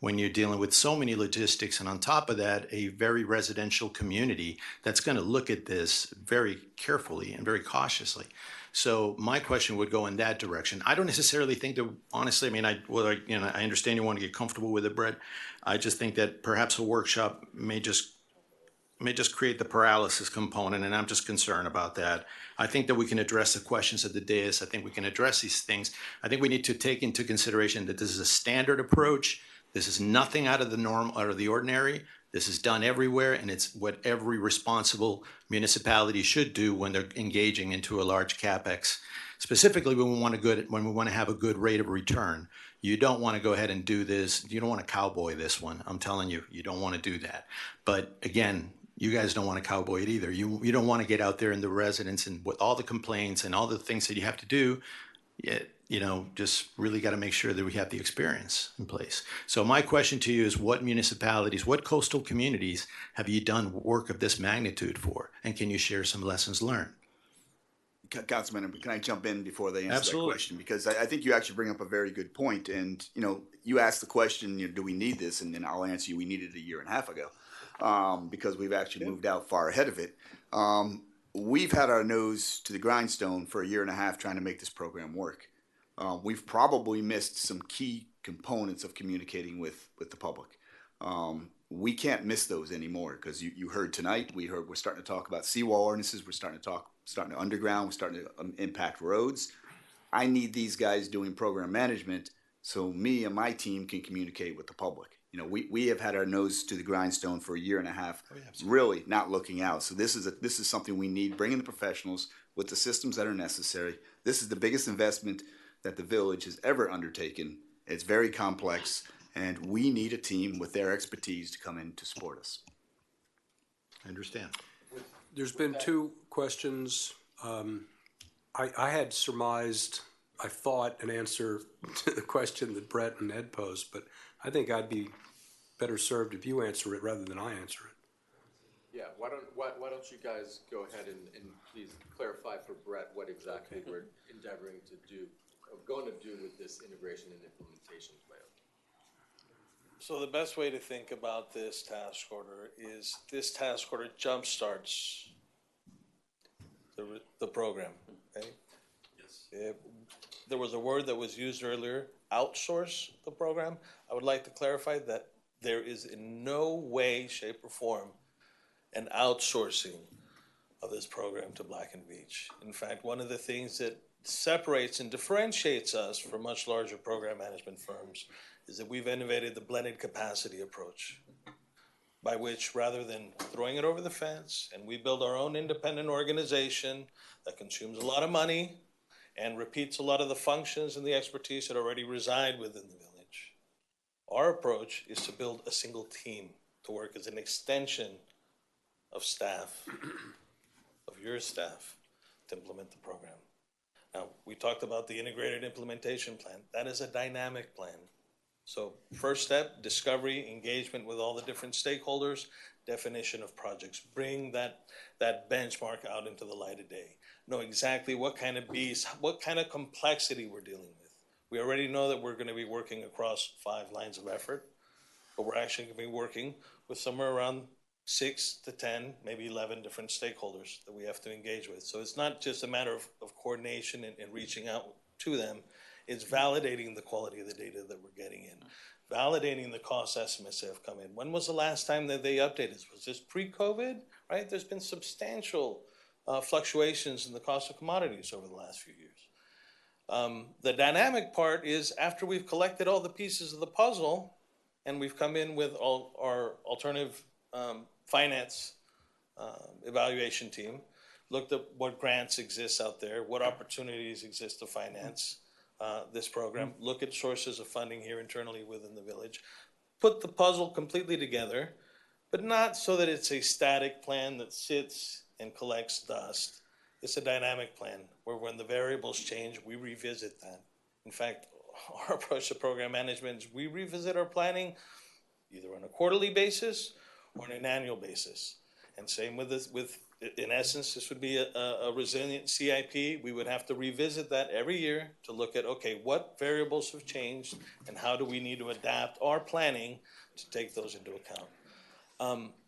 when you're dealing with so many logistics, and on top of that, a very residential community that's going to look at this very carefully and very cautiously? So my question would go in that direction. I don't necessarily think that, honestly, I understand you want to get comfortable with it, Brett. I just think that perhaps a workshop may just create the paralysis component, and I'm just concerned about that. I think that we can address the questions of the dais. I think we can address these things. I think we need to take into consideration that this is a standard approach. This is nothing out of the norm, out of the ordinary. This is done everywhere, and it's what every responsible municipality should do when they're engaging into a large CapEx. Specifically, when we want to have a good rate of return. You don't want to go ahead and do this. You don't want to cowboy this one. I'm telling you, you don't want to do that. But again, you guys don't want to cowboy it either. You don't want to get out there in the residents and with all the complaints and all the things that you have to do. Just really got to make sure that we have the experience in place. So my question to you is, what municipalities, what coastal communities have you done work of this magnitude for? And can you share some lessons learned? Councilman, can I jump in before they answer Absolutely. that question? Because I think you actually bring up a very good point. And, you asked the question, do we need this? And then I'll answer you, we needed it a year and a half ago, because we've actually moved out far ahead of it. We've had our nose to the grindstone for a year and a half trying to make this program work. We've probably missed some key components of communicating with the public. We can't miss those anymore, because you heard tonight, we're starting to talk about seawall ordinances, we're starting to underground, we're starting to impact roads. I need these guys doing program management so me and my team can communicate with the public. We have had our nose to the grindstone for a year and a half, really not looking out. So this is something we need, bringing the professionals with the systems that are necessary. This is the biggest investment that the village has ever undertaken. It's very complex, and we need a team with their expertise to come in to support us. I understand. There's been two questions. I had surmised, I thought, an answer to the question that Brett and Ed posed, but I think I'd be better served if you answer it rather than I answer it. Yeah, why don't you guys go ahead and please clarify for Brett what exactly we're endeavoring to do, or going to do with this integration and implementation plan. So the best way to think about this task order is this task order jumpstarts the program, okay? Yes. There was a word that was used earlier, outsource the program. I would like to clarify that there is in no way, shape, or form an outsourcing of this program to Black & Veatch. In fact, one of the things that separates and differentiates us from much larger program management firms is that we've innovated the blended capacity approach, by which rather than throwing it over the fence, and we build our own independent organization that consumes a lot of money and repeats a lot of the functions and the expertise that already reside within the village. Our approach is to build a single team to work as an extension of staff, of your staff, to implement the program. Now, we talked about the integrated implementation plan. That is a dynamic plan. So first step, discovery, engagement with all the different stakeholders, definition of projects. Bring that benchmark out into the light of day. Know exactly what kind of beast, what kind of complexity we're dealing with. We already know that we're going to be working across 5 lines of effort, but we're actually going to be working with somewhere around 6 to 10, maybe 11 different stakeholders that we have to engage with. So it's not just a matter of coordination and reaching out to them. It's validating the quality of the data that we're getting in, validating the cost estimates that have come in. When was the last time that they updated? Was this pre-COVID, right? There's been substantial fluctuations in the cost of commodities over the last few years. The dynamic part is after we've collected all the pieces of the puzzle and we've come in with all our alternative finance evaluation team, looked at what grants exist out there, what opportunities exist to finance this program, look at sources of funding here internally within the village, put the puzzle completely together, but not so that it's a static plan that sits and collects dust. It's a dynamic plan where when the variables change, we revisit that. In fact, our approach to program management is we revisit our planning either on a quarterly basis or on an annual basis. And same with this, in essence, this would be a resilient CIP. We would have to revisit that every year to look at, okay, what variables have changed and how do we need to adapt our planning to take those into account.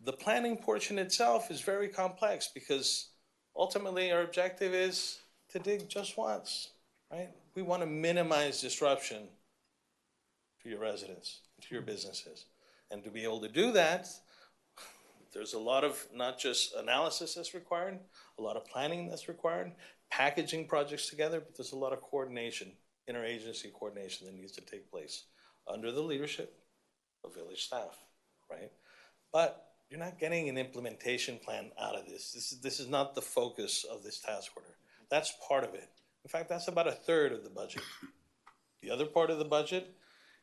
The planning portion itself is very complex because ultimately our objective is to dig just once, right? We want to minimize disruption to your residents, to your businesses. And to be able to do that, there's a lot of not just analysis that's required, a lot of planning that's required, packaging projects together, but there's a lot of coordination, interagency coordination that needs to take place under the leadership of village staff, right? But you're not getting an implementation plan out of this. This is not the focus of this task order. That's part of it. In fact, that's about 1/3 of the budget. The other part of the budget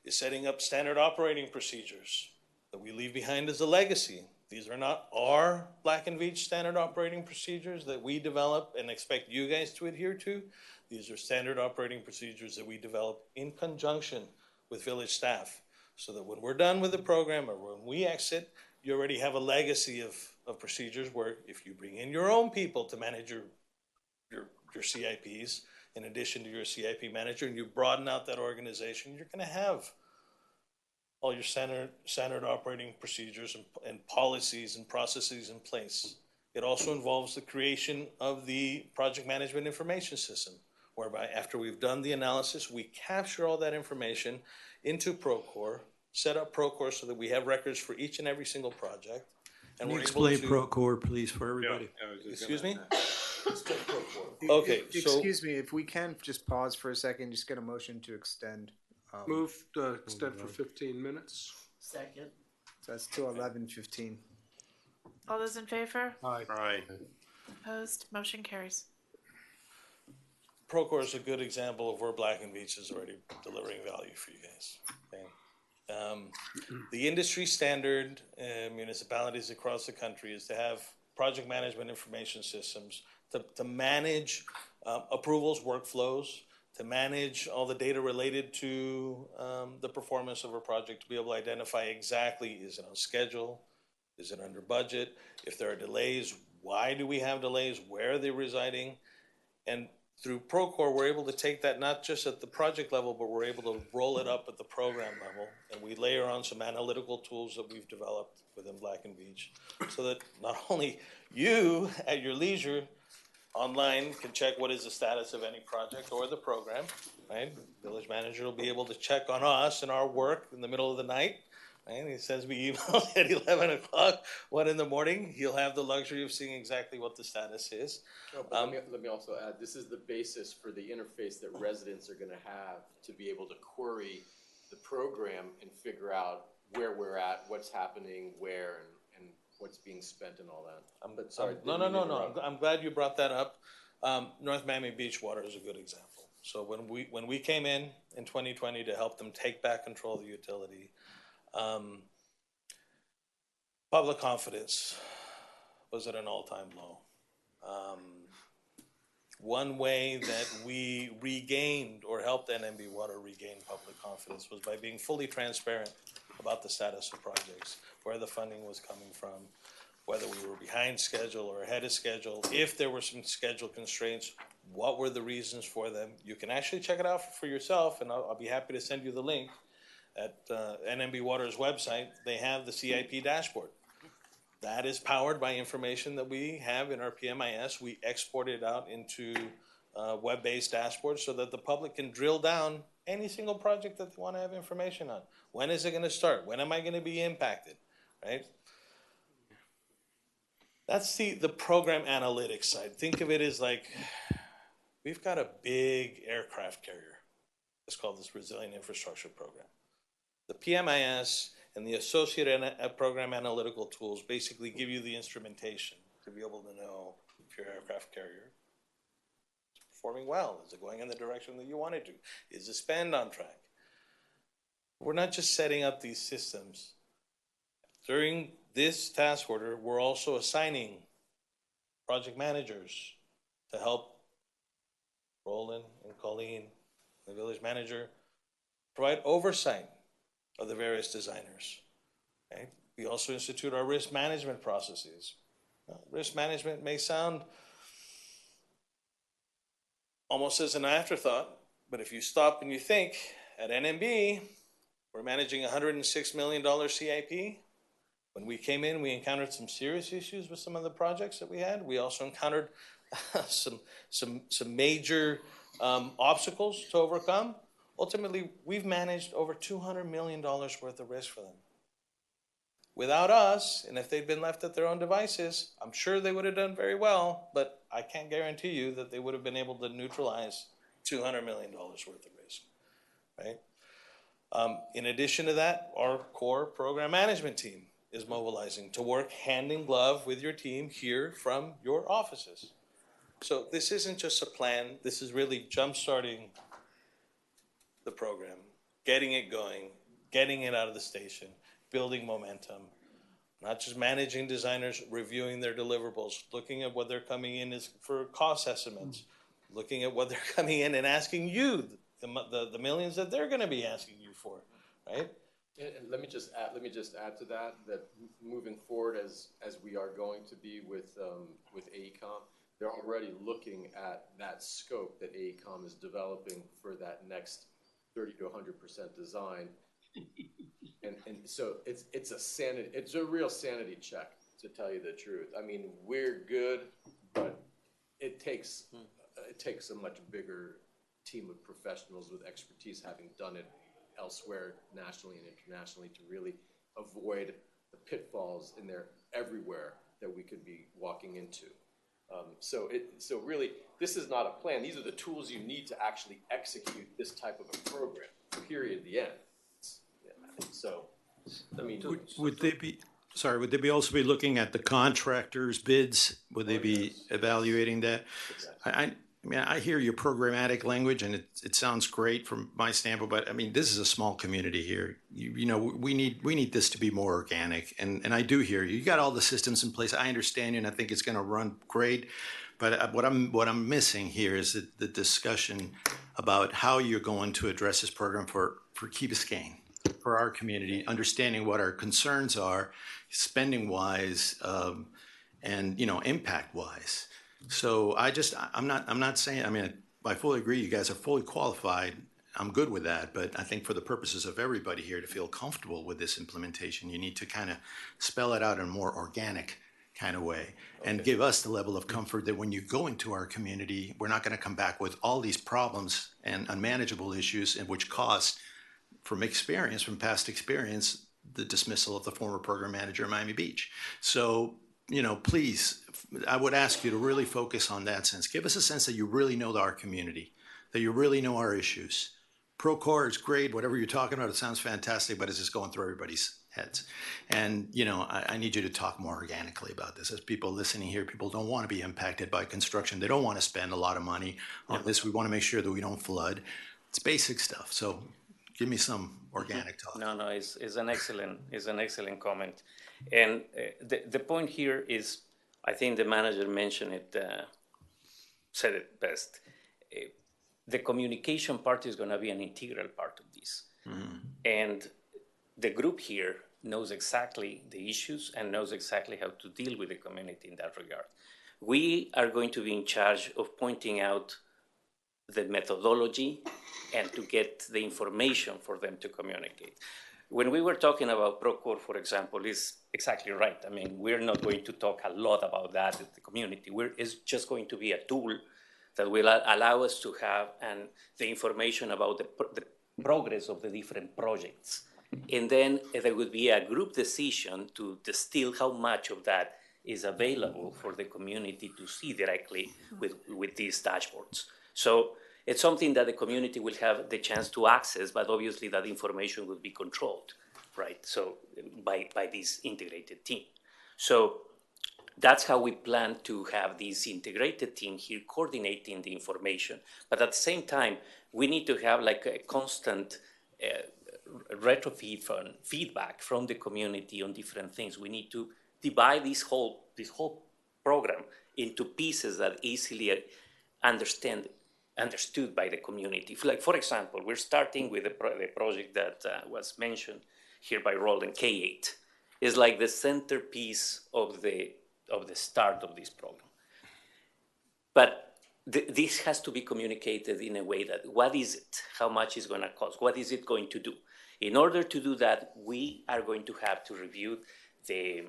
is setting up standard operating procedures that we leave behind as a legacy. These are not our Black & Veatch standard operating procedures that we develop and expect you guys to adhere to. These are standard operating procedures that we develop in conjunction with village staff so that when we're done with the program or when we exit, you already have a legacy of procedures where if you bring in your own people to manage your your CIPs in addition to your CIP manager, and you broaden out that organization, you're going to have all your standard operating procedures and policies and processes in place. It also involves the creation of the project management information system, whereby after we've done the analysis, we capture all that information into Procore, set up Procore so that we have records for each and every single project. And Can you we're explain able to, Procore, please, for everybody? excuse me? Okay, so. Excuse me, if we can just pause for a second, just get a motion to extend. Move to extend for 15 minutes. Second. So that's to 11:15. All those in favor? Aye. Aye. Opposed? Motion carries. Procore is a good example of where Black and Veatch is already delivering value for you guys. Okay. The industry standard in municipalities across the country is to have project management information systems to manage approvals, workflows, to manage all the data related to the performance of a project, to be able to identify exactly, is it on schedule, is it under budget, if there are delays, why do we have delays, where are they residing, and through Procore, we're able to take that not just at the project level, but we're able to roll it up at the program level. And we layer on some analytical tools that we've developed within Black and Veatch so that not only you at your leisure online can check what is the status of any project or the program, right? Village manager will be able to check on us and our work in the middle of the night. Right? He sends me emails at 11 o'clock, 1 in the morning. He'll have the luxury of seeing exactly what the status is. No, but let me also add, this is the basis for the interface that residents are going to have to be able to query the program and figure out where we're at, what's happening, where, and what's being spent and all that. But sorry. No. I'm glad you brought that up. North Miami Beach Water is a good example. So when we came in 2020 to help them take back control of the utility, public confidence was at an all-time low. One way that we regained or helped NMB Water regain public confidence was by being fully transparent about the status of projects, where the funding was coming from, whether we were behind schedule or ahead of schedule. If there were some schedule constraints, what were the reasons for them? You can actually check it out for yourself, and I'll be happy to send you the link. At NMB Water's website, they have the CIP dashboard. That is powered by information that we have in our PMIS. We export it out into web-based dashboards so that the public can drill down any single project that they want to have information on. When is it going to start? When am I going to be impacted? Right? That's the program analytics side. Think of it as like, we've got a big aircraft carrier. It's called this Resilient Infrastructure Program. The PMIS and the associated program analytical tools basically give you the instrumentation to be able to know if your aircraft carrier is performing well. Is it going in the direction that you want it to? Is the spend on track? We're not just setting up these systems. During this task order, we're also assigning project managers to help Roland and Colleen, the village manager, provide oversight of the various designers. Okay? We also institute our risk management processes. Risk management may sound almost as an afterthought, but if you stop and you think, at NMB, we're managing a $106 million CIP. When we came in, we encountered some serious issues with some of the projects that we had. We also encountered some major obstacles to overcome. Ultimately, we've managed over $200 million worth of risk for them. Without us, and if they'd been left at their own devices, I'm sure they would have done very well, but I can't guarantee you that they would have been able to neutralize $200 million worth of risk, right? In addition to that, our core program management team is mobilizing to work hand in glove with your team here from your offices. So this isn't just a plan, this is really jump-starting the program, getting it going, getting it out of the station, building momentum, not just managing designers, reviewing their deliverables, looking at what they're coming in as for cost estimates, looking at what they're coming in and asking you the millions that they're going to be asking you for, right? And let me just add to that moving forward as we are going to be with AECOM, they're already looking at that scope that AECOM is developing for that next 30 to 100% design. And so it's a real sanity check, to tell you the truth. I mean, we're good, but it takes a much bigger team of professionals with expertise, having done it elsewhere, nationally and internationally, to really avoid the pitfalls in there everywhere that we could be walking into. So really, this is not a plan. These are the tools you need to actually execute this type of a program, period, the end. So, I mean. Would they be, sorry, would they be also be looking at the contractors' bids? Would they be evaluating that? I mean, I hear your programmatic language, and it sounds great from my standpoint, but I mean, this is a small community here. You know, we need this to be more organic, and I do hear you. You got all the systems in place. I understand you, and I think it's going to run great. But what I'm missing here is the discussion about how you're going to address this program for Key Biscayne, for our community, understanding what our concerns are, spending wise, and impact wise. So I'm not saying, I mean, I fully agree you guys are fully qualified. I'm good with that, but I think for the purposes of everybody here to feel comfortable with this implementation, you need to kind of spell it out in a more organic kind of way and give us the level of comfort that when you go into our community, we're not going to come back with all these problems and unmanageable issues, and which caused, from past experience, the dismissal of the former program manager in Miami Beach. So, please, I would ask you to really focus on that sense. Give us a sense that you really know our community, that you really know our issues. Procore is great. Whatever you're talking about, it sounds fantastic, but it's just going through everybody's heads. And, I need you to talk more organically about this. As people listening here, people don't want to be impacted by construction. They don't want to spend a lot of money on this. We want to make sure that we don't flood. It's basic stuff. So give me some organic talk. No, it's an excellent comment. And the point here is, I think the manager mentioned it, said it best. The communication part is going to be an integral part of this. Mm-hmm. And the group here knows exactly the issues and knows exactly how to deal with the community in that regard. We are going to be in charge of pointing out the methodology and to get the information for them to communicate. When we were talking about Procore, for example, is exactly right. I mean, we're not going to talk a lot about that at the community. It's just going to be a tool that will allow us to have the information about the progress of the different projects. And then there would be a group decision to distill how much of that is available for the community to see directly with these dashboards. So it's something that the community will have the chance to access, but obviously that information will be controlled, right? So by this integrated team. So that's how we plan to have this integrated team here coordinating the information. But at the same time, we need to have like a constant feedback from the community on different things. We need to divide this whole program into pieces that easily understood by the community. Like, for example, we're starting with the project that was mentioned here by Roland, K8. It's like the centerpiece of the start of this program. But this has to be communicated in a way that, what is it? How much is going to cost? What is it going to do? In order to do that, we are going to have to review the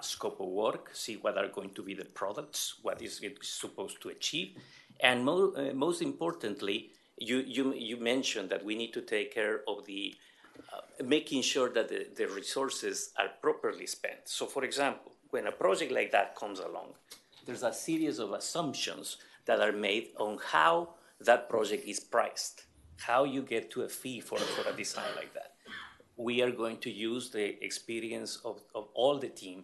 scope of work, see what are going to be the products, what is it supposed to achieve. And most importantly, you mentioned that we need to take care of the making sure that the resources are properly spent. So, for example, when a project like that comes along, there's a series of assumptions that are made on how that project is priced, how you get to a fee for a design like that. We are going to use the experience of all the team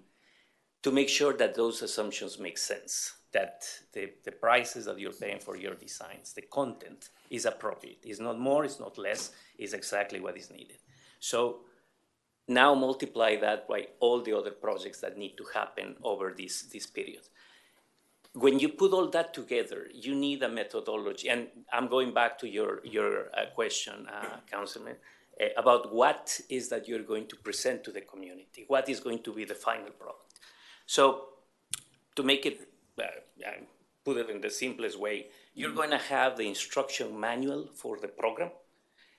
to make sure that those assumptions make sense, that the prices that you're paying for your designs, the content is appropriate. It's not more, it's not less, it's exactly what is needed. So now multiply that by all the other projects that need to happen over this period. When you put all that together, you need a methodology. And I'm going back to your question, Councilman, about what is that you're going to present to the community? What is going to be the final product? So to make it put it in the simplest way, you're going to have the instruction manual for the program.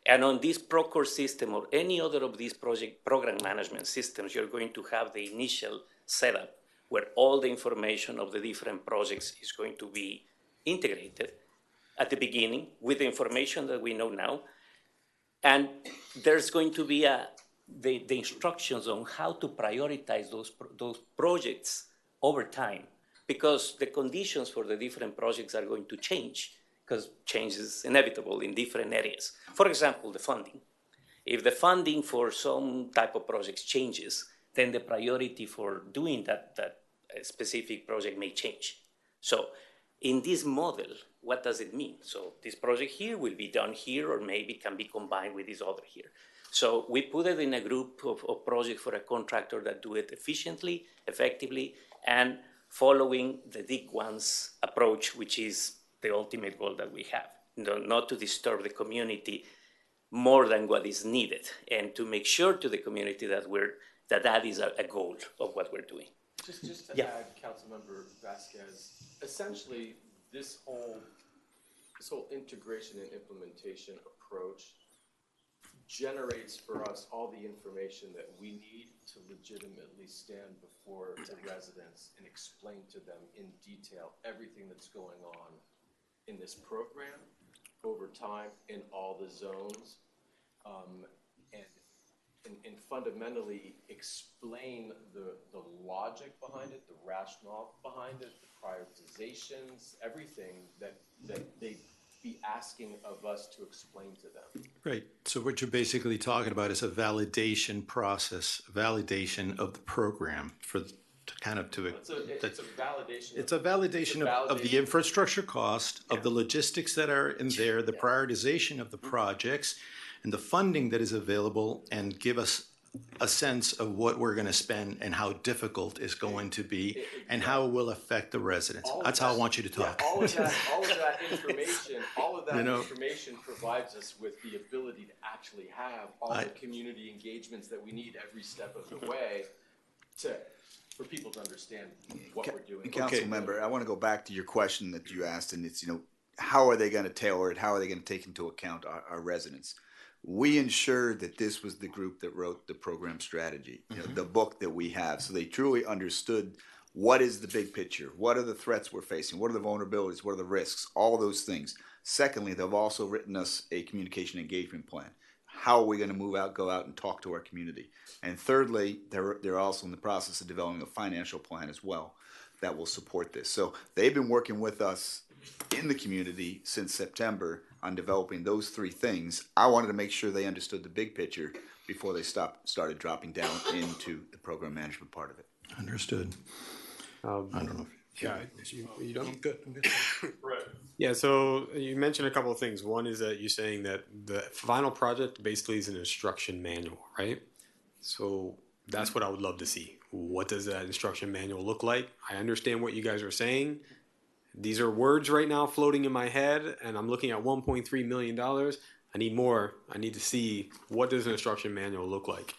And on this Procore system or any other of these program management systems, you're going to have the initial setup where all the information of the different projects is going to be integrated at the beginning with the information that we know now. And there's going to be the instructions on how to prioritize those projects over time, because the conditions for the different projects are going to change, because change is inevitable in different areas. For example, the funding. If the funding for some type of projects changes, then the priority for doing that specific project may change. So in this model, what does it mean? So this project here will be done here, or maybe can be combined with this other here. So we put it in a group of projects for a contractor that do it efficiently, effectively, and following the DIC-1's approach, which is the ultimate goal that we have, not to disturb the community more than what is needed, and to make sure to the community that that is a goal of what we're doing. Just to add, Councilmember Vasquez, essentially this whole integration and implementation approach generates for us all the information that we need to legitimately stand before the residents and explain to them in detail everything that's going on in this program over time in all the zones, and fundamentally explain the logic behind it, the rationale behind it, the prioritizations, everything that they be asking of us to explain to them. Right. So what you're basically talking about is a validation process, validation of the program for It's a validation. It's a validation of the infrastructure cost, of the logistics that are in there, the prioritization of the projects, and the funding that is available, and give us a sense of what we're going to spend and how difficult it's going to be and how it will affect the residents. That's how I want you to talk. All of that information provides us with the ability to actually have all the community engagements that we need every step of the way for people to understand what we're doing. Council member, I want to go back to your question that you asked, and it's, how are they going to tailor it? How are they going to take into account our residents? We ensured that this was the group that wrote the program strategy, the book that we have. So they truly understood what is the big picture, what are the threats we're facing, what are the vulnerabilities, what are the risks, all those things. Secondly, they've also written us a communication engagement plan. How are we going to go out and talk to our community? And thirdly, they're also in the process of developing a financial plan as well that will support this. So they've been working with us in the community since September on developing those three things. I wanted to make sure they understood the big picture before they started dropping down into the program management part of it. Understood. I don't know. You done? I'm good. Right. Yeah, so you mentioned a couple of things. One is that you're saying that the final project basically is an instruction manual, right? So that's what I would love to see. What does that instruction manual look like? I understand what you guys are saying. These are words right now floating in my head, and I'm looking at $1.3 million. I need more. I need to see, what does an instruction manual look like?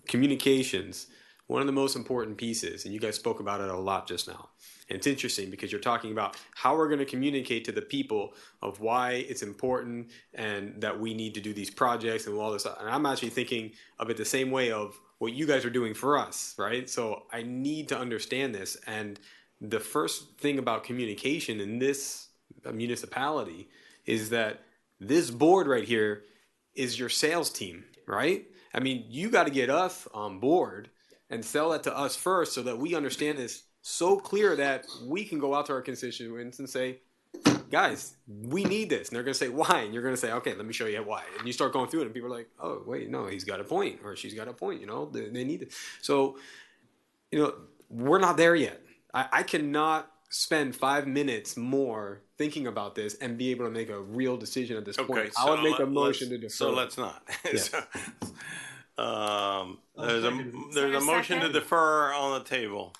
Communications, one of the most important pieces, and you guys spoke about it a lot just now. And it's interesting because you're talking about how we're going to communicate to the people of why it's important and that we need to do these projects and all this. And I'm actually thinking of it the same way of what you guys are doing for us, right? So I need to understand this. And the first thing about communication in this municipality is that this board right here is your sales team, right? I mean, you got to get us on board and sell that to us first so that we understand this so clear that we can go out to our constituents and say, guys, we need this. And they're going to say, why? And you're going to say, okay, let me show you why. And you start going through it and people are like, oh, wait, no, he's got a point or she's got a point, they need it. So, we're not there yet. I cannot spend 5 minutes more thinking about this and be able to make a real decision at this point. I would make a motion to defer. So let's not. Yes. There's a motion to defer on the table.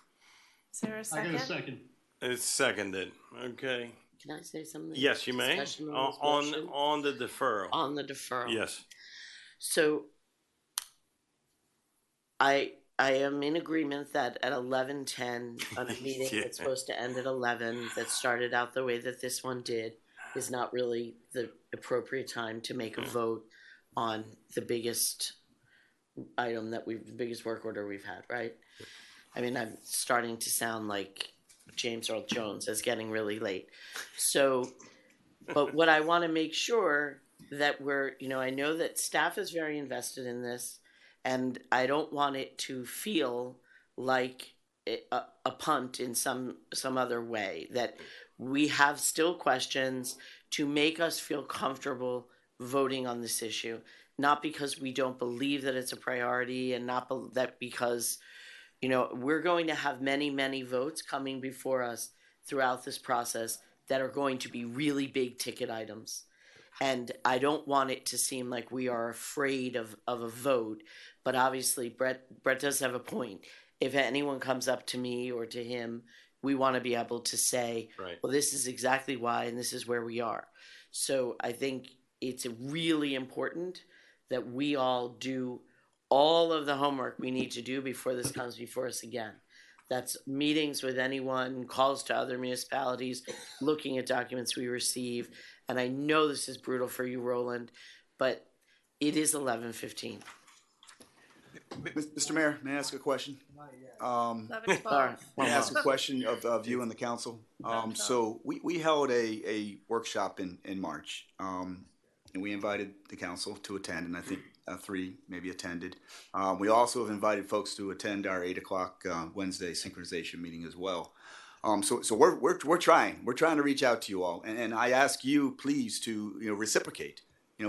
Is there a second? I got a second. It's seconded. Okay. Can I say something? Yes, you may. Discussion On the deferral. On the deferral. Yes. So I I am in agreement that at 11:10 on a meeting Yeah. that's supposed to end at 11, that started out the way that this one did, is not really the appropriate time to make a vote on the biggest item the biggest work order we've had, right? I mean, I'm starting to sound like James Earl Jones as getting really late. So, but what I want to make sure that I know that staff is very invested in this, and I don't want it to feel like a punt in some other way, that we have still questions to make us feel comfortable voting on this issue, not because we don't believe that it's a priority, and not that because we're going to have many, many votes coming before us throughout this process that are going to be really big ticket items. And I don't want it to seem like we are afraid of a vote, but obviously Brett does have a point. If anyone comes up to me or to him, we want to be able to say, Right. well, this is exactly why, and this is where we are. So I think it's really important that we all do all of the homework we need to do before this comes before us again. That's meetings with anyone, calls to other municipalities, looking at documents we receive. And I know this is brutal for you, Roland, but it is 11:15. Mr. Mayor, may I ask a question? 11:12. May I ask a question of you and the council? So we held a workshop in March, and we invited the council to attend, and I think 3 maybe attended. We also have invited folks to attend our 8 o'clock Wednesday synchronization meeting as well. So we're trying to reach out to you all, and I ask you please to reciprocate.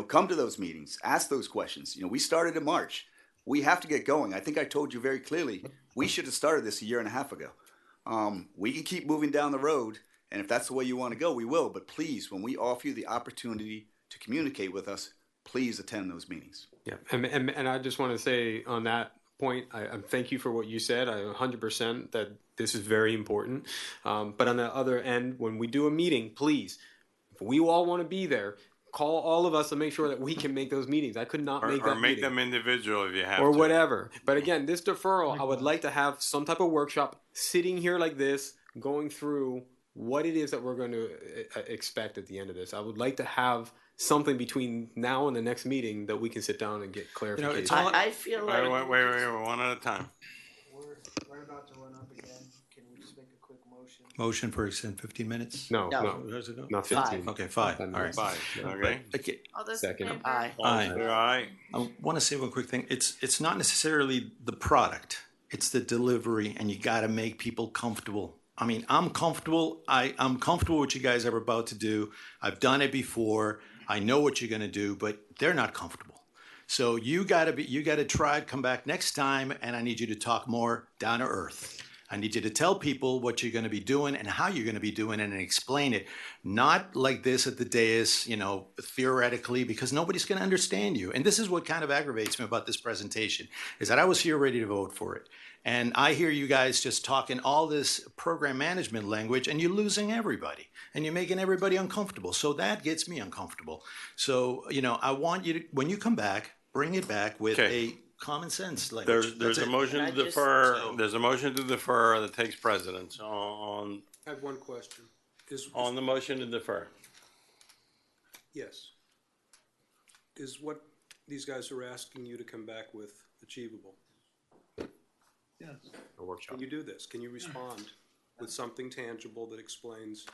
Come to those meetings, ask those questions. We started in March. We have to get going. I think I told you very clearly we should have started this 1.5 years ago. We can keep moving down the road, and if that's the way you want to go, we will. But please, when we offer you the opportunity to communicate with us, please attend those meetings. Yeah, and I just want to say on that point, I thank you for what you said. I 100% that this is very important. But on the other end, when we do a meeting, please, if we all want to be there, call all of us to make sure that we can make those meetings. I could not make that Or make meeting. them individual if you have Or to. whatever. But again, this deferral, I would like to have some type of workshop sitting here like this, going through what it is that we're going to expect at the end of this. I would like to have something between now and the next meeting that we can sit down and get clarification. I feel like Wait, one at a time. We're about to run up again. Can we just make a quick motion? Motion for extend 15 minutes? No, Where's it go? not 15. Okay, 5. All right. 5, okay. Okay. All those Second. in favor? Aye. Aye. All right. I want to say one quick thing. It's not necessarily the product. It's the delivery, and you got to make people comfortable. I mean, I'm comfortable. I'm comfortable with what you guys are about to do. I've done it before. I know what you're going to do, but they're not comfortable. So you got to try to come back next time, and I need you to talk more down to earth. I need you to tell people what you're going to be doing and how you're going to be doing it and explain it. Not like this at the dais, theoretically, because nobody's going to understand you. And this is what kind of aggravates me about this presentation, is that I was here ready to vote for it. And I hear you guys just talking all this program management language, and you're losing everybody. And you're making everybody uncomfortable. So that gets me uncomfortable. So, I want you to, when you come back, bring it back with a common sense language. There's a motion to defer. There's a motion to defer that takes precedence on I have one question. on the motion to defer. Yes. Is what these guys are asking you to come back with achievable? Yes. A workshop. Can you do this? Can you respond with something tangible that explains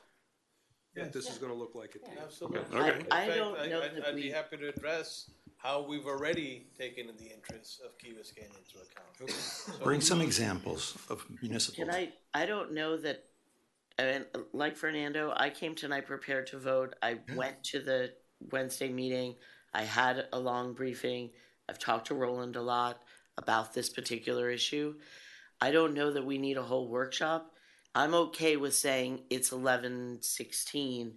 what this is going to look like at the end? Absolutely. Okay. I In fact, don't know that I'd be we. happy to address how we've already taken the interests of Key Biscayne into account. So Bring some examples of municipal. I don't know that, I mean, like Fernando, I came tonight prepared to vote. I went to the Wednesday meeting. I had a long briefing. I've talked to Roland a lot about this particular issue. I don't know that we need a whole workshop. I'm okay with saying it's 11:16.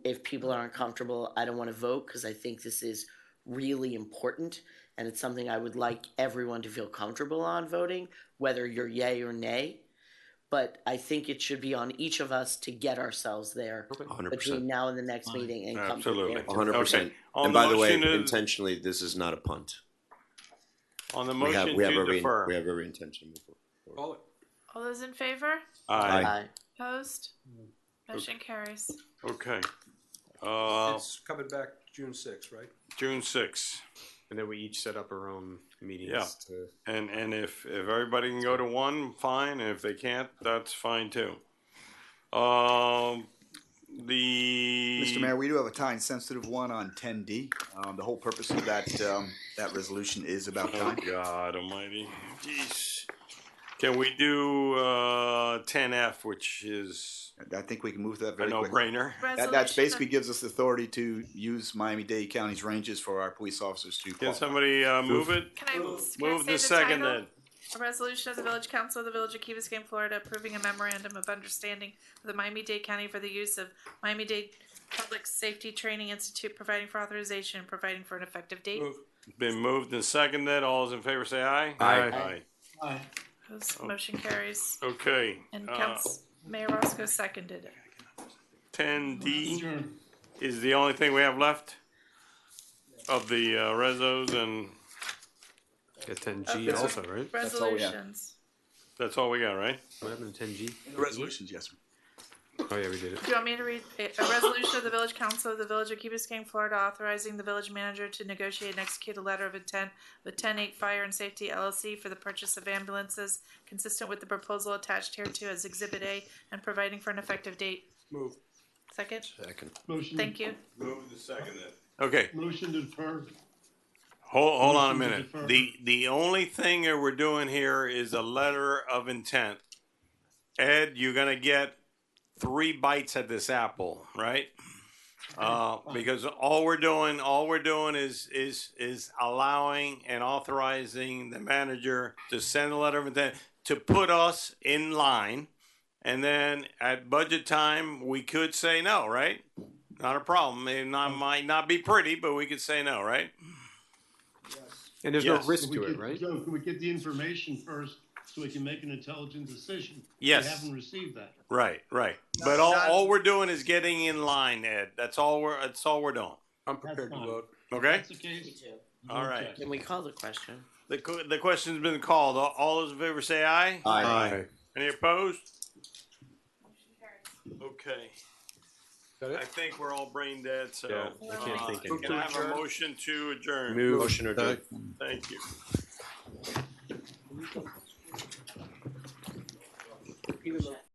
If people aren't comfortable, I don't want to vote because I think this is really important, and it's something I would like everyone to feel comfortable on voting, whether you're yay or nay. But I think it should be on each of us to get ourselves there 100%. between now and the next meeting and come Absolutely. prepared. 100%. Okay. On And the by the way, motion to- intentionally, this is not a punt. On the We have, motion we have to every, defer. we have every intention to move forward. Call it. All those in favor? Aye. Opposed? Motion carries. Okay. It's coming back June 6th, right? June 6th. And then we each set up our own meetings. Yeah. And if everybody can go to one, fine. And if they can't, that's fine too. Mr. Mayor, we do have a time-sensitive one on 10D. The whole purpose of that resolution is about Oh, time. God almighty. Jeez. Can we do 10F, which is I think we can move that a very quickly. no-brainer? That basically gives us authority to use Miami-Dade County's ranges for our police officers to Can qualify. somebody move it? Can I Move say the the second title? then. A resolution of the Village Council of the Village of Key Biscayne, Florida, approving a memorandum of understanding with the Miami-Dade County for the use of Miami-Dade Public Safety Training Institute, providing for authorization, and providing for an effective date. Been moved and seconded. All those in favor say aye. Aye. Aye. Opposed? Motion carries. Okay. And Mayor Roscoe seconded it. 10D is the only thing we have left of the resos, and Get 10G also, right? That's all we have. Resolutions. that's all we got, right? What happened to 10G? The resolutions, yes, sir. Oh, yeah, we did it. Do you want me to read a resolution of the Village Council of the Village of Key Biscayne, Florida, authorizing the village manager to negotiate and execute a letter of intent with 10-8 Fire and Safety LLC for the purchase of ambulances consistent with the proposal attached hereto as Exhibit A and providing for an effective date? Move. Second? Second. Motion. Thank you. Move the seconded. Okay. Motion to defer. Hold on a Motion to minute. defer. The only thing that we're doing here is a letter of intent. Ed, you're gonna get 3 bites at this apple, right? Because all we're doing is allowing and authorizing the manager to send a letter of intent to put us in line, and then at budget time we could say no, right? Not a problem. It might not be pretty, but we could say no, right? And there's Yes. no risk to it, Joe, right? can we get the information first so we can make an intelligent decision? Yes. We haven't received that. Right. But all we're doing is getting in line, Ed. That's all we're doing. I'm prepared to fine. vote. Okay. That's the case. All right. Can we call the question? The question's been called. All those in favor say aye. Aye. Any opposed? Okay. That it? I think we're all brain dead, so. Yeah, I can't think anymore. Can I have a motion to adjourn? Move. Motion to adjourn. Thank you. Even though